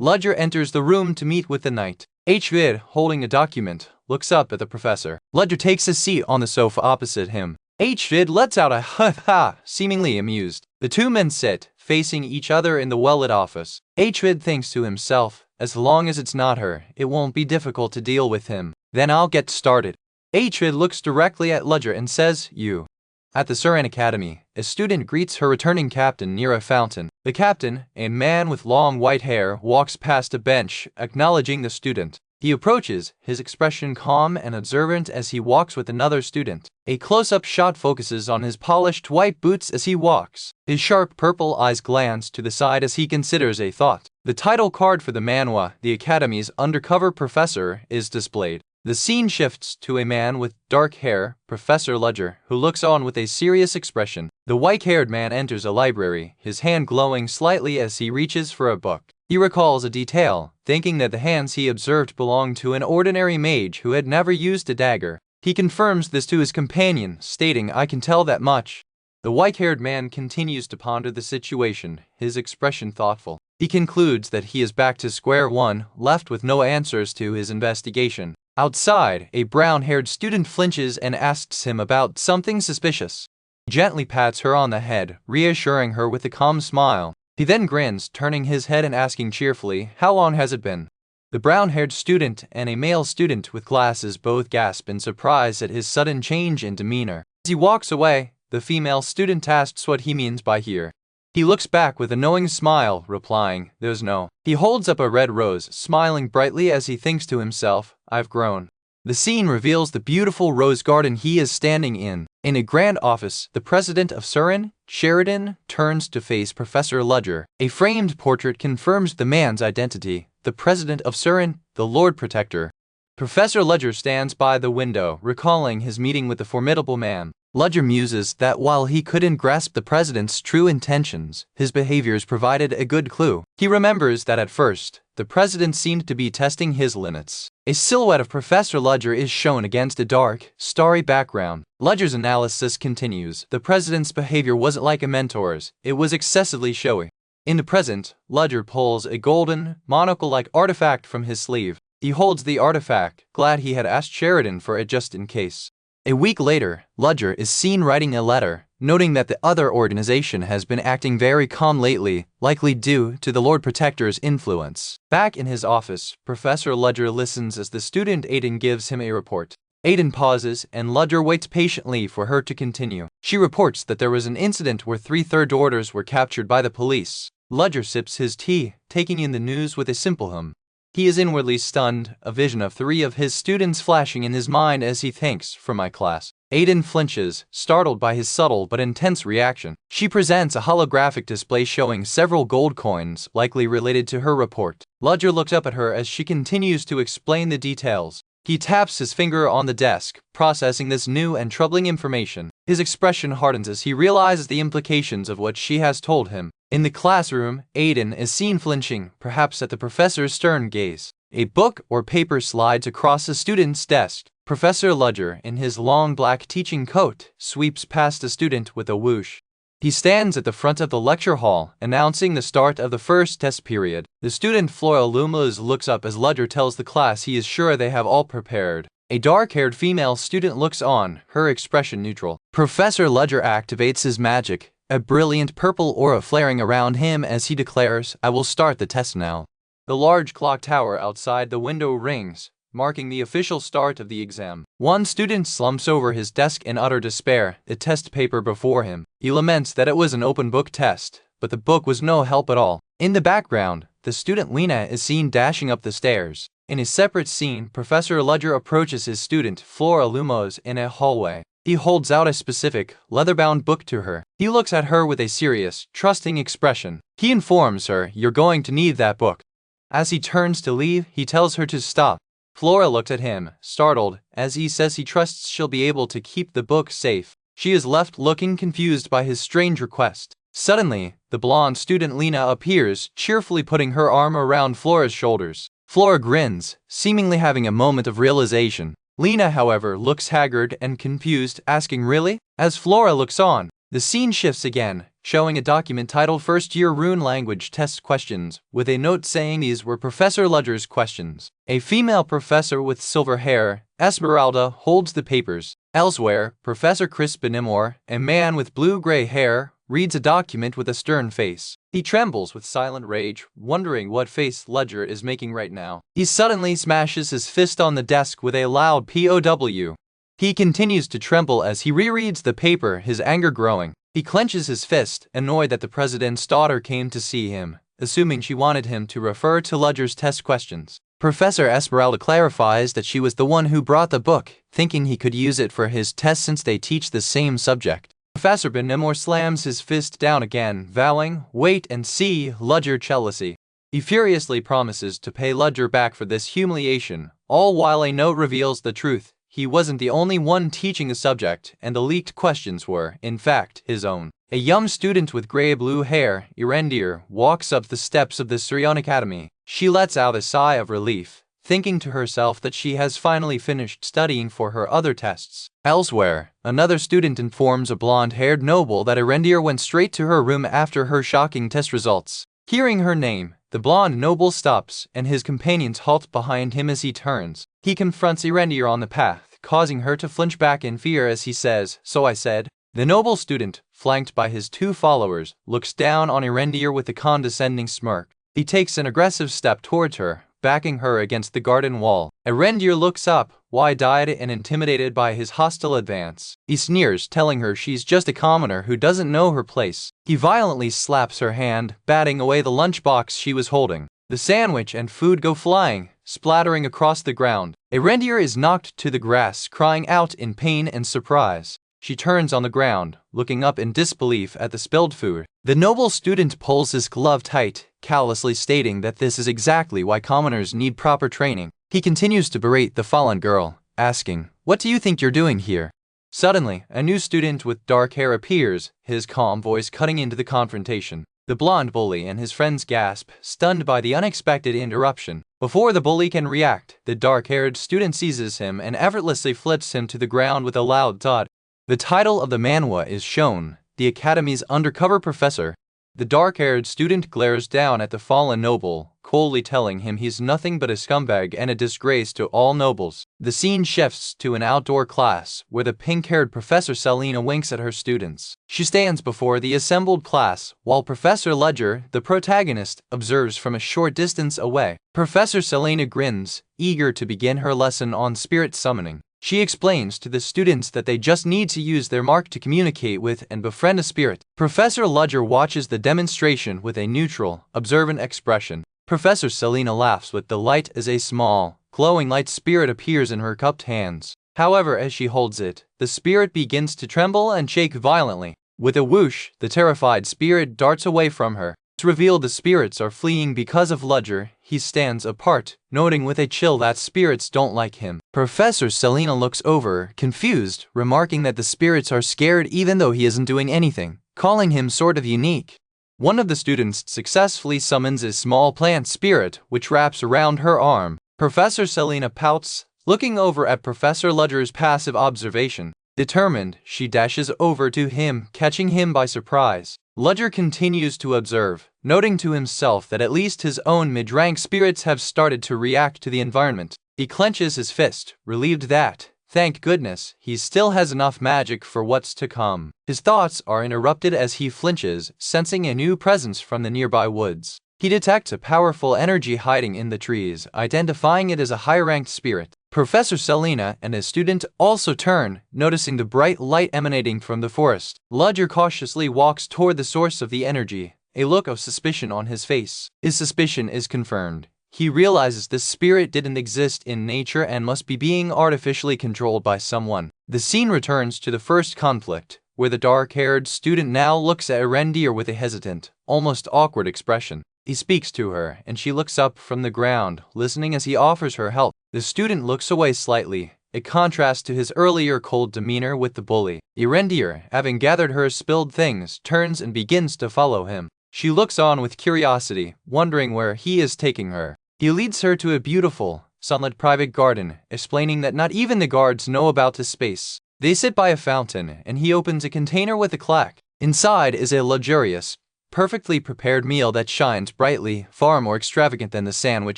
Ledger enters the room to meet with the knight. Hvid, holding a document, looks up at the professor. Ledger takes a seat on the sofa opposite him. Hvid lets out a ha-ha, seemingly amused. The two men sit, facing each other in the well-lit office. Hvid thinks to himself, as long as it's not her, it won't be difficult to deal with him. Then I'll get started. Hvid looks directly at Ledger and says, "You." At the Suran Academy, a student greets her returning captain near a fountain. The captain, a man with long white hair, walks past a bench, acknowledging the student. He approaches, his expression calm and observant as he walks with another student. A close-up shot focuses on his polished white boots as he walks. His sharp purple eyes glance to the side as he considers a thought. The title card for the manhwa, the Academy's undercover professor, is displayed. The scene shifts to a man with dark hair, Professor Ledger, who looks on with a serious expression. The white-haired man enters a library, his hand glowing slightly as he reaches for a book. He recalls a detail, thinking that the hands he observed belonged to an ordinary mage who had never used a dagger. He confirms this to his companion, stating, "I can tell that much." The white-haired man continues to ponder the situation, his expression thoughtful. He concludes that he is back to square one, left with no answers to his investigation. Outside, a brown-haired student flinches and asks him about something suspicious. He gently pats her on the head, reassuring her with a calm smile. He then grins, turning his head and asking cheerfully, "How long has it been?" The brown-haired student and a male student with glasses both gasp in surprise at his sudden change in demeanor. As he walks away, the female student asks what he means by here. He looks back with a knowing smile, replying, "There's no." He holds up a red rose, smiling brightly as he thinks to himself, "I've grown." The scene reveals the beautiful rose garden he is standing in. In a grand office, the president of Surin, Sheridan, turns to face Professor Ludger. A framed portrait confirms the man's identity, the president of Surin, the Lord Protector. Professor Ludger stands by the window, recalling his meeting with the formidable man. Ludger muses that while he couldn't grasp the president's true intentions, his behaviors provided a good clue. He remembers that at first, the president seemed to be testing his limits. A silhouette of Professor Ludger is shown against a dark, starry background. Ludger's analysis continues. The president's behavior wasn't like a mentor's, it was excessively showy. In the present, Ludger pulls a golden, monocle-like artifact from his sleeve. He holds the artifact, glad he had asked Sheridan for it just in case. A week later, Ludger is seen writing a letter, noting that the other organization has been acting very calm lately, likely due to the Lord Protector's influence. Back in his office, Professor Ludger listens as the student Aiden gives him a report. Aiden pauses, and Ludger waits patiently for her to continue. She reports that there was an incident where 3 Third Orders were captured by the police. Ludger sips his tea, taking in the news with a simple hum. He is inwardly stunned, a vision of 3 of his students flashing in his mind as he thinks, "For my class." Aiden flinches, startled by his subtle but intense reaction. She presents a holographic display showing several gold coins, likely related to her report. Ludger looks up at her as she continues to explain the details. He taps his finger on the desk, processing this new and troubling information. His expression hardens as he realizes the implications of what she has told him. In the classroom, Aiden is seen flinching, perhaps at the professor's stern gaze. A book or paper slides across the student's desk. Professor Ludger, in his long black teaching coat, sweeps past the student with a whoosh. He stands at the front of the lecture hall, announcing the start of the first test period. The student Flora Lumos looks up as Ludger tells the class he is sure they have all prepared. A dark-haired female student looks on, her expression neutral. Professor Ludger activates his magic, a brilliant purple aura flaring around him as he declares, "I will start the test now." The large clock tower outside the window rings, marking the official start of the exam. One student slumps over his desk in utter despair, the test paper before him. He laments that it was an open book test, but the book was no help at all. In the background, the student Lena is seen dashing up the stairs. In a separate scene, Professor Ludger approaches his student Flora Lumos in a hallway. He holds out a specific, leather-bound book to her. He looks at her with a serious, trusting expression. He informs her, "You're going to need that book." As he turns to leave, he tells her to stop. Flora looks at him, startled, as he says he trusts she'll be able to keep the book safe. She is left looking confused by his strange request. Suddenly, the blonde student Lena appears, cheerfully putting her arm around Flora's shoulders. Flora grins, seemingly having a moment of realization. Lena, however, looks haggard and confused, asking, "Really?" As Flora looks on, the scene shifts again, showing a document titled First Year Rune Language Test Questions, with a note saying these were Professor Ludger's questions. A female professor with silver hair, Esmeralda, holds the papers. Elsewhere, Professor Chris Benimore, a man with blue-gray hair, reads a document with a stern face. He trembles with silent rage, wondering what face Ludger is making right now. He suddenly smashes his fist on the desk with a loud POW. He continues to tremble as he rereads the paper, his anger growing. He clenches his fist, annoyed that the president's daughter came to see him, assuming she wanted him to refer to Ludger's test questions. Professor Esmeralda clarifies that she was the one who brought the book, thinking he could use it for his test since they teach the same subject. Professor Benimore slams his fist down again, vowing, "Wait and see, Ludger jealousy." He furiously promises to pay Ludger back for this humiliation, all while a note reveals the truth. He wasn't the only one teaching the subject, and the leaked questions were, in fact, his own. A young student with gray-blue hair, Erendir, walks up the steps of the Surion Academy. She lets out a sigh of relief, thinking to herself that she has finally finished studying for her other tests. Elsewhere, another student informs a blonde-haired noble that Erendir went straight to her room after her shocking test results. Hearing her name, the blonde noble stops, and his companions halt behind him as he turns. He confronts Erendir on the path, causing her to flinch back in fear as he says, "So I said." The noble student, flanked by his 2 followers, looks down on Erendir with a condescending smirk. He takes an aggressive step towards her, backing her against the garden wall. Erendir looks up, wide-eyed and intimidated by his hostile advance. He sneers, telling her she's just a commoner who doesn't know her place. He violently slaps her hand, batting away the lunchbox she was holding. The sandwich and food go flying, splattering across the ground. A reindeer is knocked to the grass, crying out in pain and surprise. She turns on the ground, looking up in disbelief at the spilled food. The noble student pulls his glove tight, callously stating that this is exactly why commoners need proper training. He continues to berate the fallen girl, asking, "What do you think you're doing here?" Suddenly, a new student with dark hair appears, his calm voice cutting into the confrontation. The blonde bully and his friends gasp, stunned by the unexpected interruption. Before the bully can react, the dark-haired student seizes him and effortlessly flips him to the ground with a loud thud. The title of the manhwa is shown, The Academy's Undercover Professor. The dark-haired student glares down at the fallen noble, coldly telling him he's nothing but a scumbag and a disgrace to all nobles. The scene shifts to an outdoor class, where the pink-haired Professor Selena winks at her students. She stands before the assembled class, while Professor Ledger, the protagonist, observes from a short distance away. Professor Selena grins, eager to begin her lesson on spirit summoning. She explains to the students that they just need to use their mark to communicate with and befriend a spirit. Professor Ledger watches the demonstration with a neutral, observant expression. Professor Selena laughs with delight as a small, glowing light spirit appears in her cupped hands. However, as she holds it, the spirit begins to tremble and shake violently. With a whoosh, the terrified spirit darts away from her. It's revealed the spirits are fleeing because of Ledger. He stands apart, noting with a chill that spirits don't like him. Professor Selena looks over, confused, remarking that the spirits are scared even though he isn't doing anything, calling him sort of unique. One of the students successfully summons a small plant spirit, which wraps around her arm. Professor Selena pouts, looking over at Professor Ledger's passive observation. Determined, she dashes over to him, catching him by surprise. Ledger continues to observe, noting to himself that at least his own mid-rank spirits have started to react to the environment. He clenches his fist, relieved that, thank goodness, he still has enough magic for what's to come. His thoughts are interrupted as he flinches, sensing a new presence from the nearby woods. He detects a powerful energy hiding in the trees, identifying it as a high-ranked spirit. Professor Selena and his student also turn, noticing the bright light emanating from the forest. Ledger cautiously walks toward the source of the energy, a look of suspicion on his face. His suspicion is confirmed. He realizes this spirit didn't exist in nature and must be being artificially controlled by someone. The scene returns to the first conflict, where the dark-haired student now looks at a reindeer with a hesitant, almost awkward expression. He speaks to her, and she looks up from the ground, listening as he offers her help. The student looks away slightly, a contrast to his earlier cold demeanor with the bully. The reindeer, having gathered her spilled things, turns and begins to follow him. She looks on with curiosity, wondering where he is taking her. He leads her to a beautiful, sunlit private garden, explaining that not even the guards know about this space. They sit by a fountain, and he opens a container with a clack. Inside is a luxurious, perfectly prepared meal that shines brightly, far more extravagant than the sandwich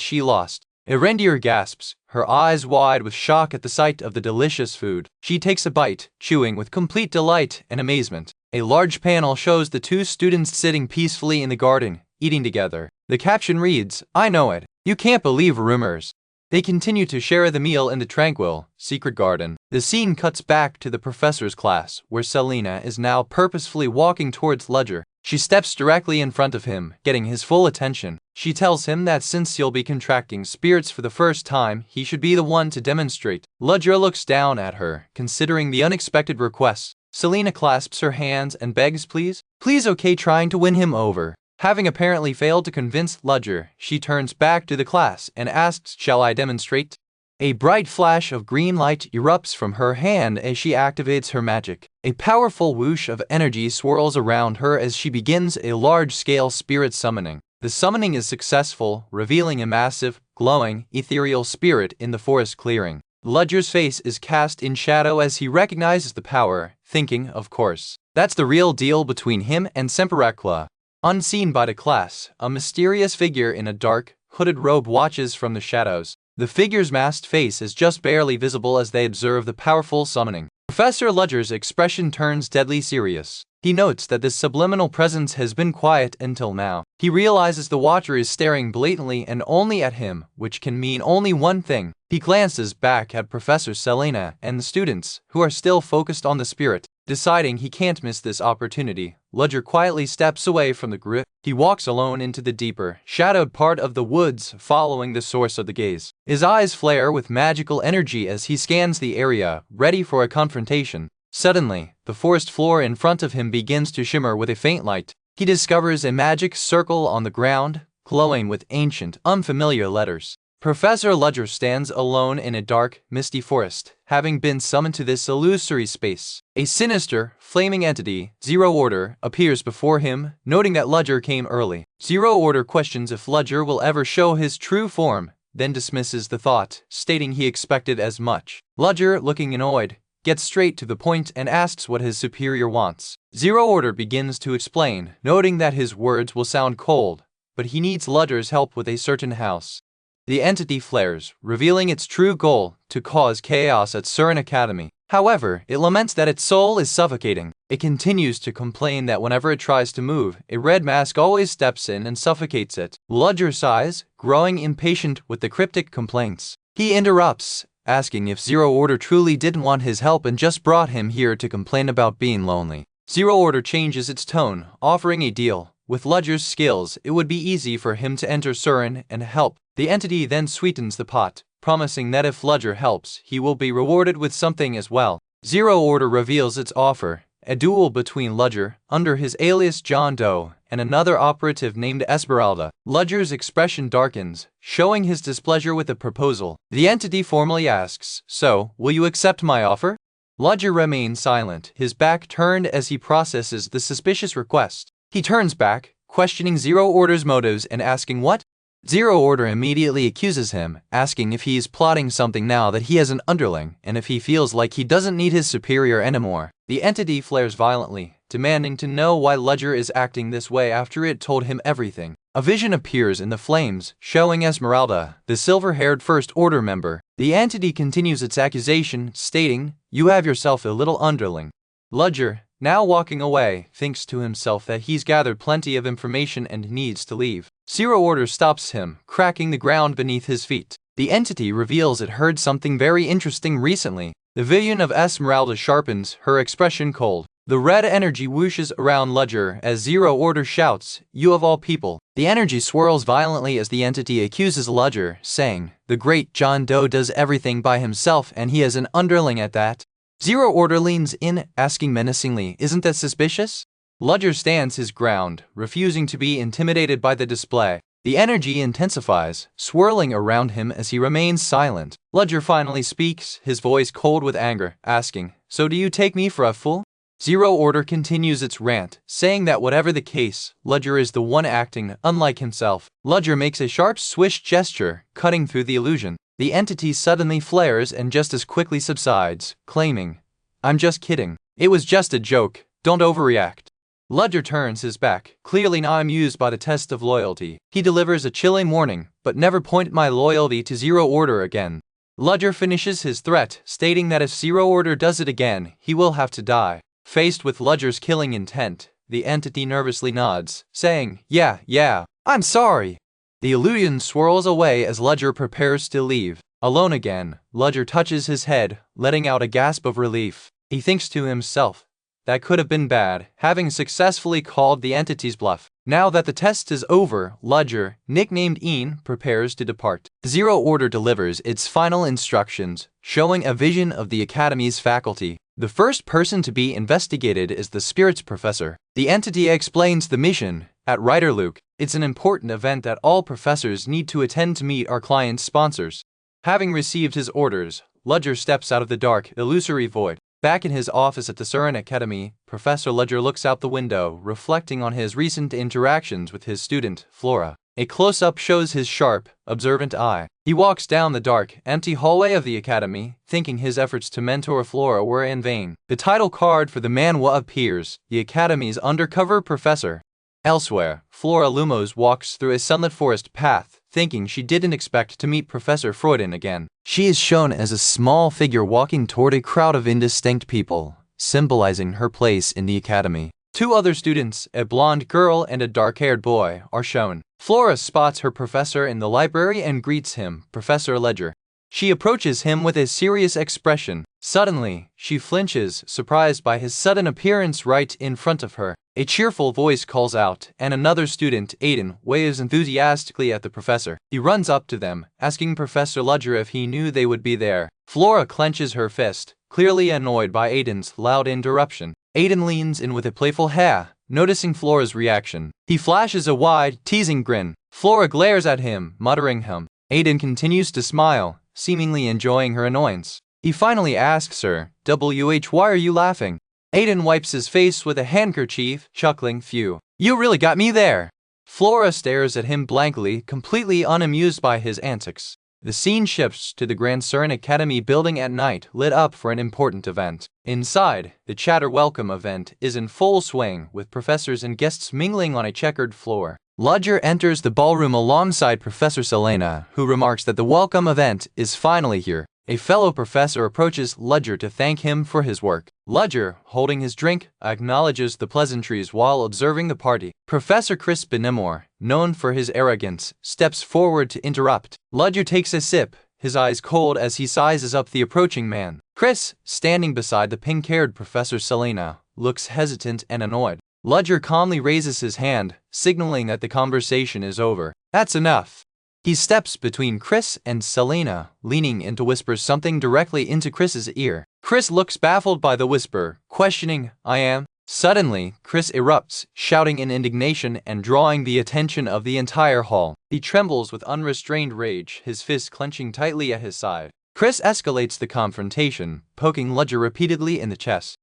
she lost. A reindeer gasps, her eyes wide with shock at the sight of the delicious food. She takes a bite, chewing with complete delight and amazement. A large panel shows the two students sitting peacefully in the garden, eating together. The caption reads, "I know it. You can't believe rumors." They continue to share the meal in the tranquil, secret garden. The scene cuts back to the professor's class, where Selena is now purposefully walking towards Ledger. She steps directly in front of him, getting his full attention. She tells him that since he'll be contracting spirits for the first time, he should be the one to demonstrate. Ledger looks down at her, considering the unexpected request. Selena clasps her hands and begs, please, okay, trying to win him over. Having apparently failed to convince Ledger, she turns back to the class and asks, shall I demonstrate? A bright flash of green light erupts from her hand as she activates her magic. A powerful whoosh of energy swirls around her as she begins a large-scale spirit summoning. The summoning is successful, revealing a massive, glowing, ethereal spirit in the forest clearing. Ledger's face is cast in shadow as he recognizes the power, thinking, of course, that's the real deal between him and Semperakla. Unseen by the class, a mysterious figure in a dark, hooded robe watches from the shadows. The figure's masked face is just barely visible as they observe the powerful summoning. Professor Ledger's expression turns deadly serious. He notes that this subliminal presence has been quiet until now. He realizes the watcher is staring blatantly and only at him, which can mean only one thing. He glances back at Professor Selena and the students, who are still focused on the spirit. Deciding he can't miss this opportunity, Ledger quietly steps away from the group. He walks alone into the deeper, shadowed part of the woods, following the source of the gaze. His eyes flare with magical energy as he scans the area, ready for a confrontation. Suddenly, the forest floor in front of him begins to shimmer with a faint light. He discovers a magic circle on the ground, glowing with ancient, unfamiliar letters. Professor Ledger stands alone in a dark, misty forest, having been summoned to this illusory space. A sinister, flaming entity, Zero Order, appears before him, noting that Ledger came early. Zero Order questions if Ledger will ever show his true form, then dismisses the thought, stating he expected as much. Ledger, looking annoyed, gets straight to the point and asks what his superior wants. Zero Order begins to explain, noting that his words will sound cold, but he needs Ledger's help with a certain house. The entity flares, revealing its true goal, to cause chaos at Surin Academy. However, it laments that its soul is suffocating. It continues to complain that whenever it tries to move, a red mask always steps in and suffocates it. Ledger sighs, growing impatient with the cryptic complaints. He interrupts, asking if Zero Order truly didn't want his help and just brought him here to complain about being lonely. Zero Order changes its tone, offering a deal. With Ledger's skills, it would be easy for him to enter Surin and help. The entity then sweetens the pot, promising that if Ledger helps, he will be rewarded with something as well. Zero Order reveals its offer, a duel between Ledger, under his alias John Doe, and another operative named Esmeralda. Ledger's expression darkens, showing his displeasure with the proposal. The entity formally asks, "So, will you accept my offer?" Ledger remains silent, his back turned as he processes the suspicious request. He turns back, questioning Zero Order's motives and asking what? Zero Order immediately accuses him, asking if he is plotting something now that he has an underling, and if he feels like he doesn't need his superior anymore. The entity flares violently, demanding to know why Ledger is acting this way after it told him everything. A vision appears in the flames, showing Esmeralda, the silver-haired First Order member. The entity continues its accusation, stating, "You have yourself a little underling." Ledger, now walking away, thinks to himself that he's gathered plenty of information and needs to leave. Zero Order stops him, cracking the ground beneath his feet. The entity reveals it heard something very interesting recently. The vision of Esmeralda sharpens, her expression cold. The red energy whooshes around Ledger as Zero Order shouts, "You of all people." The energy swirls violently as the entity accuses Ledger, saying, "The great John Doe does everything by himself and he has an underling at that." Zero Order leans in, asking menacingly, "Isn't that suspicious?" Ledger stands his ground, refusing to be intimidated by the display. The energy intensifies, swirling around him as he remains silent. Ledger finally speaks, his voice cold with anger, asking, "So do you take me for a fool?" Zero Order continues its rant, saying that whatever the case, Ledger is the one acting unlike himself. Ledger makes a sharp swish gesture, cutting through the illusion. The entity suddenly flares and just as quickly subsides, claiming, "I'm just kidding. It was just a joke, don't overreact." Ledger turns his back, clearly not amused by the test of loyalty. He delivers a chilling warning, "But never point my loyalty to Zero Order again." Ledger finishes his threat, stating that if Zero Order does it again, he will have to die. Faced with Ledger's killing intent, the entity nervously nods, saying, Yeah, I'm sorry." The illusion swirls away as Ledger prepares to leave. Alone again, Ledger touches his head, letting out a gasp of relief. He thinks to himself, that could have been bad, having successfully called the entity's bluff. Now that the test is over, Ledger, nicknamed Ian, prepares to depart. Zero Order delivers its final instructions, showing a vision of the Academy's faculty. The first person to be investigated is the Spirits Professor. The entity explains the mission. At Writer Luke, it's an important event that all professors need to attend to meet our client's sponsors. Having received his orders, Ledger steps out of the dark, illusory void. Back in his office at the Surin Academy, Professor Ledger looks out the window, reflecting on his recent interactions with his student, Flora. A close-up shows his sharp, observant eye. He walks down the dark, empty hallway of the academy, thinking his efforts to mentor Flora were in vain. The title card for the Manhwa appears, the academy's undercover professor. Elsewhere, Flora Lumos walks through a sunlit forest path, thinking she didn't expect to meet Professor Freudin again. She is shown as a small figure walking toward a crowd of indistinct people, symbolizing her place in the academy. Two other students, a blonde girl and a dark-haired boy, are shown. Flora spots her professor in the library and greets him, Professor Ledger. She approaches him with a serious expression. Suddenly, she flinches, surprised by his sudden appearance right in front of her. A cheerful voice calls out, and another student, Aiden, waves enthusiastically at the professor. He runs up to them, asking Professor Ludger if he knew they would be there. Flora clenches her fist, clearly annoyed by Aiden's loud interruption. Aiden leans in with a playful "ha," noticing Flora's reaction. He flashes a wide, teasing grin. Flora glares at him, muttering hum. Aiden continues to smile, seemingly enjoying her annoyance. He finally asks her, why are you laughing? Aiden wipes his face with a handkerchief, chuckling, phew. You really got me there. Flora stares at him blankly, completely unamused by his antics. The scene shifts to the Grand CERN Academy building at night, lit up for an important event. Inside, the Chatter Welcome event is in full swing, with professors and guests mingling on a checkered floor. Ludger enters the ballroom alongside Professor Selena, who remarks that the welcome event is finally here. A fellow professor approaches Ludger to thank him for his work. Ludger, holding his drink, acknowledges the pleasantries while observing the party. Professor Chris Benimore, known for his arrogance, steps forward to interrupt. Ludger takes a sip, his eyes cold as he sizes up the approaching man. Chris, standing beside the pink-haired Professor Selena, looks hesitant and annoyed. Ludger calmly raises his hand, signaling that the conversation is over. That's enough. He steps between Chris and Selena, leaning in to whisper something directly into Chris's ear. Chris looks baffled by the whisper, questioning, I am? Suddenly, Chris erupts, shouting in indignation and drawing the attention of the entire hall. He trembles with unrestrained rage, his fist clenching tightly at his side. Chris escalates the confrontation, poking Ludger repeatedly in the chest.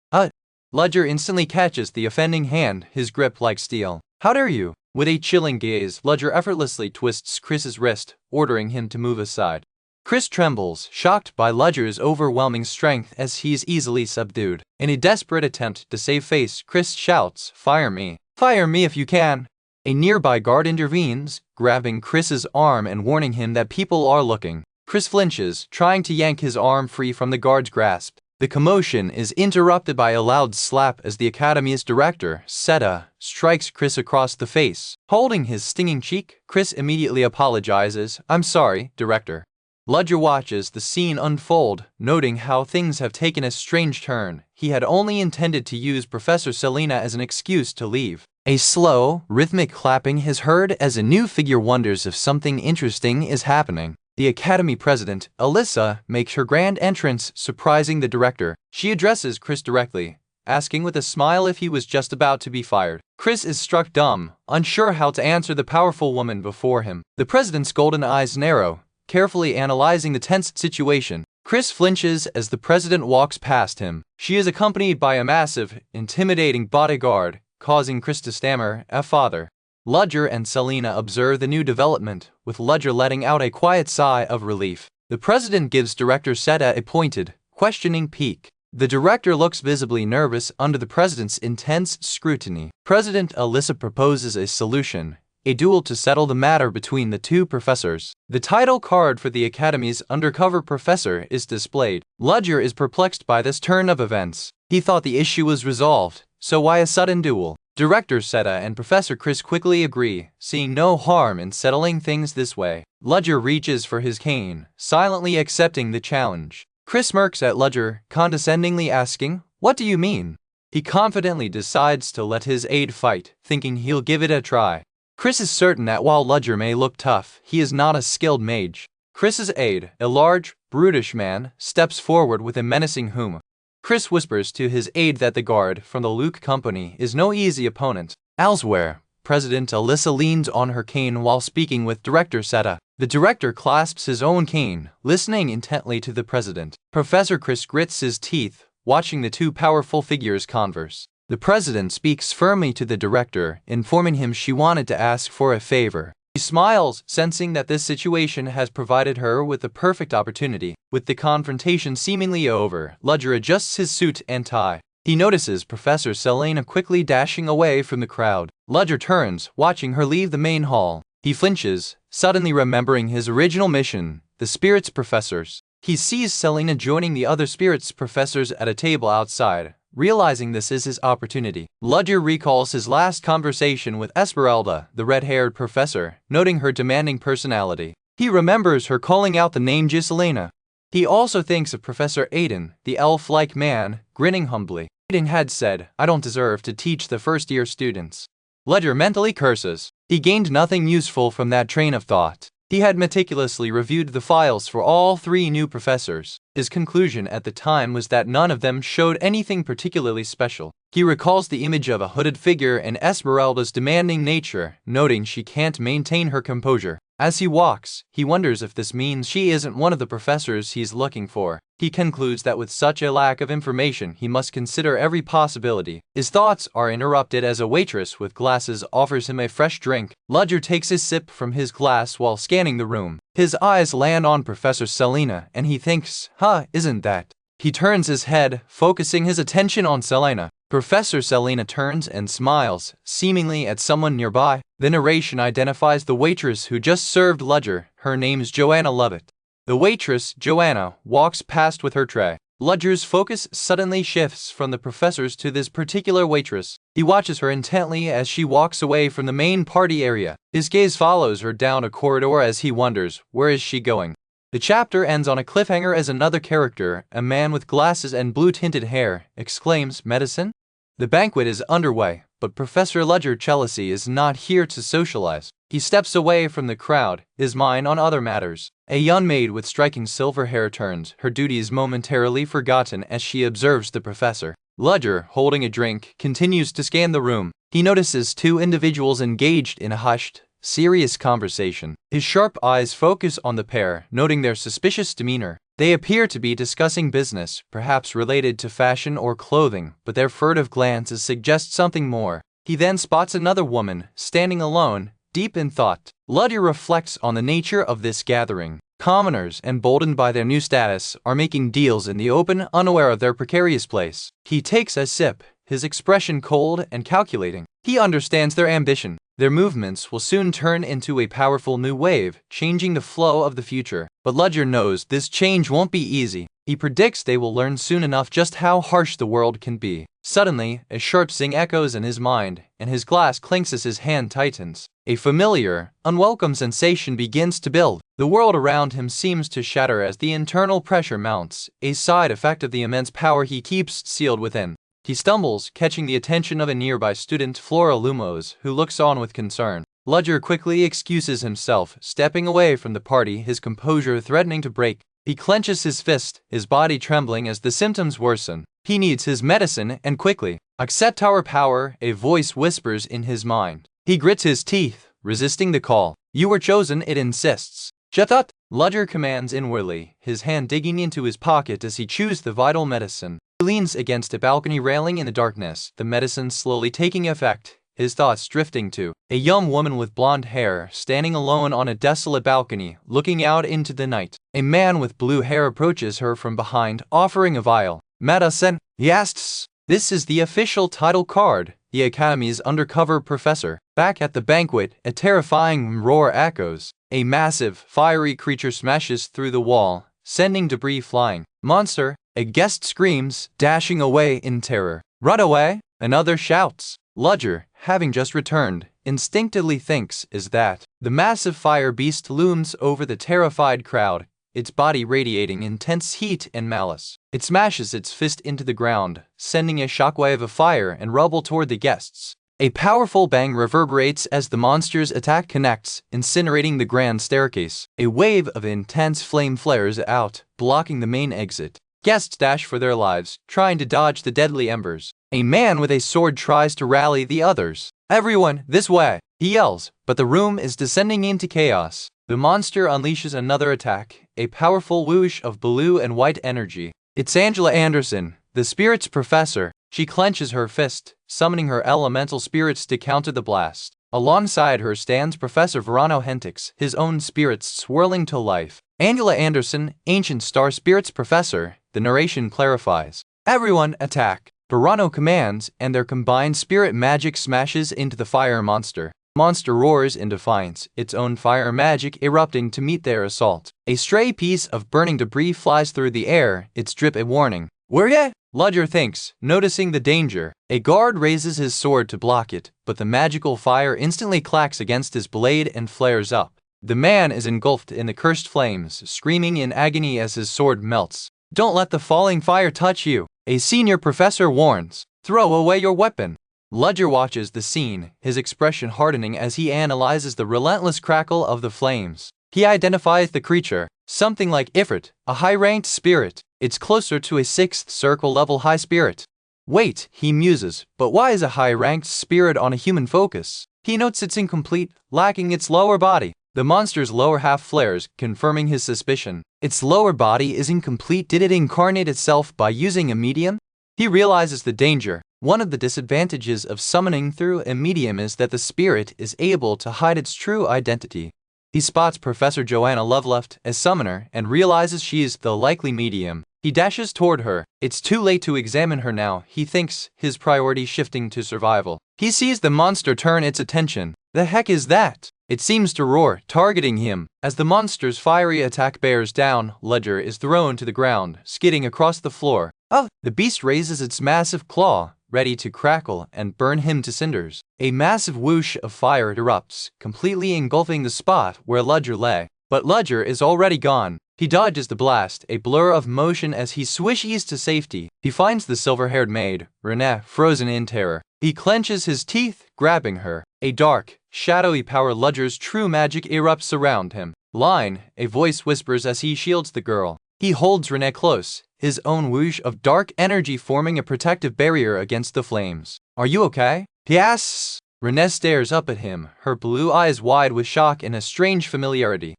Ludger instantly catches the offending hand, his grip like steel. How dare you? With a chilling gaze, Ludger effortlessly twists Chris's wrist, ordering him to move aside. Chris trembles, shocked by Ludger's overwhelming strength as he is easily subdued. In a desperate attempt to save face, Chris shouts, Fire me! Fire me if you can! A nearby guard intervenes, grabbing Chris's arm and warning him that people are looking. Chris flinches, trying to yank his arm free from the guard's grasp. The commotion is interrupted by a loud slap as the Academy's director, Seta, strikes Chris across the face. Holding his stinging cheek, Chris immediately apologizes, I'm sorry, director. Ludger watches the scene unfold, noting how things have taken a strange turn. He had only intended to use Professor Selena as an excuse to leave. A slow, rhythmic clapping is heard as a new figure wonders if something interesting is happening. The Academy president, Alyssa, makes her grand entrance, surprising the director. She addresses Chris directly, asking with a smile if he was just about to be fired. Chris is struck dumb, unsure how to answer the powerful woman before him. The president's golden eyes narrow, carefully analyzing the tense situation. Chris flinches as the president walks past him. She is accompanied by a massive, intimidating bodyguard, causing Chris to stammer, Father. Ludger and Selena observe the new development, with Ludger letting out a quiet sigh of relief. The president gives director Seta a pointed, questioning peek. The director looks visibly nervous under the president's intense scrutiny. President Alyssa proposes a solution, a duel to settle the matter between the two professors. The title card for the Academy's undercover professor is displayed. Ludger is perplexed by this turn of events. He thought the issue was resolved, so why a sudden duel? Director Seta and Professor Chris quickly agree, seeing no harm in settling things this way. Ludger reaches for his cane, silently accepting the challenge. Chris smirks at Ludger, condescendingly asking, What do you mean? He confidently decides to let his aide fight, thinking he'll give it a try. Chris is certain that while Ludger may look tough, he is not a skilled mage. Chris's aide, a large, brutish man, steps forward with a menacing hum. Chris whispers to his aide that the guard from the Luke Company is no easy opponent. Elsewhere, President Alyssa leans on her cane while speaking with Director Seta. The director clasps his own cane, listening intently to the president. Professor Chris grits his teeth, watching the two powerful figures converse. The president speaks firmly to the director, informing him she wanted to ask for a favor. She smiles, sensing that this situation has provided her with the perfect opportunity. With the confrontation seemingly over, Ludger adjusts his suit and tie. He notices Professor Selena quickly dashing away from the crowd. Ludger turns, watching her leave the main hall. He flinches, suddenly remembering his original mission, the spirits professors. He sees Selena joining the other spirits professors at a table outside. Realizing this is his opportunity, Ludger recalls his last conversation with Esmeralda, the red-haired professor, noting her demanding personality. He remembers her calling out the name Giselena. He also thinks of Professor Aiden, the elf-like man, grinning humbly. had said, "I don't deserve to teach the first-year students." Ledger mentally curses. He gained nothing useful from that train of thought. He had meticulously reviewed the files for all 3 new professors. His conclusion at the time was that none of them showed anything particularly special. He recalls the image of a hooded figure and Esmeralda's demanding nature, noting she can't maintain her composure. As he walks, he wonders if this means she isn't one of the professors he's looking for. He concludes that with such a lack of information, he must consider every possibility. His thoughts are interrupted as a waitress with glasses offers him a fresh drink. Ledger takes a sip from his glass while scanning the room. His eyes land on Professor Selena, and he thinks, isn't that? He turns his head, focusing his attention on Selena. Professor Selena turns and smiles, seemingly at someone nearby. The narration identifies the waitress who just served Ledger. Her name's Joanna Lovett. The waitress, Joanna, walks past with her tray. Ledger's focus suddenly shifts from the professors to this particular waitress. He watches her intently as she walks away from the main party area. His gaze follows her down a corridor as he wonders, where is she going? The chapter ends on a cliffhanger as another character, a man with glasses and blue-tinted hair, exclaims, "Medicine?" The banquet is underway, but Professor Ledger Chelsea is not here to socialize. He steps away from the crowd, his mind on other matters. A young maid with striking silver hair turns, her duties momentarily forgotten as she observes the professor. Ledger, holding a drink, continues to scan the room. He notices 2 individuals engaged in a hushed, serious conversation. His sharp eyes focus on the pair, noting their suspicious demeanor. They appear to be discussing business, perhaps related to fashion or clothing, but their furtive glances suggest something more. He then spots another woman, standing alone, deep in thought. Ledger reflects on the nature of this gathering. Commoners, emboldened by their new status, are making deals in the open, unaware of their precarious place. He takes a sip, his expression cold and calculating. He understands their ambition. Their movements will soon turn into a powerful new wave, changing the flow of the future. But Ledger knows this change won't be easy. He predicts they will learn soon enough just how harsh the world can be. Suddenly, a sharp zing echoes in his mind, and his glass clinks as his hand tightens. A familiar, unwelcome sensation begins to build. The world around him seems to shatter as the internal pressure mounts, a side effect of the immense power he keeps sealed within. He stumbles, catching the attention of a nearby student, Flora Lumos, who looks on with concern. Ledger quickly excuses himself, stepping away from the party, his composure threatening to break. He clenches his fist, his body trembling as the symptoms worsen. He needs his medicine, and quickly. "Accept our power," a voice whispers in his mind. He grits his teeth, resisting the call. "You were chosen," it insists. "Shut up!" Ledger commands inwardly, his hand digging into his pocket as he chews the vital medicine. He leans against a balcony railing in the darkness, the medicine slowly taking effect, his thoughts drifting to a young woman with blonde hair, standing alone on a desolate balcony, looking out into the night. A man with blue hair approaches her from behind, offering a vial. "Medicine?" he asks. This is the official title card, the Academy's undercover professor. Back at the banquet, a terrifying roar echoes. A massive, fiery creature smashes through the wall, sending debris flying. "Monster!" a guest screams, dashing away in terror. "Run away!" another shouts. Ledger, having just returned, instinctively thinks is that the massive fire beast looms over the terrified crowd, its body radiating intense heat and malice. It smashes its fist into the ground, sending a shockwave of fire and rubble toward the guests. A powerful bang reverberates as the monster's attack connects, incinerating the grand staircase. A wave of intense flame flares out, blocking the main exit. Guests dash for their lives, trying to dodge the deadly embers. A man with a sword tries to rally the others. "Everyone, this way!" he yells, but the room is descending into chaos. The monster unleashes another attack, a powerful whoosh of blue and white energy. It's Angela Anderson, the spirit's professor. She clenches her fist, summoning her elemental spirits to counter the blast. Alongside her stands Professor Verano Hentix, his own spirits swirling to life. Angela Anderson, ancient star spirits professor, the narration clarifies. "Everyone attack!" Verano commands, and their combined spirit magic smashes into the fire monster. Monster roars in defiance, its own fire magic erupting to meet their assault. A stray piece of burning debris flies through the air, its drip a warning. "Where ya?" Ledger thinks, noticing the danger. A guard raises his sword to block it, but the magical fire instantly clacks against his blade and flares up. The man is engulfed in the cursed flames, screaming in agony as his sword melts. "Don't let the falling fire touch you!" A senior professor warns, "Throw away your weapon." Ludger watches the scene, his expression hardening as he analyzes the relentless crackle of the flames. He identifies the creature, something like Ifrit, a high-ranked spirit. It's closer to a 6th circle level high spirit. Wait, he muses, but why is a high-ranked spirit on a human focus? He notes it's incomplete, lacking its lower body. The monster's lower half flares, confirming his suspicion. Its lower body is incomplete. Did it incarnate itself by using a medium? He realizes the danger. One of the disadvantages of summoning through a medium is that the spirit is able to hide its true identity. He spots Professor Joanna Loveleft as summoner and realizes she is the likely medium. He dashes toward her. It's too late to examine her now, he thinks, his priority shifting to survival. He sees the monster turn its attention. The heck is that? It seems to roar, targeting him. As the monster's fiery attack bears down, Ledger is thrown to the ground, skidding across the floor. Oh! The beast raises its massive claw, ready to crackle and burn him to cinders. A massive whoosh of fire erupts, completely engulfing the spot where Ludger lay. But Ludger is already gone. He dodges the blast, a blur of motion as he swishes to safety. He finds the silver-haired maid, Renee, frozen in terror. He clenches his teeth, grabbing her. A dark, shadowy power, Ludger's true magic, erupts around him. "Line," a voice whispers as he shields the girl. He holds Renee close, his own whoosh of dark energy forming a protective barrier against the flames. "Are you okay?" he asks. Renee stares up at him, her blue eyes wide with shock and a strange familiarity.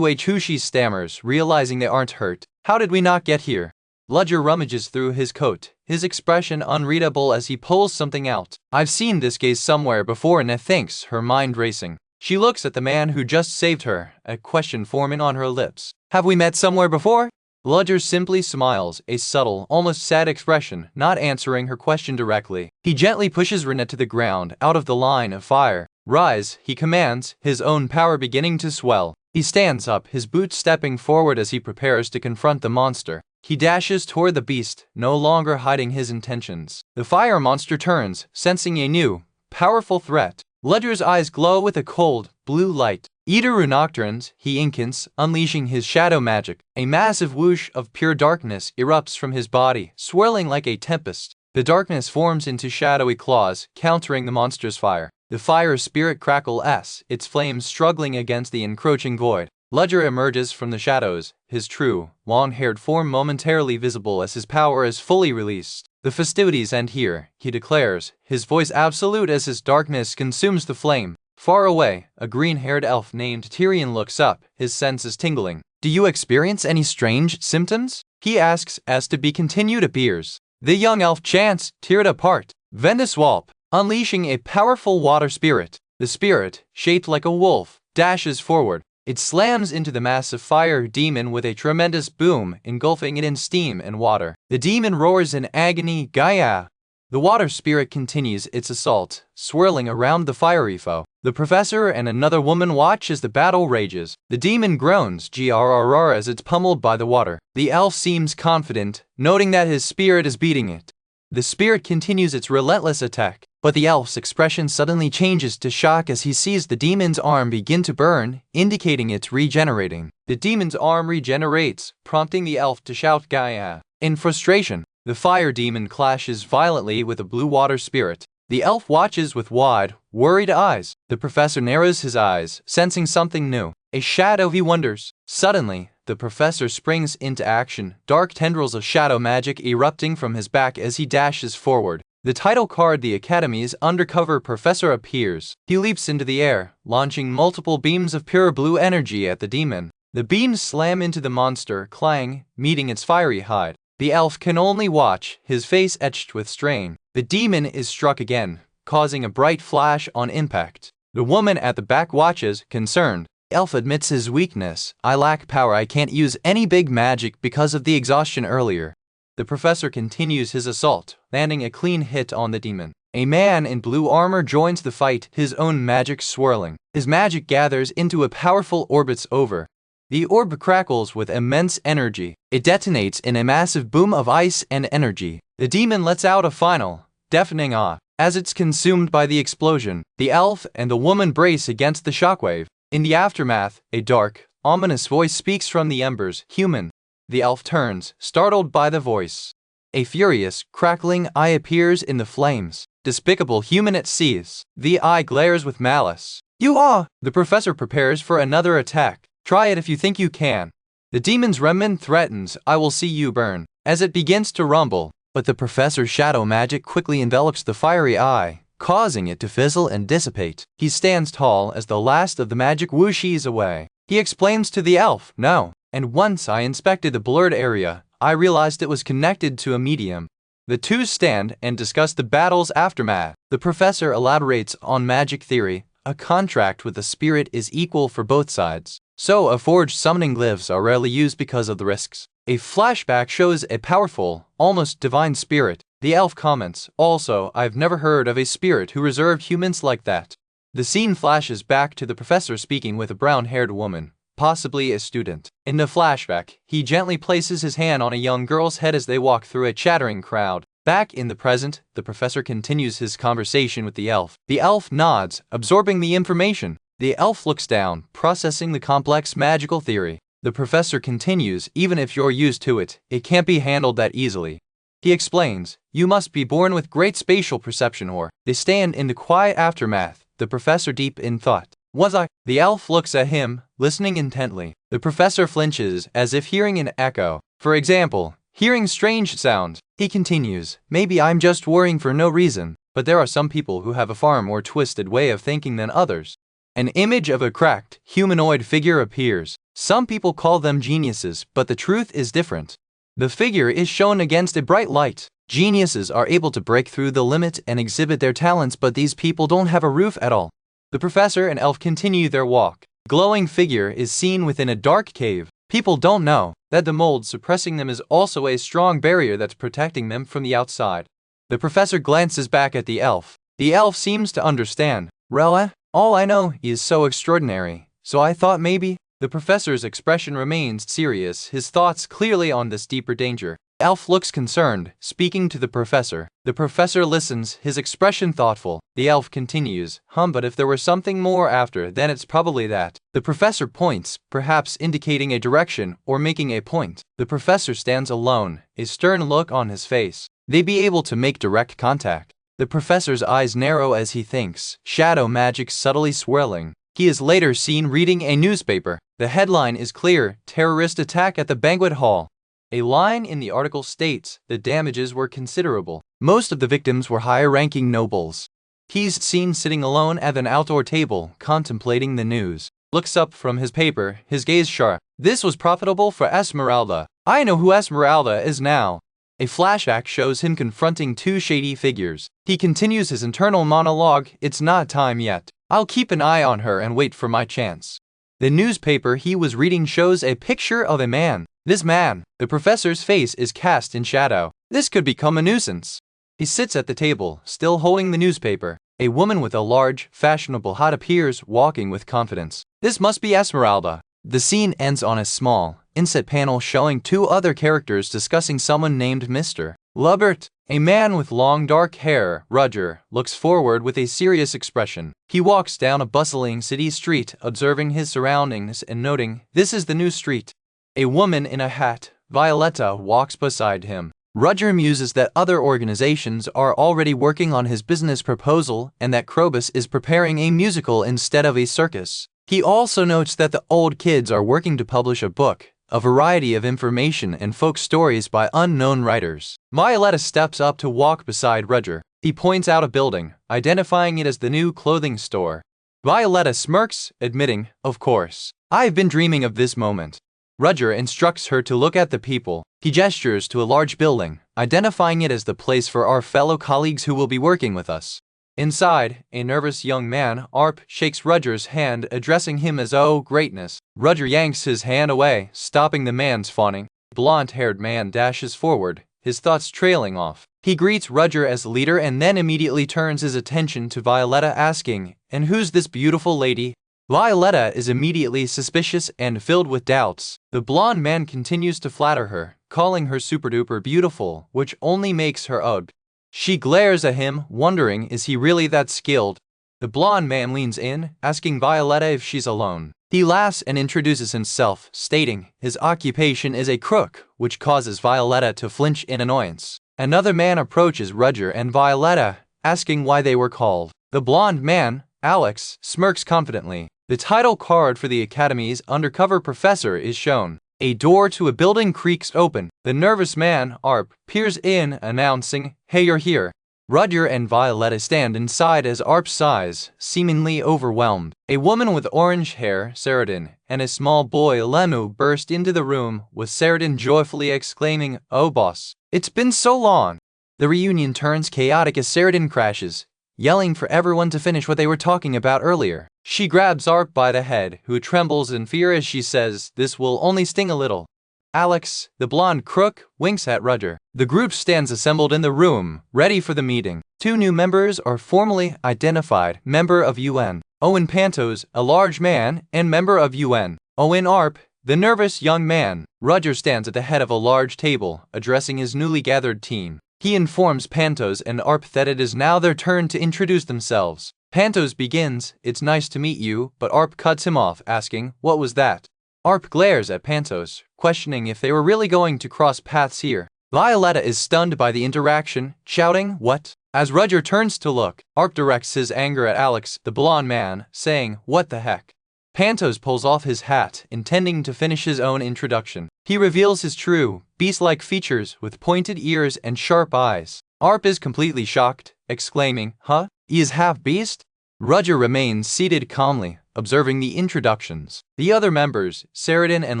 She stammers, realizing they aren't hurt. "How did we not get here?" Ludger rummages through his coat, his expression unreadable as he pulls something out. "I've seen this gaze somewhere before," Renee thinks, her mind racing. She looks at the man who just saved her, a question forming on her lips. "Have we met somewhere before?" Ludger simply smiles, a subtle, almost sad expression, not answering her question directly. He gently pushes Renee to the ground, out of the line of fire. "Rise," he commands, his own power beginning to swell. He stands up, his boots stepping forward as he prepares to confront the monster. He dashes toward the beast, no longer hiding his intentions. The fire monster turns, sensing a new, powerful threat. Ludger's eyes glow with a cold, blue light. "Eateru Nocturnes," he incants, unleashing his shadow magic. A massive whoosh of pure darkness erupts from his body, swirling like a tempest. The darkness forms into shadowy claws, countering the monster's fire. The fire spirit crackles, its flames struggling against the encroaching void. Ludger emerges from the shadows, his true, long-haired form momentarily visible as his power is fully released. "The festivities end here," he declares, his voice absolute as his darkness consumes the flame. Far away, a green-haired elf named Tyrion looks up, his senses tingling. "Do you experience any strange symptoms?" he asks, as to be continued appears. The young elf chants, "Tear it apart." Vendeswalp, unleashing a powerful water spirit. The spirit, shaped like a wolf, dashes forward. It slams into the massive fire demon with a tremendous boom, engulfing it in steam and water. The demon roars in agony, "Gaia!" The water spirit continues its assault, swirling around the fiery foe. The professor and another woman watch as the battle rages. The demon groans, grrr, as it's pummeled by the water. The elf seems confident, noting that his spirit is beating it. The spirit continues its relentless attack, but the elf's expression suddenly changes to shock as he sees the demon's arm begin to burn, indicating it's regenerating. The demon's arm regenerates, prompting the elf to shout "Gaia!" in frustration. The fire demon clashes violently with the blue water spirit. The elf watches with wide, worried eyes. The professor narrows his eyes, sensing something new. A shadow, he wonders. Suddenly, the professor springs into action, dark tendrils of shadow magic erupting from his back as he dashes forward. The title card, the Academy's undercover professor, appears. He leaps into the air, launching multiple beams of pure blue energy at the demon. The beams slam into the monster, clang, meeting its fiery hide. The elf can only watch, his face etched with strain. The demon is struck again, causing a bright flash on impact. The woman at the back watches, concerned. Elf admits his weakness. "I lack power. I can't use any big magic because of the exhaustion earlier." The professor continues his assault, landing a clean hit on the demon. A man in blue armor joins the fight, his own magic swirling. His magic gathers into a powerful orbits over. The orb crackles with immense energy. It detonates in a massive boom of ice and energy. The demon lets out a final, deafening ah. As it's consumed by the explosion, the elf and the woman brace against the shockwave. In the aftermath, a dark, ominous voice speaks from the embers. "Human." The elf turns, startled by the voice. A furious, crackling eye appears in the flames. Despicable human, it sees. The eye glares with malice. You are! The professor prepares for another attack. Try it if you think you can. The demon's remnant threatens, I will see you burn, as it begins to rumble. But the professor's shadow magic quickly envelops the fiery eye, causing it to fizzle and dissipate. He stands tall as the last of the magic whooshes away. He explains to the elf, no. And once I inspected the blurred area, I realized it was connected to a medium. The two stand and discuss the battle's aftermath. The professor elaborates on magic theory. A contract with the spirit is equal for both sides. So a forged summoning glyphs are rarely used because of the risks. A flashback shows a powerful, almost divine spirit. The elf comments, also, I've never heard of a spirit who reserved humans like that. The scene flashes back to the professor speaking with a brown-haired woman, possibly a student. In the flashback, he gently places his hand on a young girl's head as they walk through a chattering crowd. Back in the present, the professor continues his conversation with the elf. The elf nods, absorbing the information. The elf looks down, processing the complex magical theory. The professor continues, even if you're used to it, it can't be handled that easily. He explains, you must be born with great spatial perception or. They stand in the quiet aftermath, the professor deep in thought. Was I? The elf looks at him, listening intently. The professor flinches, as if hearing an echo. For example, hearing strange sounds. He continues, maybe I'm just worrying for no reason, but there are some people who have a far more twisted way of thinking than others. An image of a cracked, humanoid figure appears. Some people call them geniuses, but the truth is different. The figure is shown against a bright light. Geniuses are able to break through the limit and exhibit their talents, but these people don't have a roof at all. The professor and elf continue their walk. Glowing figure is seen within a dark cave. People don't know that the mold suppressing them is also a strong barrier that's protecting them from the outside. The professor glances back at the elf. The elf seems to understand. Rella, all I know is so extraordinary, so I thought maybe. The professor's expression remains serious, his thoughts clearly on this deeper danger. The elf looks concerned, speaking to the professor. The professor listens, his expression thoughtful. The elf continues, but if there were something more after, then it's probably that. The professor points, perhaps indicating a direction or making a point. The professor stands alone, a stern look on his face. They be able to make direct contact. The professor's eyes narrow as he thinks, shadow magic subtly swirling. He is later seen reading a newspaper. The headline is clear, terrorist attack at the banquet hall. A line in the article states the damages were considerable. Most of the victims were higher-ranking nobles. He's seen sitting alone at an outdoor table, contemplating the news. Looks up from his paper, his gaze sharp. This was profitable for Esmeralda. I know who Esmeralda is now. A flashback shows him confronting two shady figures. He continues his internal monologue, it's not time yet. I'll keep an eye on her and wait for my chance. The newspaper he was reading shows a picture of a man. This man, the professor's face is cast in shadow. This could become a nuisance. He sits at the table, still holding the newspaper. A woman with a large, fashionable hat appears, walking with confidence. This must be Esmeralda. The scene ends on a small, inset panel showing two other characters discussing someone named Mr. Lubbert. A man with long dark hair, Roger, looks forward with a serious expression. He walks down a bustling city street, observing his surroundings and noting, this is the new street. A woman in a hat, Violetta, walks beside him. Roger muses that other organizations are already working on his business proposal and that Krobus is preparing a musical instead of a circus. He also notes that the old kids are working to publish a book, a variety of information and folk stories by unknown writers. Violetta steps up to walk beside Roger. He points out a building, identifying it as the new clothing store. Violetta smirks, admitting, of course, I've been dreaming of this moment. Roger instructs her to look at the people. He gestures to a large building, identifying it as the place for our fellow colleagues who will be working with us. Inside, a nervous young man, Arp, shakes Roger's hand, addressing him as "Oh, greatness." Roger yanks his hand away, stopping the man's fawning. Blonde-haired man dashes forward, his thoughts trailing off. He greets Roger as leader and then immediately turns his attention to Violetta, asking, "And who's this beautiful lady?" Violetta is immediately suspicious and filled with doubts. The blonde man continues to flatter her, calling her super-duper beautiful, which only makes her odd. She glares at him, wondering is he really that skilled. The blonde man leans in, asking Violetta if she's alone. He laughs and introduces himself, stating his occupation is a crook, which causes Violetta to flinch in annoyance. Another man approaches Roger and Violetta, asking why they were called. The blonde man, Alex, smirks confidently. The title card for the Academy's undercover professor is shown. A door to a building creaks open. The nervous man, Arp, peers in, announcing, "Hey, you're here." Roger and Violetta stand inside as Arp sighs, seemingly overwhelmed. A woman with orange hair, Saradin, and a small boy, Lemu, burst into the room, with Saradin joyfully exclaiming, "Oh boss, it's been so long." The reunion turns chaotic as Saradin crashes, yelling for everyone to finish what they were talking about earlier. She grabs Arp by the head, who trembles in fear as she says, "This will only sting a little." Alex, the blonde crook, winks at Roger. The group stands assembled in the room, ready for the meeting. Two new members are formally identified. Member of UN, Owen Pantos, a large man, and member of UN, Owen Arp, the nervous young man. Roger stands at the head of a large table, addressing his newly gathered team. He informs Pantos and Arp that it is now their turn to introduce themselves. Pantos begins, "It's nice to meet you," but Arp cuts him off, asking, "What was that?" Arp glares at Pantos, questioning if they were really going to cross paths here. Violetta is stunned by the interaction, shouting, "What?" As Roger turns to look, Arp directs his anger at Alex, the blonde man, saying, "What the heck?" Pantos pulls off his hat, intending to finish his own introduction. He reveals his true, beast-like features with pointed ears and sharp eyes. Arp is completely shocked, exclaiming, "Huh? He is half beast?" Roger remains seated calmly, observing the introductions. The other members, Saradin and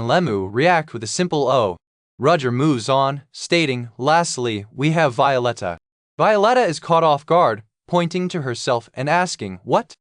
Lemu, react with a simple "oh." Roger moves on, stating, "Lastly, we have Violetta." Violetta is caught off guard, pointing to herself and asking, "What?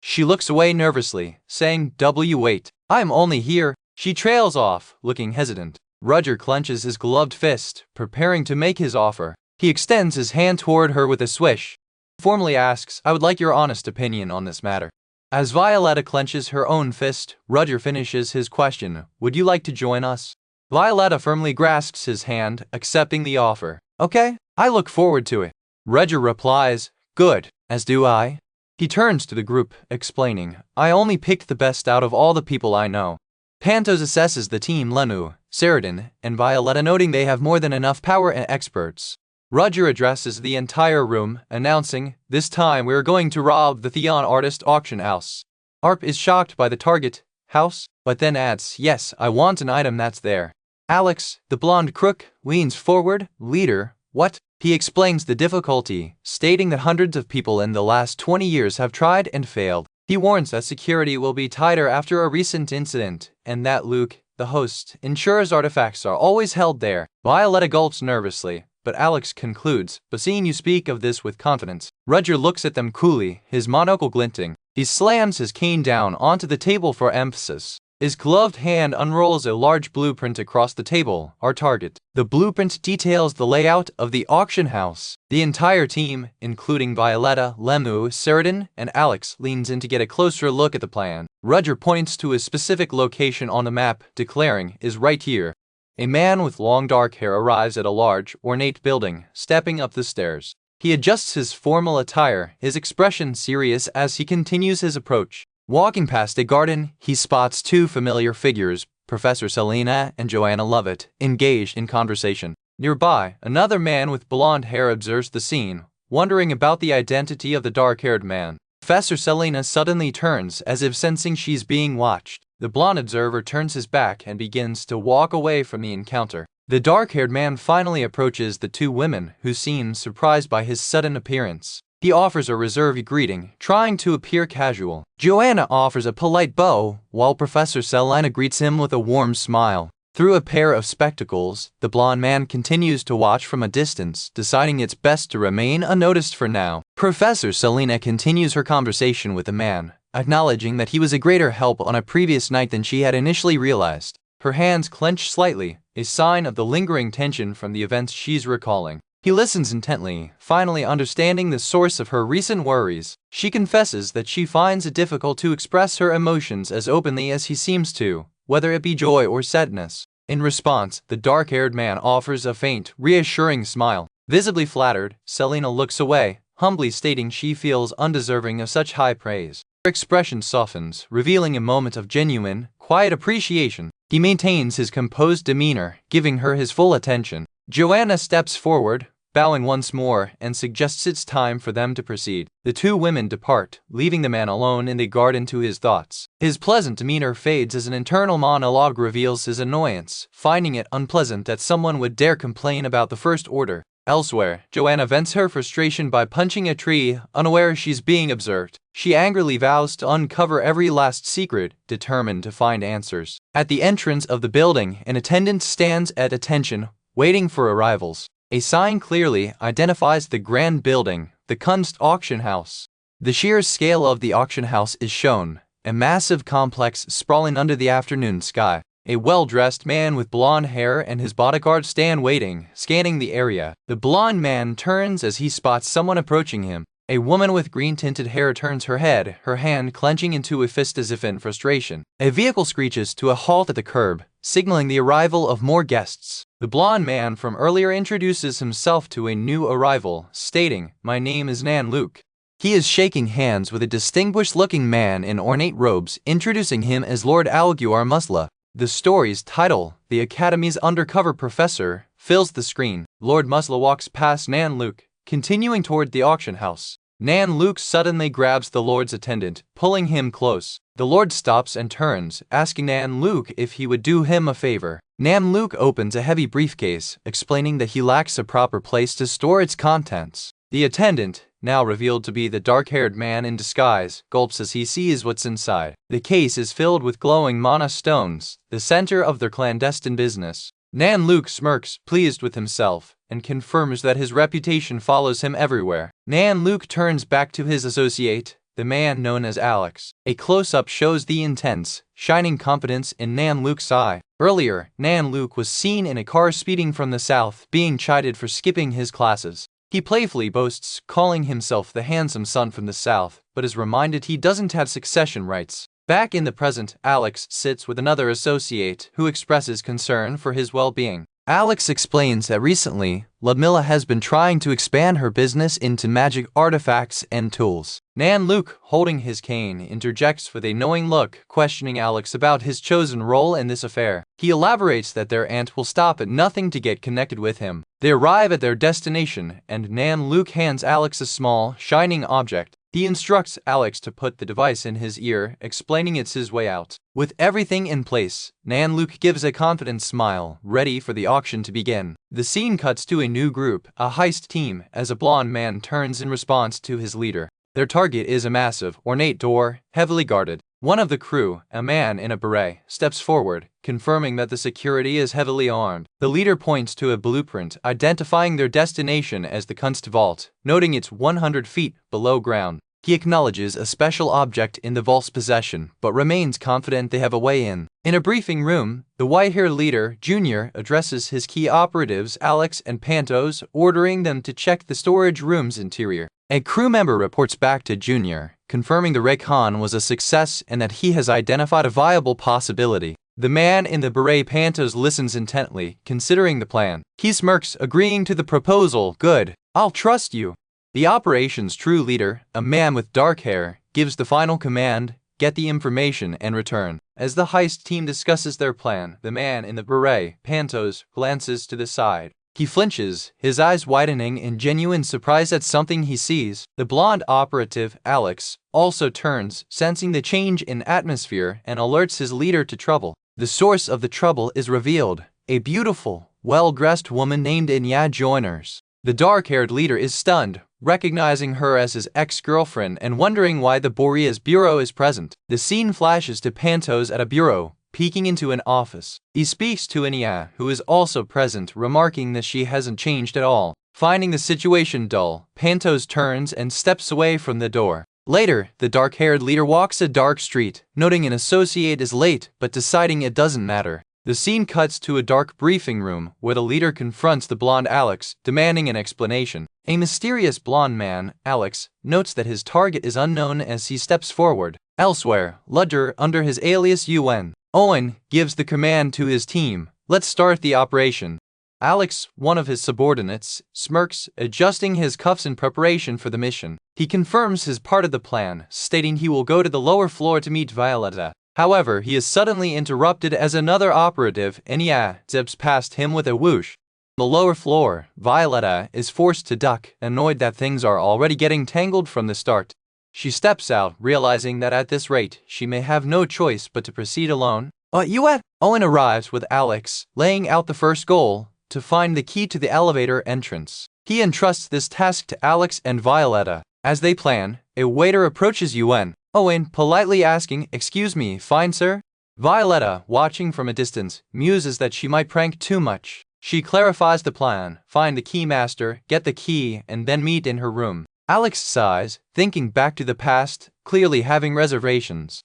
She looks away nervously, saying, "Wait, I'm only here." She trails off, looking hesitant. Roger clenches his gloved fist, preparing to make his offer. He extends his hand toward her with a swish. Formally asks, "I would like your honest opinion on this matter." As Violetta clenches her own fist, Roger finishes his question, "Would you like to join us?" Violetta firmly grasps his hand, accepting the offer. "Okay, I look forward to it." Roger replies, "Good, as do I." He turns to the group, explaining, "I only picked the best out of all the people I know." Pantos assesses the team Lemu, Saradin, and Violetta, noting they have more than enough power and experts. Roger addresses the entire room, announcing, "This time we are going to rob the Theon Artist Auction House." Arp is shocked by the target house, but then adds, "Yes, I want an item that's there." Alex, the blonde crook, leans forward, "Leader, what?" He explains the difficulty, stating that hundreds of people in the last 20 years have tried and failed. He warns that security will be tighter after a recent incident, and that Luke, the host, ensures artifacts are always held there. Violetta gulps nervously, but Alex concludes, "But seeing you speak of this with confidence." Roger looks at them coolly, his monocle glinting. He slams his cane down onto the table for emphasis. His gloved hand unrolls a large blueprint across the table, our target. The blueprint details the layout of the auction house. The entire team, including Violetta, Lemu, Saradin, and Alex, leans in to get a closer look at the plan. Roger points to a specific location on the map, declaring, "Is right here." A man with long dark hair arrives at a large, ornate building, stepping up the stairs. He adjusts his formal attire, his expression serious as he continues his approach. Walking past a garden, he spots two familiar figures, Professor Selena and Joanna Lovett, engaged in conversation. Nearby, another man with blonde hair observes the scene, wondering about the identity of the dark-haired man. Professor Selena suddenly turns, as if sensing she's being watched. The blonde observer turns his back and begins to walk away from the encounter. The dark-haired man finally approaches the two women, who seem surprised by his sudden appearance. He offers a reserved greeting, trying to appear casual. Joanna offers a polite bow, while Professor Selena greets him with a warm smile. Through a pair of spectacles, the blonde man continues to watch from a distance, deciding it's best to remain unnoticed for now. Professor Selena continues her conversation with the man, acknowledging that he was a greater help on a previous night than she had initially realized. Her hands clench slightly, a sign of the lingering tension from the events she's recalling. He listens intently, finally understanding the source of her recent worries. She confesses that she finds it difficult to express her emotions as openly as he seems to, whether it be joy or sadness. In response, the dark-haired man offers a faint, reassuring smile. Visibly flattered, Selena looks away, humbly stating she feels undeserving of such high praise. Her expression softens, revealing a moment of genuine, quiet appreciation. He maintains his composed demeanor, giving her his full attention. Joanna steps forward, bowing once more, and suggests it's time for them to proceed. The two women depart, leaving the man alone in the garden to his thoughts. His pleasant demeanor fades as an internal monologue reveals his annoyance, finding it unpleasant that someone would dare complain about the First Order. Elsewhere, Joanna vents her frustration by punching a tree, unaware she's being observed. She angrily vows to uncover every last secret, determined to find answers. At the entrance of the building, an attendant stands at attention, waiting for arrivals. A sign clearly identifies the grand building, the Kunst auction house. The sheer scale of the auction house is shown, a massive complex sprawling under the afternoon sky. A well-dressed man with blonde hair and his bodyguard stand waiting, scanning the area. The blonde man turns as he spots someone approaching him. A woman with green-tinted hair turns her head, her hand clenching into a fist as if in frustration. A vehicle screeches to a halt at the curb, signaling the arrival of more guests. The blonde man from earlier introduces himself to a new arrival, stating, "My name is Nan Luke." He is shaking hands with a distinguished-looking man in ornate robes, introducing him as Lord Alguar Musla. The story's title, The Academy's Undercover Professor, fills the screen. Lord Musla walks past Nan Luke, continuing toward the auction house. Nan Luke suddenly grabs the Lord's attendant, pulling him close. The Lord stops and turns, asking Nan Luke if he would do him a favor. Nan Luke opens a heavy briefcase, explaining that he lacks a proper place to store its contents. The attendant, now revealed to be the dark-haired man in disguise, gulps as he sees what's inside. The case is filled with glowing mana stones, the center of their clandestine business. Nan Luke smirks, pleased with himself, and confirms that his reputation follows him everywhere. Nan Luke turns back to his associate, the man known as Alex. A close-up shows the intense, shining confidence in Nan Luke's eye. Earlier, Nan Luke was seen in a car speeding from the south, being chided for skipping his classes. He playfully boasts, calling himself the handsome son from the south, but is reminded he doesn't have succession rights. Back in the present, Alex sits with another associate who expresses concern for his well-being. Alex explains that recently, Ludmilla has been trying to expand her business into magic artifacts and tools. Nan Luke, holding his cane, interjects with a knowing look, questioning Alex about his chosen role in this affair. He elaborates that their aunt will stop at nothing to get connected with him. They arrive at their destination, and Nan Luke hands Alex a small, shining object. He instructs Alex to put the device in his ear, explaining it's his way out. With everything in place, Nan Luke gives a confident smile, ready for the auction to begin. The scene cuts to a new group, a heist team, as a blonde man turns in response to his leader. Their target is a massive, ornate door, heavily guarded. One of the crew, a man in a beret, steps forward, confirming that the security is heavily armed. The leader points to a blueprint, identifying their destination as the Kunst Vault, noting it's 100 feet below ground. He acknowledges a special object in the vault's possession, but remains confident they have a way in. In a briefing room, the white-haired leader, Junior, addresses his key operatives, Alex and Pantos, ordering them to check the storage room's interior. A crew member reports back to Junior, confirming the recon was a success and that he has identified a viable possibility. The man in the beret Pantos listens intently, considering the plan. He smirks, agreeing to the proposal. Good, I'll trust you. The operation's true leader, a man with dark hair, gives the final command, get the information and return. As the heist team discusses their plan, the man in the beret, Pantos, glances to the side. He flinches, his eyes widening in genuine surprise at something he sees. The blonde operative, Alex, also turns, sensing the change in atmosphere, and alerts his leader to trouble. The source of the trouble is revealed, a beautiful, well-dressed woman named Inya Joiners. The dark-haired leader is stunned, recognizing her as his ex-girlfriend and wondering why the Boreas bureau is present. The scene flashes to Pantos at a bureau, peeking into an office. He speaks to Inya, who is also present, remarking that she hasn't changed at all. Finding the situation dull, Pantos turns and steps away from the door. Later, the dark-haired leader walks a dark street, noting an associate is late, but deciding it doesn't matter. The scene cuts to a dark briefing room, where the leader confronts the blonde Alex, demanding an explanation. A mysterious blonde man, Alex, notes that his target is unknown as he steps forward. Elsewhere, Ludger, under his alias UN, Owen, gives the command to his team. Let's start the operation. Alex, one of his subordinates, smirks, adjusting his cuffs in preparation for the mission. He confirms his part of the plan, stating he will go to the lower floor to meet Violetta. However, he is suddenly interrupted as another operative, Enya, zips past him with a whoosh. On the lower floor, Violetta is forced to duck, annoyed that things are already getting tangled from the start. She steps out, realizing that at this rate, she may have no choice but to proceed alone. Owen arrives with Alex, laying out the first goal, to find the key to the elevator entrance. He entrusts this task to Alex and Violetta. As they plan, a waiter approaches Owen, politely asking, "Excuse me, fine sir?" Violetta, watching from a distance, muses that she might prank too much. She clarifies the plan, find the keymaster, get the key, and then meet in her room. Alex sighs, thinking back to the past, clearly having reservations.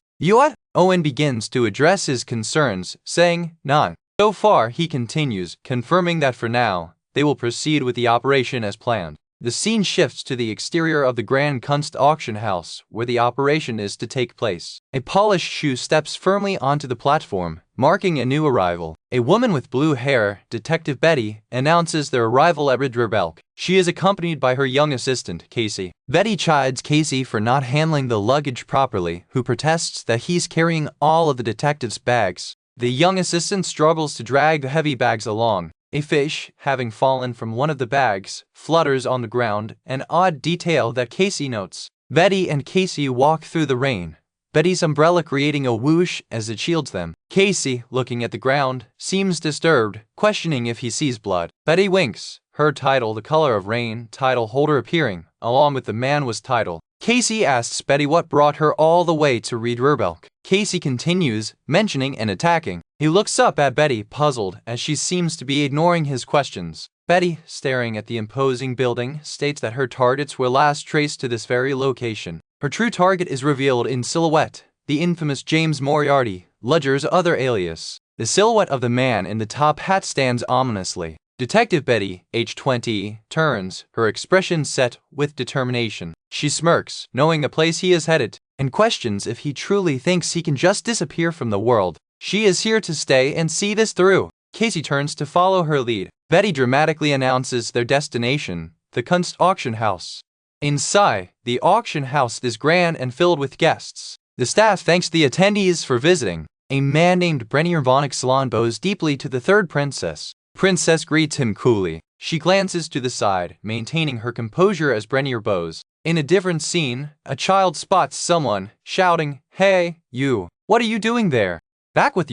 Owen begins to address his concerns, saying, "None." So far, he continues, confirming that for now, they will proceed with the operation as planned. The scene shifts to the exterior of the Grand Kunst auction house, where the operation is to take place. A polished shoe steps firmly onto the platform, marking a new arrival. A woman with blue hair, Detective Betty, announces their arrival at Ridgerbelk. She is accompanied by her young assistant, Casey. Betty chides Casey for not handling the luggage properly, who protests that he's carrying all of the detective's bags. The young assistant struggles to drag the heavy bags along. A fish, having fallen from one of the bags, flutters on the ground, an odd detail that Casey notes. Betty and Casey walk through the rain, Betty's umbrella creating a whoosh as it shields them. Casey, looking at the ground, seems disturbed, questioning if he sees blood. Betty winks, her title The Color of Rain title holder appearing, along with the Manhwa's title. Casey asks Betty what brought her all the way to Ridgerbelk. Casey continues, mentioning and attacking. He looks up at Betty, puzzled, as she seems to be ignoring his questions. Betty, staring at the imposing building, states that her targets were last traced to this very location. Her true target is revealed in silhouette, the infamous James Moriarty, Ludger's other alias. The silhouette of the man in the top hat stands ominously. Detective Betty, age 20, turns, her expression set with determination. She smirks, knowing the place he is headed, and questions if he truly thinks he can just disappear from the world. She is here to stay and see this through. Casey turns to follow her lead. Betty dramatically announces their destination, the Kunst auction house. Inside, the auction house is grand and filled with guests. The staff thanks the attendees for visiting. A man named Brennier von Ixalan bows deeply to the third princess. Princess greets him coolly. She glances to the side, maintaining her composure as Brennier bows. In a different scene, a child spots someone, shouting, "Hey, you, what are you doing there?" Back with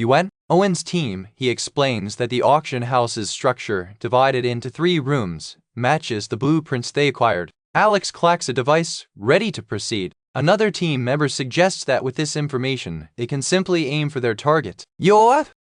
Owen's team, he explains that the auction house's structure, divided into 3 rooms, matches the blueprints they acquired. Alex clacks a device, ready to proceed. Another team member suggests that with this information, they can simply aim for their target.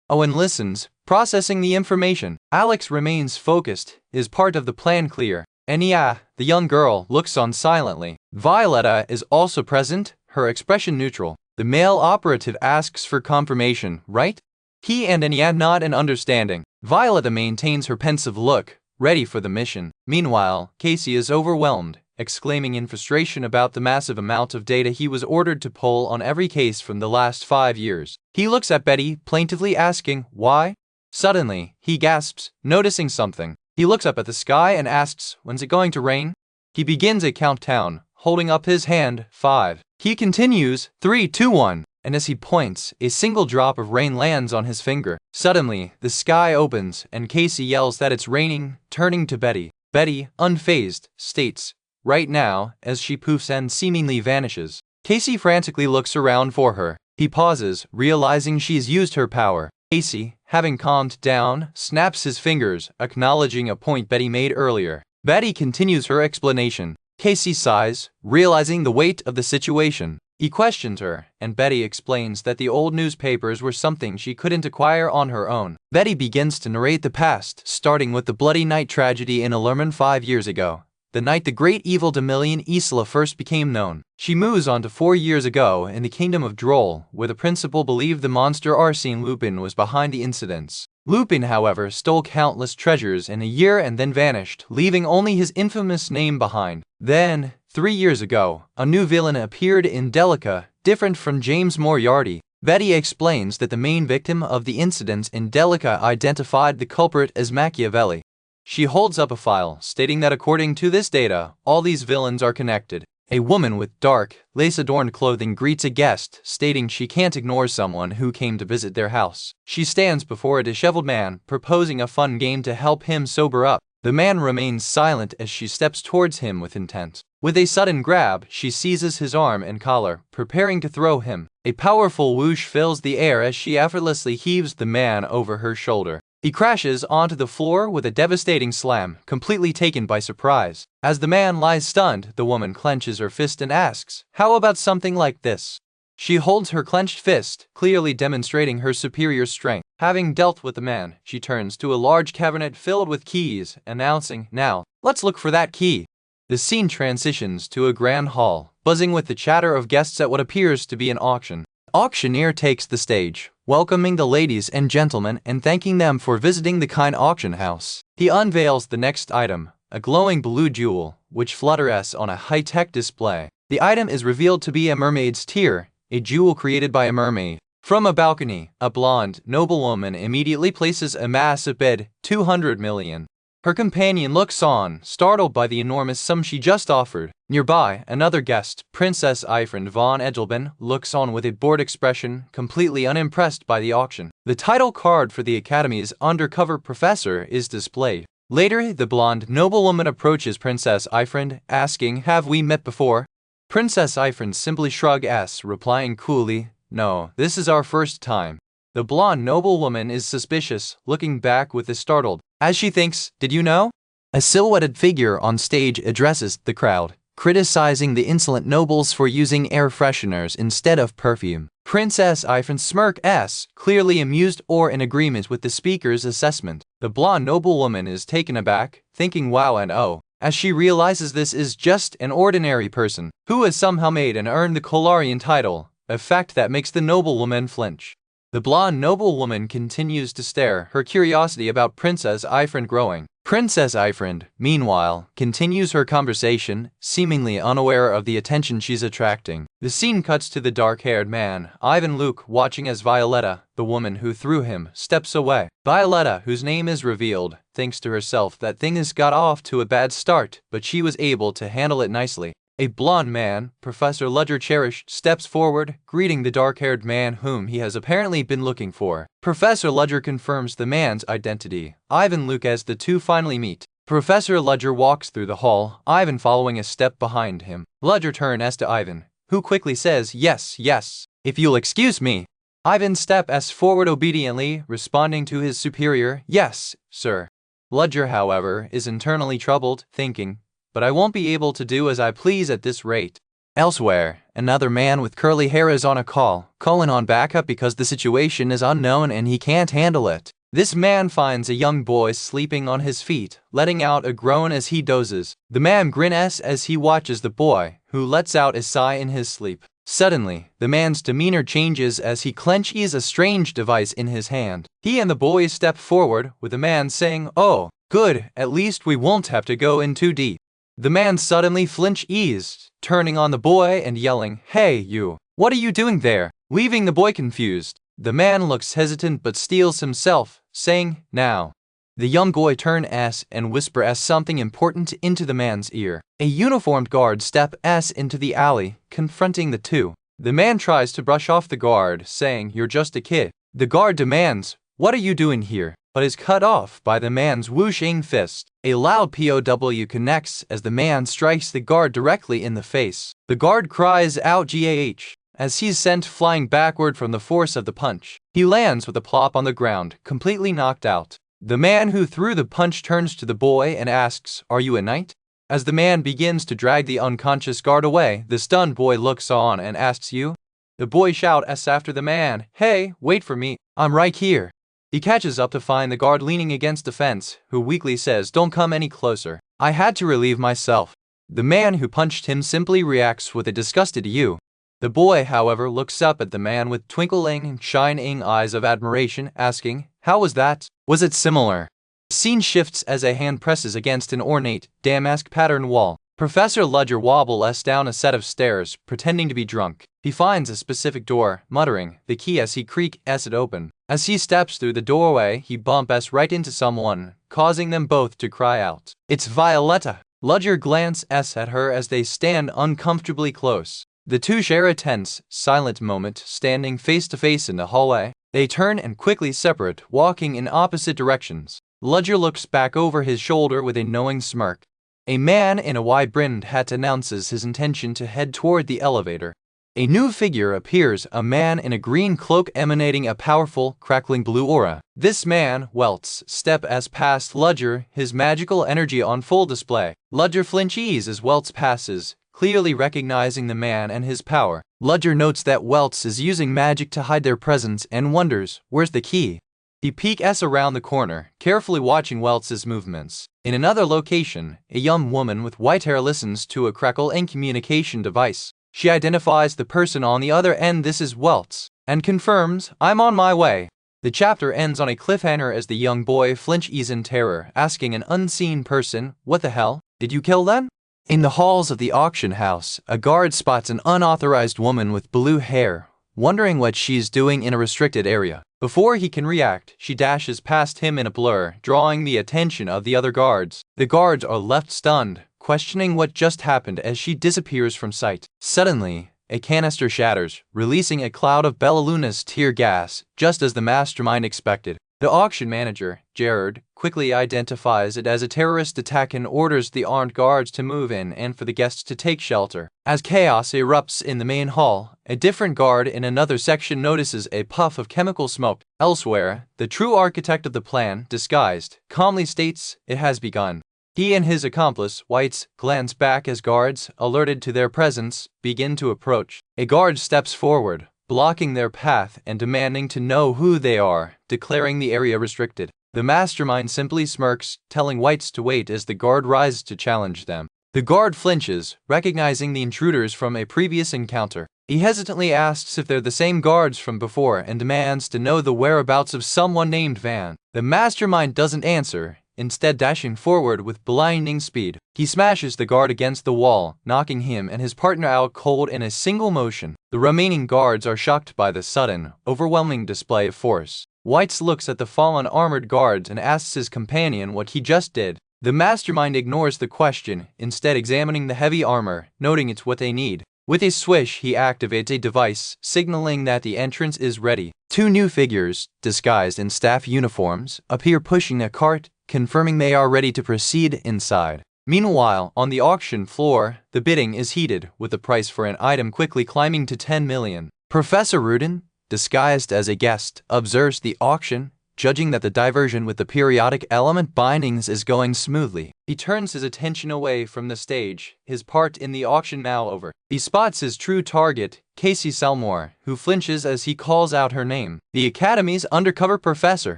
Owen listens, processing the information. Alex remains focused, his part of the plan clear. Enya, the young girl, looks on silently. Violetta is also present, her expression neutral. The male operative asks for confirmation, right? He and Enya nod in understanding. Violetta maintains her pensive look, ready for the mission. Meanwhile, Casey is overwhelmed, exclaiming in frustration about the massive amount of data he was ordered to pull on every case from the last 5 years. He looks at Betty, plaintively asking, "Why?" Suddenly, he gasps, noticing something. He looks up at the sky and asks, "When's it going to rain?" He begins a countdown, holding up his hand, 5. He continues, 3, 2, 1, and as he points, a single drop of rain lands on his finger. Suddenly, the sky opens, and Casey yells that it's raining, turning to Betty. Betty, unfazed, states, "Right now," as she poofs and seemingly vanishes. Casey frantically looks around for her. He pauses, realizing she's used her power. Casey, having calmed down, snaps his fingers, acknowledging a point Betty made earlier. Betty continues her explanation. Casey sighs, realizing the weight of the situation. He questions her, and Betty explains that the old newspapers were something she couldn't acquire on her own. Betty begins to narrate the past, starting with the bloody night tragedy in Alerman 5 years ago. The night the great evil Demillion Isla first became known. She moves on to 4 years ago in the kingdom of Droll, where the principal believed the monster Arsene Lupin was behind the incidents. Lupin, however, stole countless treasures in a year and then vanished, leaving only his infamous name behind. Then, 3 years ago, a new villain appeared in Delica, different from James Moriarty. Betty explains that the main victim of the incidents in Delica identified the culprit as Machiavelli. She holds up a file, stating that according to this data, all these villains are connected. A woman with dark, lace-adorned clothing greets a guest, stating she can't ignore someone who came to visit their house. She stands before a disheveled man, proposing a fun game to help him sober up. The man remains silent as she steps towards him with intent. With a sudden grab, she seizes his arm and collar, preparing to throw him. A powerful whoosh fills the air as she effortlessly heaves the man over her shoulder. He crashes onto the floor with a devastating slam, completely taken by surprise. As the man lies stunned, the woman clenches her fist and asks, "How about something like this?" She holds her clenched fist, clearly demonstrating her superior strength. Having dealt with the man, she turns to a large cabinet filled with keys, announcing, "Now, let's look for that key." The scene transitions to a grand hall, buzzing with the chatter of guests at what appears to be an auction. The auctioneer takes the stage, welcoming the ladies and gentlemen and thanking them for visiting the kind auction house. He unveils the next item, a glowing blue jewel, which flutters on a high-tech display. The item is revealed to be a mermaid's tear, a jewel created by a mermaid. From a balcony, a blonde, noblewoman immediately places a massive bid, 200 million. Her companion looks on, startled by the enormous sum she just offered. Nearby, another guest, Princess Eifried von Edelben, looks on with a bored expression, completely unimpressed by the auction. The title card for the Academy's undercover professor is displayed. Later, the blonde noblewoman approaches Princess Eifried, asking, "Have we met before?" Princess Eifried simply shrugs, replying coolly, "No, this is our first time." The blonde noblewoman is suspicious, looking back with a startled, as she thinks, "Did you know?" A silhouetted figure on stage addresses the crowd, criticizing the insolent nobles for using air fresheners instead of perfume. Princess Eifried smirks, clearly amused or in agreement with the speaker's assessment. The blonde noblewoman is taken aback, thinking wow and oh, as she realizes this is just an ordinary person who has somehow made and earned the Kolarian title, a fact that makes the noblewoman flinch. The blonde noblewoman continues to stare, her curiosity about Princess Eifried growing. Princess Eifried, meanwhile, continues her conversation, seemingly unaware of the attention she's attracting. The scene cuts to the dark-haired man, Ivan Luke, watching as Violetta, the woman who threw him, steps away. Violetta, whose name is revealed, thinks to herself that things got off to a bad start, but she was able to handle it nicely. A blonde man, Professor Ludger cherished, steps forward, greeting the dark-haired man whom he has apparently been looking for. Professor Ludger confirms the man's identity, Ivan Luke, as the two finally meet. Professor Ludger walks through the hall, Ivan following a step behind him. Ludger turns to Ivan, who quickly says, "Yes, yes, if you'll excuse me." Ivan steps forward obediently, responding to his superior, "Yes, sir." Ludger, however, is internally troubled, thinking, "But I won't be able to do as I please at this rate." Elsewhere, another man with curly hair is on a call, calling on backup because the situation is unknown and he can't handle it. This man finds a young boy sleeping on his feet, letting out a groan as he dozes. The man grins as he watches the boy, who lets out a sigh in his sleep. Suddenly, the man's demeanor changes as he clenches a strange device in his hand. He and the boy step forward, with the man saying, "Oh, good, at least we won't have to go in too deep." The man suddenly flinches, turning on the boy and yelling, "Hey, you! What are you doing there?" leaving the boy confused. The man looks hesitant but steels himself, saying, "Now." The young boy turns and whispers something important into the man's ear. A uniformed guard steps into the alley, confronting the two. The man tries to brush off the guard, saying, "You're just a kid." The guard demands, "What are you doing here?" but is cut off by the man's whooshing fist. A loud POW connects as the man strikes the guard directly in the face. The guard cries out GAH as he's sent flying backward from the force of the punch. He lands with a plop on the ground, completely knocked out. The man who threw the punch turns to the boy and asks, "Are you a knight?" As the man begins to drag the unconscious guard away, the stunned boy looks on and asks, "You?" The boy shouts after the man, "Hey, wait for me, I'm right here." He catches up to find the guard leaning against the fence, who weakly says, "Don't come any closer. I had to relieve myself." The man who punched him simply reacts with a disgusted "You." The boy, however, looks up at the man with twinkling, shining eyes of admiration, asking, "How was that? Was it similar?" The scene shifts as a hand presses against an ornate, damask pattern wall. Professor Ludger wobbles down a set of stairs, pretending to be drunk. He finds a specific door, muttering the key as he creaks it open. As he steps through the doorway, he bumps right into someone, causing them both to cry out. It's Violetta! Ludger glances at her as they stand uncomfortably close. The two share a tense, silent moment, standing face to face in the hallway. They turn and quickly separate, walking in opposite directions. Ludger looks back over his shoulder with a knowing smirk. A man in a wide-brimmed hat announces his intention to head toward the elevator. A new figure appears, a man in a green cloak emanating a powerful, crackling blue aura. This man, steps past Ludger, his magical energy on full display. Ludger flinches as Weltz passes, clearly recognizing the man and his power. Ludger notes that Weltz is using magic to hide their presence and wonders, where's the key? He peeks around the corner, carefully watching Weltz's movements. In another location, a young woman with white hair listens to a crackle in communication device. She identifies the person on the other end, this is Weltz, and confirms, I'm on my way. The chapter ends on a cliffhanger as the young boy flinches in terror, asking an unseen person, what the hell? Did you kill them? In the halls of the auction house, a guard spots an unauthorized woman with blue hair, wondering what she's doing in a restricted area. Before he can react, she dashes past him in a blur, drawing the attention of the other guards. The guards are left stunned, questioning what just happened as she disappears from sight. Suddenly, a canister shatters, releasing a cloud of Bellaluna's tear gas, just as the mastermind expected. The auction manager, Gerard, quickly identifies it as a terrorist attack and orders the armed guards to move in and for the guests to take shelter. As chaos erupts in the main hall, a different guard in another section notices a puff of chemical smoke. Elsewhere, the true architect of the plan, disguised, calmly states, it has begun. He and his accomplice, Whites, glance back as guards, alerted to their presence, begin to approach. A guard steps forward, blocking their path and demanding to know who they are, declaring the area restricted. The mastermind simply smirks, telling Whites to wait as the guard rises to challenge them. The guard flinches, recognizing the intruders from a previous encounter. He hesitantly asks if they're the same guards from before and demands to know the whereabouts of someone named Van. The mastermind doesn't answer, instead dashing forward with blinding speed. He smashes the guard against the wall, knocking him and his partner out cold in a single motion. The remaining guards are shocked by the sudden, overwhelming display of force. Whites looks at the fallen armored guards and asks his companion what he just did. The mastermind ignores the question, instead examining the heavy armor, noting it's what they need. With a swish, he activates a device, signaling that the entrance is ready. Two new figures, disguised in staff uniforms, appear pushing a cart, confirming they are ready to proceed inside. Meanwhile, on the auction floor, the bidding is heated, with the price for an item quickly climbing to 10 million. Professor Rudin, disguised as a guest, observes the auction, judging that the diversion with the periodic element bindings is going smoothly. He turns his attention away from the stage, his part in the auction now over. He spots his true target, Casey Selmore, who flinches as he calls out her name. The Academy's undercover professor.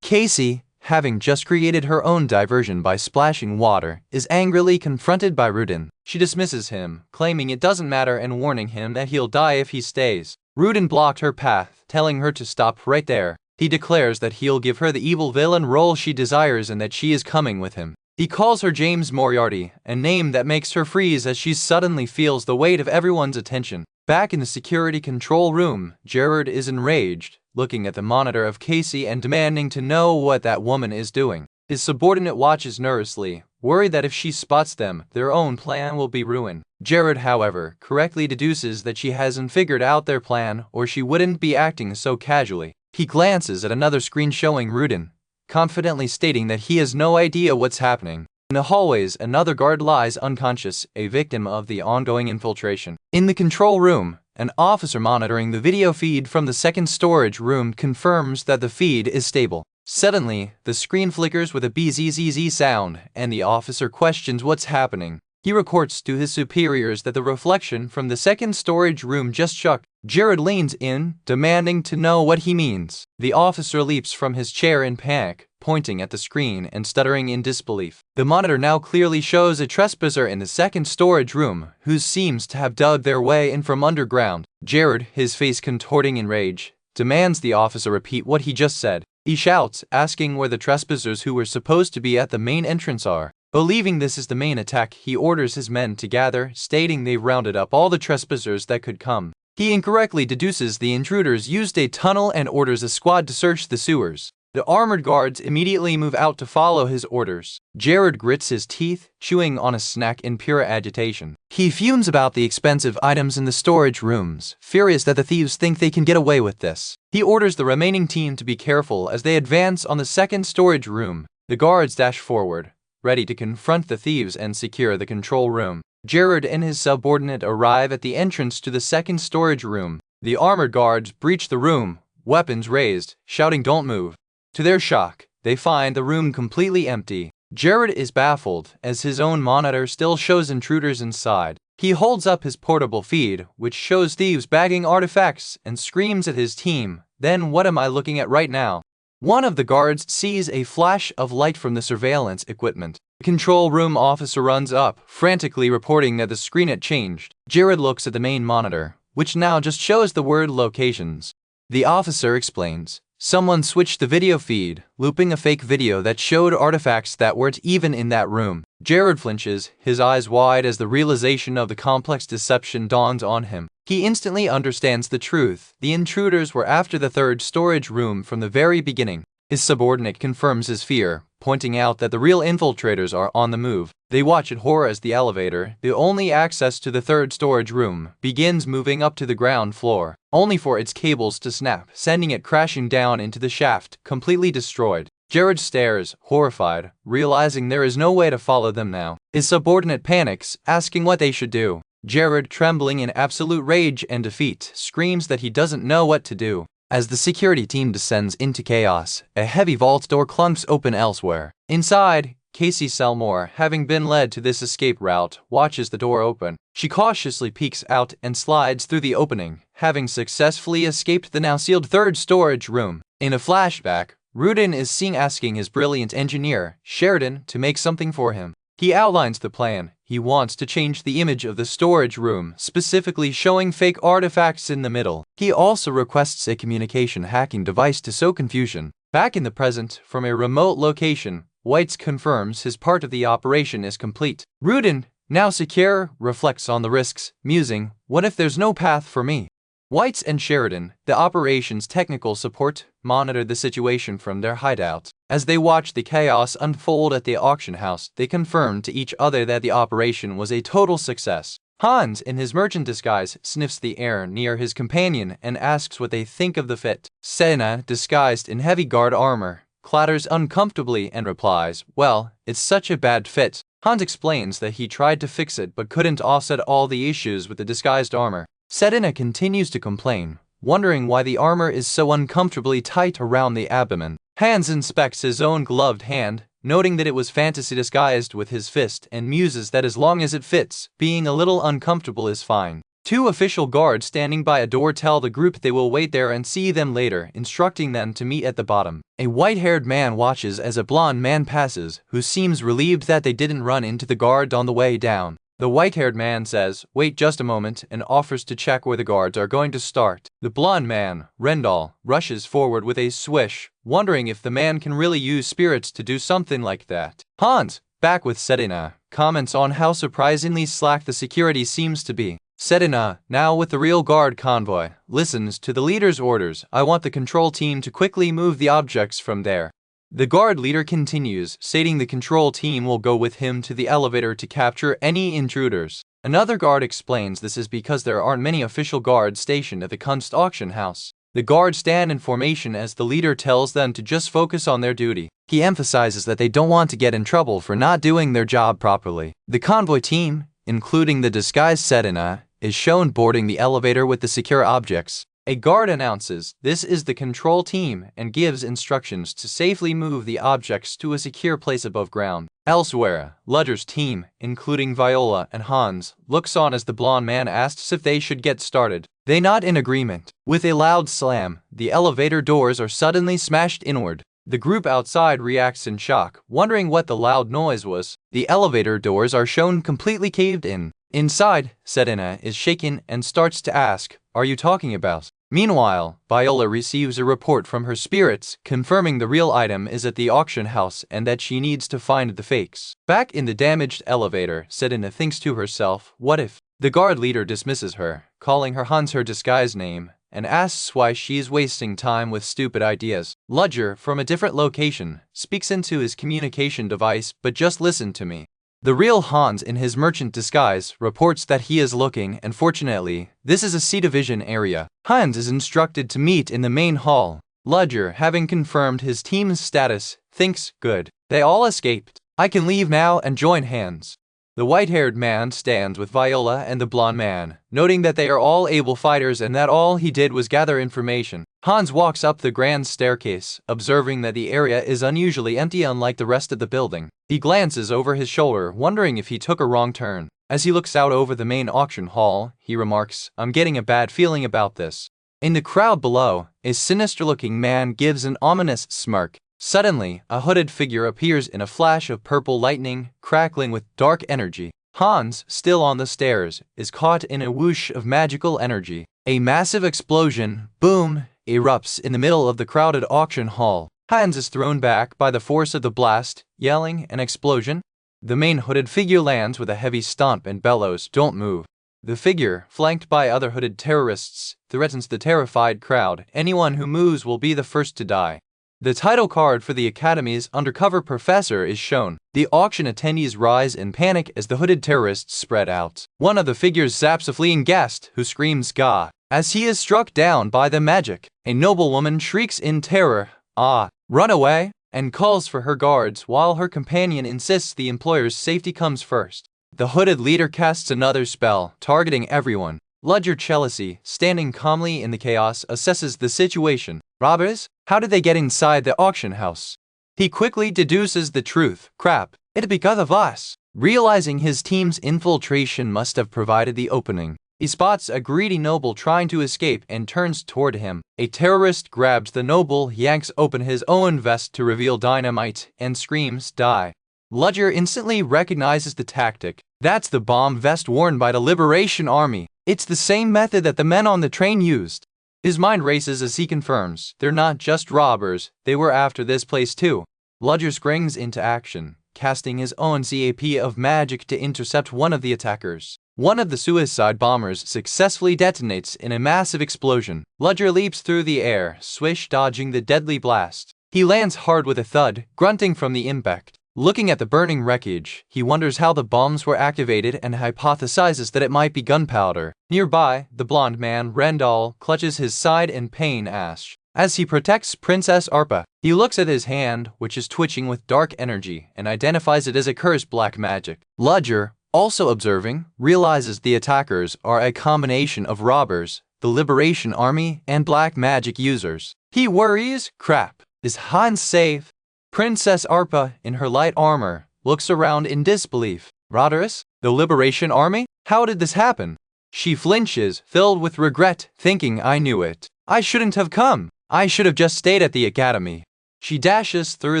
Casey, having just created her own diversion by splashing water, is angrily confronted by Rudin. She dismisses him, claiming it doesn't matter and warning him that he'll die if he stays. Rudin blocked her path, telling her to stop right there. He declares that he'll give her the evil villain role she desires and that she is coming with him. He calls her James Moriarty, a name that makes her freeze as she suddenly feels the weight of everyone's attention. Back in the security control room, Gerard is enraged, looking at the monitor of Casey and demanding to know what that woman is doing. His subordinate watches nervously, worried that if she spots them, their own plan will be ruined. Gerard, however, correctly deduces that she hasn't figured out their plan or she wouldn't be acting so casually. He glances at another screen showing Rudin, confidently stating that he has no idea what's happening. In the hallways, another guard lies unconscious, a victim of the ongoing infiltration. In the control room, an officer monitoring the video feed from the second storage room confirms that the feed is stable. Suddenly, the screen flickers with a bzzz sound, and the officer questions what's happening. He reports to his superiors that the reflection from the second storage room just shook. Gerard leans in, demanding to know what he means. The officer leaps from his chair in panic, pointing at the screen and stuttering in disbelief. The monitor now clearly shows a trespasser in the second storage room, who seems to have dug their way in from underground. Gerard, his face contorting in rage, demands the officer repeat what he just said. He shouts, asking where the trespassers who were supposed to be at the main entrance are. Believing this is the main attack, he orders his men to gather, stating they've rounded up all the trespassers that could come. He incorrectly deduces the intruders used a tunnel and orders a squad to search the sewers. The armored guards immediately move out to follow his orders. Jared grits his teeth, chewing on a snack in pure agitation. He fumes about the expensive items in the storage rooms, furious that the thieves think they can get away with this. He orders the remaining team to be careful as they advance on the second storage room. The guards dash forward, ready to confront the thieves and secure the control room. Jared and his subordinate arrive at the entrance to the second storage room. The armored guards breach the room, weapons raised, shouting "Don't move." To their shock, they find the room completely empty. Jared is baffled as his own monitor still shows intruders inside. He holds up his portable feed, which shows thieves bagging artifacts, and screams at his team, "Then what am I looking at right now?" One of the guards sees a flash of light from the surveillance equipment. The control room officer runs up, frantically reporting that the screen had changed. Jared looks at the main monitor, which now just shows the word "locations." The officer explains, "Someone switched the video feed, looping a fake video that showed artifacts that weren't even in that room." Jared flinches, his eyes wide as the realization of the complex deception dawns on him. He instantly understands the truth. The intruders were after the third storage room from the very beginning. His subordinate confirms his fear, pointing out that the real infiltrators are on the move. They watch in horror as the elevator, the only access to the third storage room, begins moving up to the ground floor, only for its cables to snap, sending it crashing down into the shaft, completely destroyed. Jared stares, horrified, realizing there is no way to follow them now. His subordinate panics, asking what they should do. Jared, trembling in absolute rage and defeat, screams that he doesn't know what to do. As the security team descends into chaos, a heavy vault door clunks open elsewhere. Inside, Casey Selmore, having been led to this escape route, watches the door open. She cautiously peeks out and slides through the opening, having successfully escaped the now sealed third storage room. In a flashback, Rudin is seen asking his brilliant engineer, Sheridan, to make something for him. He outlines the plan. He wants to change the image of the storage room, specifically showing fake artifacts in the middle. He also requests a communication hacking device to sow confusion. Back in the present, from a remote location, Whites confirms his part of the operation is complete. Rudin, now secure, reflects on the risks, musing, "What if there's no path for me?" Whites and Sheridan, the operation's technical support, monitor the situation from their hideout. As they watch the chaos unfold at the auction house, they confirm to each other that the operation was a total success. Hans, in his merchant disguise, sniffs the air near his companion and asks what they think of the fit. Sena, disguised in heavy guard armor, clatters uncomfortably and replies, "Well, it's such a bad fit." Hans explains that he tried to fix it but couldn't offset all the issues with the disguised armor. Sedina continues to complain, wondering why the armor is so uncomfortably tight around the abdomen. Hans inspects his own gloved hand, noting that it was fantasy disguised with his fist, and muses that as long as it fits, being a little uncomfortable is fine. Two official guards standing by a door tell the group they will wait there and see them later, instructing them to meet at the bottom. A white-haired man watches as a blonde man passes, who seems relieved that they didn't run into the guard on the way down. The white-haired man says, "Wait just a moment," and offers to check where the guards are going to start. The blonde man, Rendall, rushes forward with a swish, wondering if the man can really use spirits to do something like that. Hans, back with Sedina, comments on how surprisingly slack the security seems to be. Sedina, now with the real guard convoy, listens to the leader's orders. "I want the control team to quickly move the objects from there." The guard leader continues, stating the control team will go with him to the elevator to capture any intruders. Another guard explains this is because there aren't many official guards stationed at the Kunst auction house. The guards stand in formation as the leader tells them to just focus on their duty. He emphasizes that they don't want to get in trouble for not doing their job properly. The convoy team, including the disguised Sedina, is shown boarding the elevator with the secure objects. A guard announces this is the control team and gives instructions to safely move the objects to a secure place above ground. Elsewhere, Ludger's team, including Viola and Hans, looks on as the blonde man asks if they should get started. They nod in agreement. With a loud slam, the elevator doors are suddenly smashed inward. The group outside reacts in shock, wondering what the loud noise was. The elevator doors are shown completely caved in. Inside, Sedina is shaken and starts to ask, "Are you talking about Meanwhile, Viola receives a report from her spirits confirming the real item is at the auction house and that she needs to find the fakes. Back in the damaged elevator, Sedina thinks to herself, what if? The guard leader dismisses her, calling her Hans her disguise name, and asks why she is wasting time with stupid ideas. Ludger, from a different location, speaks into his communication device, but just listen to me. The real Hans in his merchant disguise reports that he is looking, and fortunately, this is a C-Division area. Hans is instructed to meet in the main hall. Ludger, having confirmed his team's status, thinks, good. They all escaped. I can leave now and join Hans. The white-haired man stands with Viola and the blonde man, noting that they are all able fighters and that all he did was gather information. Hans walks up the grand staircase, observing that the area is unusually empty unlike the rest of the building. He glances over his shoulder, wondering if he took a wrong turn. As he looks out over the main auction hall, he remarks, I'm getting a bad feeling about this. In the crowd below, a sinister-looking man gives an ominous smirk. Suddenly, a hooded figure appears in a flash of purple lightning, crackling with dark energy. Hans, still on the stairs, is caught in a whoosh of magical energy. A massive explosion, boom, erupts in the middle of the crowded auction hall. Hans is thrown back by the force of the blast, yelling an explosion. The main hooded figure lands with a heavy stomp and bellows, don't move. The figure, flanked by other hooded terrorists, threatens the terrified crowd. Anyone who moves will be the first to die. The title card for the Academy's undercover professor is shown. The auction attendees rise in panic as the hooded terrorists spread out. One of the figures zaps a fleeing guest, who screams "Gah!" as he is struck down by the magic. A noblewoman shrieks in terror, "Ah, run away!" and calls for her guards while her companion insists the employer's safety comes first. The hooded leader casts another spell, targeting everyone. Ludger Chelsea, standing calmly in the chaos, assesses the situation. Robbers? How did they get inside the auction house? He quickly deduces the truth. Crap, it's because of us. Realizing his team's infiltration must have provided the opening, he spots a greedy noble trying to escape and turns toward him. A terrorist grabs the noble, yanks open his own vest to reveal dynamite, and screams, "Die." Ludger instantly recognizes the tactic. That's the bomb vest worn by the Liberation Army. It's the same method that the men on the train used. His mind races as he confirms, they're not just robbers, they were after this place too. Ludger springs into action, casting his own CAP of magic to intercept one of the attackers. One of the suicide bombers successfully detonates in a massive explosion. Ludger leaps through the air, swish dodging the deadly blast. He lands hard with a thud, grunting from the impact. Looking at the burning wreckage, he wonders how the bombs were activated and hypothesizes that it might be gunpowder. Nearby, the blonde man, Rendal, clutches his side in pain as he protects Princess Arpa. He looks at his hand, which is twitching with dark energy, and identifies it as a cursed black magic. Ludger, also observing, realizes the attackers are a combination of robbers, the Liberation Army, and black magic users. He worries, crap, is Hans safe? Princess Arpa, in her light armor, looks around in disbelief. Roderus? The Liberation Army? How did this happen? She flinches, filled with regret, thinking, I knew it. I shouldn't have come. I should have just stayed at the academy. She dashes through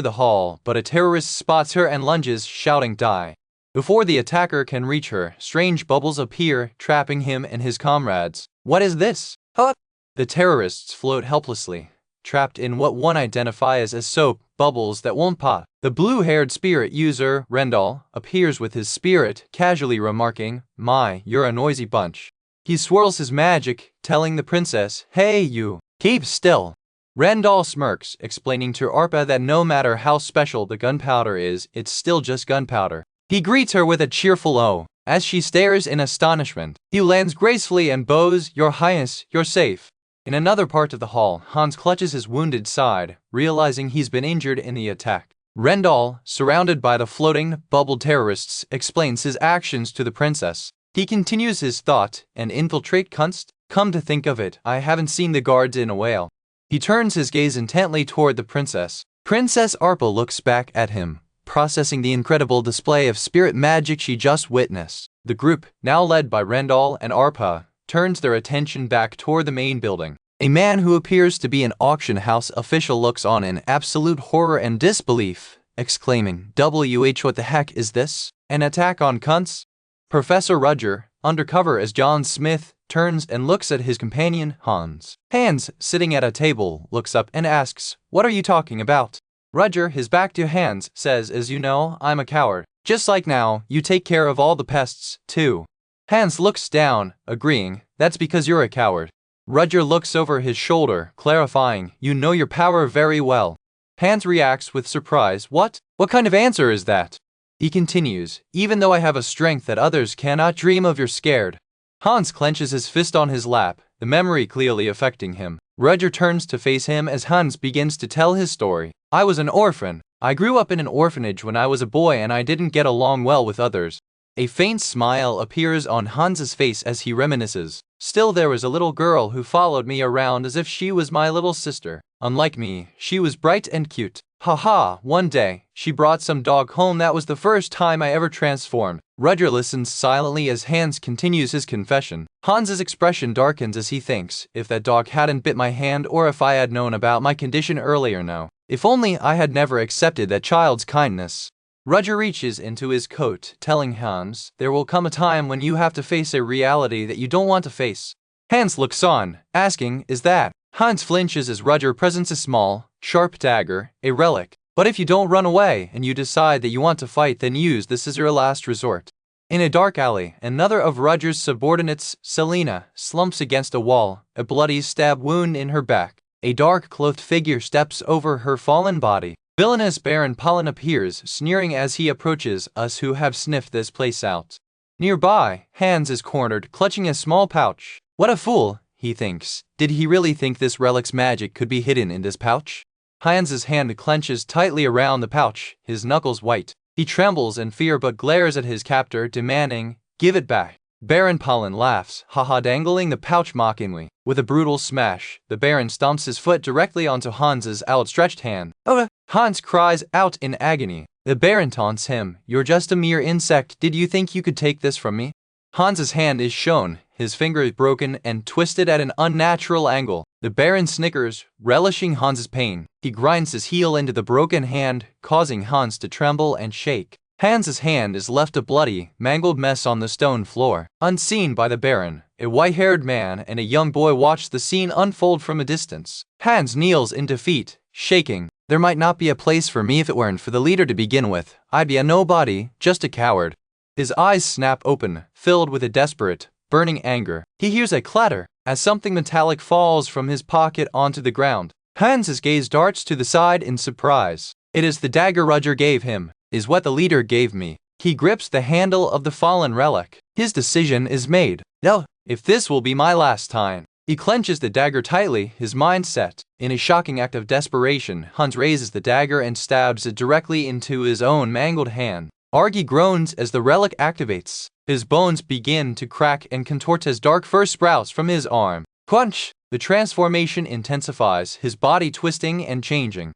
the hall, but a terrorist spots her and lunges, shouting, die. Before the attacker can reach her, strange bubbles appear, trapping him and his comrades. What is this? Huh? The terrorists float helplessly, trapped in what one identifies as soap bubbles that won't pop. The blue-haired spirit user, Rendal, appears with his spirit, casually remarking, My, you're a noisy bunch. He swirls his magic, telling the princess, Hey you, keep still. Rendal smirks, explaining to Arpa that no matter how special the gunpowder is, it's still just gunpowder. He greets her with a cheerful "Oh" as she stares in astonishment. He lands gracefully and bows, Your Highness, you're safe. In another part of the hall, Hans clutches his wounded side, realizing he's been injured in the attack. Rendal, surrounded by the floating, bubbled terrorists, explains his actions to the princess. He continues his thought, and infiltrate Kunst? Come to think of it, I haven't seen the guards in a while. He turns his gaze intently toward the princess. Princess Arpa looks back at him, processing the incredible display of spirit magic she just witnessed. The group, now led by Rendal and Arpa, turns their attention back toward the main building. A man who appears to be an auction house official looks on in absolute horror and disbelief, exclaiming, WH, what the heck is this? An attack on Kunst? Professor Rudger, undercover as John Smith turns and looks at his companion, Hans. Hans, sitting at a table, looks up and asks, "What are you talking about?" Roger, his back to Hans, says, "As you know, I'm a coward. Just like now, you take care of all the pests, too." Hans looks down, agreeing, "That's because you're a coward." Roger looks over his shoulder, clarifying, "You know your power very well." Hans reacts with surprise, "What? What kind of answer is that?" He continues, "Even though I have a strength that others cannot dream of, you're scared." Hans clenches his fist on his lap, the memory clearly affecting him. Roger turns to face him as Hans begins to tell his story. "I was an orphan. I grew up in an orphanage when I was a boy and I didn't get along well with others." A faint smile appears on Hans's face as he reminisces. "Still, there was a little girl who followed me around as if she was my little sister. Unlike me, she was bright and cute. Haha, one day, she brought some dog home. That was the first time I ever transformed." Roger listens silently as Hans continues his confession. Hans's expression darkens as he thinks, "If that dog hadn't bit my hand, or if I had known about my condition earlier now. If only I had never accepted that child's kindness." Roger reaches into his coat, telling Hans, "There will come a time when you have to face a reality that you don't want to face." Hans looks on, asking, "Is that?" Hans flinches as Roger presents a small, sharp dagger, a relic. "But if you don't run away and you decide that you want to fight, then use this as your last resort." In a dark alley, another of Roger's subordinates, Selena, slumps against a wall, a bloody stab wound in her back. A dark-clothed figure steps over her fallen body. Villainous Baron Pollen appears, sneering as he approaches us who have sniffed this place out. Nearby, Hans is cornered, clutching a small pouch. "What a fool," he thinks. Did he really think this relic's magic could be hidden in this pouch? Hans's hand clenches tightly around the pouch, his knuckles white. He trembles in fear but glares at his captor, demanding, "Give it back." Baron Pollen laughs, haha, dangling the pouch mockingly. With a brutal smash, the Baron stomps his foot directly onto Hans's outstretched hand. "Oh!" Hans cries out in agony. The Baron taunts him, "You're just a mere insect. Did you think you could take this from me?" Hans's hand is shown, his finger is broken and twisted at an unnatural angle. The Baron snickers, relishing Hans's pain. He grinds his heel into the broken hand, causing Hans to tremble and shake. Hans's hand is left a bloody, mangled mess on the stone floor. Unseen by the Baron, a white-haired man and a young boy watch the scene unfold from a distance. Hans kneels in defeat, shaking. "There might not be a place for me if it weren't for the leader to begin with. I'd be a nobody, just a coward." His eyes snap open, filled with a desperate, burning anger. He hears a clatter as something metallic falls from his pocket onto the ground. Hans's gaze darts to the side in surprise. It is the dagger Roger gave him. "Is what the leader gave me." He grips the handle of the fallen relic. His decision is made. "No, if this will be my last time." He clenches the dagger tightly, his mind set. In a shocking act of desperation, Hans raises the dagger and stabs it directly into his own mangled hand. Argy groans as the relic activates. His bones begin to crack and contort as dark fur sprouts from his arm. Crunch! The transformation intensifies, his body twisting and changing.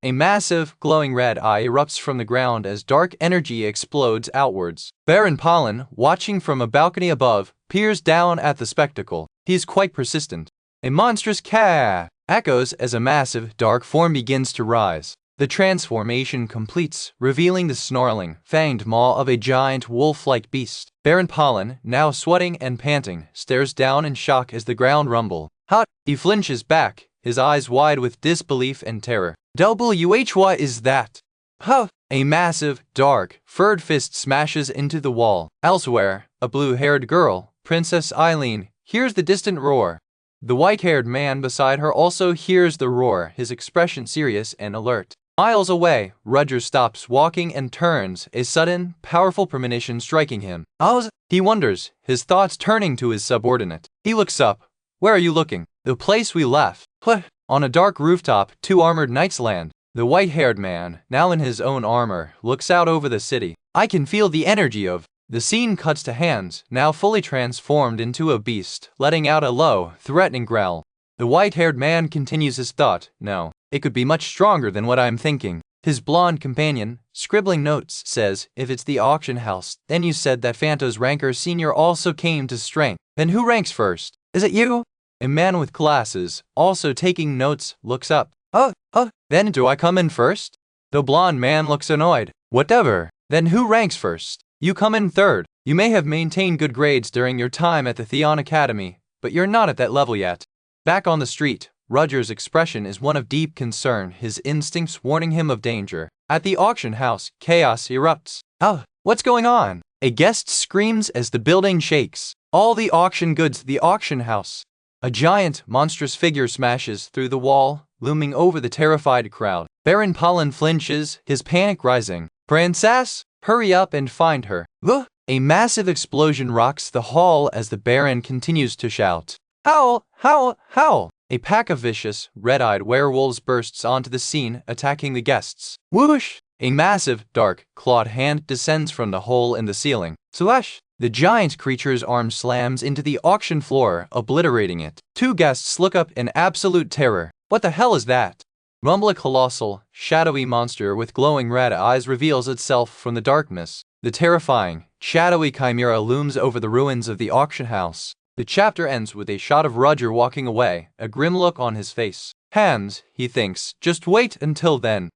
A massive, glowing red eye erupts from the ground as dark energy explodes outwards. Baron Pollen, watching from a balcony above, peers down at the spectacle. He is quite persistent. A monstrous cat echoes as a massive, dark form begins to rise. The transformation completes, revealing the snarling, fanged maw of a giant wolf-like beast. Baron Pollen, now sweating and panting, stares down in shock as the ground rumbles. He flinches back, his eyes wide with disbelief and terror. What is that? A massive, dark, furred fist smashes into the wall. Elsewhere, a blue-haired girl, Princess Eileen, hears the distant roar. The white-haired man beside her also hears the roar, his expression serious and alert. Miles away, Roger stops walking and turns, a sudden, powerful premonition striking him. He wonders, his thoughts turning to his subordinate. He looks up. "Where are you looking?" "The place we left." On a dark rooftop, 2 armored knights land. The white-haired man, now in his own armor, looks out over the city. "I can feel the energy of..." The scene cuts to Hans, now fully transformed into a beast, letting out a low, threatening growl. The white-haired man continues his thought. "No, it could be much stronger than what I'm thinking." His blonde companion, scribbling notes, says, "If it's the auction house, then you said that Phantos Ranker Senior also came to strength. Then who ranks first? Is it you?" A man with glasses, also taking notes, looks up. Then do I come in first?" The blonde man looks annoyed. "Whatever. Then who ranks first?" You come in third. You may have maintained good grades during your time at the Theon Academy, but you're not at that level yet. Back on the street, Roger's expression is one of deep concern, his instincts warning him of danger. At the auction house, chaos erupts. Oh, what's going on? A guest screams as the building shakes. All the auction goods, the auction house. A giant, monstrous figure smashes through the wall, looming over the terrified crowd. Baron Pollen flinches, his panic rising. Princess, hurry up and find her. Ugh! A massive explosion rocks the hall as the Baron continues to shout. Howl! Howl! Howl! A pack of vicious, red-eyed werewolves bursts onto the scene, attacking the guests. Whoosh! A massive, dark, clawed hand descends from the hole in the ceiling. Slash! The giant creature's arm slams into the auction floor, obliterating it. Two guests look up in absolute terror. What the hell is that? Rumble, a colossal, shadowy monster with glowing red eyes reveals itself from the darkness. The terrifying, shadowy chimera looms over the ruins of the auction house. The chapter ends with a shot of Roger walking away, a grim look on his face. Hands, he thinks, just wait until then.